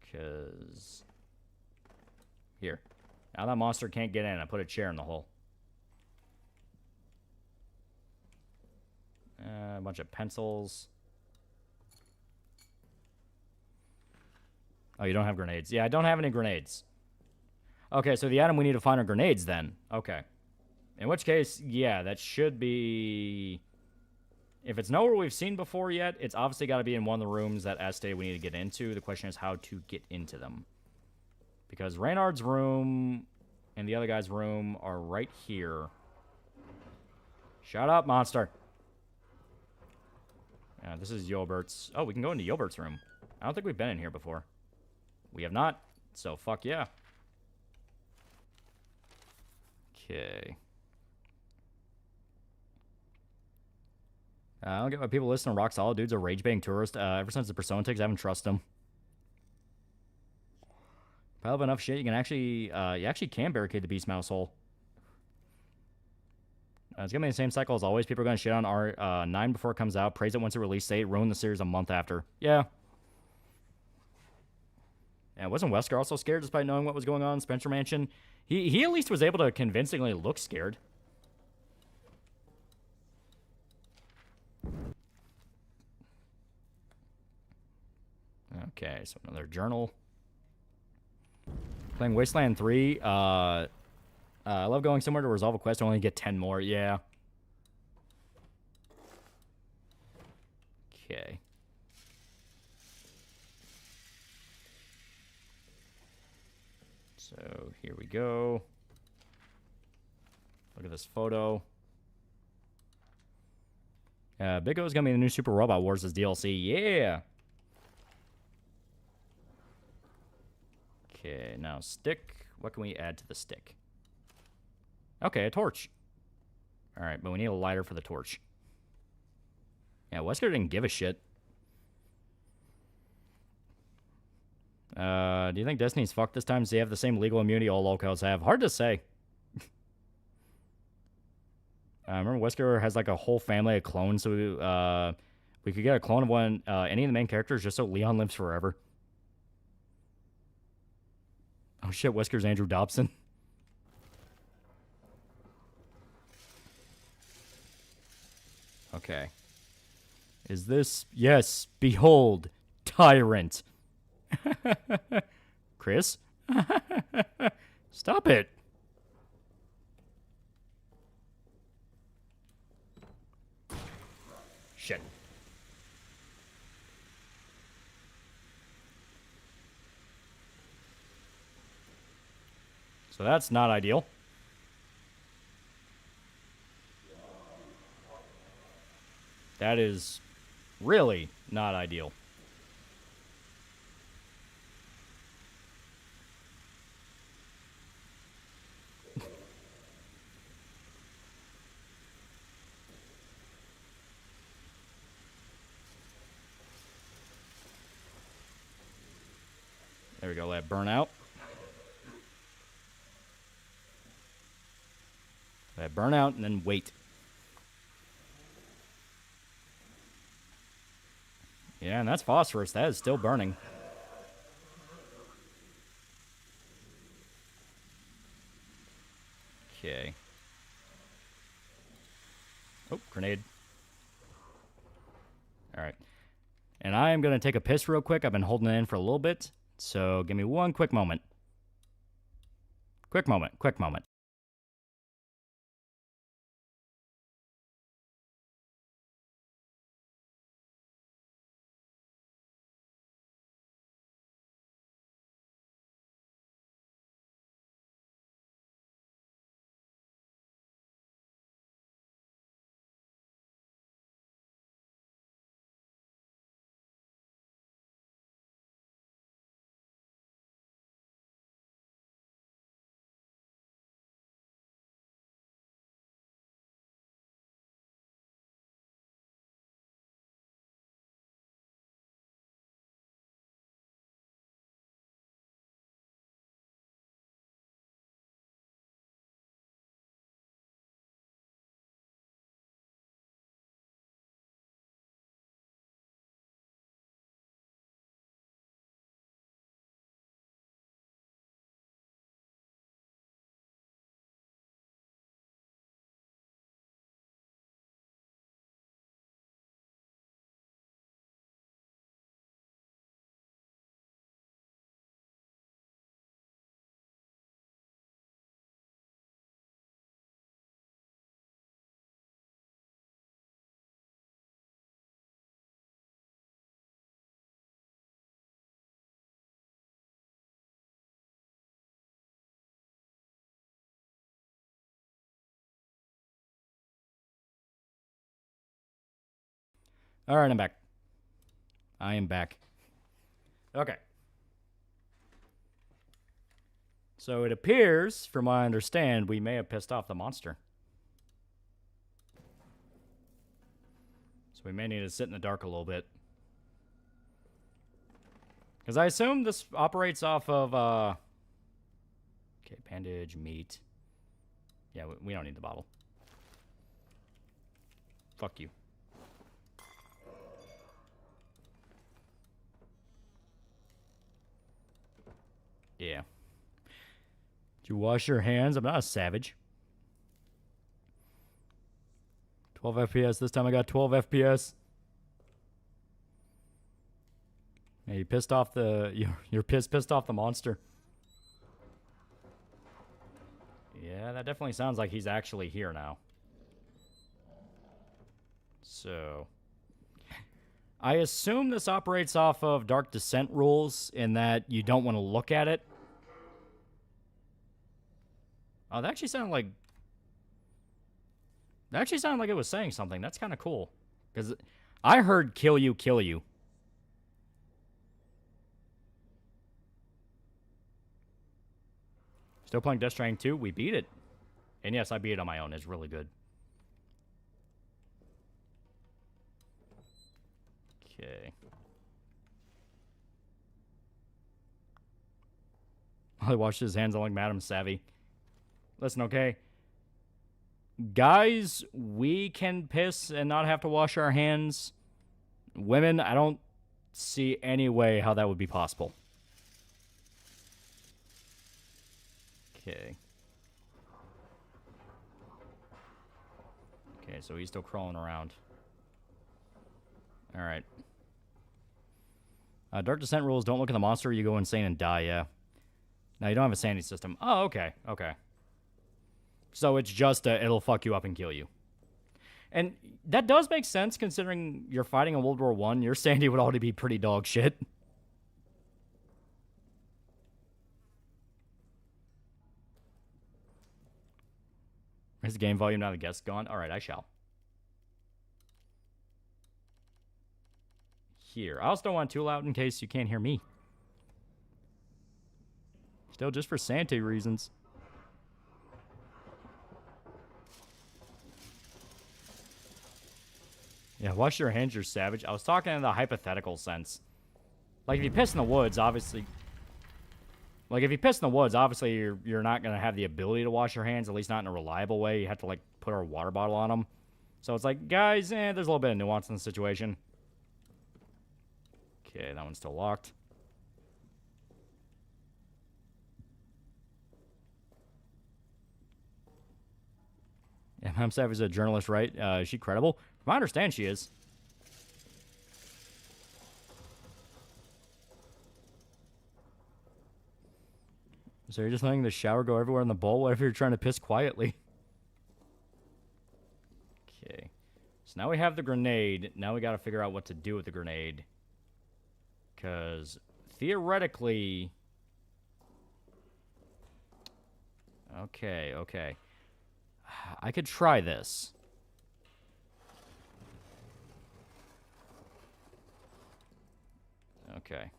S4: Because... Here. Now that monster can't get in. I put a chair in the hole. A bunch of pencils. Oh, you don't have grenades. Yeah, I don't have any grenades. Okay, so the item we need to find are grenades then. Okay. In which case, yeah, that should be... If it's nowhere we've seen before yet, it's obviously got to be in one of the rooms that as stated we need to get into. The question is how to get into them. Because Reynard's room and the other guy's room are right here. Shut up, monster. This is Yobert's. Oh, we can go into Yobert's room. I don't think we've been in here before. We have not, so fuck yeah. Okay. I don't get why people listen to Rock Solid. Dude's a rage-baiting tourist. Ever since the Persona takes, I haven't trusted him. Pile up enough shit, you can actually, you actually can barricade the Beast Mouse hole. It's gonna be the same cycle as always. People are gonna shit on R9 before it comes out, praise it once it release date, ruin the series a month after. Yeah. Yeah, wasn't Wesker also scared despite knowing what was going on in Spencer Mansion? He at least was able to convincingly look scared. Okay, so another journal. Playing Wasteland 3. I love going somewhere to resolve a quest and only get 10 more. Yeah. Okay. So here we go. Look at this photo. Big O is going to be the new Super Robot Wars as DLC. Yeah. Okay, now stick. What can we add to the stick? Okay, a torch. Alright, but we need a lighter for the torch. Yeah, Wesker didn't give a shit. Do you think Destiny's fucked this time? Does he have the same legal immunity all locals have? Hard to say. Remember, Wesker has like a whole family of clones, so we could get a clone of one, any of the main characters, just so Leon lives forever. Oh shit, Wesker's Andrew Dobson. Okay. Is this... Yes, behold, tyrant. Chris? Stop it. Shit. So that's not ideal. That is really not ideal. There we go, let it burn out. Let it burn out and then wait. Yeah, and that's phosphorus. That is still burning. Okay. Oh, grenade. Alright. And I am going to take a piss real quick. I've been holding it in for a little bit. So give me one quick moment. Quick moment. Quick moment. All right, I'm back. I am back. Okay. So it appears, from what I understand, we may have pissed off the monster. So we may need to sit in the dark a little bit. Because I assume this operates off of, okay, bandage, meat. Yeah, we don't need the bottle. Fuck you. Yeah. Did you wash your hands? I'm not a savage. 12 FPS. This time I got 12 FPS. Yeah, you pissed off the... You're pissed off the monster. Yeah, that definitely sounds like he's actually here now. So... I assume this operates off of Dark Descent rules in that you don't want to look at it. Oh, that actually sounded like... That actually sounded like it was saying something. That's kind of cool. Because I heard kill you, kill you. Still playing Death Stranding 2? We beat it. And yes, I beat it on my own. It's really good. Okay. I washed his hands like Madam Savvy. Listen, okay? Guys, we can piss and not have to wash our hands. Women, I don't see any way how that would be possible. Okay. Okay, so he's still crawling around. Alright. Dark Descent rules, don't look at the monster, you go insane and die, yeah. Now, you don't have a sanity system. Oh, okay, okay. So it's just, it'll fuck you up and kill you. And that does make sense, considering you're fighting in World War I. Your sanity would already be pretty dog shit. Is the game volume now the guest gone? Alright, I shall. Here. I also don't want it too loud in case you can't hear me. Still, just for sanity reasons. Yeah, wash your hands, you're savage. I was talking in the hypothetical sense. Like, if you piss in the woods, obviously... Like, if you piss in the woods, obviously you're not going to have the ability to wash your hands, at least not in a reliable way. You have to, like, put a water bottle on them. So it's like, guys, there's a little bit of nuance in the situation. Okay, that one's still locked. Yeah, Madam Savage is a journalist, right? Is she credible? From what I understand, she is. So you're just letting the shower go everywhere in the bowl whenever you're trying to piss quietly. Okay. So now we have the grenade. Now we got to figure out what to do with the grenade. Because theoretically... Okay, okay. I could try this. Okay.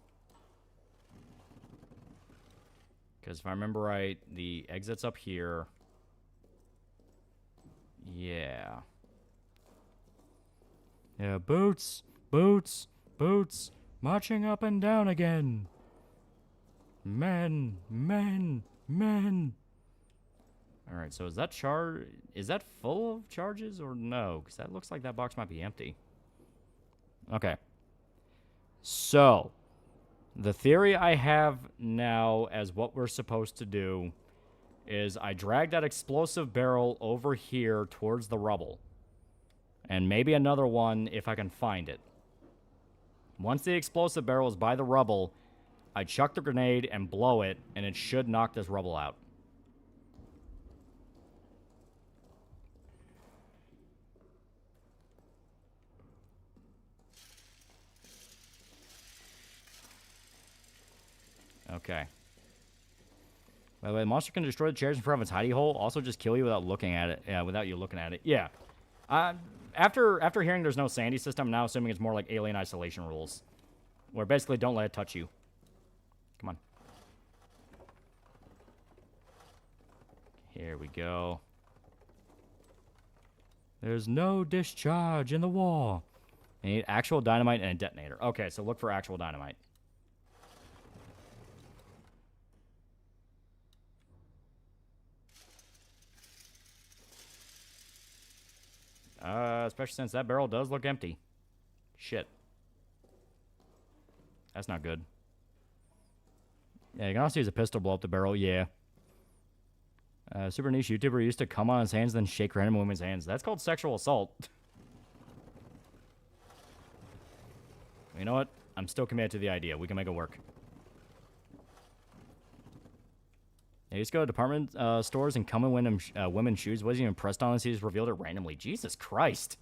S4: Because if I remember right, the exit's up here. Yeah. Yeah, boots, boots, boots, marching up and down again. Men, men, men. Alright, so is that is that full of charges or no? Because that looks like that box might be empty. Okay. So, the theory I have now as what we're supposed to do is I drag that explosive barrel over here towards the rubble. And maybe another one if I can find it. Once the explosive barrel is by the rubble, I chuck the grenade and blow it, and it should knock this rubble out. Okay. By the way, the monster can destroy the chairs in front of its hidey hole. Also, just kill you without looking at it. Yeah, without you looking at it. Yeah. After hearing there's no sandy system, I'm now assuming it's more like alien isolation rules, where basically don't let it touch you. Come on. Here we go. There's no discharge in the wall. I need actual dynamite and a detonator. Okay, so look for actual dynamite. Especially since that barrel does look empty. Shit. That's not good. Yeah, you can also use a pistol to blow up the barrel. Yeah. Super niche YouTuber used to come on his hands, then shake random women's hands. That's called sexual assault. You know what? I'm still committed to the idea. We can make it work. Yeah, you just go to department stores and come in women's shoes. Wasn't even pressed on this. He just revealed it randomly. Jesus Christ.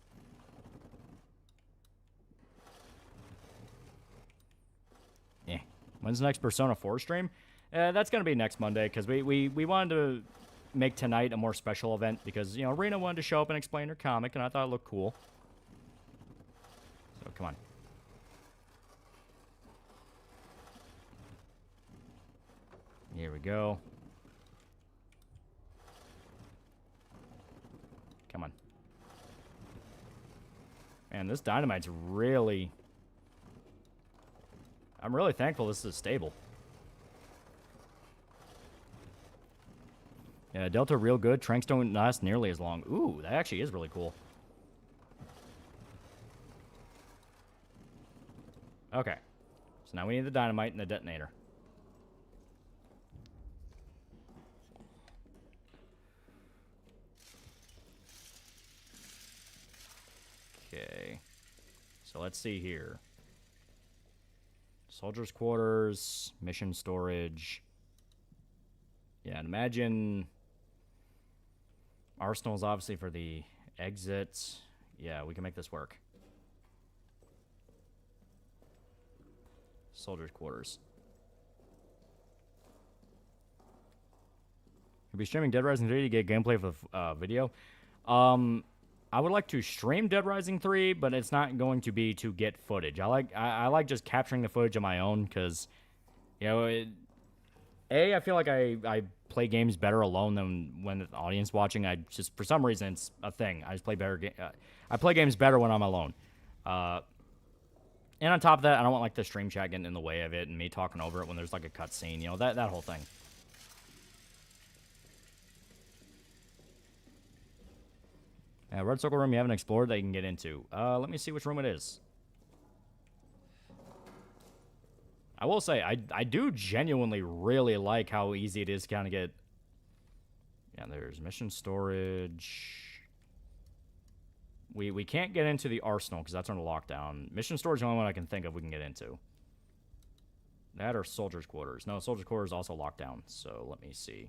S4: Yeah. When's the next Persona 4 stream? That's going to be next Monday, because we wanted to make tonight a more special event, because, you know, Rena wanted to show up and explain her comic, and I thought it looked cool. So, come on. Here we go. Come on. Man, this dynamite's really... I'm really thankful this is stable. Yeah, Delta real good. Tranks don't last nearly as long. Ooh, that actually is really cool. Okay. So now we need the dynamite and the detonator. Okay. So let's see here. Soldiers' quarters, mission storage. Yeah, and imagine Arsenal's obviously for the exits. Yeah, we can make this work. Soldiers' quarters. You'll be streaming Dead Rising 3 to get gameplay for the video. I would like to stream Dead Rising 3, but it's not going to be to get footage. I like just capturing the footage on my own, because, you know, I feel like I play games better alone than when the audience watching. I just, for some reason, it's a thing. I just play better. I play games better when I'm alone. And on top of that, I don't want like the stream chat getting in the way of it and me talking over it when there's like a cutscene. You know, that whole thing. Red Circle room you haven't explored that you can get into. Let me see which room it is. I will say, I do genuinely really like how easy it is to kind of get... Yeah, there's mission storage. We can't get into the arsenal because that's under lockdown. Mission storage is the only one I can think of we can get into. That or soldiers' quarters. No, soldiers' quarters is also locked down, so let me see.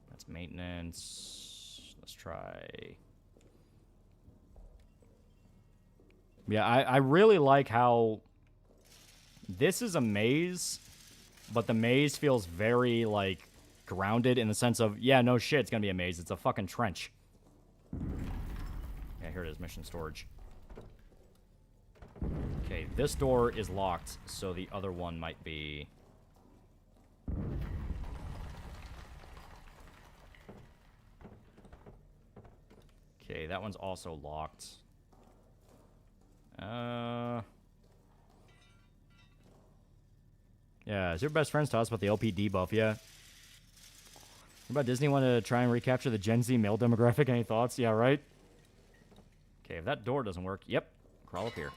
S4: That's maintenance. Let's try... Yeah, I really like how this is a maze, but the maze feels very, like, grounded in the sense of, yeah, no shit, it's gonna be a maze. It's a fucking trench. Yeah, here it is, mission storage. Okay, this door is locked, so the other one might be... Okay, that one's also locked. Yeah, is your best friends tell us about the LP debuff? Yeah. What about Disney want to try and recapture the Gen Z male demographic? Any thoughts? Yeah, right? Okay, if that door doesn't work, yep, crawl up here.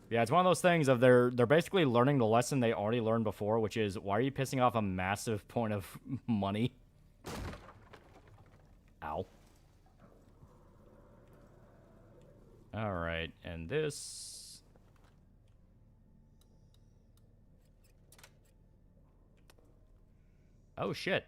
S4: Yeah, it's one of those things of they're basically learning the lesson they already learned before, which is, why are you pissing off a massive point of money? Ow. Alright, and this... Oh, shit.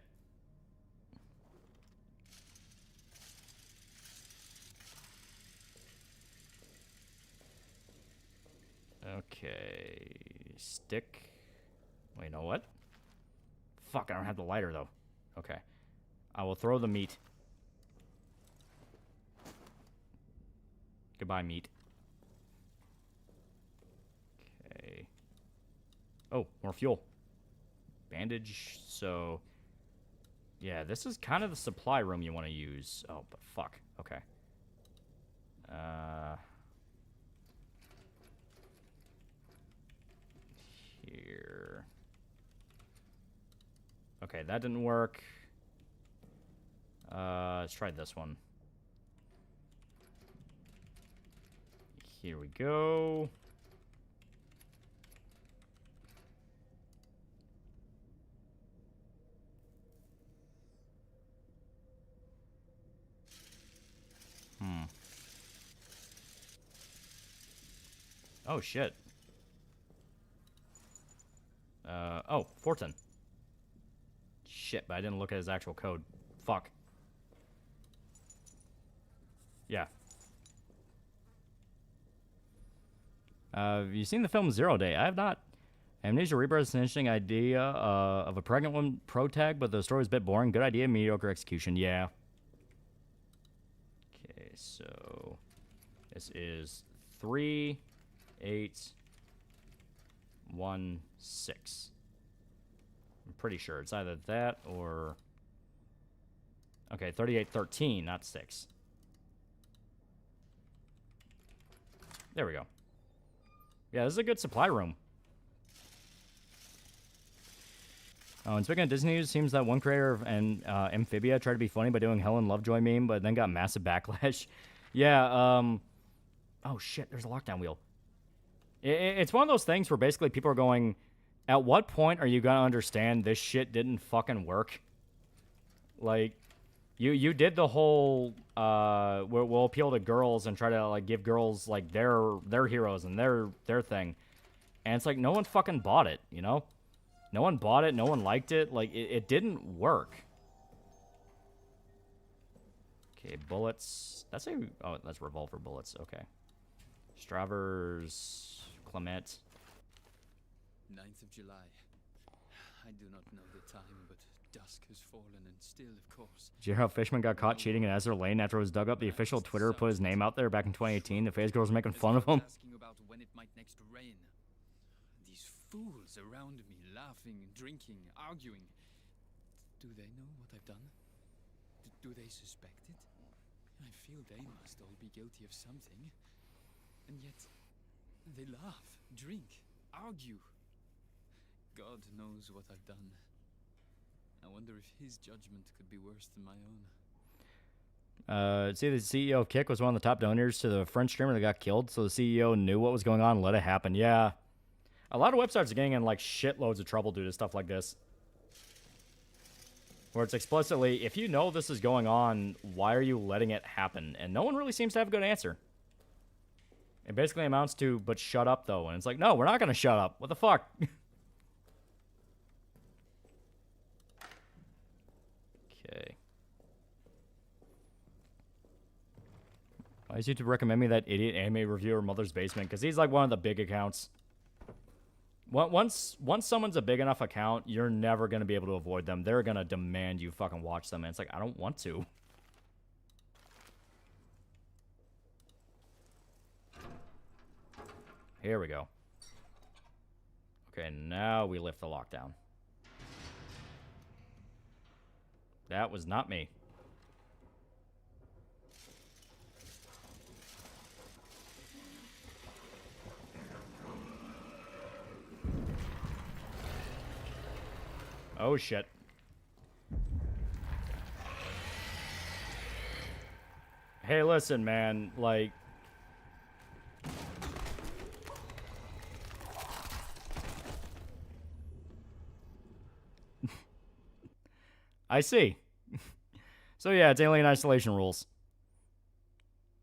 S4: Okay... Stick... Wait, no, what? Fuck, I don't have the lighter, though. Okay. I will throw the meat. Goodbye, meat. Okay. Oh, more fuel. Bandage, so... Yeah, this is kind of the supply room you want to use. Oh, but fuck. Okay. Here. Okay, that didn't work. Let's try this one. Here we go. Oh, shit. Oh, Fortin. Shit, but I didn't look at his actual code. Fuck. Yeah. Have you seen the film Zero Day? I have not. Amnesia Rebirth is an interesting idea of a pregnant woman protag, but the story was a bit boring. Good idea, mediocre execution. Yeah. Okay, so this is 3, 8, 1, 6. I'm pretty sure it's either that or... Okay, 3813, not 6. There we go. Yeah, this is a good supply room. Oh, and speaking of Disney news, it seems that one creator of Amphibia tried to be funny by doing Helen Lovejoy meme, but then got massive backlash. Yeah, oh shit, there's a lockdown wheel. It's one of those things where basically people are going, at what point are you gonna understand this shit didn't fucking work? Like, you did the whole, we'll appeal to girls and try to, like, give girls, like, their heroes and their thing. And it's like, no one fucking bought it, you know? No one bought it, no one liked it, like, it didn't work. Okay, bullets. That's revolver bullets, okay. Stravers, Clement.
S1: 9th of July. I do not know the time, but dusk has fallen and still, of course.
S4: Did you hear how Fishman got caught cheating in Ezra Lane after it was dug up? The official Twitter put his name out there back in 2018. The FaZe girls were making fun of him.
S1: Asking about when it might next rain. These fools around me, laughing, drinking, arguing. Do they know what I've done? Do they suspect it? I feel they must all be guilty of something. And yet, they laugh, drink, argue. God knows what I've done. I wonder if his judgment could be worse than my own.
S4: See, the CEO of Kick was one of the top donors to the French streamer that got killed, so the CEO knew what was going on and let it happen. Yeah. A lot of websites are getting in, like, shitloads of trouble due to stuff like this. Where it's explicitly, if you know this is going on, why are you letting it happen? And no one really seems to have a good answer. It basically amounts to, but shut up, though. And it's like, no, we're not going to shut up. What the fuck? Okay. Why does YouTube recommend me that idiot anime reviewer Mother's Basement? Because he's like one of the big accounts. Once someone's a big enough account, you're never going to be able to avoid them. They're going to demand you fucking watch them. And it's like, I don't want to. Here we go. Okay, now we lift the lockdown. That was not me. Oh, shit. Hey, listen, man. Like... I see. So, yeah, it's Alien Isolation rules.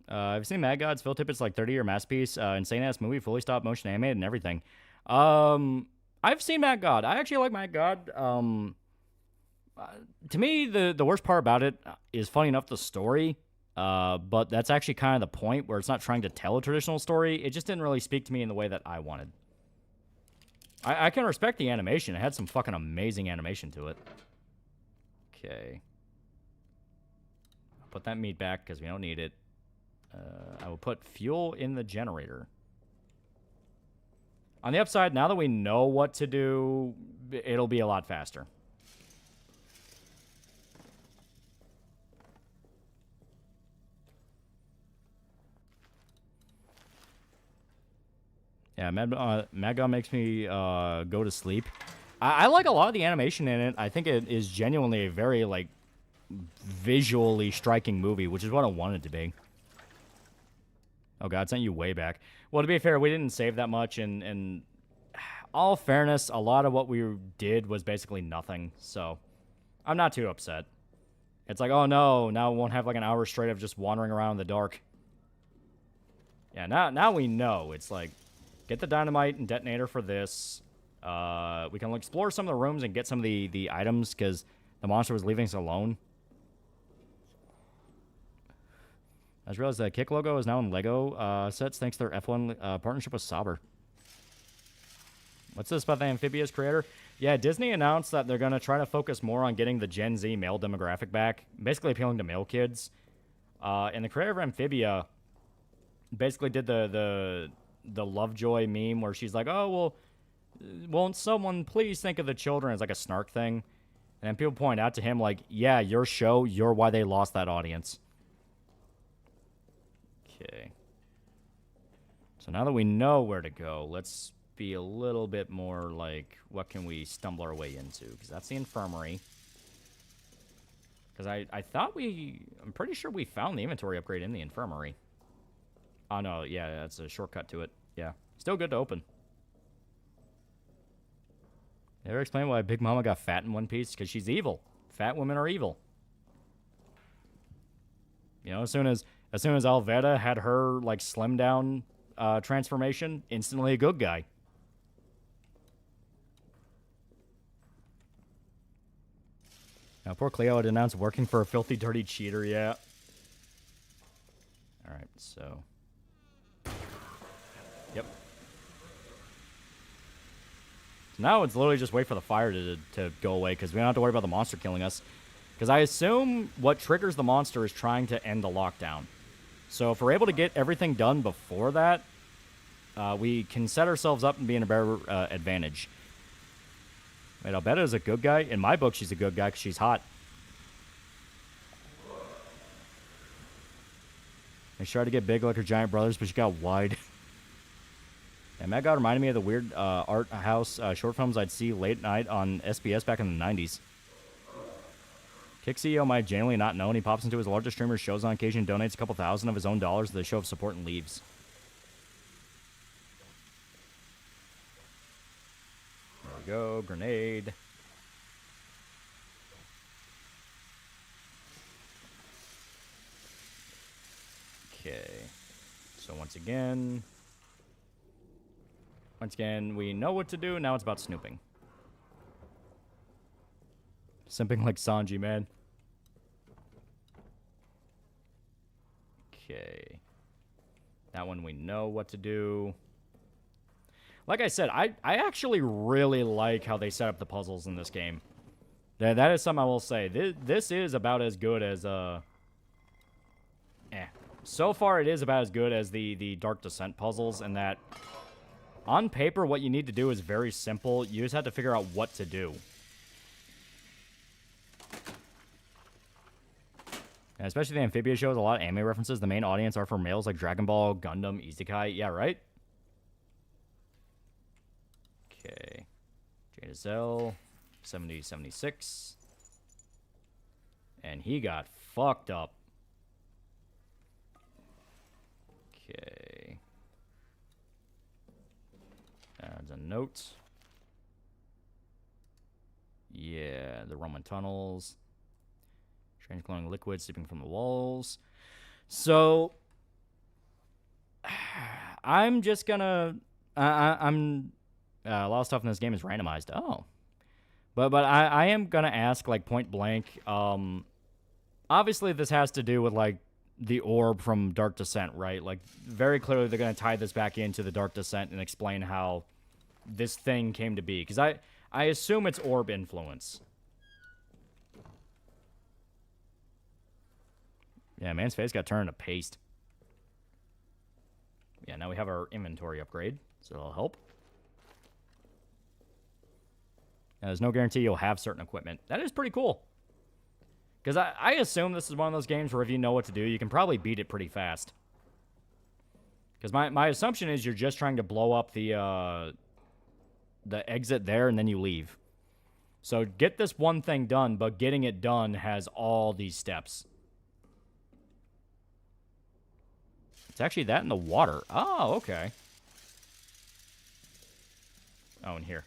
S4: I've seen Mad God's Phil Tippett's like 30-year masterpiece. Insane-ass movie, fully stop-motion animated and everything. I've seen Mad God. I actually like Mad God. To me, the worst part about it is, funny enough, the story. But that's actually kind of the point, where it's not trying to tell a traditional story. It just didn't really speak to me in the way that I wanted. I can respect the animation. It had some fucking amazing animation to it. Okay. Put that meat back because we don't need it. I will put fuel in the generator. On the upside, now that we know what to do, it'll be a lot faster. Yeah, Mad makes me go to sleep. I like a lot of the animation in it. I think it is genuinely a very, like, visually striking movie, which is what I wanted to be. Oh, God, sent you way back. Well, to be fair, we didn't save that much, and all fairness, a lot of what we did was basically nothing, so I'm not too upset. It's like, oh, no, now we won't have, like, an hour straight of just wandering around in the dark. Yeah, now we know. It's like, get the dynamite and detonator for this. We can explore some of the rooms and get some of the items, because the monster was leaving us alone. I just realized the Kick logo is now in LEGO sets thanks to their F1 partnership with Sauber. What's this about the Amphibious creator? Yeah, Disney announced that they're going to try to focus more on getting the Gen Z male demographic back, basically appealing to male kids. And the creator of Amphibia basically did the Lovejoy meme where she's like, oh, well, won't someone please think of the children as like a snark thing? And then people point out to him like, yeah, your show, you're why they lost that audience. Okay. So now that we know where to go, let's be a little bit more like, what can we stumble our way into? Because that's the infirmary. Because I thought I'm pretty sure we found the inventory upgrade in the infirmary. Oh, no, yeah, that's a shortcut to it. Yeah, still good to open. Ever explain why Big Mama got fat in One Piece? Because she's evil. Fat women are evil. You know, as soon as Alveda had her, like, slim down transformation, instantly a good guy. Now, poor Cleo had announced working for a filthy, dirty cheater, yeah. Alright, so... Yep. So now it's literally just wait for the fire to go away, because we don't have to worry about the monster killing us. Because I assume what triggers the monster is trying to end the lockdown. So if we're able to get everything done before that, we can set ourselves up and be in a better advantage. Wait, Albetta is a good guy? In my book, she's a good guy because she's hot. They tried to get big like her giant brothers, but she got wide. And that guy reminded me of the weird art house short films I'd see late night on SBS back in the 90s. Kick CEO might genuinely not know, and he pops into his largest streamer's shows on occasion and donates a couple thousand of his own dollars to the show of support and leaves. There we go. Grenade. Okay. So once again, we know what to do. Now it's about snooping. Simping like Sanji, man. Okay. That one we know what to do. Like I said, I actually really like how they set up the puzzles in this game. That is something I will say. This is about as good as... So far, it is about as good as the Dark Descent puzzles, in that on paper, what you need to do is very simple. You just have to figure out what to do. And especially the Amphibia shows a lot of anime references. The main audience are for males like Dragon Ball, Gundam, Isekai. Yeah, right? Okay. Jada Zell, 7076. And he got fucked up. Okay. Adds a note. Yeah, the Roman tunnels. Strange glowing liquid seeping from the walls. So, I'm just gonna... I'm... a lot of stuff in this game is randomized. Oh. But I am gonna ask, like, point blank. Obviously, this has to do with, like, the orb from Dark Descent, right? Like, very clearly they're gonna tie this back into the Dark Descent and explain how this thing came to be. Because I assume it's orb influence. Yeah, man's face got turned into paste. Yeah, now we have our inventory upgrade, so that'll help. Now, there's no guarantee you'll have certain equipment. That is pretty cool. Because I assume this is one of those games where if you know what to do, you can probably beat it pretty fast. Because my assumption is you're just trying to blow up the exit there and then you leave. So get this one thing done, but getting it done has all these steps. It's actually that in the water. Oh, okay. Oh, in here.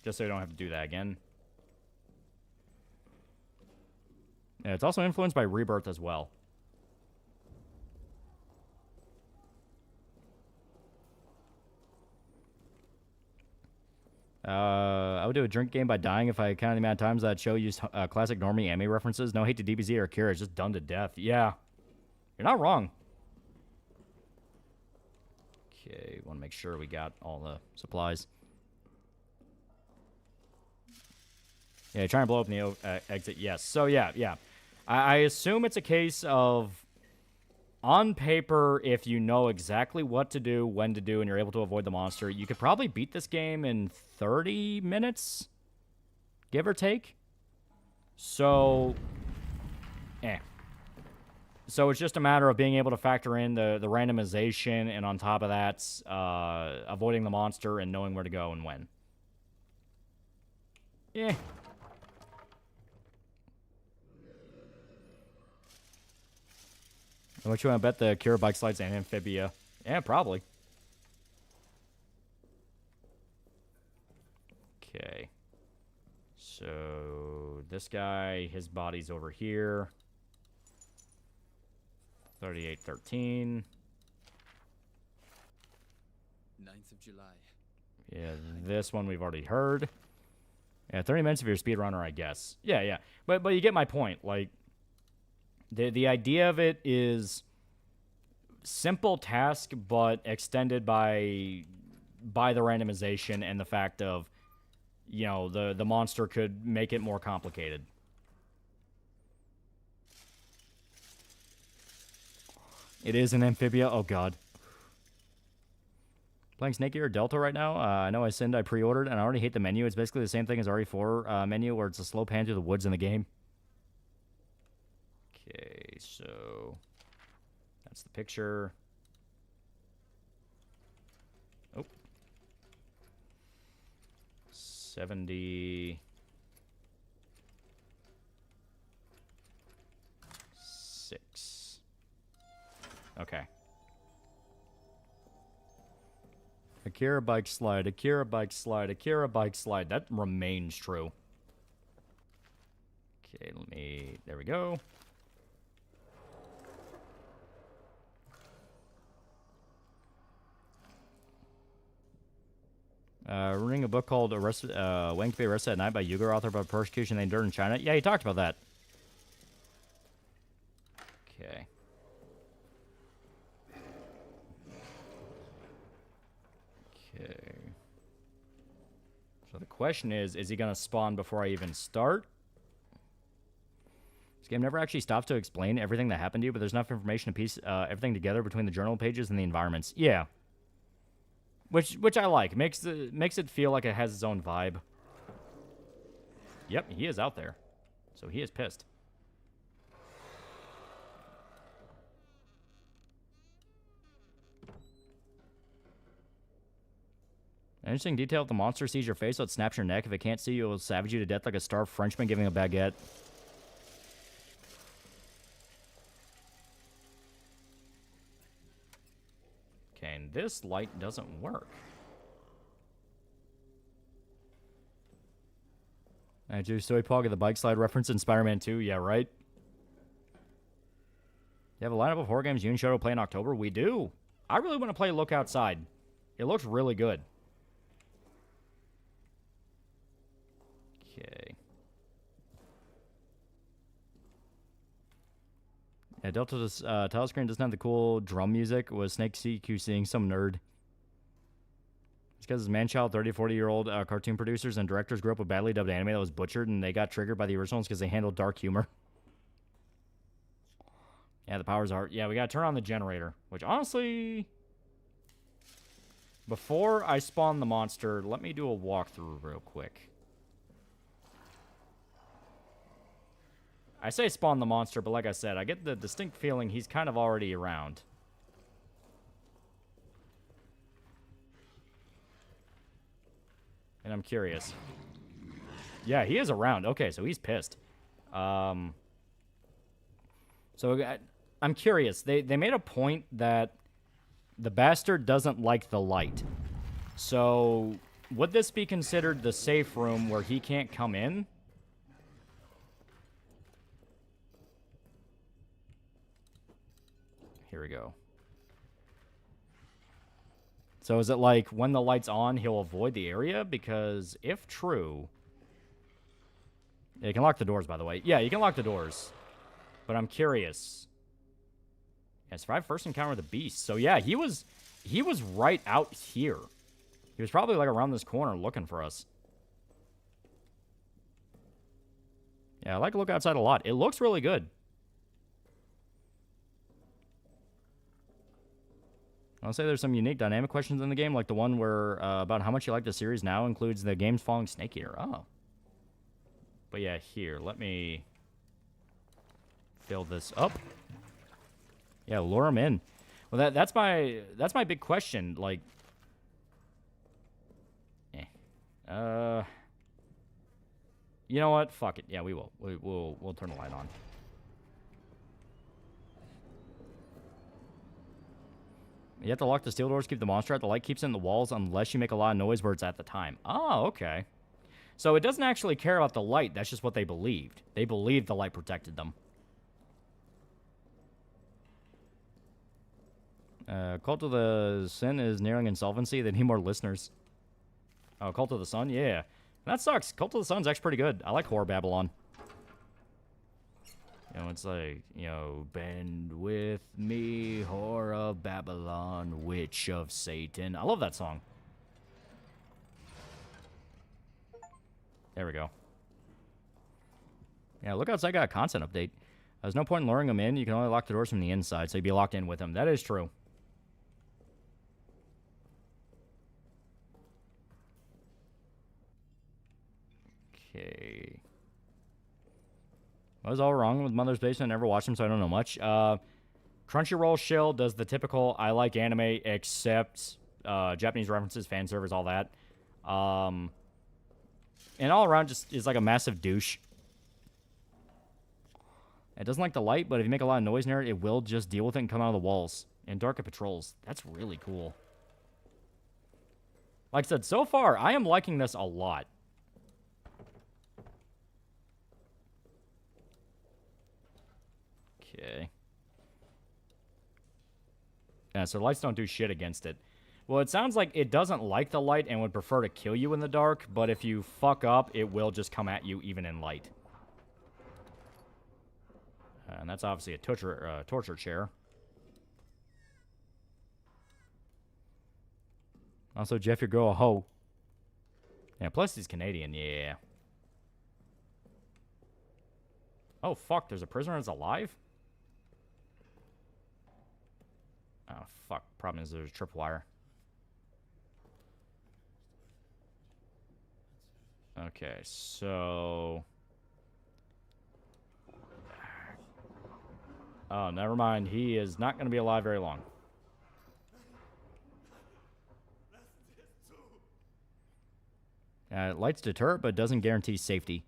S4: Just so you don't have to do that again. Yeah, it's also influenced by Rebirth as well. I would do a drink game by dying if I counted the amount of times that show used classic normie anime references. No hate to DBZ or Akira, it's just done to death. Yeah. You're not wrong. Okay, want to make sure we got all the supplies. Yeah, trying to blow up the exit. Yes. So, yeah. I assume it's a case of, on paper, if you know exactly what to do, when to do, and you're able to avoid the monster, you could probably beat this game in 30 minutes, give or take. So, So it's just a matter of being able to factor in the randomization, and on top of that, avoiding the monster and knowing where to go and when. Yeah. How much you want to bet the Cure bike slides and Amphibia? Yeah, probably. Okay. So, this guy, his body's over here. 3813.
S1: 9th of July.
S4: Yeah, this one we've already heard. Yeah, 30 minutes if you're a speedrunner, I guess. Yeah. But you get my point. Like, the idea of it is simple task, but extended by the randomization and the fact of, you know, the monster could make it more complicated. It is an Amphibia. Oh, God. Playing Snake Eater Delta right now. I know I pre-ordered, and I already hate the menu. It's basically the same thing as RE4 menu, where it's a slow pan through the woods in the game. Okay, so that's the picture. Oh. 76. Okay. Akira bike slide, Akira bike slide, Akira bike slide. That remains true. Okay, there we go. Reading a book called When to Be Arrested at Night by Uyghur author about persecution they endured in China. Yeah, he talked about that. Okay. Okay. So the question is he going to spawn before I even start? This game never actually stops to explain everything that happened to you, but there's enough information to piece everything together between the journal pages and the environments. Yeah. Which I like. Makes it feel like it has its own vibe. Yep, he is out there. So he is pissed. An interesting detail, if the monster sees your face, so it snaps your neck. If it can't see you, it will savage you to death like a starved Frenchman giving a baguette. Okay, and this light doesn't work. I do Soy Pog of the bike slide reference in Spider-Man 2. Yeah, right? You have a lineup of horror games you and Shoto play in October? We do. I really want to play Look Outside. It looks really good. Okay. Yeah, Delta's telescreen doesn't have the cool drum music. Was Snake CQ seeing some nerd? It's because his man-child, 30, 40-year-old cartoon producers and directors grew up with badly dubbed anime that was butchered, and they got triggered by the originals because they handled dark humor. Yeah, the powers are... Yeah, we gotta turn on the generator. Which, honestly... Before I spawn the monster, let me do a walkthrough real quick. I say spawn the monster, but like I said, I get the distinct feeling he's kind of already around. And I'm curious. Yeah, he is around. Okay, so he's pissed. So I'm curious. They made a point that the bastard doesn't like the light. So would this be considered the safe room where he can't come in? Here we go. So is it like when the light's on, he'll avoid the area? Because if true... Yeah, you can lock the doors, by the way. Yeah, you can lock the doors. But I'm curious. Yeah, survived first encounter with the beast. So yeah, he was right out here. He was probably like around this corner looking for us. Yeah, I like to look outside a lot. It looks really good. I'll say there's some unique dynamic questions in the game, like the one where about how much you like the series now includes the game's following Snake Eater. Oh. But yeah, here, let me fill this up. Yeah, lure him in. Well, that's my big question. Like, you know what? Fuck it. Yeah, we will. We'll turn the light on. You have to lock the steel doors, keep the monster out. The light keeps it in the walls unless you make a lot of noise where it's at the time. Oh, okay. So it doesn't actually care about the light. That's just what they believed. They believed the light protected them. Cult of the Sin is nearing insolvency. They need more listeners. Oh, Cult of the Sun? Yeah. That sucks. Cult of the Sun's actually pretty good. I like Horror Babylon. You know, it's like, you know, bend with me, whore of Babylon, witch of Satan. I love that song. There we go. Yeah, look outside, got a content update. There's no point in luring them in. You can only lock the doors from the inside, so you'd be locked in with them. That is true. Okay. What was all wrong with Mother's Basement? I never watched them, so I don't know much. Crunchyroll Shill does the typical I like anime except Japanese references, fan service, all that. And all around just is like a massive douche. It doesn't like the light, but if you make a lot of noise near it, it will just deal with it and come out of the walls. And dark it patrols. That's really cool. Like I said, so far, I am liking this a lot. Okay. Yeah, so lights don't do shit against it. Well, it sounds like it doesn't like the light and would prefer to kill you in the dark, but if you fuck up, it will just come at you even in light. And that's obviously a torture chair. Also, Jeff, your girl a hoe. Yeah, plus he's Canadian, yeah. Oh, fuck, there's a prisoner that's alive? Oh, fuck. Problem is there's a tripwire. Okay, so... Oh, never mind. He is not going to be alive very long. Lights deter, but doesn't guarantee safety.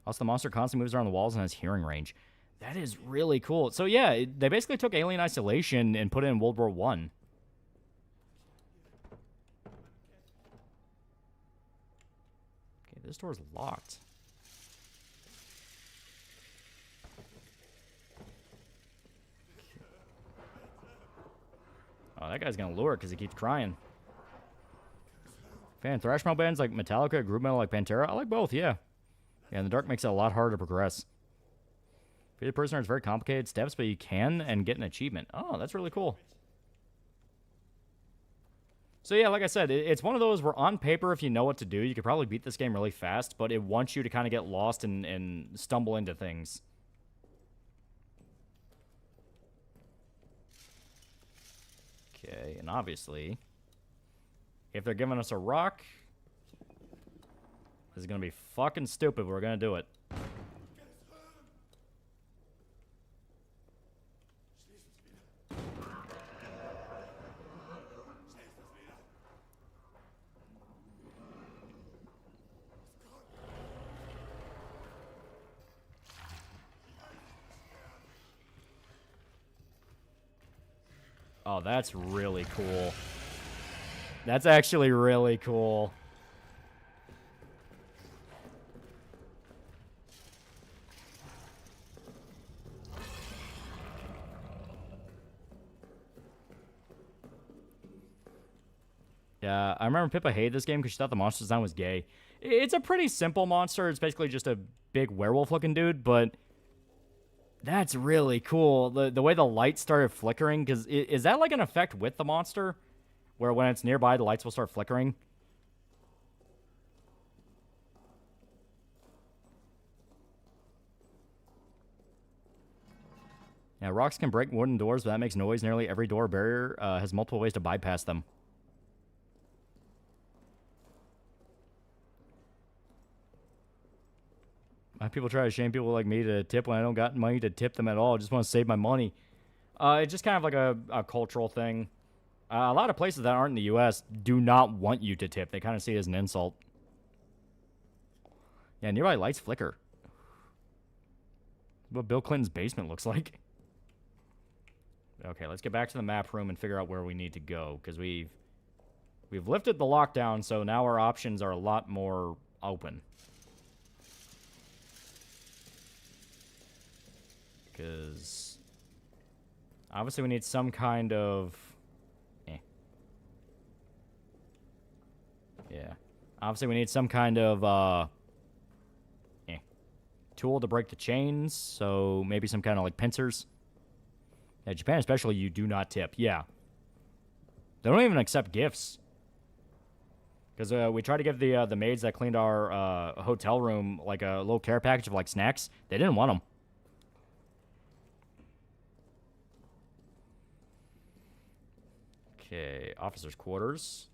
S4: Also, the monster constantly moves around the walls and has hearing range. That is really cool. So, yeah, they basically took Alien Isolation and put it in World War I. Okay, this door's locked. Oh, that guy's gonna lure it because he keeps crying. Fan thrash metal bands like Metallica, group metal like Pantera. I like both, yeah. Yeah, and the dark makes it a lot harder to progress. Be the prisoner is very complicated steps, but you can and get an achievement. Oh, that's really cool. So yeah, like I said, it's one of those where on paper, if you know what to do, you could probably beat this game really fast, but it wants you to kind of get lost and stumble into things. And obviously, if they're giving us a rock, this is going to be fucking stupid, but we're going to do it. Oh, that's really cool. That's actually really cool. Yeah, I remember Pippa hated this game because she thought the monster design was gay. It's a pretty simple monster. It's basically just a big werewolf-looking dude, but that's really cool. The way the lights started flickering, because is that like an effect with the monster? Where when it's nearby, the lights will start flickering? Yeah, rocks can break wooden doors, but that makes noise. Nearly every door barrier has multiple ways to bypass them. My people try to shame people like me to tip when I don't got money to tip them at all. I just want to save my money. It's just kind of like a cultural thing. A lot of places that aren't in the U.S. do not want you to tip. They kind of see it as an insult. Yeah, nearby lights flicker. What Bill Clinton's basement looks like. Okay, let's get back to the map room and figure out where we need to go. Because we've lifted the lockdown, so now our options are a lot more open. Because obviously we need some kind of... Yeah. Obviously we need some kind of tool to break the chains. So maybe some kind of like pincers. Yeah, Japan especially, you do not tip. Yeah. They don't even accept gifts. Because we tried to give the maids that cleaned our hotel room like a little care package of like snacks. They didn't want them. Okay, officer's quarters.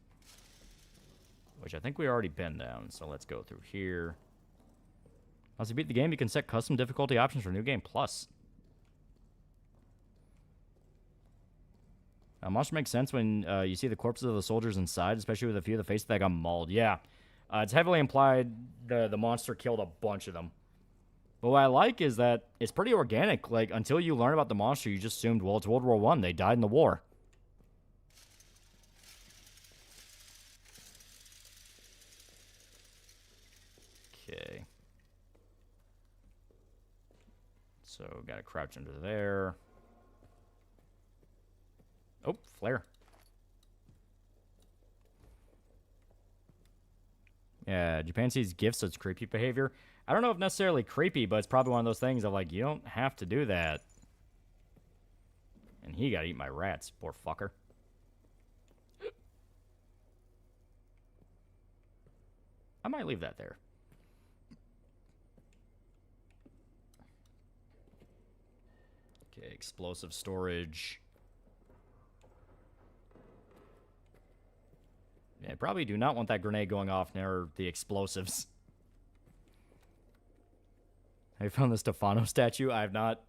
S4: Which I think we already been down, so let's go through here. Once you beat the game, you can set custom difficulty options for New Game Plus. Monster makes sense when you see the corpses of the soldiers inside, especially with a few of the faces that got mauled. Yeah, it's heavily implied the monster killed a bunch of them. But what I like is that it's pretty organic. Like, until you learn about the monster, you just assumed, well, it's World War I. They died in the war. Okay. So, gotta crouch under there. Oh, flare. Yeah, Japan sees gifts as creepy behavior. I don't know if necessarily creepy, but it's probably one of those things of like, you don't have to do that. And he gotta eat my rats, poor fucker. I might leave that there. Okay, explosive storage. Yeah, probably do not want that grenade going off near the explosives. Have you found the Stefano statue? I have not.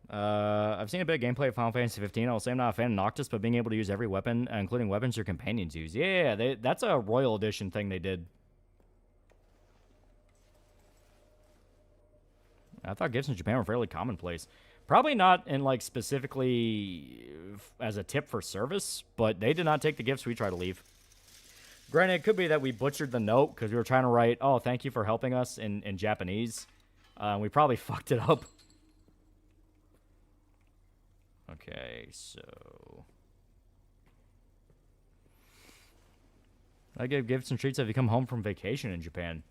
S4: I've seen a bit of gameplay of Final Fantasy 15. I'll say I'm not a fan of Noctis, but being able to use every weapon, including weapons your companions use. Yeah, that's a Royal Edition thing they did. I thought gifts in Japan were fairly commonplace. Probably not in, like, specifically as a tip for service, but they did not take the gifts we try to leave. Granted, it could be that we butchered the note because we were trying to write, oh, thank you for helping us in Japanese. We probably fucked it up. Okay, so... I give gifts and treats if you come home from vacation in Japan.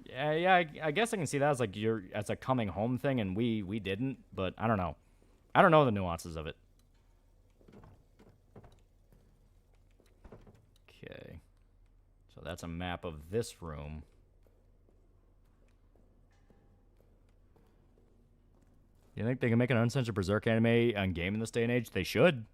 S4: Yeah, I guess I can see that as like as a coming home thing, and we didn't, but I don't know. I don't know the nuances of it. Okay. So that's a map of this room. You think they can make an uncensored Berserk anime on game in this day and age? They should.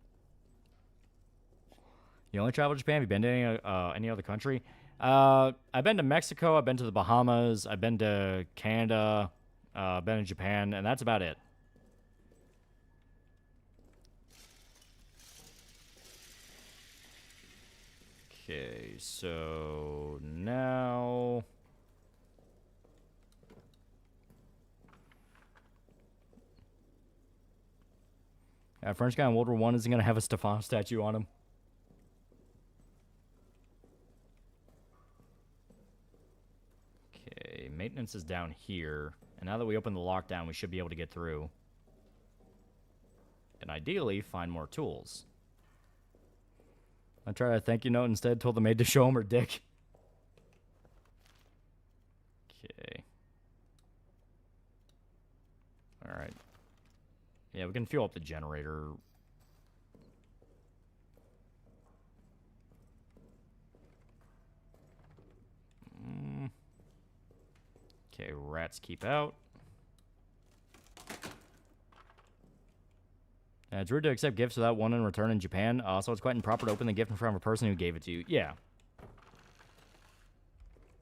S4: You only travel to Japan? Have you been to any other country? I've been to Mexico. I've been to the Bahamas. I've been to Canada. I've been to Japan, and that's about it. Okay, so now... A French guy in World War I isn't going to have a Stefan statue on him. Okay, maintenance is down here. And now that we open the lockdown, we should be able to get through. And ideally, find more tools. I tried a thank you note instead, told the maid to show him her dick. Okay. Alright. Yeah, we can fuel up the generator. Okay, rats keep out. It's rude to accept gifts without one in return in Japan. So it's quite improper to open the gift in front of a person who gave it to you. Yeah.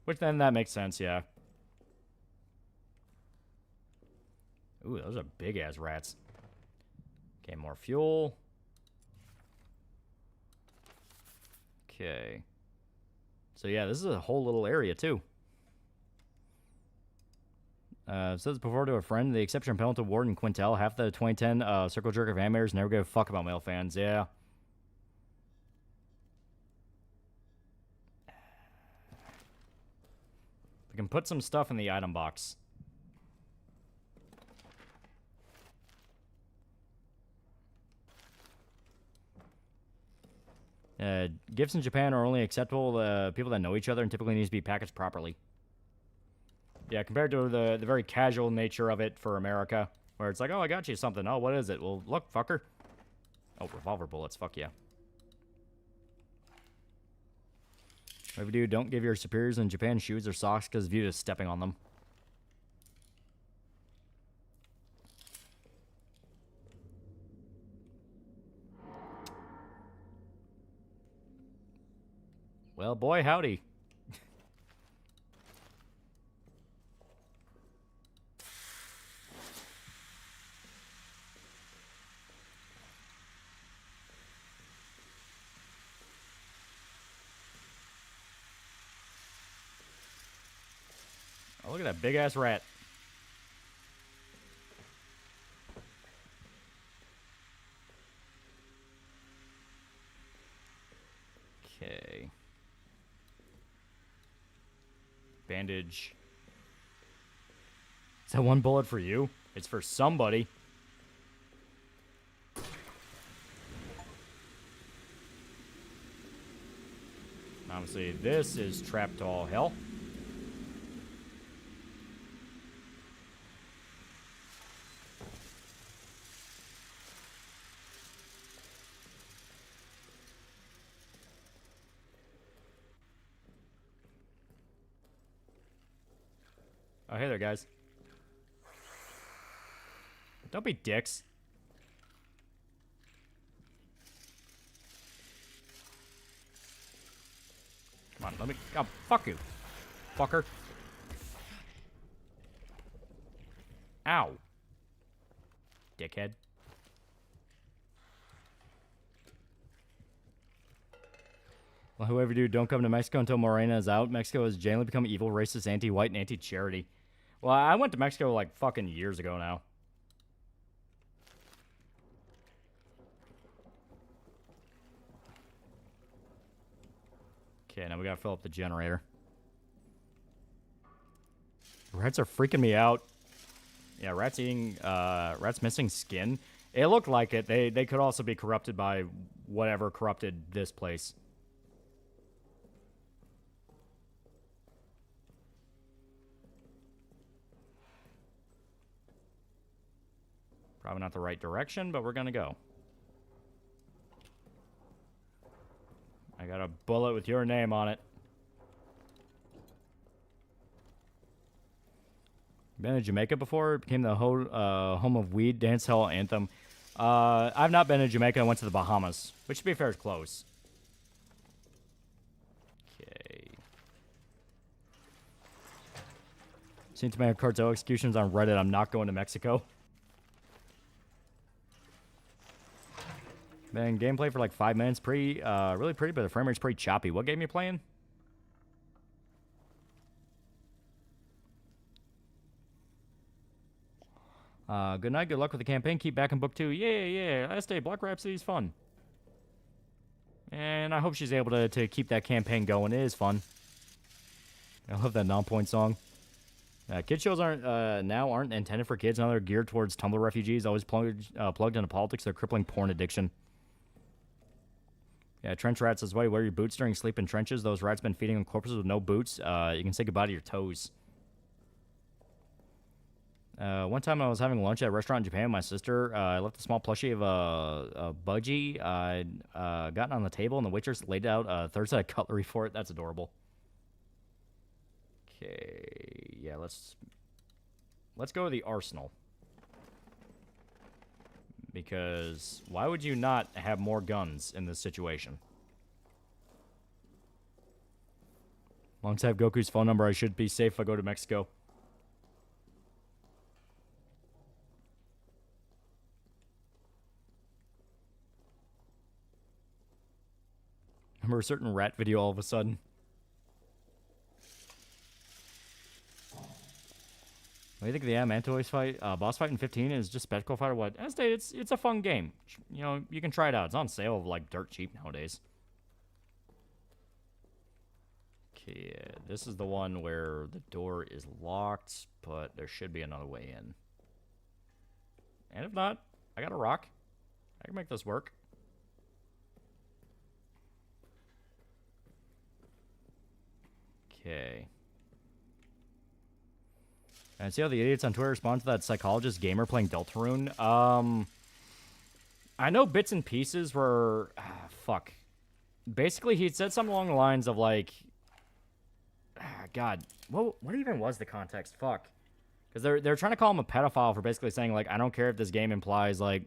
S4: Which then that makes sense, yeah. Ooh, those are big-ass rats. Okay, more fuel. Okay. So yeah, this is a whole little area, too. Says before to a friend, the exception penalty award in Quintel, half the 2010 Circle Jerk of animators never give a fuck about male fans. Yeah. We can put some stuff in the item box. Gifts in Japan are only acceptable to people that know each other and typically needs to be packaged properly. Yeah, compared to the very casual nature of it for America, where it's like, oh, I got you something. Oh, what is it? Well, look, fucker. Oh, revolver bullets. Fuck yeah. Whatever you do, don't give your superiors in Japan shoes or socks because viewed as stepping on them. Well, boy, howdy. Oh, look at that big-ass rat. Okay. Bandage. Is that one bullet for you? It's for somebody. Obviously, this is trapped to all hell. Oh, hey there, guys. Don't be dicks. Come on, let me... Oh, fuck you. Fucker. Ow. Dickhead. Well, whoever do, don't come to Mexico until Morena is out. Mexico has generally become evil, racist, anti-white, and anti-charity. Well, I went to Mexico like fucking years ago now. Okay, now we gotta fill up the generator. Rats are freaking me out. Yeah, rats eating, rats missing skin. It looked like it. They could also be corrupted by whatever corrupted this place. Probably not the right direction, but we're gonna go. I got a bullet with your name on it. Been to Jamaica before. It became the home of weed dance hall anthem. I've not been to Jamaica. I went to the Bahamas, which, to be fair, is close. Okay. Seen too many cartel executions on Reddit. I'm not going to Mexico. Man, gameplay for like 5 minutes. Really pretty, but the frame rate's pretty choppy. What game you playing? Good night. Good luck with the campaign. Keep back in book 2. Yeah. Last day, Black Rhapsody's fun. And I hope she's able to keep that campaign going. It is fun. I love that non-point song. Kid shows aren't intended for kids. Now they're geared towards Tumblr refugees, always plugged into politics. They're crippling porn addiction. Yeah, Trench Rat says, why wear your boots during sleep in trenches? Those rats been feeding on corpses with no boots. You can say goodbye to your toes. One time I was having lunch at a restaurant in Japan with my sister. I left a small plushie of a budgie. I'd gotten on the table, and the waitress laid out a third set of cutlery for it. That's adorable. Okay, yeah, let's go to the arsenal. Because why would you not have more guns in this situation? Long time Goku's phone number. I should be safe if I go to Mexico. I remember a certain rat video all of a sudden. What do you think of the Mantoys fight? Boss fight in 15 is just spectacle fight or what? It's a fun game. You know, you can try it out. It's on sale like dirt cheap nowadays. Okay, this is the one where the door is locked, but there should be another way in. And if not, I got a rock. I can make this work. Okay. And see how the idiots on Twitter respond to that psychologist gamer playing Deltarune? I know bits and pieces were... fuck. Basically, he said something along the lines of, like... God. What even was the context? Fuck. Because they're trying to call him a pedophile for basically saying, like, I don't care if this game implies, like...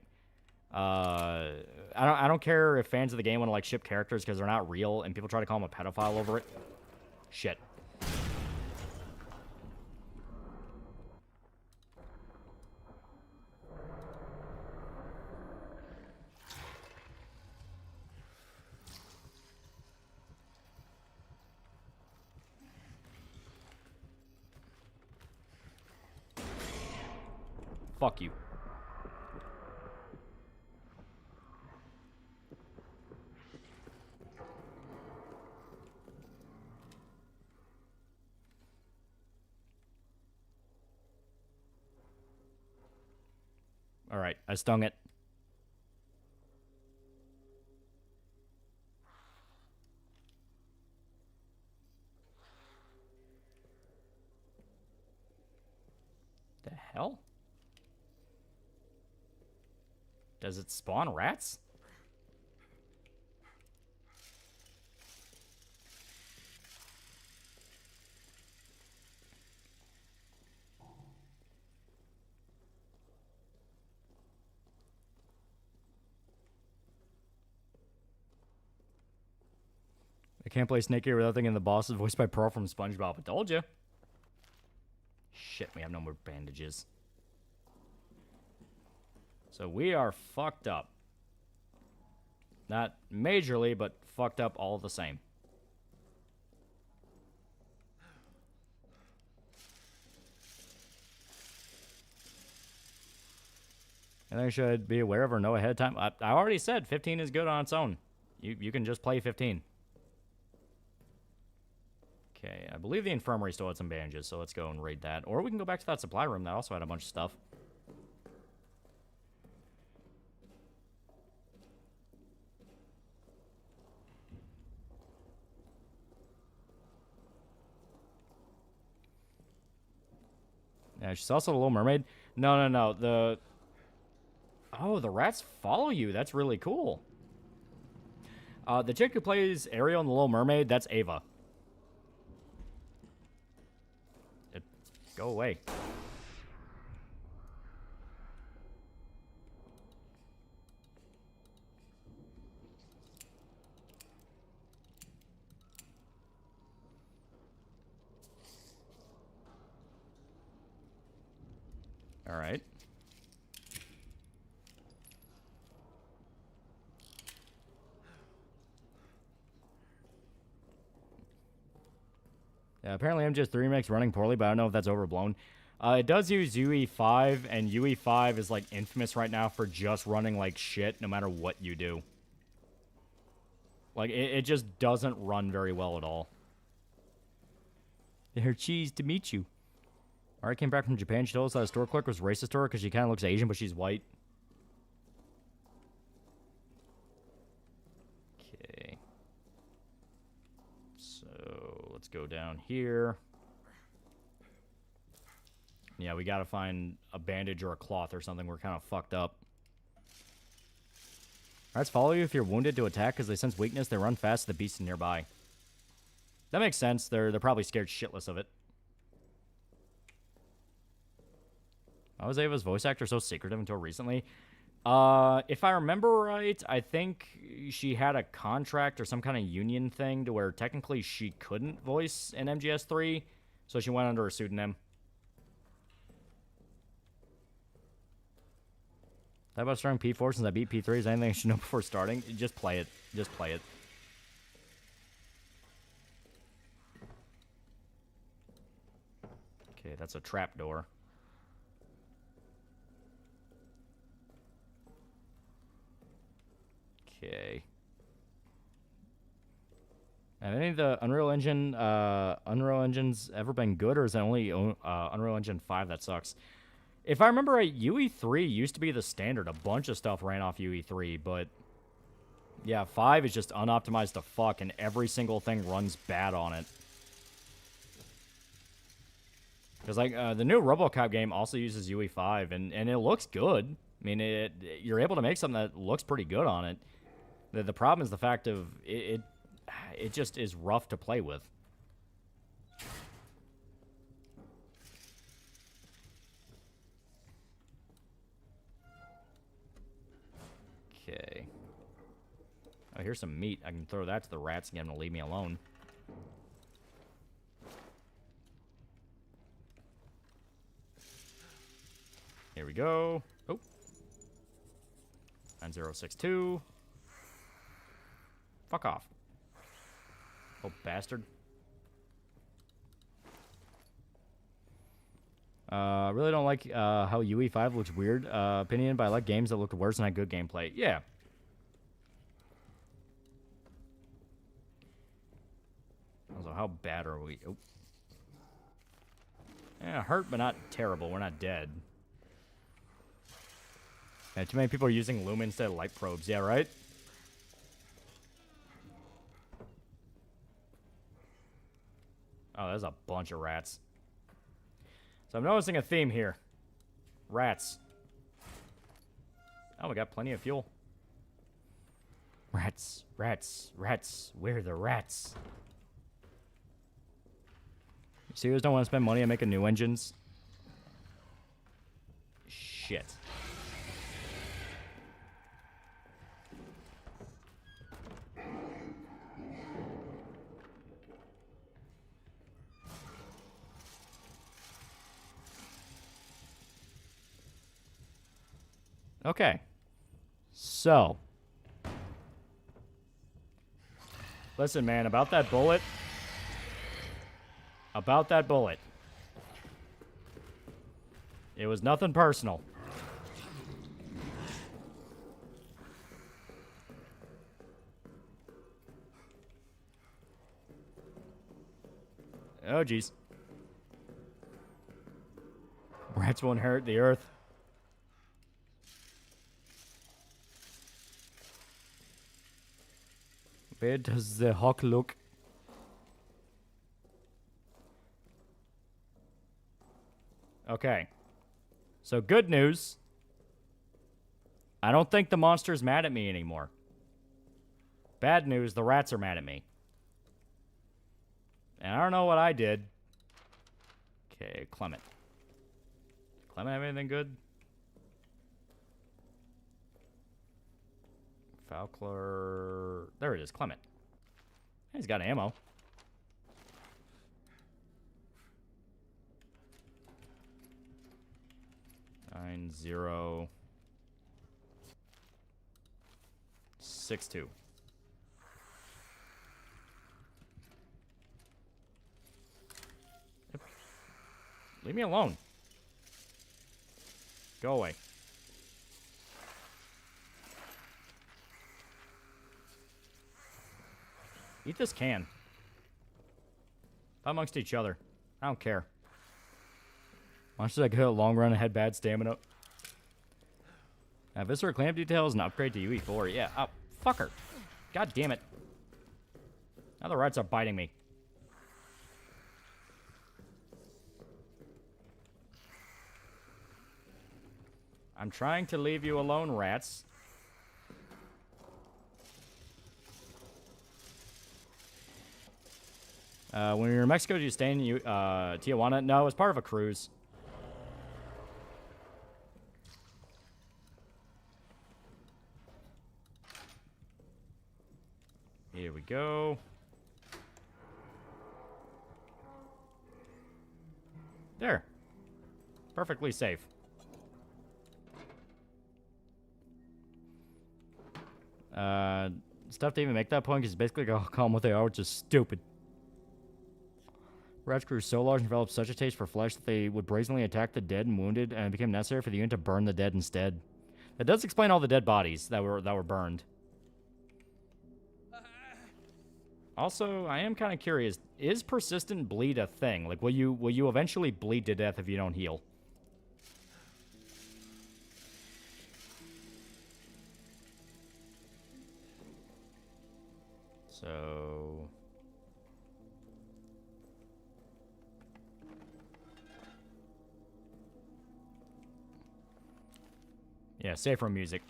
S4: I don't care if fans of the game want to, like, ship characters because they're not real, and people try to call him a pedophile over it. Shit. Fuck you. All right, I stung it. The hell? Does it spawn rats? I can't play Snake Eater without thinking the boss is voiced by Pearl from SpongeBob. I told you. Shit, we have no more bandages. So we are fucked up. Not majorly, but fucked up all the same. I think I should be aware of or know ahead of time. I already said 15 is good on its own. You can just play 15. Okay, I believe the infirmary still had some bandages, so let's go and raid that. Or we can go back to that supply room that also had a bunch of stuff. Yeah, she's also the Little Mermaid. No. The rats follow you. That's really cool. The chick who plays Ariel in The Little Mermaid, that's Ava. Go away. All right. Yeah, apparently MGS3 makes running poorly, but I don't know if that's overblown. It does use UE5, and UE5 is, like, infamous right now for just running like shit no matter what you do. Like, it just doesn't run very well at all. Her cheese to meet you. Alright, came back from Japan. She told us that a store clerk was racist to her because she kind of looks Asian, but she's white. Okay. So, let's go down here. Yeah, we gotta find a bandage or a cloth or something. We're kind of fucked up. Rats follow you if you're wounded to attack because they sense weakness. They run fast to the beast nearby. That makes sense. They're probably scared shitless of it. Why was Ava's voice actor so secretive until recently? If I remember right, I think she had a contract or some kind of union thing to where technically she couldn't voice in MGS3, so she went under a pseudonym. That about starting P4 since I beat P3? Is there anything I should know before starting? Just play it. Just play it. Okay, that's a trapdoor. Okay. Have any of the Unreal Engines ever been good, or is it only Unreal Engine 5 that sucks? If I remember right, UE3 used to be the standard. A bunch of stuff ran off UE3, but yeah, 5 is just unoptimized to fuck, and every single thing runs bad on it. Because like the new RoboCop game also uses UE5, and it looks good. I mean, you're able to make something that looks pretty good on it. The problem is the fact of it just is rough to play with. Okay. Oh, here's some meat. I can throw that to the rats and get them to leave me alone. Here we go. Oh. 9062. Fuck off. Oh, bastard. Really don't like how UE5 looks weird. Opinion, but I like games that look worse and had good gameplay. Yeah. Also, how bad are we? Oh. Yeah, hurt, but not terrible. We're not dead. Yeah, too many people are using Lumen instead of light probes. Yeah, right? Oh, there's a bunch of rats. So I'm noticing a theme here. Rats. Oh, we got plenty of fuel. Rats, rats, rats. Where are the rats? You serious don't want to spend money on making new engines? Shit. Okay. So. Listen, man, about that bullet. About that bullet. It was nothing personal. Oh, jeez. Rats won't hurt the earth. Where does the hawk look? Okay. So good news. I don't think the monster's mad at me anymore. Bad news, the rats are mad at me. And I don't know what I did. Okay, Clement. Does Clement have anything good? Falkler. There it is, Clement. He's got ammo. 9062. Leave me alone. Go away. Eat this can. Amongst each other. I don't care. Monsters that go a long run and had bad stamina. Viscera clamp details and upgrade to UE4. Yeah. Oh, fucker. God damn it. Now the rats are biting me. I'm trying to leave you alone, rats. When we were in Mexico, did you stay in Tijuana? No, it was part of a cruise. Here we go. There. Perfectly safe. Stuff to even make that point, because basically I'll call them what they are, which is stupid. Rats grew so large and developed such a taste for flesh that they would brazenly attack the dead and wounded, and it became necessary for the unit to burn the dead instead. That does explain all the dead bodies that were burned. Also, I am kind of curious, is persistent bleed a thing? Like, will you eventually bleed to death if you don't heal? So... yeah, safe room music.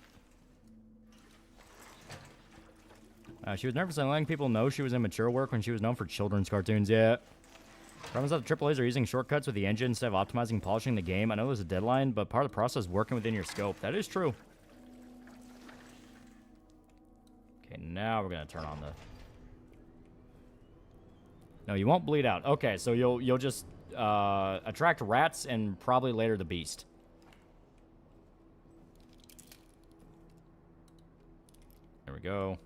S4: She was nervous and letting people know she was in mature work when she was known for children's cartoons. Yeah. Problems that the AAAs are using shortcuts with the engine instead of optimizing and polishing the game. I know there's a deadline, but part of the process is working within your scope. That is true. Okay, now we're gonna turn on the... no, you won't bleed out. Okay, so you'll just attract rats and probably later the beast. There we go.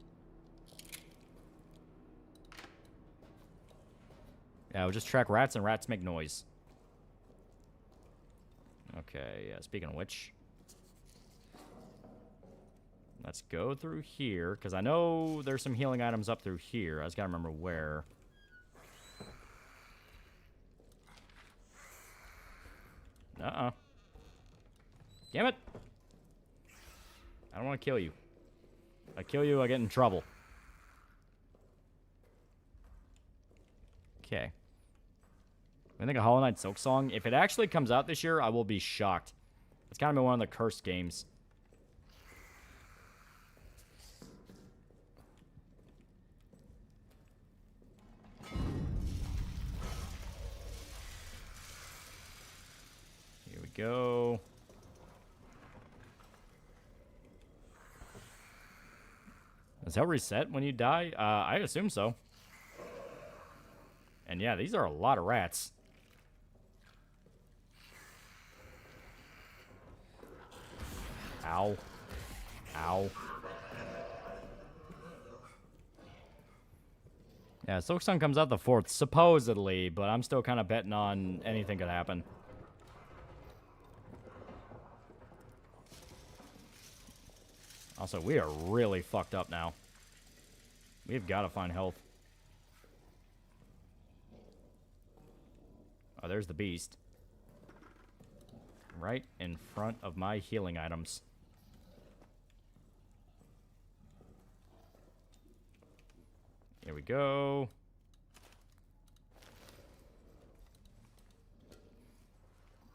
S4: Yeah, we'll just track rats, and rats make noise. Okay, yeah, speaking of which. Let's go through here, because I know there's some healing items up through here. I just gotta remember where. Uh-uh. Damn it! I don't want to kill you. If I kill you, I get in trouble. Okay. I think a Hollow Knight Silk Song. If it actually comes out this year, I will be shocked. It's kind of been one of the cursed games. Here we go. Does hell reset when you die? I assume so. And yeah, these are a lot of rats. Ow. Ow. Yeah, Silk Sun comes out the 4th, supposedly, but I'm still kind of betting on anything could happen. Also, we are really fucked up now. We've got to find health. Oh, there's the beast. Right in front of my healing items. Here we go.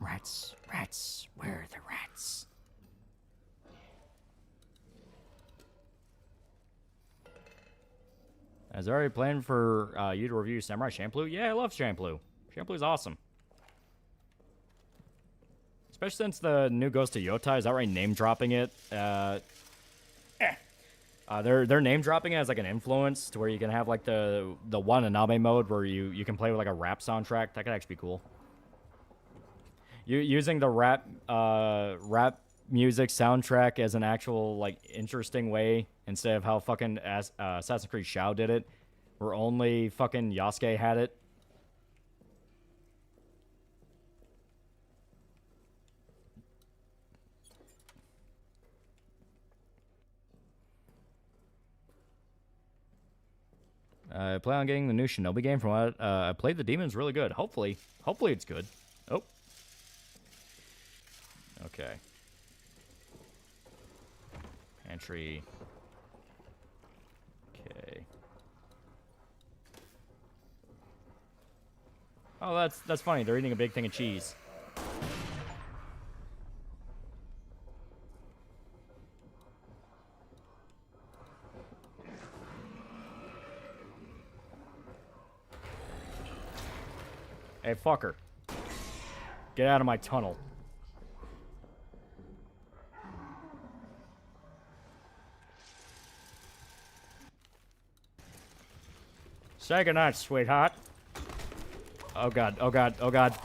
S4: Rats, rats, where are the rats? Is already planned for you to review Samurai Champloo? Yeah, I love Champloo. Champloo's awesome. Especially since the new Ghost of Yotai is outright name-dropping it. They're name-dropping it as like an influence to where you can have like the Wananabe mode where you can play with like a rap soundtrack. That could actually be cool. using the rap music soundtrack as an actual like interesting way instead of how fucking Assassin's Creed Shao did it, where only fucking Yasuke had it. I plan on getting the new Shinobi game. From what I played, the demon's really good. Hopefully it's good. Oh. Okay. Entry. Okay. Oh, that's funny. They're eating a big thing of cheese. Hey, fucker. Get out of my tunnel. Say goodnight, sweetheart. Oh god, oh god, oh god.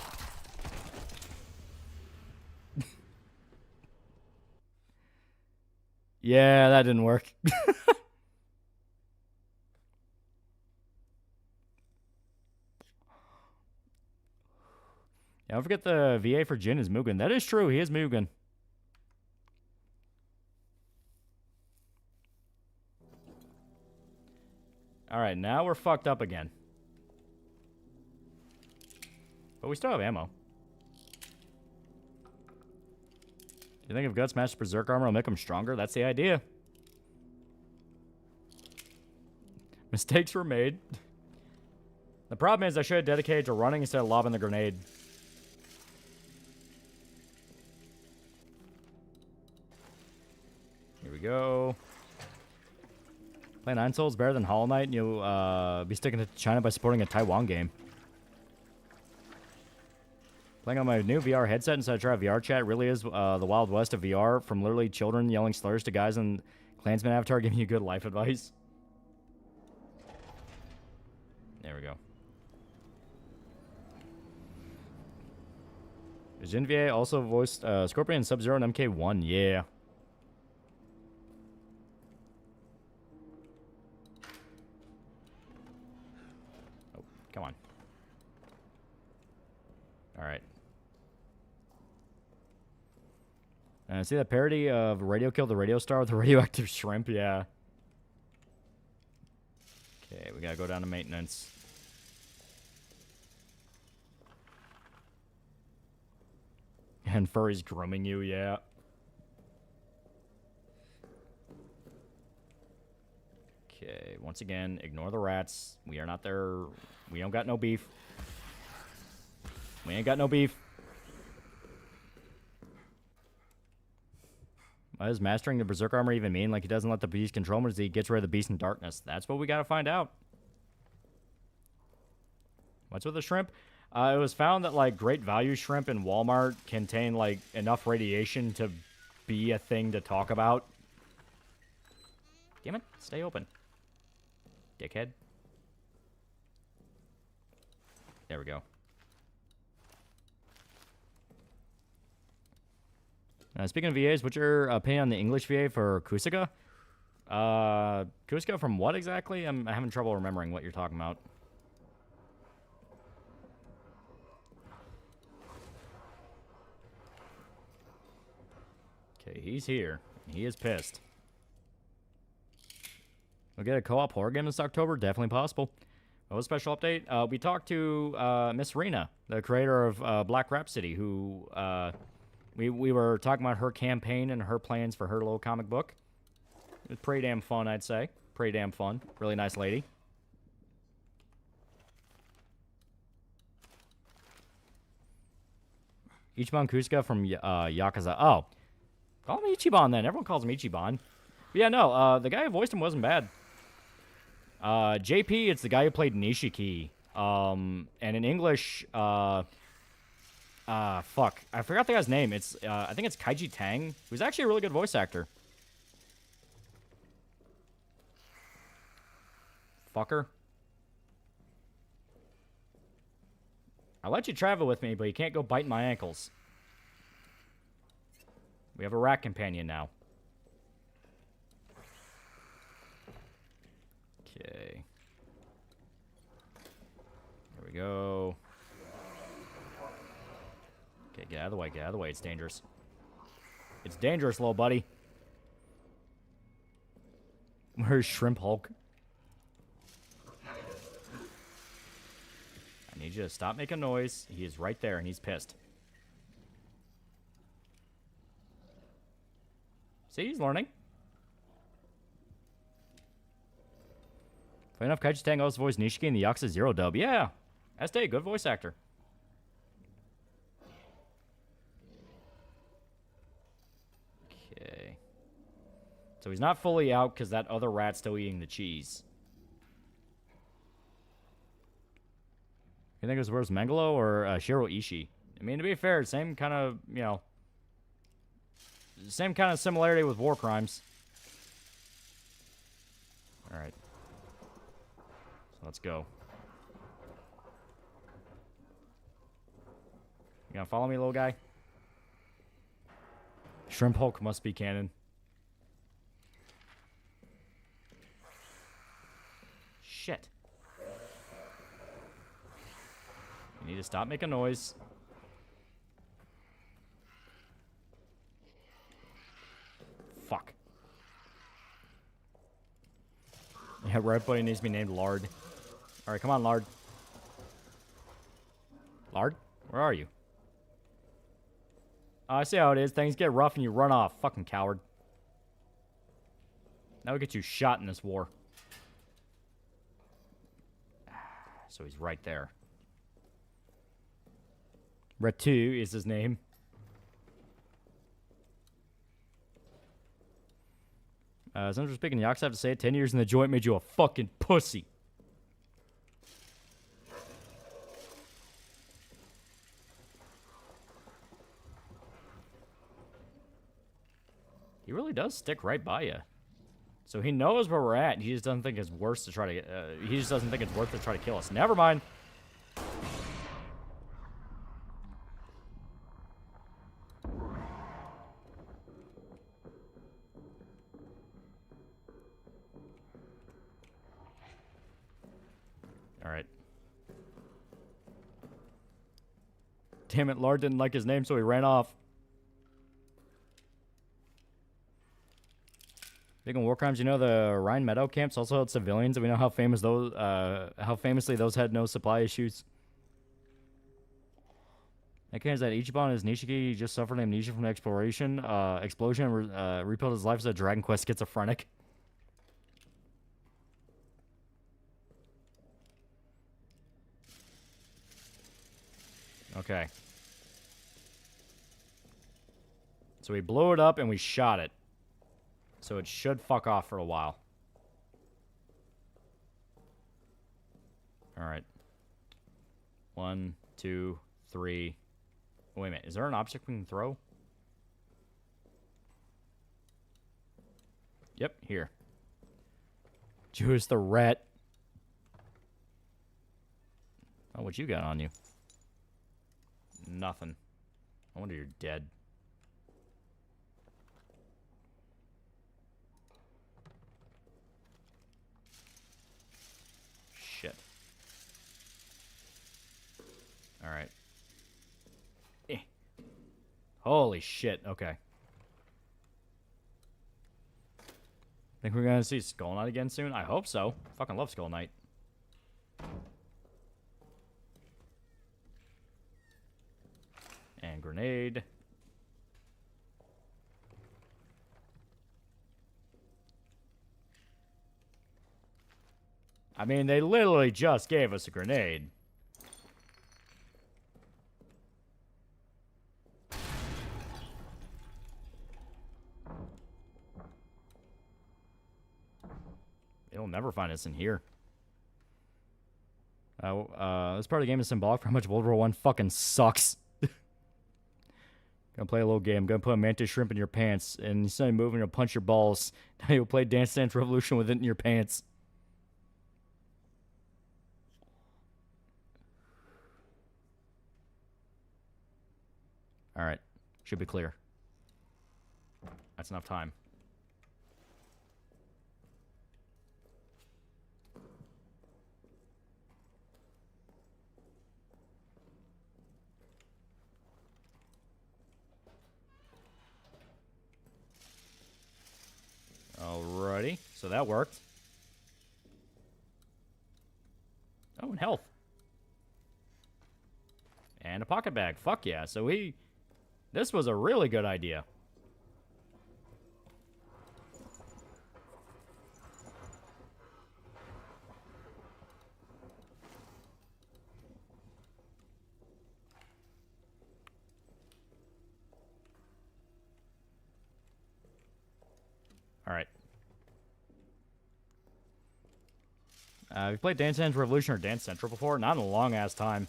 S4: Yeah, that didn't work. Don't forget the VA for Jin is Mugen. That is true, he is Mugen. Alright, now we're fucked up again. But we still have ammo. Do you think if Guts matches Berserk armor will make him stronger? That's the idea. Mistakes were made. The problem is I should have dedicated to running instead of lobbing the grenade. Here we go. Play 9 Souls better than Hollow Knight, and you'll be sticking to China by supporting a Taiwan game. Playing on my new VR headset instead of try VR chat really is the Wild West of VR, from literally children yelling slurs to guys in Klansman avatar giving you good life advice. There we go. Is Jin VA also voiced Scorpion, Sub-Zero, and MK1? Yeah. Oh, come on. Alright. See that parody of Radio Kill the Radio Star with the radioactive shrimp? Yeah. Okay, we gotta go down to maintenance. And Furry's grooming you, yeah. Okay, once again, ignore the rats. We are not there. We don't got no beef. We ain't got no beef. What does mastering the Berserk armor even mean? Like, he doesn't let the beast control him, or he gets rid of the beast in darkness? That's what we gotta find out. What's with the shrimp? It was found that, like, great value shrimp in Walmart contain, like, enough radiation to be a thing to talk about. Damn it. Stay open. Dickhead. There we go. Speaking of VAs, what's your opinion on the English VA for Kusaka? Kusaka from what exactly? I'm having trouble remembering what you're talking about. Okay, he's here. He is pissed. We'll get a co-op horror game this October. Definitely possible. What was a special update? We talked to Miss Rena, the creator of Black Rhapsody, who... We were talking about her campaign and her plans for her little comic book. It was pretty damn fun, I'd say. Pretty damn fun. Really nice lady. Ichiban Kusuka from Yakuza. Oh. Call him Ichiban then. Everyone calls him Ichiban. But yeah, no. The guy who voiced him wasn't bad. JP, it's the guy who played Nishiki. And in English... fuck. I forgot the guy's name. It's, I think it's Kaiji Tang, who's actually a really good voice actor. Fucker. I'll let you travel with me, but you can't go biting my ankles. We have a rat companion now. Okay. There we go. Okay, get out of the way. Get out of the way. It's dangerous. It's dangerous, little buddy. Where's Shrimp Hulk? I need you to stop making noise. He is right there, and he's pissed. See, he's learning. Funny enough, Kaiju Tango also voiced Nishiki in the Yakuza 0 dub. Yeah, SD, good voice actor. Okay. So he's not fully out because that other rat's still eating the cheese. You think it was worse, Mangalo or Shiro Ishii? I mean, to be fair, same kind of, you know, same kind of similarity with war crimes. All right. So let's go. You gonna follow me, little guy? Shrimp Hulk must be canon. Shit. You need to stop making noise. Fuck. Yeah, Red Buddy needs to be named Lard. Alright, come on, Lard. Lard? Where are you? Oh, I see how it is. Things get rough and you run off. Fucking coward. That would get you shot in this war. So he's right there. Retu is his name. Since we're speaking Yakuza, I have to say it. 10 years in the joint made you a fucking pussy. He really does stick right by you. So he knows where we're at. He just doesn't think it's worth to try to. He just doesn't think it's worth to try to kill us. Never mind. All right. Damn it, Lard didn't like his name, so he ran off. Big on war crimes, you know the Rhine Meadow camps also held civilians, and we know how famously those had no supply issues. That is that Ichiban is Nishiki just suffered amnesia from the explosion and rebuilt his life as a Dragon Quest schizophrenic. Okay. So we blew it up and we shot it. So it should fuck off for a while. Alright. 1, 2, 3. Wait a minute. Is there an object we can throw? Yep, here. Juice the rat. Oh, what you got on you? Nothing. I wonder you're dead. Shit. Alright. Holy shit, okay. Think we're gonna see Skull Knight again soon? I hope so. Fucking love Skull Knight. And grenade. I mean, they literally just gave us a grenade. They'll never find us in here. This part of the game is symbolic for how much World War I fucking sucks. Gonna play a little game. Gonna put a mantis shrimp in your pants, and instead of moving, you'll punch your balls. Now you'll play Dance Dance Revolution with it in your pants. Alright. Should be clear. That's enough time. Alrighty, so that worked. Oh, and health. And a pocket bag. Fuck yeah. So this was a really good idea. Alright. Have you played Dance Dance Revolution or Dance Central before? Not in a long-ass time.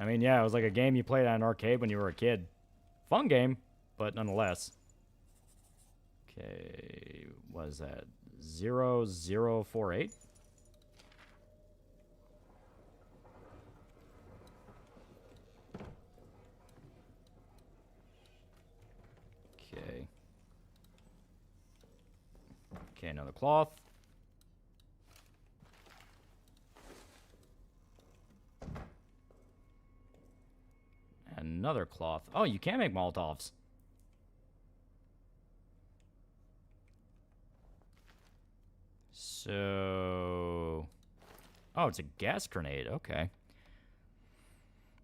S4: I mean, yeah, it was like a game you played at an arcade when you were a kid. Fun game, but nonetheless. Okay, what is that? 0048? Okay. Okay, another cloth. Another cloth. Oh, you can make Molotovs. So... Oh, it's a gas grenade. Okay.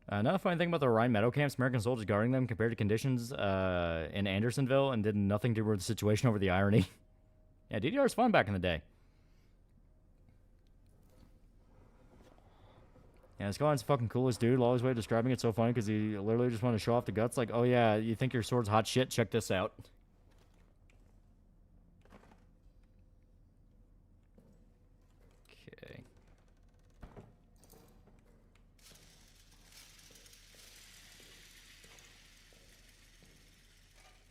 S4: Another funny thing about the Rhine Meadow camps, American soldiers guarding them compared to conditions in Andersonville and did nothing to improve the situation over the irony. Yeah, DDR was fun back in the day. Yeah, Scott's fucking coolest dude. Lolly's way of describing it so funny because he literally just wanted to show off the guts. Like, oh yeah, you think your sword's hot shit? Check this out. Okay.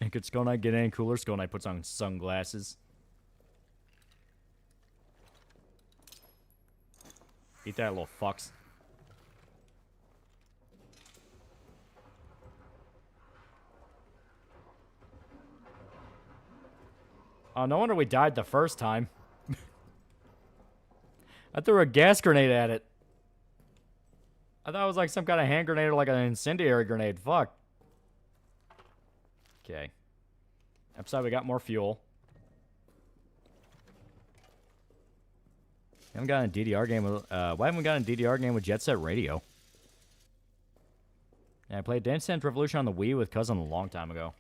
S4: And could Skull Knight get any cooler? Skull Knight puts on sunglasses. Eat that, little fucks. Oh, no wonder we died the first time. I threw a gas grenade at it. I thought it was like some kind of hand grenade or like an incendiary grenade. Fuck. Okay. Upside, we got more fuel. Haven't gotten a DDR game with, why haven't we gotten a DDR game with Jet Set Radio? Yeah, I played Dance Dance Revolution on the Wii with Cousin a long time ago.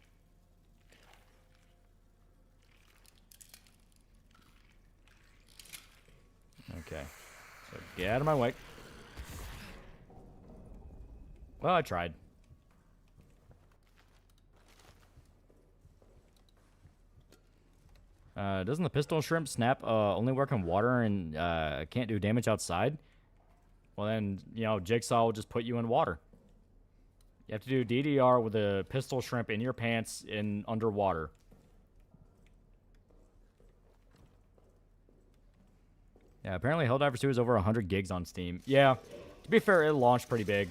S4: Okay. So get out of my way. Well, I tried. Doesn't the pistol shrimp snap only work on water and can't do damage outside? Well then, you know, Jigsaw will just put you in water. You have to do DDR with a pistol shrimp in your pants in underwater. Yeah, apparently Helldivers 2 is over 100 gigs on Steam. Yeah, to be fair, it launched pretty big.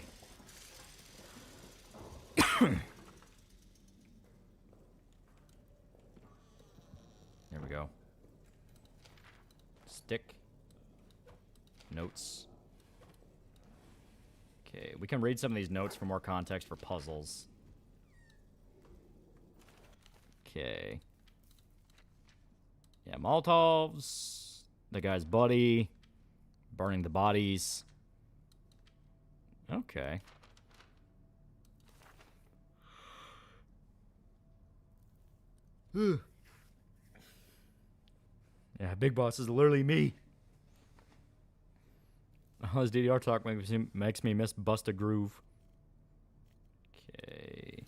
S4: There we go. Stick. Notes. Okay, we can read some of these notes for more context for puzzles. Okay. Yeah, Molotovs. The guy's buddy. Burning the bodies. Okay. Yeah, Big Boss is literally me. All this DDR talk makes me miss Bust a Groove. Okay.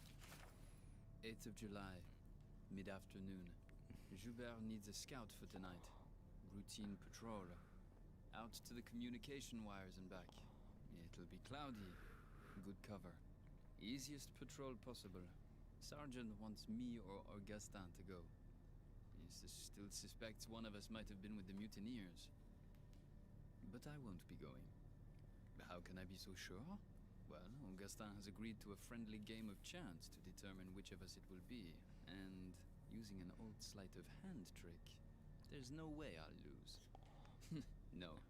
S1: 8th of July, mid-afternoon. Joubert needs a scout for tonight. Routine patrol. Out to the communication wires and back. It'll be cloudy. Good cover. Easiest patrol possible. Sergeant wants me or Augustin to go. He still suspects one of us might have been with the mutineers. But I won't be going. How can I be so sure? Well, Augustin has agreed to a friendly game of chance to determine which of us it will be. And using an old sleight of hand trick, there's no way I'll lose. No,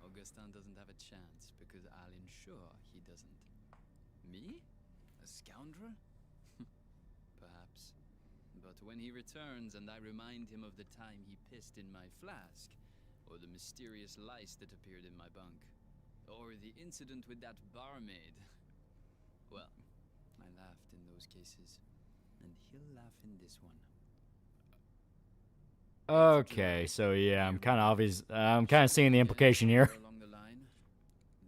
S1: Augustin doesn't have a chance because I'll ensure he doesn't. Me? A scoundrel? Perhaps. But when he returns and I remind him of the time he pissed in my flask, or the mysterious lice that appeared in my bunk, or the incident with that barmaid, well, I laughed in those cases, and he'll laugh in this one.
S4: Okay, so yeah, I'm kind of seeing the implication here.
S1: Along the line,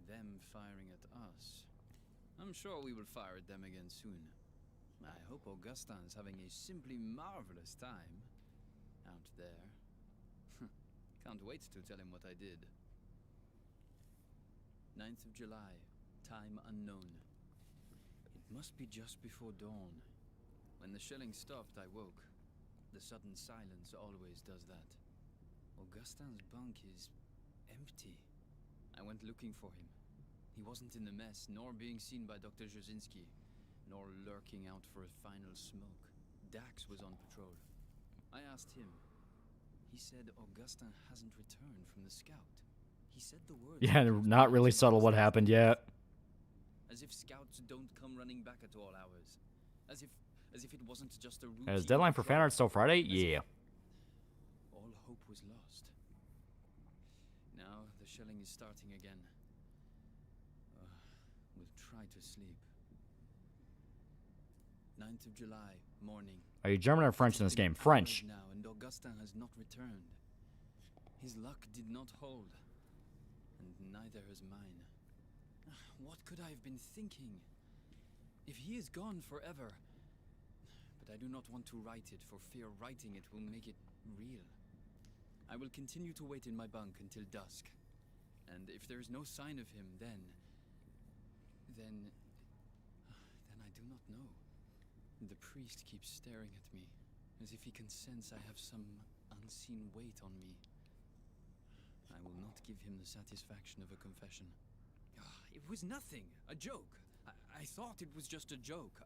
S1: them firing at us. I'm sure we will fire at them again soon. I hope Augustin is having a simply marvelous time out there. Can't wait to tell him what I did. 9th of July, time unknown. It must be just before dawn. When the shelling stopped, I woke. The sudden silence always does that. Augustin's bunk is empty. I went looking for him. He wasn't in the mess, nor being seen by Dr. Jasinski, nor lurking out for a final smoke. Dax was on patrol. I asked him. He said Augustin hasn't returned from the scout. He said the words.
S4: Yeah, not really subtle what happened yet.
S1: As if scouts don't come running back at all hours. As if it wasn't just a routine.
S4: Is deadline for fan art still Friday? Yeah.
S1: All hope was lost. Now the shelling is starting again. We'll try to sleep. 9th of July, morning.
S4: Are you German or French in this game? French.
S1: Now, and Augustin has not returned. His luck did not hold, and neither has mine. What could I have been thinking? If he is gone forever. But I do not want to write it, for fear writing it will make it real. I will continue to wait in my bunk until dusk. And if there is no sign of him, then I do not know. The priest keeps staring at me, as if he can sense I have some unseen weight on me. I will not give him the satisfaction of a confession. It was nothing, a joke. I thought it was just a joke.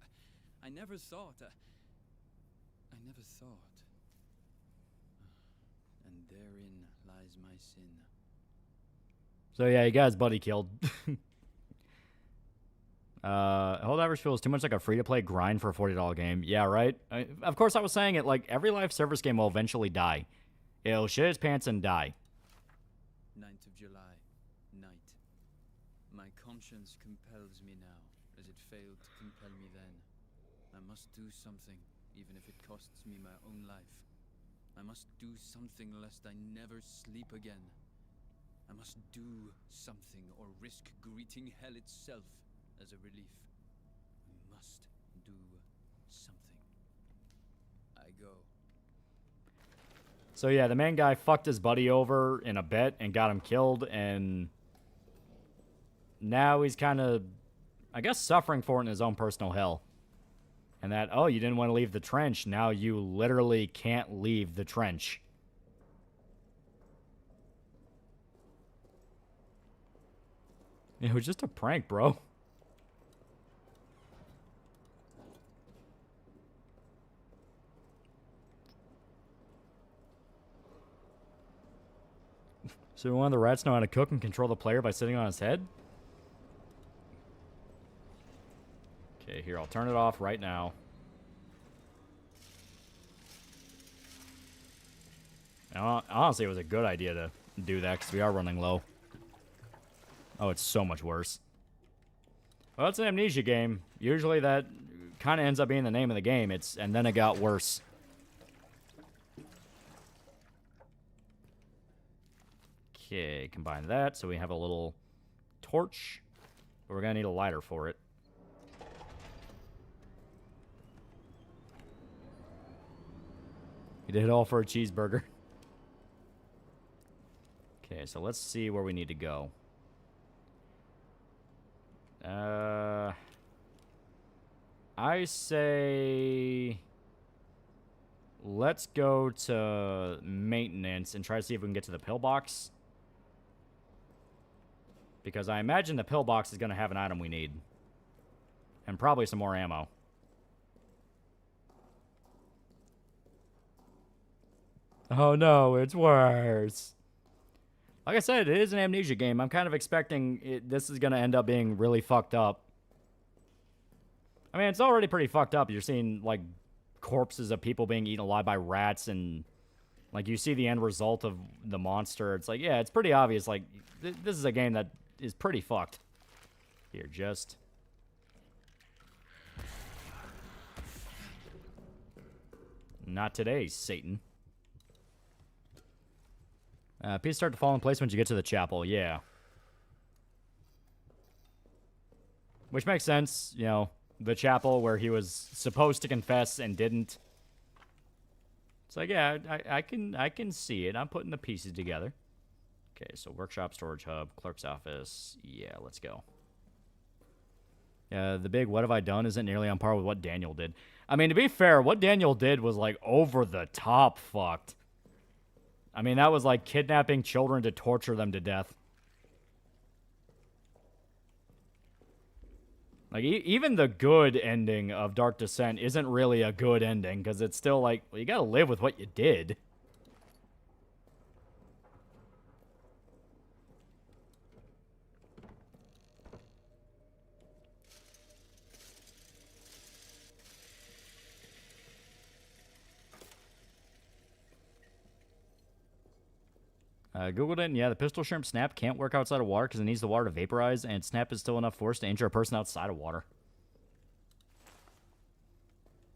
S1: I never thought. I never thought. And therein lies my sin.
S4: So yeah, you got his buddy killed. Helldivers feels too much like a free-to-play grind for a $40 game. Yeah, right? Of course, I was saying it, like, every live service game will eventually die. It'll shit its pants and die.
S1: 9th of July, night. My conscience compels me now, as it failed to compel me then. I must do something, even if it costs me my own life. I must do something lest I never sleep again. I must do something or risk greeting hell itself as a relief. We must do something. I go.
S4: So yeah, the main guy fucked his buddy over in a bet and got him killed, and now he's kind of, I guess, suffering for it in his own personal hell. And that, oh, you didn't want to leave the trench. Now you literally can't leave the trench. It was just a prank, bro. So one of the rats know how to cook and control the player by sitting on his head? Okay, here, I'll turn it off right now. Now, honestly, it was a good idea to do that because we are running low. Oh, it's so much worse. Well, it's an Amnesia game. Usually that kind of ends up being the name of the game. And then it got worse. Okay, combine that so we have a little torch. But we're going to need a lighter for it. You did it all for a cheeseburger. Okay, so let's see where we need to go. I say let's go to maintenance and try to see if we can get to the pillbox. Because I imagine the pillbox is going to have an item we need. And probably some more ammo. Oh no, it's worse. Like I said, it is an amnesia game. I'm kind of expecting this is going to end up being really fucked up. I mean, it's already pretty fucked up. You're seeing, like, corpses of people being eaten alive by rats, and, like, you see the end result of the monster. It's like, yeah, it's pretty obvious. Like, this is a game that is pretty fucked. Here, just... Not today, Satan. Pieces start to fall in place once you get to the chapel, yeah. Which makes sense, you know, the chapel where he was supposed to confess and didn't. It's like, yeah, I can see it. I'm putting the pieces together. Okay, so workshop, storage hub, clerk's office. Yeah, let's go. Yeah, the big what have I done isn't nearly on par with what Daniel did. I mean, to be fair, what Daniel did was, like, over the top fucked. I mean, that was like kidnapping children to torture them to death. Like, even the good ending of Dark Descent isn't really a good ending, because it's still like, well, you gotta live with what you did. Googled it, and yeah, the pistol shrimp snap can't work outside of water because it needs the water to vaporize, and snap is still enough force to injure a person outside of water.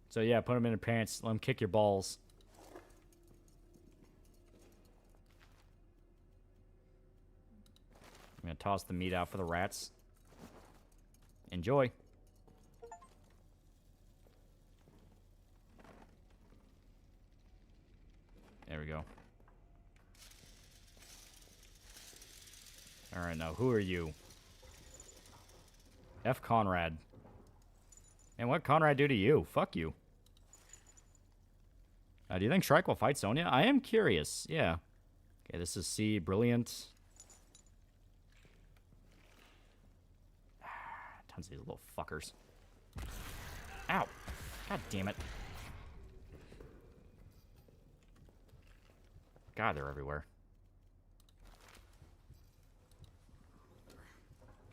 S4: So yeah, put them in your pants, let them kick your balls. I'm going to toss the meat out for the rats. Enjoy. There we go. Alright, now, who are you? F. Conrad. And what Conrad do to you? Fuck you. Do you think Shrike will fight Sonya? I am curious, yeah. Okay, this is C. Brilliant. Tons of these little fuckers. Ow! God damn it. God, they're everywhere.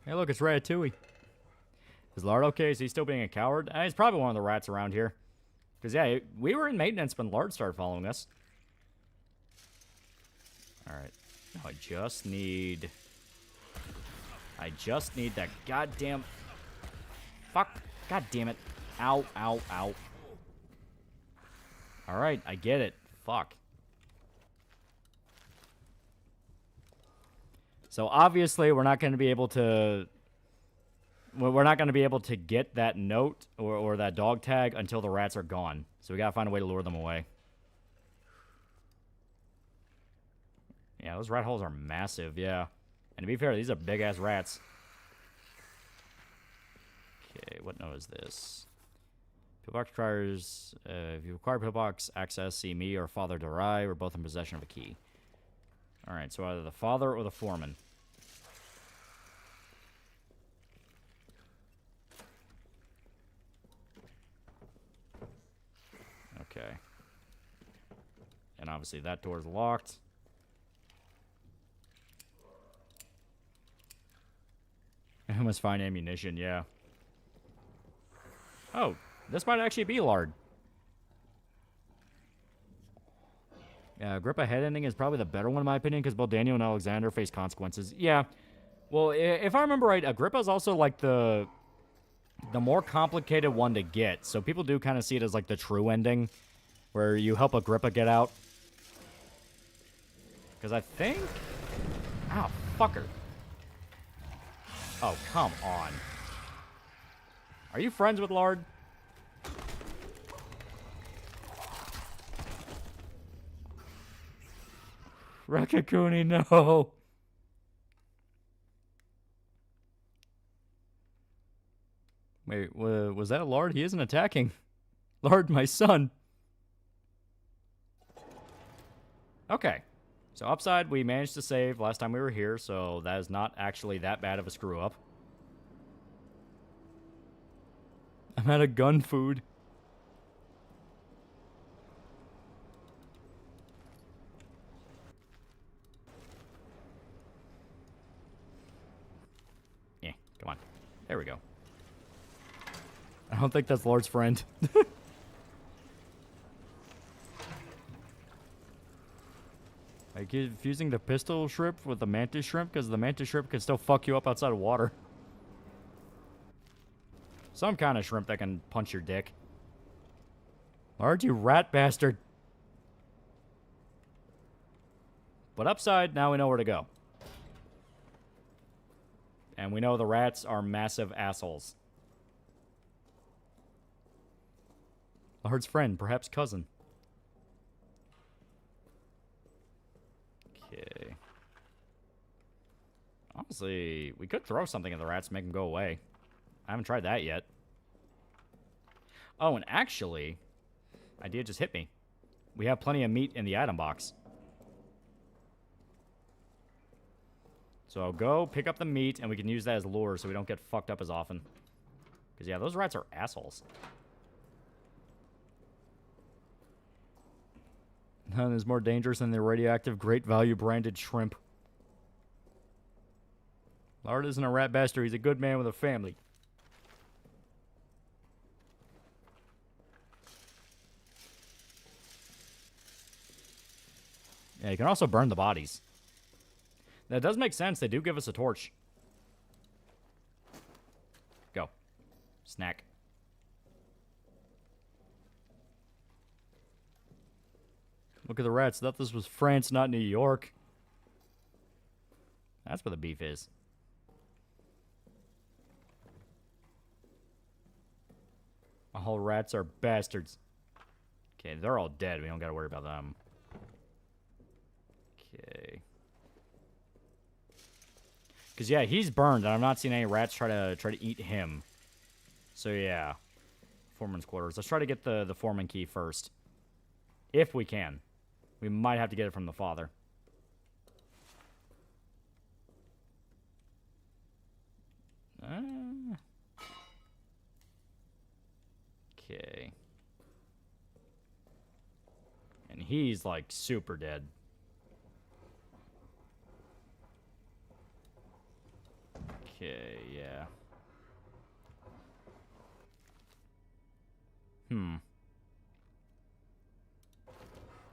S4: Hey, look, it's Ratatouille. Is Lard okay? Is he still being a coward? He's probably one of the rats around here. Because, yeah, we were in maintenance when Lard started following us. Alright. Now I just need that goddamn... Fuck. God damn it. Ow, ow, ow. Alright, I get it. Fuck. So obviously we're not going to be able to... We're not going to be able to get that note or that dog tag until the rats are gone. So we got to find a way to lure them away. Yeah, those rat holes are massive, yeah. And to be fair, these are big-ass rats. Okay, what note is this? Pillbox requires... if you require pillbox access, see me or Father Durai. We're both in possession of a key. Alright, so either the father or the foreman. Okay. And obviously that door's locked. I must find ammunition, yeah. Oh, this might actually be Lard. Agrippa head ending is probably the better one in my opinion, because both Daniel and Alexander face consequences. Yeah. Well, if I remember right, Agrippa's also like the more complicated one to get. So people do kind of see it as like the true ending, where you help Agrippa get out. Because I think... Ow, fucker. Oh, come on. Are you friends with Lard? Rakakuni, no. Wait, was that Lard? He isn't attacking. Lard, my son. Okay. So upside, we managed to save last time we were here, so that is not actually that bad of a screw-up. I'm out of gun food. Yeah, come on. There we go. I don't think that's Lord's friend. Like, confusing the pistol shrimp with the mantis shrimp, because the mantis shrimp can still fuck you up outside of water. Some kind of shrimp that can punch your dick. Large, you rat bastard. But upside, now we know where to go. And we know the rats are massive assholes. Large's friend, perhaps cousin. Okay. Honestly, we could throw something at the rats to make them go away. I haven't tried that yet. Oh, and actually, idea just hit me. We have plenty of meat in the item box. So I'll go pick up the meat, and we can use that as lure so we don't get fucked up as often. Because, yeah, those rats are assholes. None is more dangerous than the radioactive Great Value branded shrimp. Lard isn't a rat bastard. He's a good man with a family. Yeah, you can also burn the bodies. That does make sense. They do give us a torch. Go. Snack. Look at the rats. Thought this was France, not New York. That's where the beef is. All rats are bastards. Okay, they're all dead. We don't gotta worry about them. Okay. Because, yeah, he's burned, and I'm not seeing any rats try to eat him. So, yeah. Foreman's quarters. Let's try to get the foreman key first. If we can. We might have to get it from the father. Okay. And he's, like, super dead. Okay, yeah.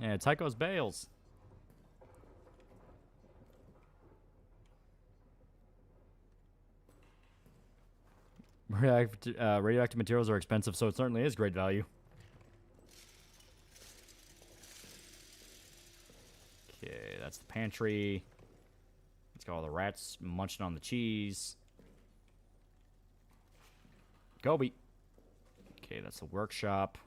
S4: Yeah, Tycho's Bales. Radioactive materials are expensive, so it certainly is great value. Okay, that's the pantry. Let's got all the rats munching on the cheese. Gobi. Okay, that's the workshop.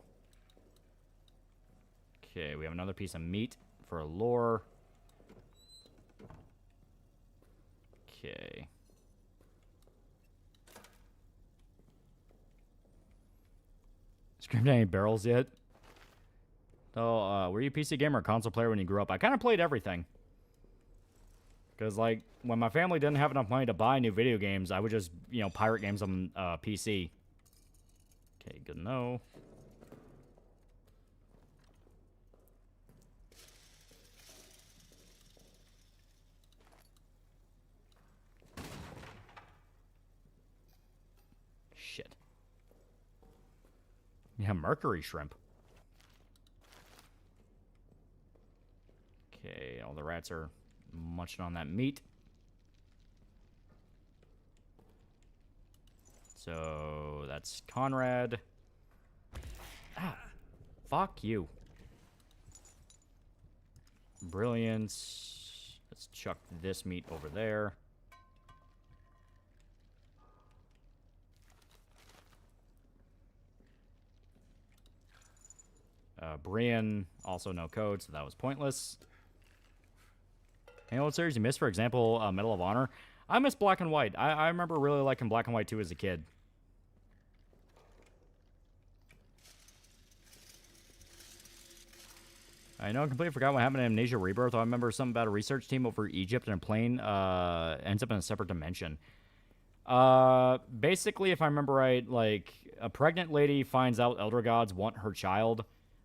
S4: Okay, we have another piece of meat for a lure. Okay. Screamed any barrels yet? Oh, were you a PC gamer or console player when you grew up? I kind of played everything. Because, like, when my family didn't have enough money to buy new video games, I would just, you know, pirate games on PC. Okay, good to know. Shit. Yeah, mercury shrimp. Okay, all the rats are munching on that meat. So, that's Conrad. Ah, fuck you. Brilliance. Let's chuck this meat over there. Brian, also no code, so that was pointless. Any old series you missed, for example, Medal of Honor? I miss Black and White. I remember really liking Black and White 2 as a kid. I know I completely forgot what happened in Amnesia Rebirth. I remember something about a research team over Egypt and a plane ends up in a separate dimension. Basically, if I remember right, like, a pregnant lady finds out elder gods want her child.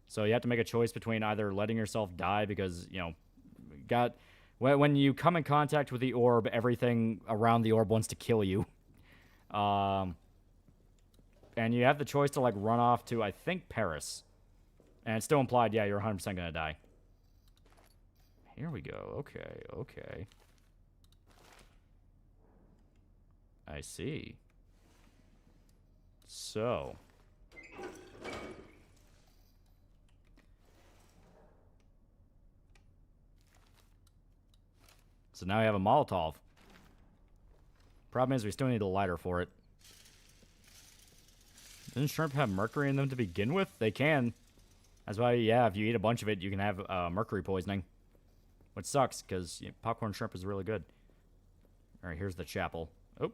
S4: So you have to make a choice between either letting yourself die because, you know, when you come in contact with the orb, everything around the orb wants to kill you. And you have the choice to, like, run off to, I think, Paris. And it's still implied, yeah, you're 100% going to die. Here we go. Okay, okay. I see. So. So now we have a Molotov. Problem is we still need a lighter for it. Didn't shrimp have mercury in them to begin with? They can. That's why, yeah, if you eat a bunch of it, you can have mercury poisoning. Which sucks, because popcorn shrimp is really good. Alright, here's the chapel. Oh.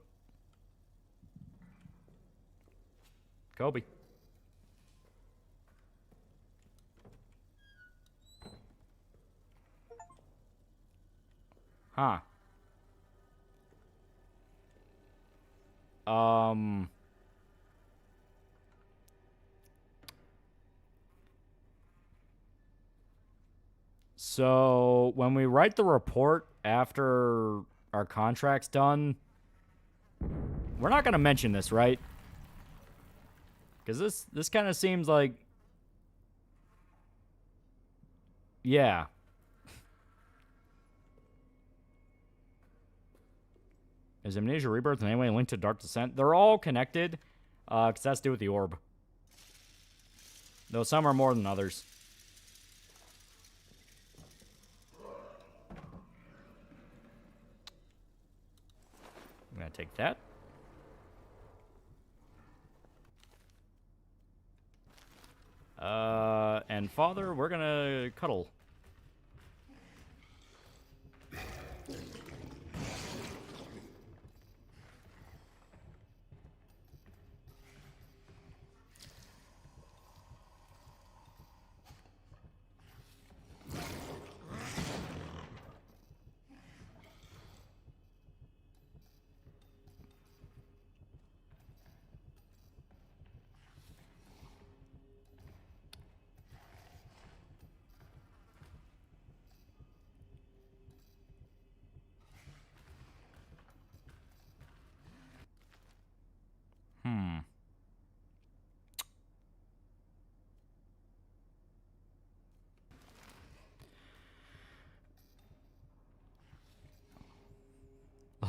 S4: Kobe. Huh. So, when we write the report after our contract's done, we're not going to mention this, right? Because this kind of seems like... Yeah. Is Amnesia Rebirth in any way linked to Dark Descent? They're all connected, because that's to do with the orb. Though some are more than others. I'm going to take that. And Father, we're going to cuddle.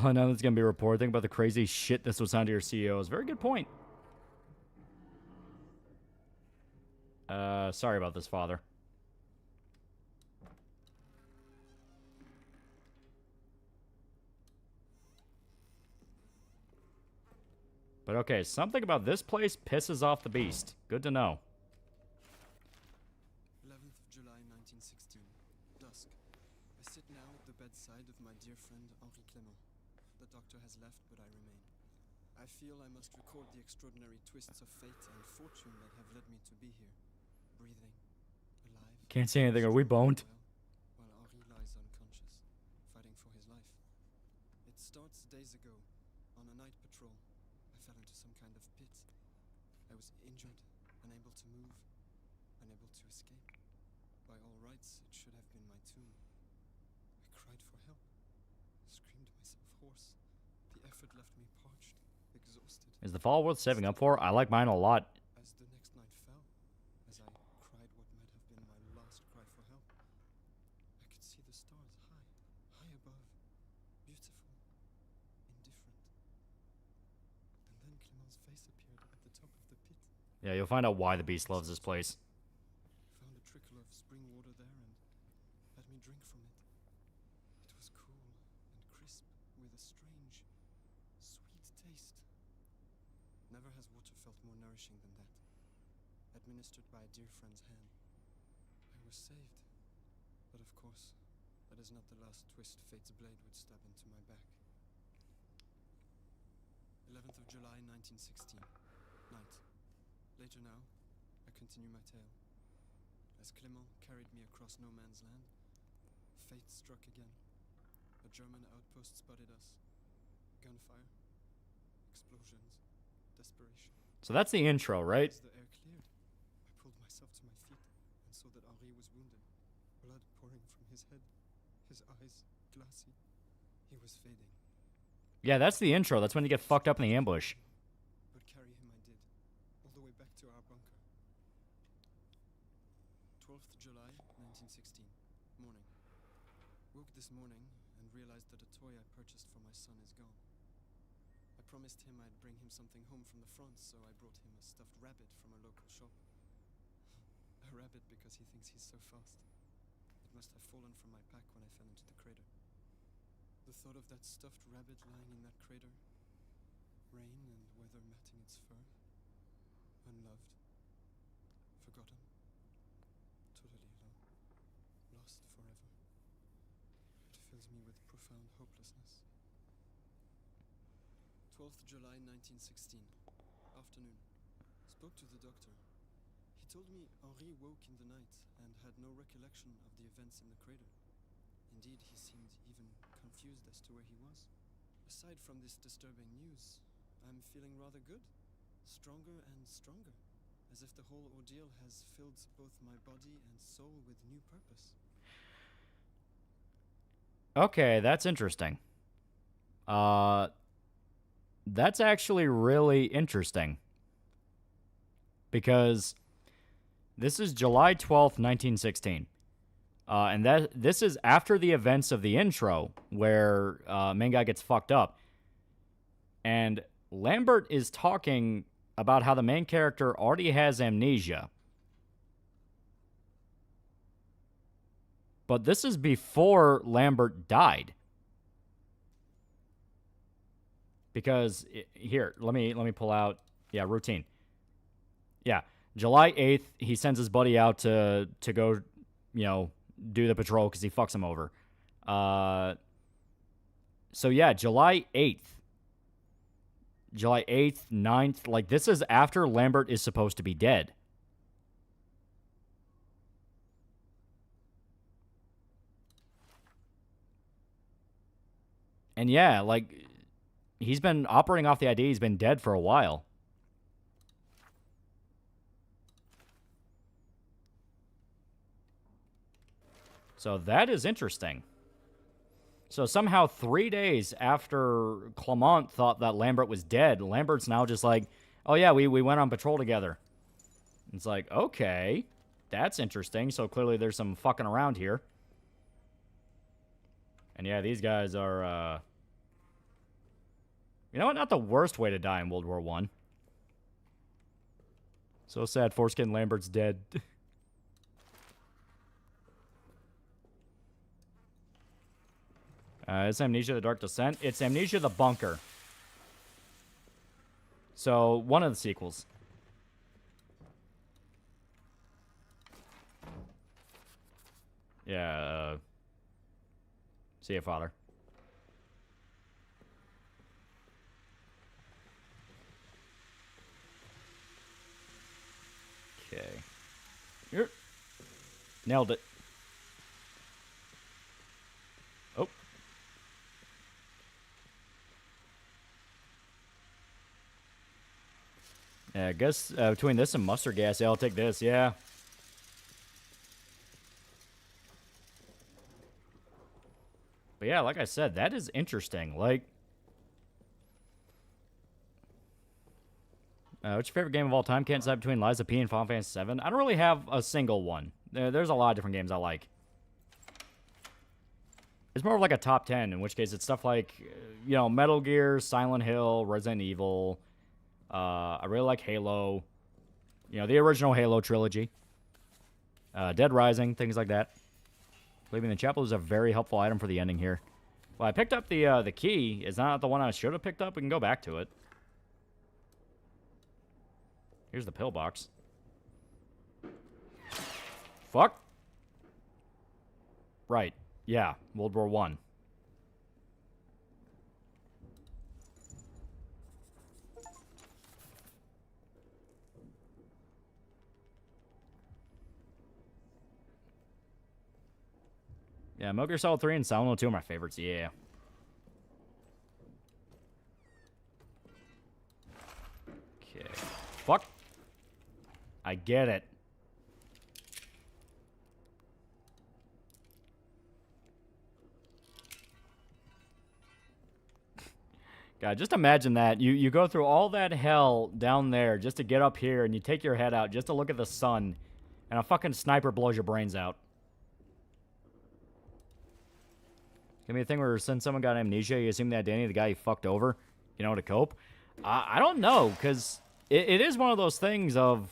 S4: Oh, now that's going to be reported. Think about the crazy shit this would sound to your CEOs. Very good point. Sorry about this, Father. But okay, something about this place pisses off the beast. Good to know.
S7: 11th of July, 1916. Dusk. I sit now at the bedside of my dear friend Henri Clément. The doctor has left, but I remain. I feel I must record the extraordinary twists of fate and fortune that have led me to be here. Breathing. Alive.
S4: Can't say anything. Are we boned?
S7: While Henri lies unconscious, fighting for his life. It starts days ago. On a night patrol, I fell into some kind of pit. I was injured, unable to move, unable to escape. By all rights, it should have been my tomb. I cried for help, screamed myself hoarse. The effort left me parched, exhausted.
S4: Is the fall worth saving up for? I like mine a lot.
S7: As the next night fell, as I cried what might have been my last cry for help, I could see the stars high above, beautiful, indifferent. And then Clément's face appeared at the top of the pit.
S4: Yeah, you'll find out why the beast loves this place.
S7: Found a trickle of spring water there and let me drink from it. It was cool and crisp with a strange, sweet taste. Never has water felt more nourishing than that. Administered by a dear friend's hand. I was saved. But of course, that is not the last twist fate's blade would stab into my back. 11th of July, 1916. Night. Later now, I continue my tale. As Clément carried me across no man's land, fate struck again. A German outpost spotted us. Gunfire. Explosions. Desperation.
S4: So that's the intro, right?
S7: As the air cleared, I pulled myself to my feet and saw that Henri was wounded, blood pouring from his head, his eyes glassy. He was fading.
S4: Yeah, that's the intro. That's when you get fucked up in the ambush.
S7: But carry him I did, all the way back to our bunker. 12th July, 1916, morning. Woke this morning and realized that a toy I purchased for my son is gone. I promised him I'd bring him something home from the front, so I brought him a stuffed rabbit from a local shop. A rabbit because he thinks he's so fast. It must have fallen from my pack when I fell into the crater. The thought of that stuffed rabbit lying in that crater, rain and weather matting its fur, unloved, forgotten, totally alone, lost forever. It fills me with profound hopelessness. 12th July 1916, afternoon. Spoke to the doctor. He told me Henri woke in the night and had no recollection of the events in the crater. Indeed, he seemed even confused as to where he was. Aside from this disturbing news, I'm feeling rather good. Stronger and stronger. As if the whole ordeal has filled both my body and soul with new purpose.
S4: Okay, that's interesting. That's actually really interesting. Because this is July 12th, 1916. And this is after the events of the intro, where main guy gets fucked up. And Lambert is talking about how the main character already has amnesia. But this is before Lambert died. Because here, let me pull out, routine. Yeah, July 8th, he sends his buddy out to go, do the patrol because he fucks him over. So yeah, July 8th. July 8th, 9th, like this is after Lambert is supposed to be dead. And yeah, like he's been operating off the idea he's been dead for a while. So that is interesting. So somehow 3 days after Clement thought that Lambert was dead, Lambert's now just like, oh yeah, we went on patrol together. It's like, okay, that's interesting. So clearly there's some fucking around here. And yeah, these guys are, you know what? Not the worst way to die in World War I. So sad, Foreskin Lambert's dead. It's Amnesia the Dark Descent. It's Amnesia the Bunker. So, one of the sequels. Yeah, see ya, Father. Okay. Here. Nailed it. Oh. Yeah, I guess between this and mustard gas, yeah, I'll take this, yeah. But yeah, like I said, that is interesting. Like, what's your favorite game of all time? Can't decide between Lies of P and Final Fantasy VII. I don't really have a single one. There's a lot of different games I like. It's more of like a top 10, in which case it's stuff like, Metal Gear, Silent Hill, Resident Evil. I really like Halo. The original Halo trilogy. Dead Rising, things like that. Leaving the chapel is a very helpful item for the ending here. Well, I picked up the key. It's not the one I should have picked up. We can go back to it. Here's the pillbox. Fuck. Right. Yeah. World War I. Yeah, Metal Gear Solid 3 and Silent Hill 2 are my favorites, yeah. Okay. fuck? I get it. God, just imagine that. You go through all that hell down there just to get up here, and you take your head out just to look at the sun, and a fucking sniper blows your brains out. Give me a thing where since someone got amnesia, you assume that Danny, the guy you fucked over, you know, to cope? I don't know, because it is one of those things of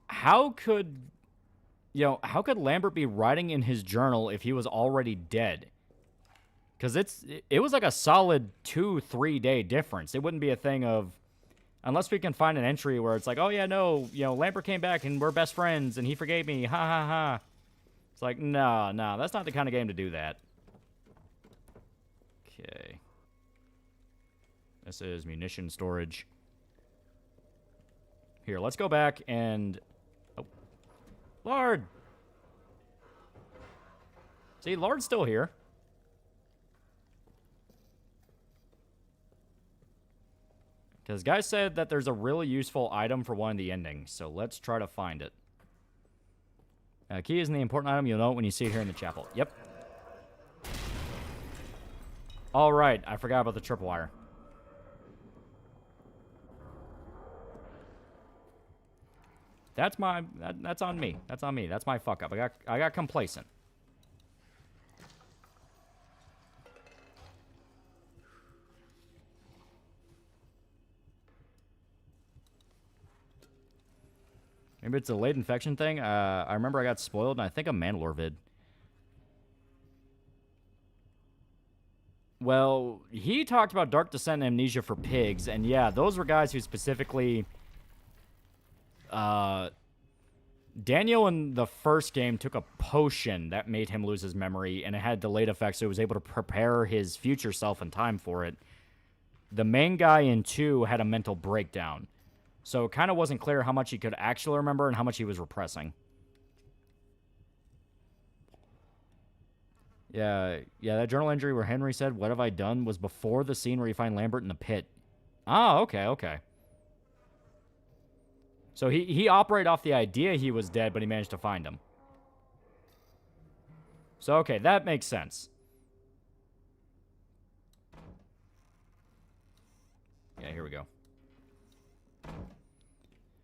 S4: how could Lambert be writing in his journal if he was already dead? Because it was like a solid 2-3 day difference. It wouldn't be a thing of, unless we can find an entry where it's like, oh yeah, no, Lambert came back and we're best friends and he forgave me, ha ha ha. It's like, no, that's not the kind of game to do that. Okay. This is munition storage. Here, let's go back and... Oh. Lord! See, Lord's still here. Because guys said that there's a really useful item for one of the endings, so let's try to find it. Key isn't the important item. You'll know it when you see it here in the chapel. Yep. All right, I forgot about the tripwire. That's that's on me. That's on me. That's my fuck up. I got complacent. Maybe it's a late infection thing. I remember I got spoiled, and I think a Mandalore vid. Well, he talked about Dark Descent and Amnesia for pigs, and yeah, those were guys who specifically... Daniel in the first game took a potion that made him lose his memory, and it had delayed effects, so he was able to prepare his future self in time for it. The main guy in 2 had a mental breakdown. So it kind of wasn't clear how much he could actually remember and how much he was repressing. Yeah, that journal entry where Henry said, "What have I done?" was before the scene where you find Lambert in the pit. Ah, okay. So he operated off the idea he was dead, but he managed to find him. So, okay, that makes sense. Yeah, here we go.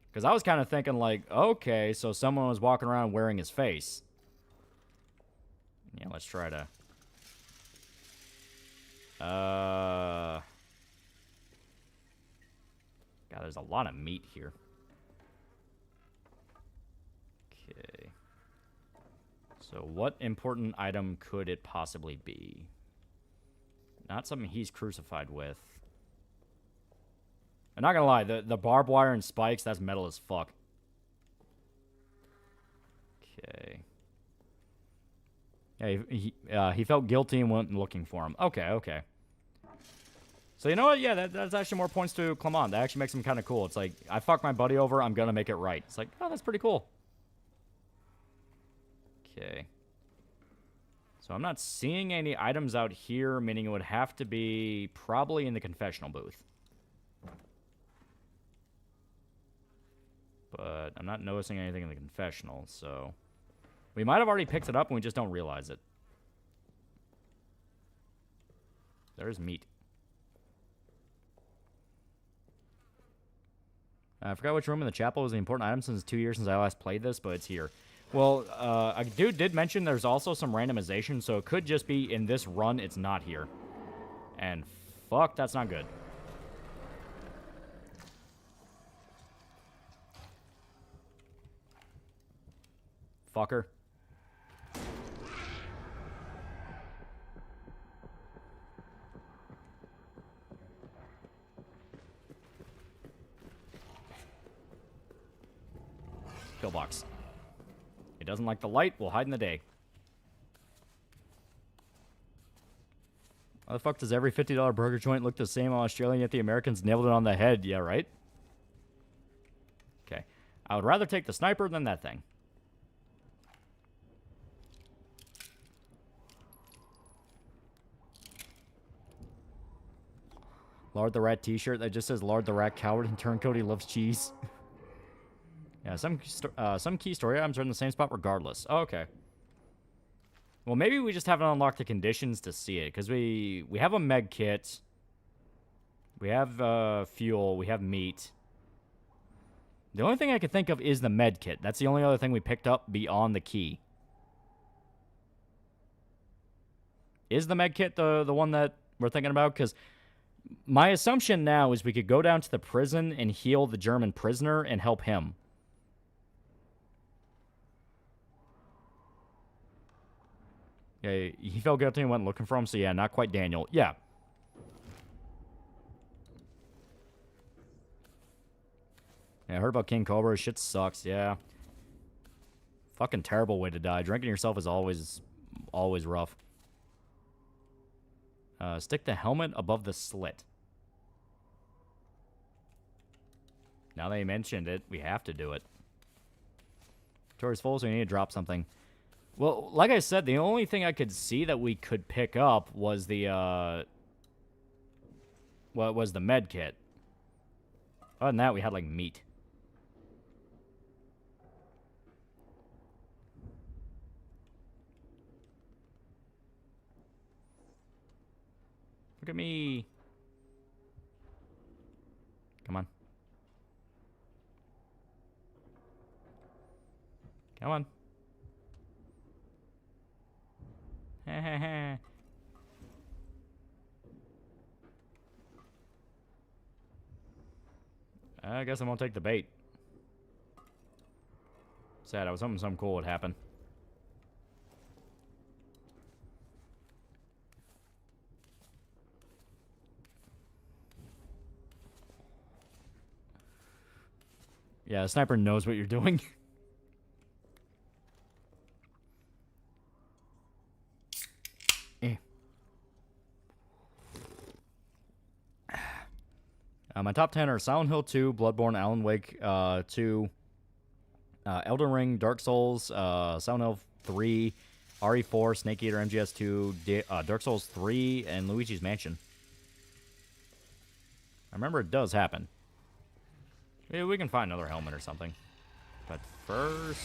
S4: Because I was kind of thinking, like, okay, so someone was walking around wearing his face. Yeah, let's try to... God, there's a lot of meat here. Okay. So what important item could it possibly be? Not something he's crucified with. I'm not gonna lie, the barbed wire and spikes, that's metal as fuck. Okay. Yeah, he felt guilty and went looking for him. Okay. So you know what? Yeah, that's actually more points to Clement. That actually makes him kind of cool. It's like, I fucked my buddy over, I'm gonna make it right. It's like, oh, that's pretty cool. Okay. So I'm not seeing any items out here, meaning it would have to be probably in the confessional booth. But I'm not noticing anything in the confessional, so... We might have already picked it up and we just don't realize it. There's meat. I forgot which room in the chapel was the important item since it's 2 years since I last played this, but it's here. Well, a dude did mention there's also some randomization, so it could just be in this run it's not here. And fuck, that's not good. Fucker. Pillbox. It doesn't like the light, we'll hide in the day. How the fuck does every $50 burger joint look the same on Australia, yet the Americans nailed it on the head? Yeah, right? Okay. I would rather take the sniper than that thing. Lard the Rat t-shirt that just says Lard the Rat Coward and Turncoat he loves cheese. Yeah, some key story items are in the same spot regardless. Oh, okay. Well, maybe we just haven't unlocked the conditions to see it, because we have a med kit. We have fuel. We have meat. The only thing I could think of is the med kit. That's the only other thing we picked up beyond the key. Is the med kit the one that we're thinking about? Because my assumption now is we could go down to the prison and heal the German prisoner and help him. Yeah, he felt guilty and went looking for him, so yeah, not quite Daniel. Yeah. Yeah, I heard about King Cobra. Shit sucks, yeah. Fucking terrible way to die. Drinking yourself is always rough. Stick the helmet above the slit. Now that you mentioned it, we have to do it. Inventory's full, so we need to drop something. Well, like I said, the only thing I could see that we could pick up was the, was the med kit. Other than that, we had, like, meat. Look at me. Come on. Come on. I guess I won't take the bait. Sad, I was hoping something cool would happen. Yeah, the sniper knows what you're doing. My top 10 are Silent Hill 2, Bloodborne, Alan Wake 2, Elden Ring, Dark Souls, Silent Hill 3, RE4, Snake Eater, MGS 2, Dark Souls 3, and Luigi's Mansion. I remember it does happen. Maybe we can find another helmet or something. But first...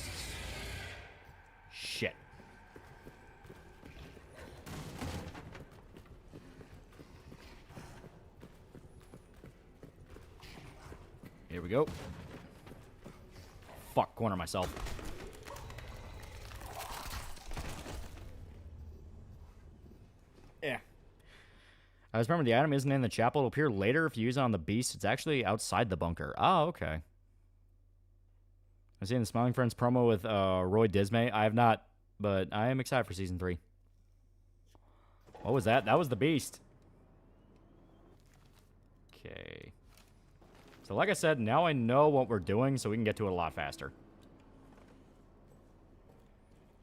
S4: Shit. Here we go. Fuck, corner myself. Yeah. I just remember the item isn't in the chapel. It'll appear later if you use it on the beast. It's actually outside the bunker. Oh, okay. I've seen the Smiling Friends promo with Roy Dismay. I have not, but I am excited for Season 3. What was that? That was the beast. Okay. So like I said, now I know what we're doing, so we can get to it a lot faster.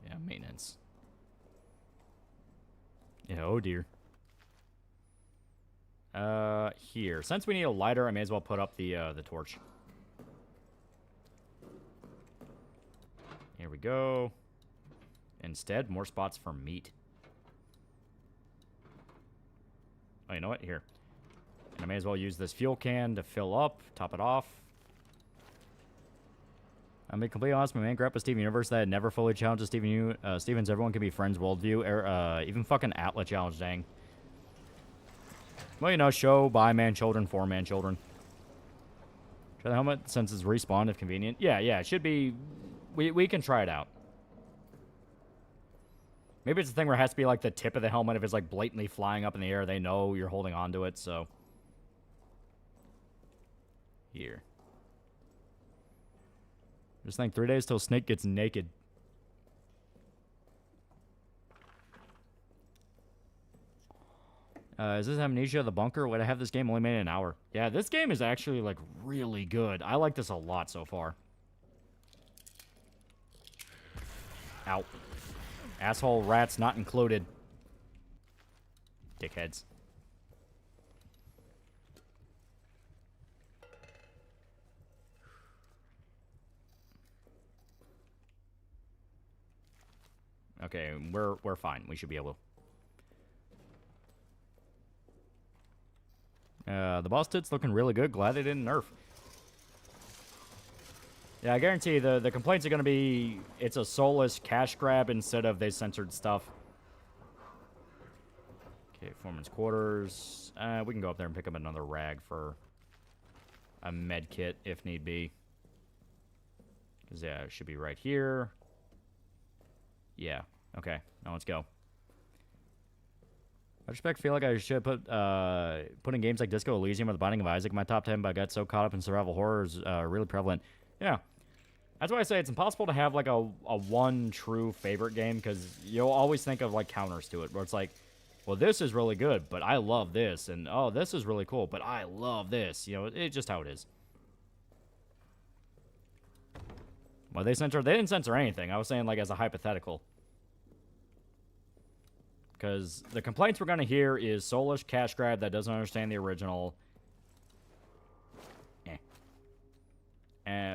S4: Yeah, maintenance. Yeah, oh dear. Here. Since we need a lighter, I may as well put up the torch. Here we go. Instead, more spots for meat. Oh, you know what? Here. And I may as well use this fuel can to fill up, top it off. I'll be completely honest, my main gripe with Steven Universe that it never fully challenges Steven's everyone can be friends worldview, even fucking Atlas challenge, dang. Well, you know, show by man children, for man children. Try the helmet since it's respawned if convenient. Yeah, it should be... We can try it out. Maybe it's the thing where it has to be like the tip of the helmet. If it's like blatantly flying up in the air, they know you're holding on to it, so... Here. Just think 3 days till Snake gets naked. Is this Amnesia the bunker? Would I have this game only made in an hour? Yeah, this game is actually like really good. I like this a lot so far. Ow. Asshole rats not included. Dickheads. Okay, we're fine. We should be able to. The boss tit's looking really good. Glad they didn't nerf. Yeah, I guarantee the complaints are going to be it's a soulless cash grab instead of they censored stuff. Okay, foreman's quarters. We can go up there and pick up another rag for a med kit if need be. Because, yeah, it should be right here. Yeah, okay. Now let's go. I just feel like I should put putting games like Disco Elysium or The Binding of Isaac in my top 10, but I got so caught up in survival horrors really prevalent. Yeah. That's why I say it's impossible to have, like, a one true favorite game, because you'll always think of, like, counters to it, where it's like, well, this is really good, but I love this, and, oh, this is really cool, but I love this. You know, it's just how it is. Well, they didn't censor anything. I was saying, like, as a hypothetical. Because the complaints we're going to hear is soulless cash grab that doesn't understand the original.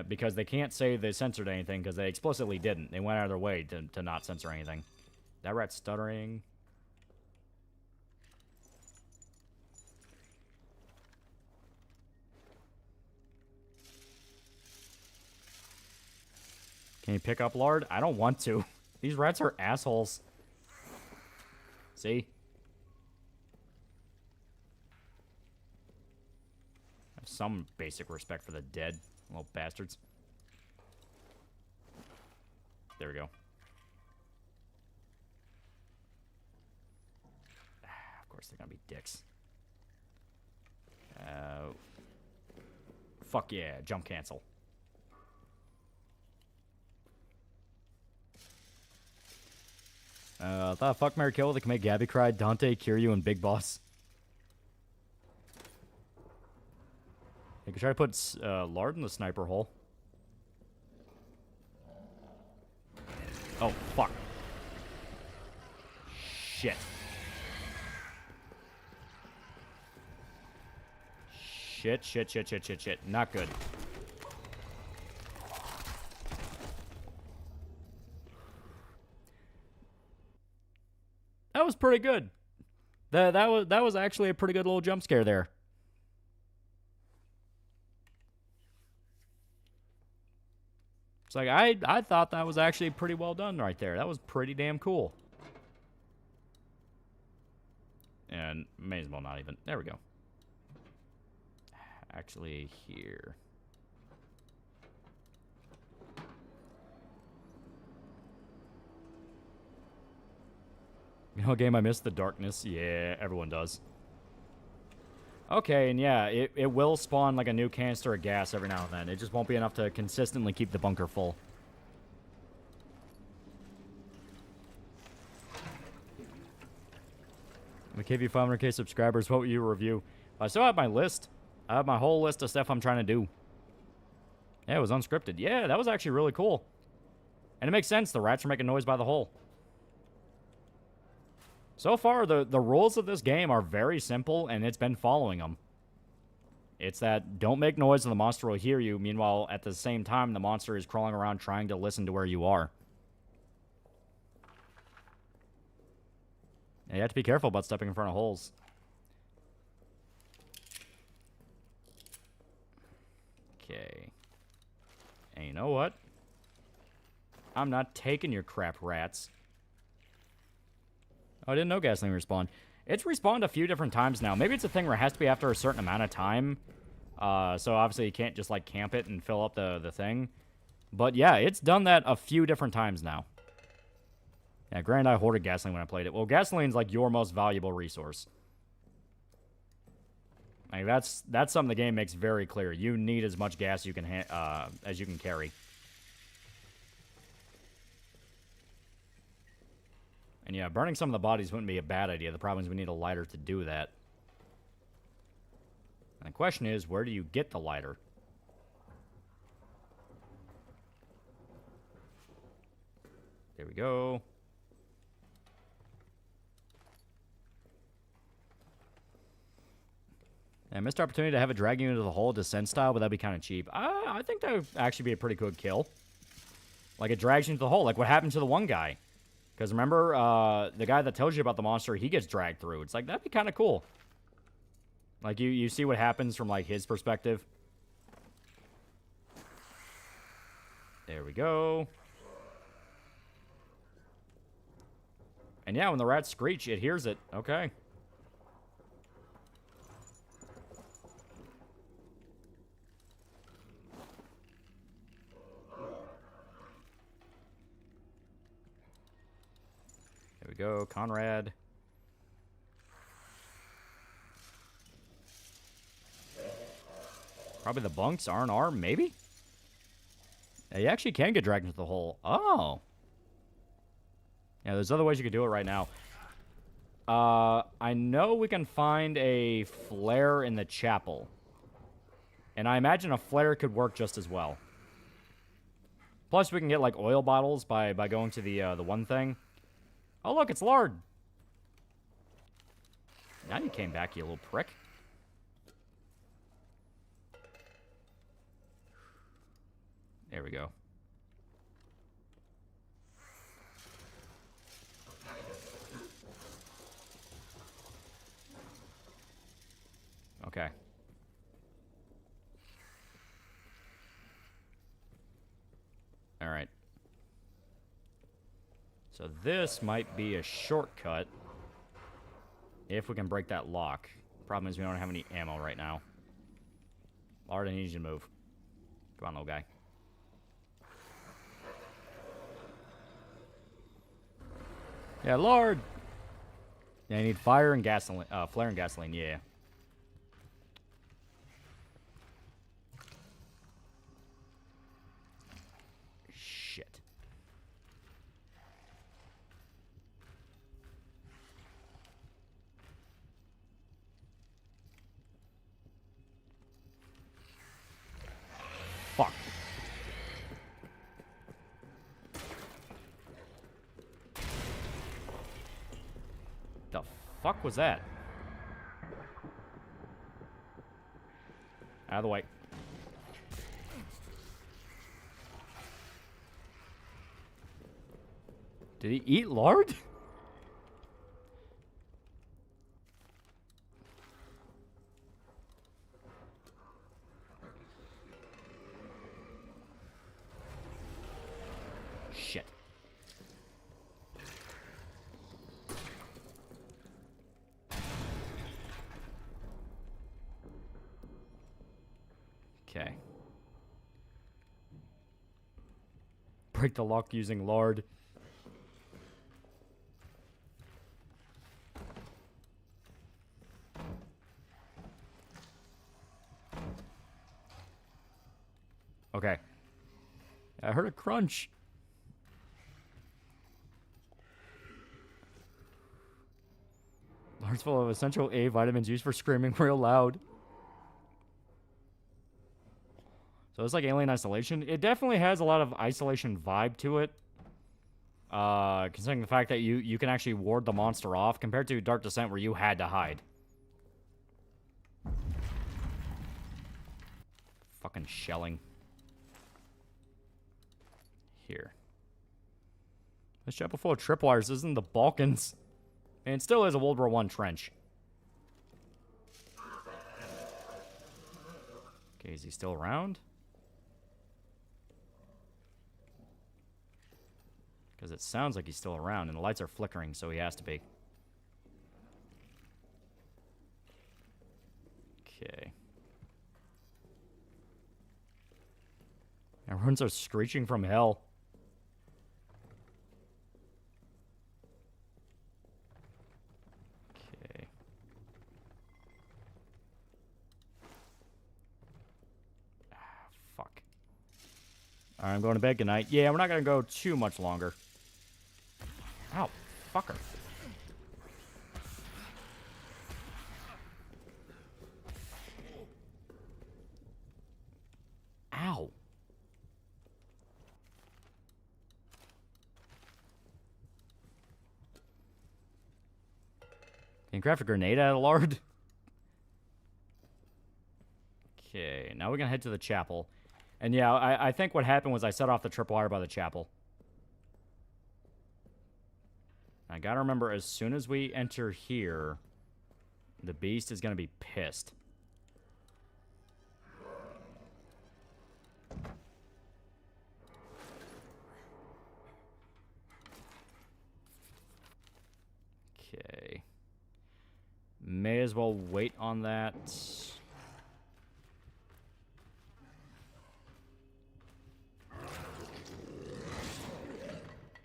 S4: Because they can't say they censored anything because they explicitly didn't. They went out of their way to not censor anything. That rat's stuttering. Can you pick up lard? I don't want to. These rats are assholes. See? Have some basic respect for the dead. Little bastards. There we go. Of course they're gonna be dicks. Fuck yeah, jump cancel. Thought fuck, marry, kill that can make Gabby cry, Dante, Kiryu, and Big Boss. You can try to put lard in the sniper hole. Oh, fuck. Shit. Shit. Not good. That was pretty good. That was actually a pretty good little jump scare there. It's like, I thought that was actually pretty well done right there. That was pretty damn cool. And may as well not even. There we go. Actually, here. You know what game I missed? The darkness. Yeah, everyone does. Okay, and yeah, it will spawn like a new canister of gas every now and then. It just won't be enough to consistently keep the bunker full. I'm gonna give you 500k subscribers. What will you review? I still have my list. I have my whole list of stuff I'm trying to do. Yeah, it was unscripted. Yeah, that was actually really cool. And it makes sense. The rats are making noise by the hole. So far, the rules of this game are very simple, and it's been following them. It's that don't make noise and the monster will hear you. Meanwhile, at the same time, the monster is crawling around trying to listen to where you are. And you have to be careful about stepping in front of holes. Okay. And you know what? I'm not taking your crap, rats. Oh, I didn't know gasoline respawned. It's respawned a few different times now. Maybe it's a thing where it has to be after a certain amount of time. So obviously you can't just like camp it and fill up the thing. But yeah, it's done that a few different times now. Yeah, granted I hoarded gasoline when I played it. Well, gasoline's like your most valuable resource. Like that's something the game makes very clear. You need as much gas as you can carry. And yeah, burning some of the bodies wouldn't be a bad idea. The problem is we need a lighter to do that. And the question is, where do you get the lighter? There we go. And missed opportunity to have it drag you into the hole descent style, but that'd be kind of cheap. I think that would actually be a pretty good kill. Like, it drags you into the hole, like what happened to the one guy. Because remember, the guy that tells you about the monster, he gets dragged through. It's like, that'd be kind of cool. Like, you see what happens from, like, his perspective. There we go. And yeah, when the rats screech, it hears it. Okay. There we go, Conrad. Probably the bunks, R&R, maybe? Yeah, you actually can get dragged into the hole. Oh. Yeah, there's other ways you could do it right now. I know we can find a flare in the chapel. And I imagine a flare could work just as well. Plus, we can get, like, oil bottles by going to the one thing. Oh, look, it's Lard. Now you came back, you little prick. There we go. Okay. All right. So this might be a shortcut if we can break that lock. Problem is we don't have any ammo right now. Lard, I need you to move. Come on, little guy. Yeah, Lord. Yeah, I need fire and gasoline. Flare and gasoline, yeah. Shit. Fuck. The fuck was that? Out of the way. Did he eat lard? Shit. Okay. Break the lock using lard. Okay. I heard a crunch. Lard's full of essential A vitamins used for screaming real loud. So it's like Alien Isolation. It definitely has a lot of Isolation vibe to it. Considering the fact that you can actually ward the monster off compared to Dark Descent where you had to hide. Fucking shelling. Here. This chapel full of tripwires isn't the Balkans. And it still is a World War I trench. Okay, is he still around? Because it sounds like he's still around, and the lights are flickering, so he has to be. Okay. Everyone's are screeching from hell. Okay. Ah, fuck. Alright, I'm going to bed. Good night. Yeah, we're not going to go too much longer. Ow, fucker. Ow. Can you craft a grenade out of lard? Okay, now we're going to head to the chapel. And yeah, I think what happened was I set off the tripwire by the chapel. I gotta remember, as soon as we enter here, The beast is gonna be pissed. Okay. May as well wait on that.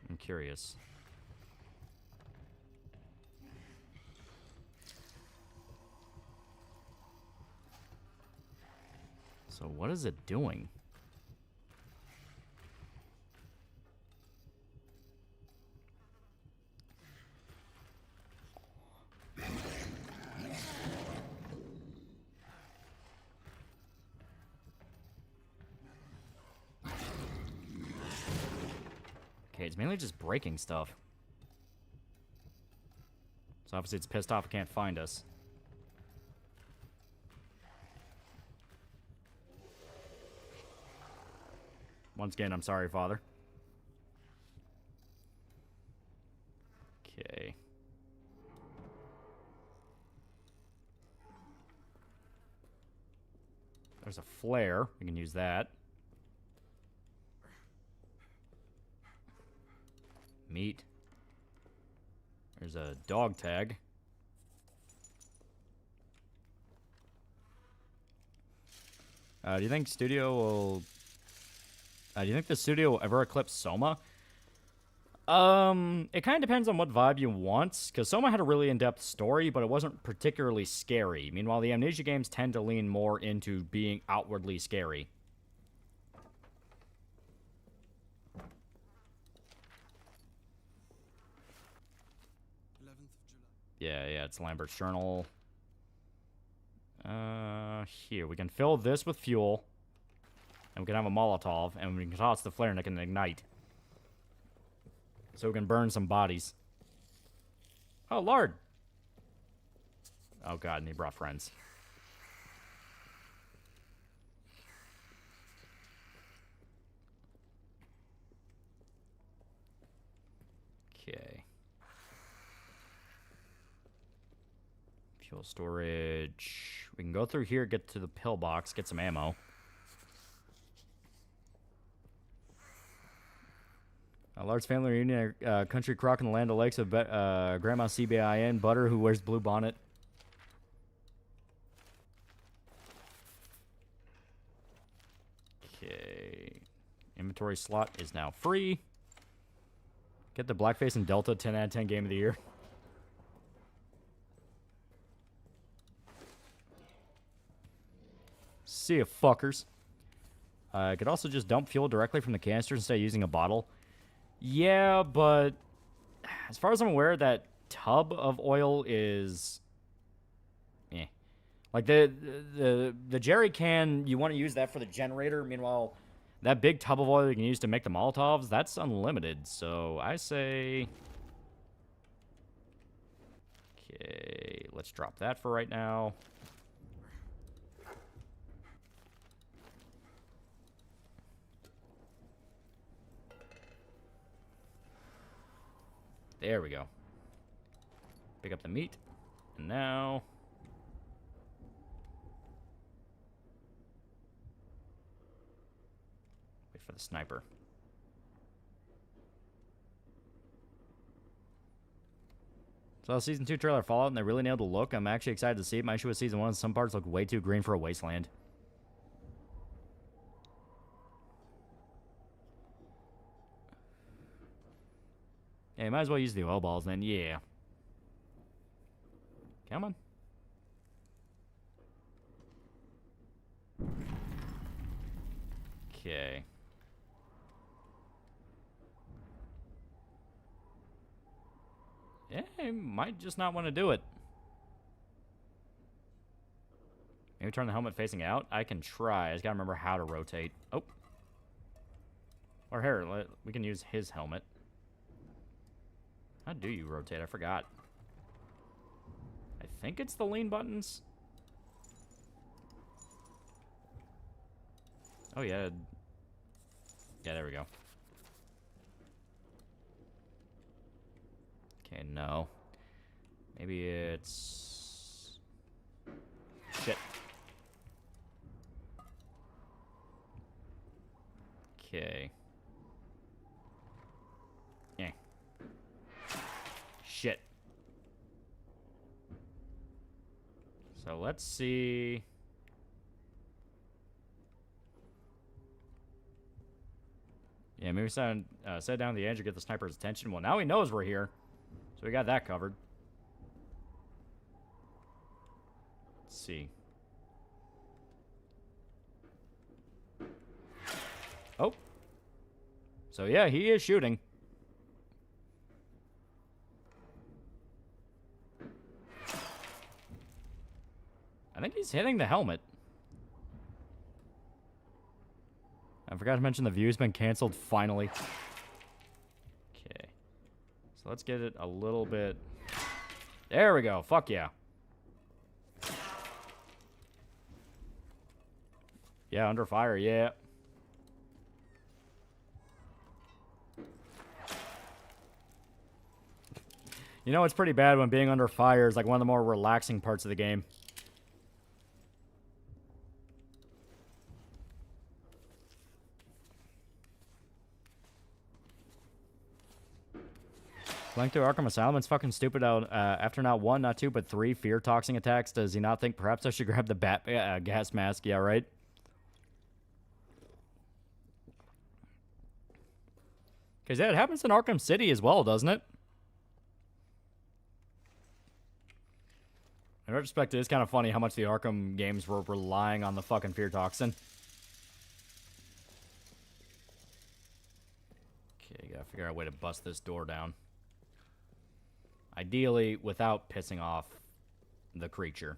S4: I'm curious. So what is it doing? Okay, it's mainly just breaking stuff. So obviously it's pissed off it can't find us. Once again, I'm sorry, Father. Okay. There's a flare. We can use that. Meat. There's a dog tag. Do you think Studio will... do you think the studio will ever eclipse Soma? It kind of depends on what vibe you want, because Soma had a really in-depth story, but it wasn't particularly scary. Meanwhile, the Amnesia games tend to lean more into being outwardly scary. Yeah, it's Lambert's Journal. Here, we can fill this with fuel. And we can have a Molotov, and we can toss the flare and it can ignite. So we can burn some bodies. Oh, Lord! Oh, God, and he brought friends. Okay. Fuel storage. We can go through here, get to the pillbox, get some ammo. A large family reunion at Country Crock in the Land of Lakes with Grandma CBIN, Butter, who wears blue bonnet. Okay. Inventory slot is now free. Get the Blackface and Delta 10 out of 10 game of the year. See ya, fuckers. I could also just dump fuel directly from the canister instead of using a bottle. Yeah, but as far as I'm aware, that tub of oil is... Like, the jerry can, you want to use that for the generator. Meanwhile, that big tub of oil you can use to make the Molotovs, that's unlimited. So, I say... Okay, let's drop that for right now. There we go. Pick up the meat. And now... wait for the sniper. So Season 2 trailer Fallout, and they really nailed the look. I'm actually excited to see it. My issue with Season 1 is some parts look way too green for a wasteland. Yeah, you might as well use the oil balls then, yeah. Come on. Okay. Yeah, I might just not want to do it. Maybe turn the helmet facing out? I can try. I just gotta remember how to rotate. Oh. Or here, we can use his helmet. How do you rotate? I forgot. I think it's the lean buttons. Oh, yeah. Yeah, there we go. Okay, no. Maybe it's... Okay. Yeah. Shit. So let's see. Yeah, maybe set down the edge to get the sniper's attention. Well, now he knows we're here. So we got that covered. Let's see. Oh. So yeah, he is shooting. I think he's hitting the helmet. I forgot to mention the view's been canceled finally. Okay. So let's get it a little bit. There we go. Fuck yeah. Yeah, under fire. Yeah. You know, it's pretty bad when being under fire is like one of the more relaxing parts of the game. Flank through Arkham Asylum. It's fucking stupid out after not one, not two, but three fear-toxing attacks. Does he not think perhaps I should grab the bat gas mask? Yeah, right? Because yeah, it happens in Arkham City as well, doesn't it? In retrospect, it is kind of funny how much the Arkham games were relying on the fucking fear toxin. Okay, gotta figure out a way to bust this door down. Ideally, without pissing off the creature.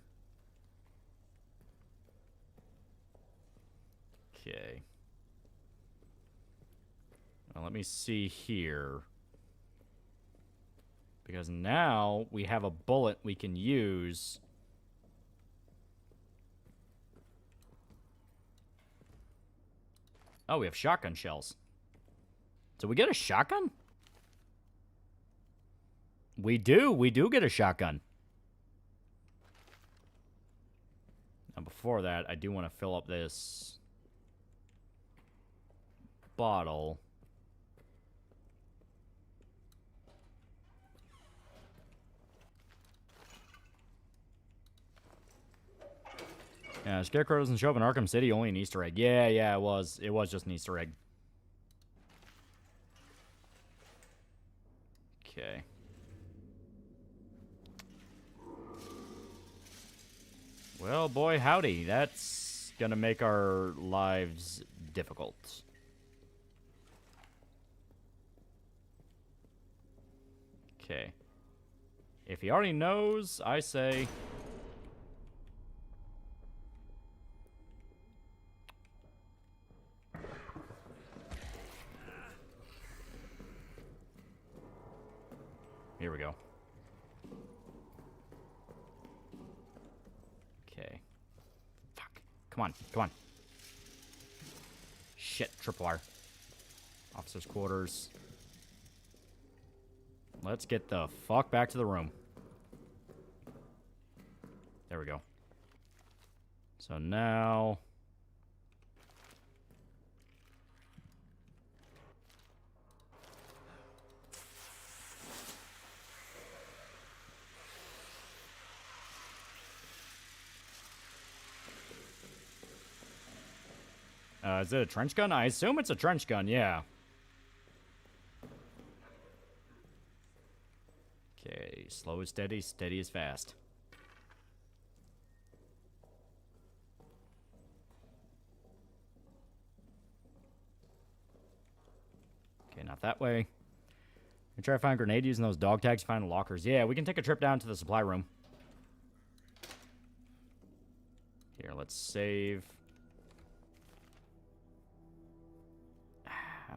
S4: Okay. Now, let me see here. Because now we have a bullet we can use. Oh, we have shotgun shells. So we get a shotgun? We do get a shotgun. Now before that, I do want to fill up this bottle. Yeah, Scarecrow doesn't show up in Arkham City, only an Easter egg. Yeah, it was. It was just an Easter egg. Okay. Well, boy, howdy. That's gonna make our lives difficult. Okay. If he already knows, I say... Here we go. Okay. Fuck. Come on. Come on. Shit. Tripwire. Officer's quarters. Let's get the fuck back to the room. There we go. So now... is it a trench gun? I assume it's a trench gun, yeah. Okay, slow is steady, steady is fast. Okay, not that way. We try to find a grenade using those dog tags to find lockers. Yeah, we can take a trip down to the supply room. Here, let's save.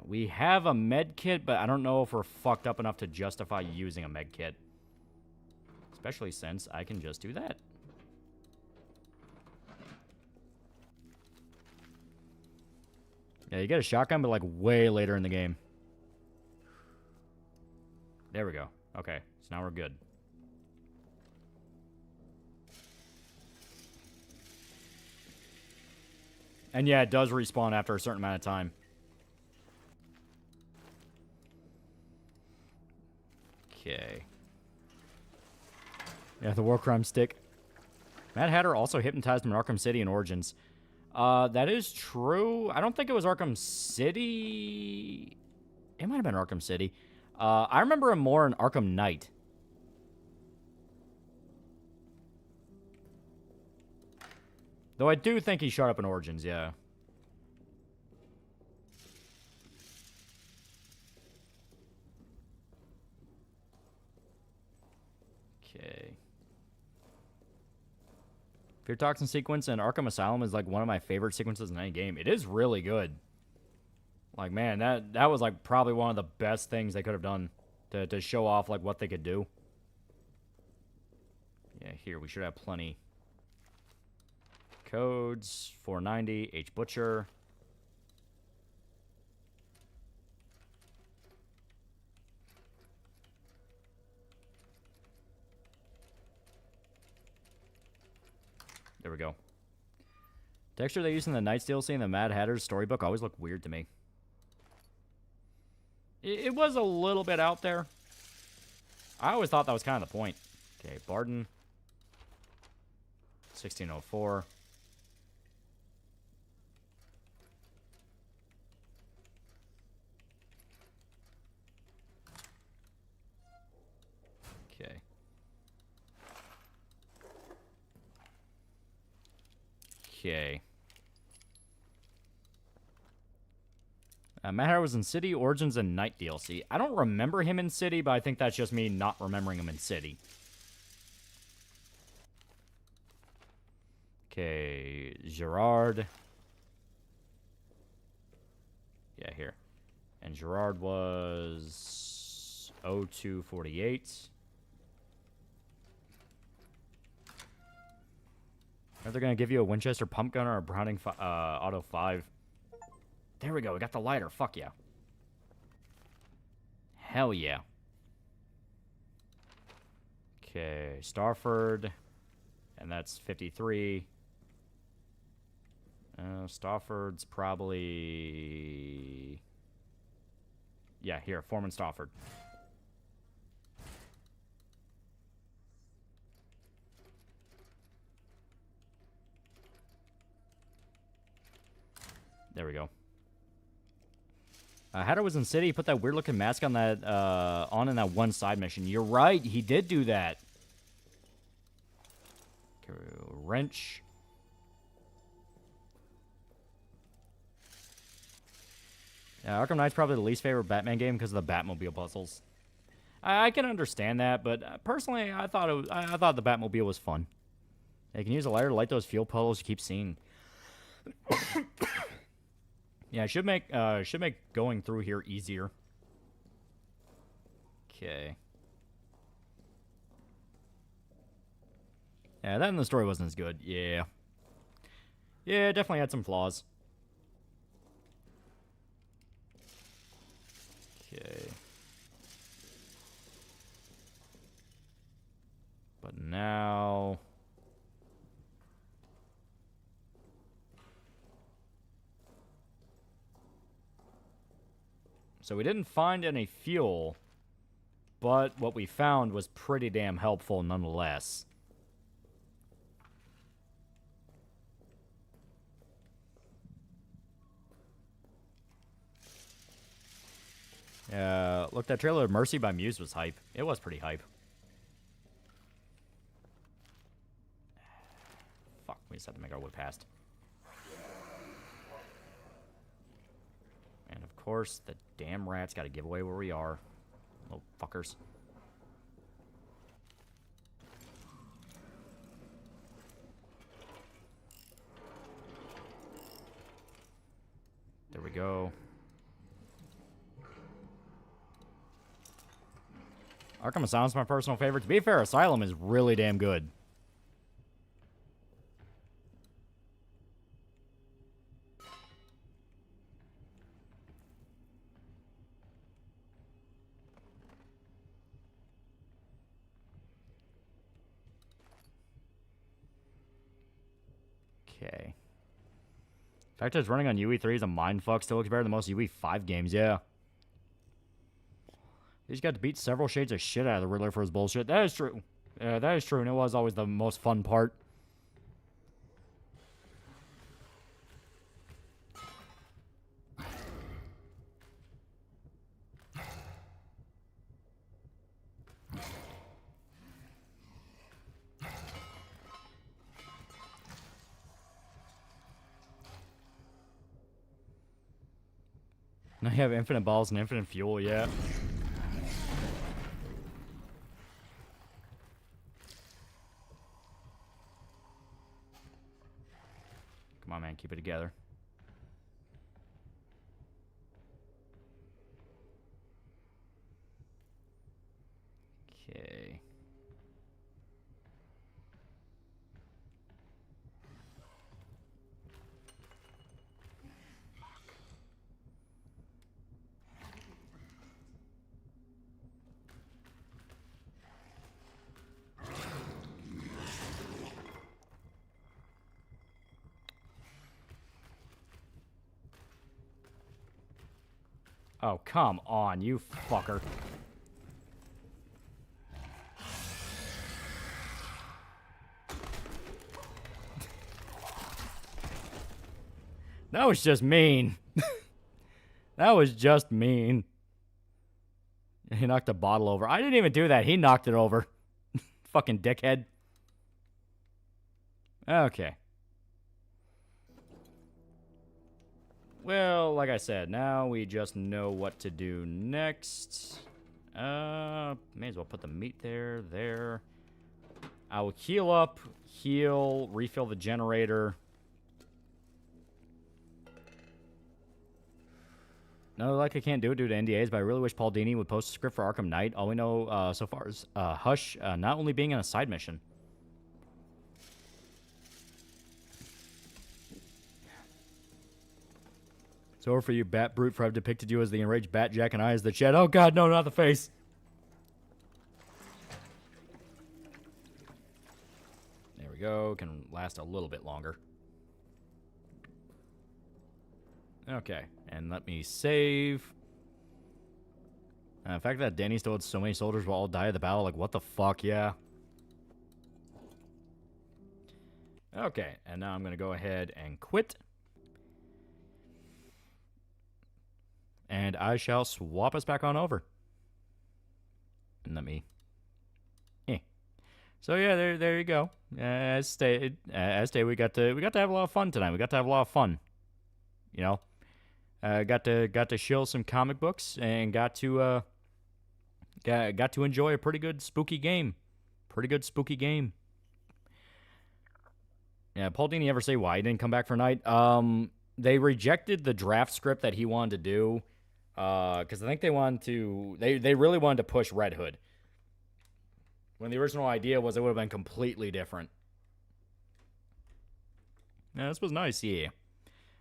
S4: We have a med kit, but I don't know if we're fucked up enough to justify using a med kit. Especially since I can just do that. Yeah, you get a shotgun, but like way later in the game. There we go. Okay, so now we're good. And yeah, it does respawn after a certain amount of time. Okay. Yeah, the war crime stick. Mad Hatter also hypnotized him in Arkham City and Origins. That is true. I don't think it was Arkham City. It might have been Arkham City. I remember him more in Arkham Knight. Though I do think he showed up in Origins, yeah. Okay. Fear Toxin sequence in Arkham Asylum is like one of my favorite sequences in any game. It is really good. Like, man, that was like probably one of the best things they could have done to show off like what they could do. Yeah, here we should have plenty. Codes 490 H Butcher. There we go. Texture they use in the Knight's DLC and the Mad Hatter's storybook always looked weird to me. It was a little bit out there. I always thought that was kind of the point. Okay, Barden. 1604. Okay. Okay. Mad Hatter was in City, Origins, and Night DLC. I don't remember him in City, but I think that's just me not remembering him in City. Okay, Gerard. Yeah, here. And Gerard was 0248. Are they going to give you a Winchester pump gun or a Browning Auto 5? There we go. We got the lighter. Fuck yeah. Hell yeah. Okay, Starford. And that's 53. Stafford's probably... Yeah, here. Foreman Stafford. There we go. Hatter was in City. He put that weird-looking mask on that in that one side mission. You're right. He did do that. Okay, wrench. Yeah, Arkham Knight's probably the least favorite Batman game because of the Batmobile puzzles. I can understand that, but personally, I thought I thought the Batmobile was fun. You can use a lighter to light those fuel puddles you keep seeing. Yeah, it should make going through here easier. Okay. Yeah, that in the story wasn't as good. Yeah. Yeah, it definitely had some flaws. Okay. But now... So we didn't find any fuel, but what we found was pretty damn helpful nonetheless. Look, that trailer of Mercy by Muse was hype. It was pretty hype. Fuck, we just have to make our way past. And of course, the damn rats gotta give away where we are. Little fuckers. There we go. Arkham Asylum's my personal favorite. To be fair, Asylum is really damn good. Okay. The fact that it's running on UE3 is a mindfuck. Still looks better than most UE5 games, yeah. He's got to beat several shades of shit out of the Riddler for his bullshit. That is true. That is true, and it was always the most fun part. Now you have infinite balls and infinite fuel, yeah. Come on, man, keep it together. Okay. Oh, come on, you fucker. That was just mean. That was just mean. He knocked a bottle over. I didn't even do that. He knocked it over. Fucking dickhead. Okay. Well, like I said, now we just know what to do next. May as well put the meat there. I will heal up, refill the generator. No, like I can't do it due to NDAs, but I really wish Paul Dini would post a script for Arkham Knight. All we know so far is Hush not only being in a side mission. It's over for you, Bat Brute, for I've depicted you as the enraged Bat Jack and I as the Chet. Oh god, no, not the face. There we go. Can last a little bit longer. Okay, and let me save. The fact that Danny still had so many soldiers will all die at the battle, like, what the fuck, yeah. Okay, and now I'm going to go ahead and quit. And I shall swap us back on over. And let me... So yeah, there you go. As stated, we got to have a lot of fun tonight. We got to have a lot of fun. You know? Got to shill some comic books and got to enjoy a pretty good spooky game. Yeah, Paul Dini ever say why he didn't come back for Night? They rejected the draft script that he wanted to do, because I think they really wanted to push Red Hood. When the original idea was it would have been completely different. Yeah, this was nice, yeah.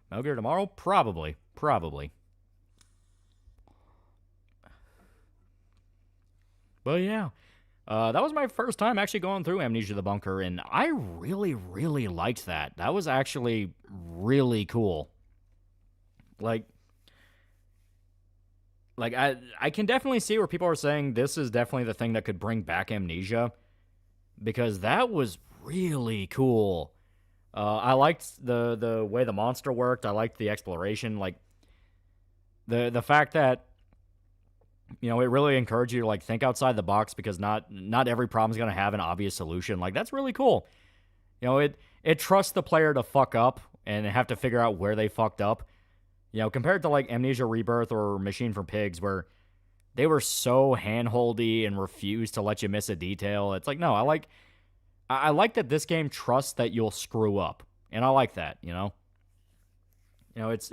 S4: Metal Gear tomorrow? Probably. But yeah, that was my first time actually going through Amnesia the Bunker, and I really, really liked that. That was actually really cool. Like I can definitely see where people are saying this is definitely the thing that could bring back Amnesia, because that was really cool. I liked the way the monster worked. I liked the exploration. Like, the fact that, you know, it really encouraged you to, like, think outside the box, because not every problem is going to have an obvious solution. Like, that's really cool. You know, it trusts the player to fuck up and have to figure out where they fucked up. You know, compared to, like, Amnesia Rebirth or Machine for Pigs, where they were so handholdy and refused to let you miss a detail. It's like, no, I like that this game trusts that you'll screw up. And I like that, you know? You know, it's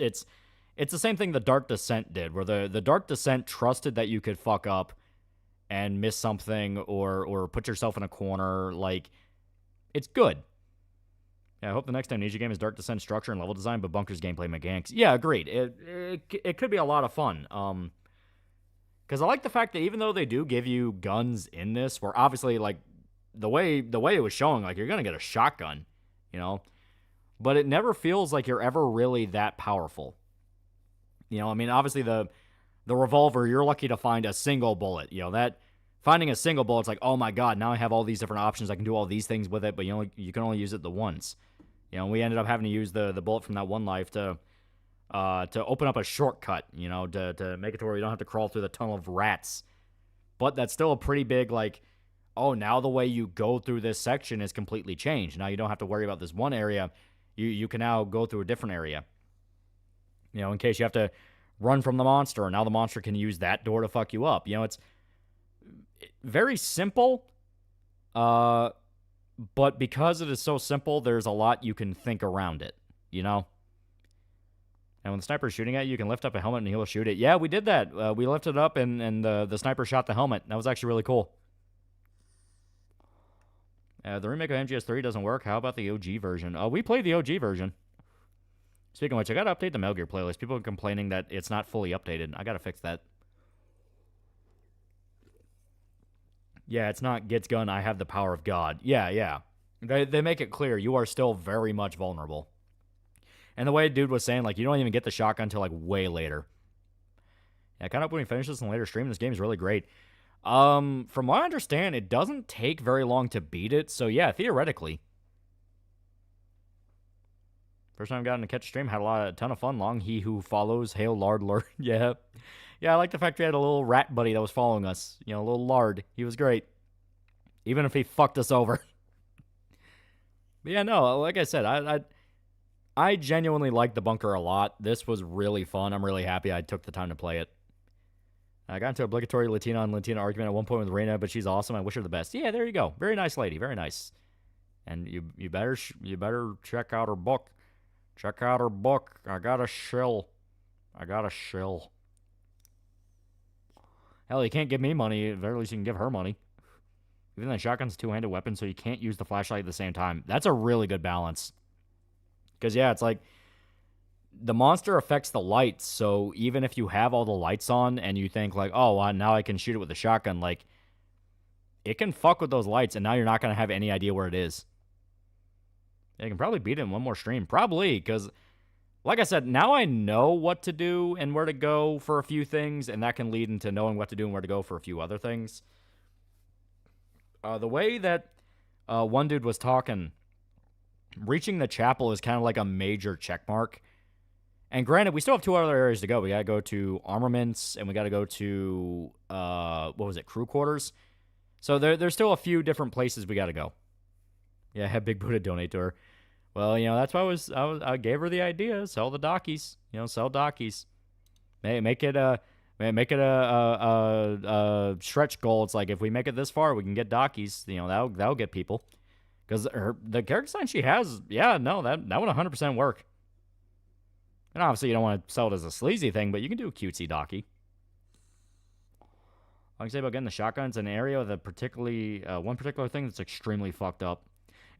S4: the same thing the Dark Descent did, where the Dark Descent trusted that you could fuck up and miss something or put yourself in a corner. Like, it's good. Yeah, I hope the next Amnesia game is Dark Descent structure and level design, but Bunker's gameplay mechanics. Yeah, agreed. It could be a lot of fun. Because I like the fact that even though they do give you guns in this, where obviously, like, the way it was showing, like, you're going to get a shotgun, you know? But it never feels like you're ever really that powerful. You know, I mean, obviously the The revolver, you're lucky to find a single bullet. You know, that finding a single bullet's like, oh my god, now I have all these different options. I can do all these things with it, but you can only use it the once. You know, we ended up having to use the bullet from that one life to open up a shortcut, you know, to make it to where you don't have to crawl through the tunnel of rats. But that's still a pretty big, like, oh, now the way you go through this section is completely changed. Now you don't have to worry about this one area. You can now go through a different area. You know, in case you have to run from the monster, and now the monster can use that door to fuck you up. You know, it's very simple, but because it is so simple, there's a lot you can think around it, you know? And when the sniper's shooting at you, you can lift up a helmet and he'll shoot it. Yeah, we did that. We lifted it up, and the sniper shot the helmet. That was actually really cool. The remake of MGS3 doesn't work. How about the OG version? We played the OG version. Speaking of which, I got to update the Metal Gear playlist. People are complaining that it's not fully updated. I got to fix that. Yeah, it's not gets gun, I have the power of God. Yeah. They make it clear you are still very much vulnerable. And the way dude was saying, like, you don't even get the shotgun until, like, way later. Yeah, kind of when we finish this in a later stream, this game is really great. From what I understand, it doesn't take very long to beat it. So, yeah, theoretically. First time I got in to catch a stream, had a ton of fun. Long he who follows, hail lard lord. Yeah, I like the fact we had a little rat buddy that was following us. You know, a little lard. He was great, even if he fucked us over. But yeah, no, like I said, I genuinely liked the bunker a lot. This was really fun. I'm really happy I took the time to play it. I got into obligatory Latina on Latina argument at one point with Reina, but she's awesome. I wish her the best. Yeah, there you go. Very nice lady. Very nice. And you better check out her book. Check out her book. I got a shill. Hell, you can't give me money. At the very least, you can give her money. Even though the shotgun's a two-handed weapon, so you can't use the flashlight at the same time. That's a really good balance. Because, yeah, it's like the monster affects the lights, so even if you have all the lights on and you think, like, oh, well, now I can shoot it with a shotgun, like, it can fuck with those lights, and now you're not going to have any idea where it is. I can probably beat it in one more stream. Probably, because, like I said, now I know what to do and where to go for a few things, and that can lead into knowing what to do and where to go for a few other things. The way that one dude was talking, reaching the chapel is kind of like a major check mark. And granted, we still have two other areas to go. We got to go to armaments, and we got to go to, crew quarters. So there's still a few different places we got to go. Yeah, I had Big Buddha donate to her. Well, you know, that's why I gave her the idea. Sell the dockies. You know, sell dockies. Make it a stretch goal. It's like, if we make it this far, we can get dockies. You know, that'll get people. Because the character design she has, yeah, no, that would 100% work. And obviously, you don't want to sell it as a sleazy thing, but you can do a cutesy docky. I can say about getting the shotguns in an area with one particular thing that's extremely fucked up.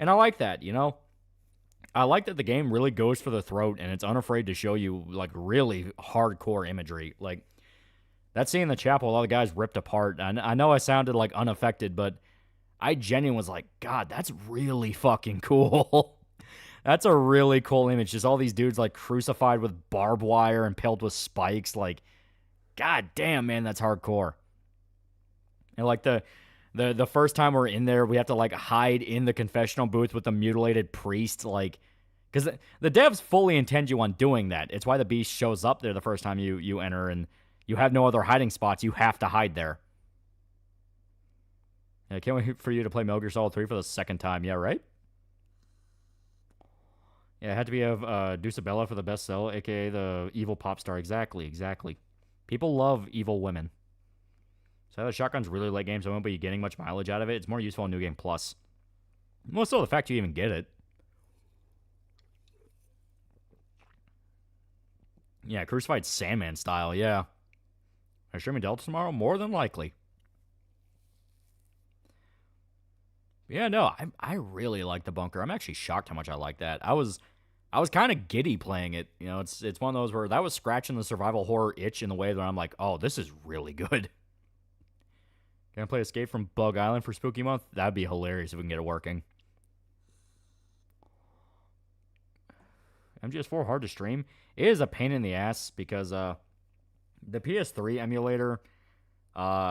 S4: And I like that, you know? I like that the game really goes for the throat, and it's unafraid to show you, like, really hardcore imagery. Like, that scene in the chapel, all the guys ripped apart. And I know I sounded, like, unaffected, but I genuinely was like, God, that's really fucking cool. That's a really cool image. Just all these dudes, like, crucified with barbed wire and impaled with spikes. Like, God damn, man, that's hardcore. And, like, the first time we're in there, we have to, like, hide in the confessional booth with the mutilated priest, like, because the devs fully intend you on doing that. It's why the beast shows up there the first time you enter, and you have no other hiding spots. You have to hide there. Yeah, I can't wait for you to play Metal Gear Solid 3 for the second time. Yeah, right? Yeah, it had to be of Deucebella for the best sell, a.k.a. the evil pop star. Exactly. People love evil women. So the shotgun's really late game, so I won't be getting much mileage out of it. It's more useful in New Game Plus. Well, still the fact you even get it. Yeah, Crucified Sandman style, yeah. Are you streaming Delta tomorrow? More than likely. Yeah, no, I really like the bunker. I'm actually shocked how much I like that. I was kind of giddy playing it. You know, it's one of those where that was scratching the survival horror itch in the way that I'm like, oh, this is really good. Can I play Escape from Bug Island for Spooky Month? That'd be hilarious if we can get it working. MGS4 hard to stream. It is a pain in the ass because The PS3 emulator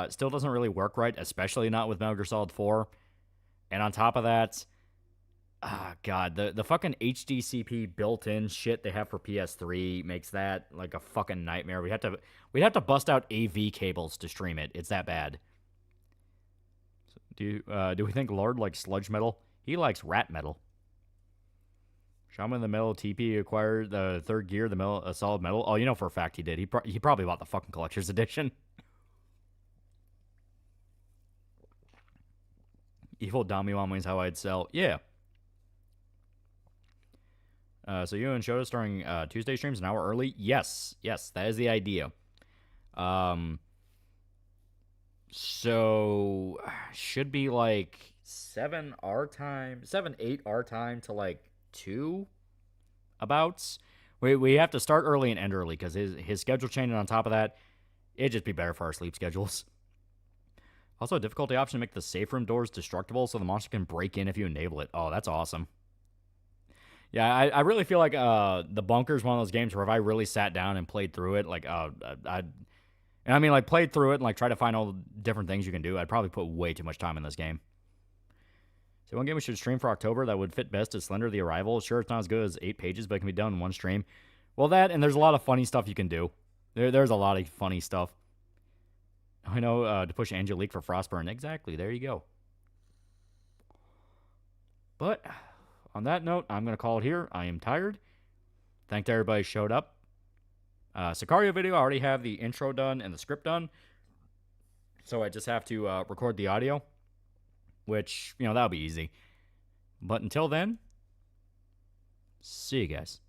S4: still doesn't really work right, especially not with Metal Gear Solid 4. And on top of that, God, the fucking HDCP built-in shit they have for PS3 makes that like a fucking nightmare. We'd have to bust out AV cables to stream it. It's that bad. Do we think Lord likes sludge metal? He likes rat metal. Shaman the Metal TP acquired the third gear, the solid metal. Oh, you know for a fact he did. He probably bought the fucking collector's edition. Evil Damiwan is how I'd sell. Yeah. So you and Shota starting Tuesday streams an hour early? Yes, that is the idea. So should be like 7 our time, 8 our time to like 2 abouts. We have to start early and end early because his schedule changing on top of that. It'd just be better for our sleep schedules. Also, a difficulty option to make the safe room doors destructible so the monster can break in if you enable it. Oh, that's awesome. Yeah, I really feel like the bunker is one of those games where if I really sat down and played through it, like played through it and like try to find all the different things you can do, I'd probably put way too much time in this game. So one game we should stream for October that would fit best is Slender the Arrival. Sure, it's not as good as 8 pages, but it can be done in one stream. Well, that, and there's a lot of funny stuff you can do. There's a lot of funny stuff. I know, to push Angelique for Frostburn. Exactly, there you go. But on that note, I'm going to call it here. I am tired. Thanked everybody who showed up. Sicario video, I already have the intro done and the script done. So I just have to record the audio. Which, that'll be easy. But until then, see you guys.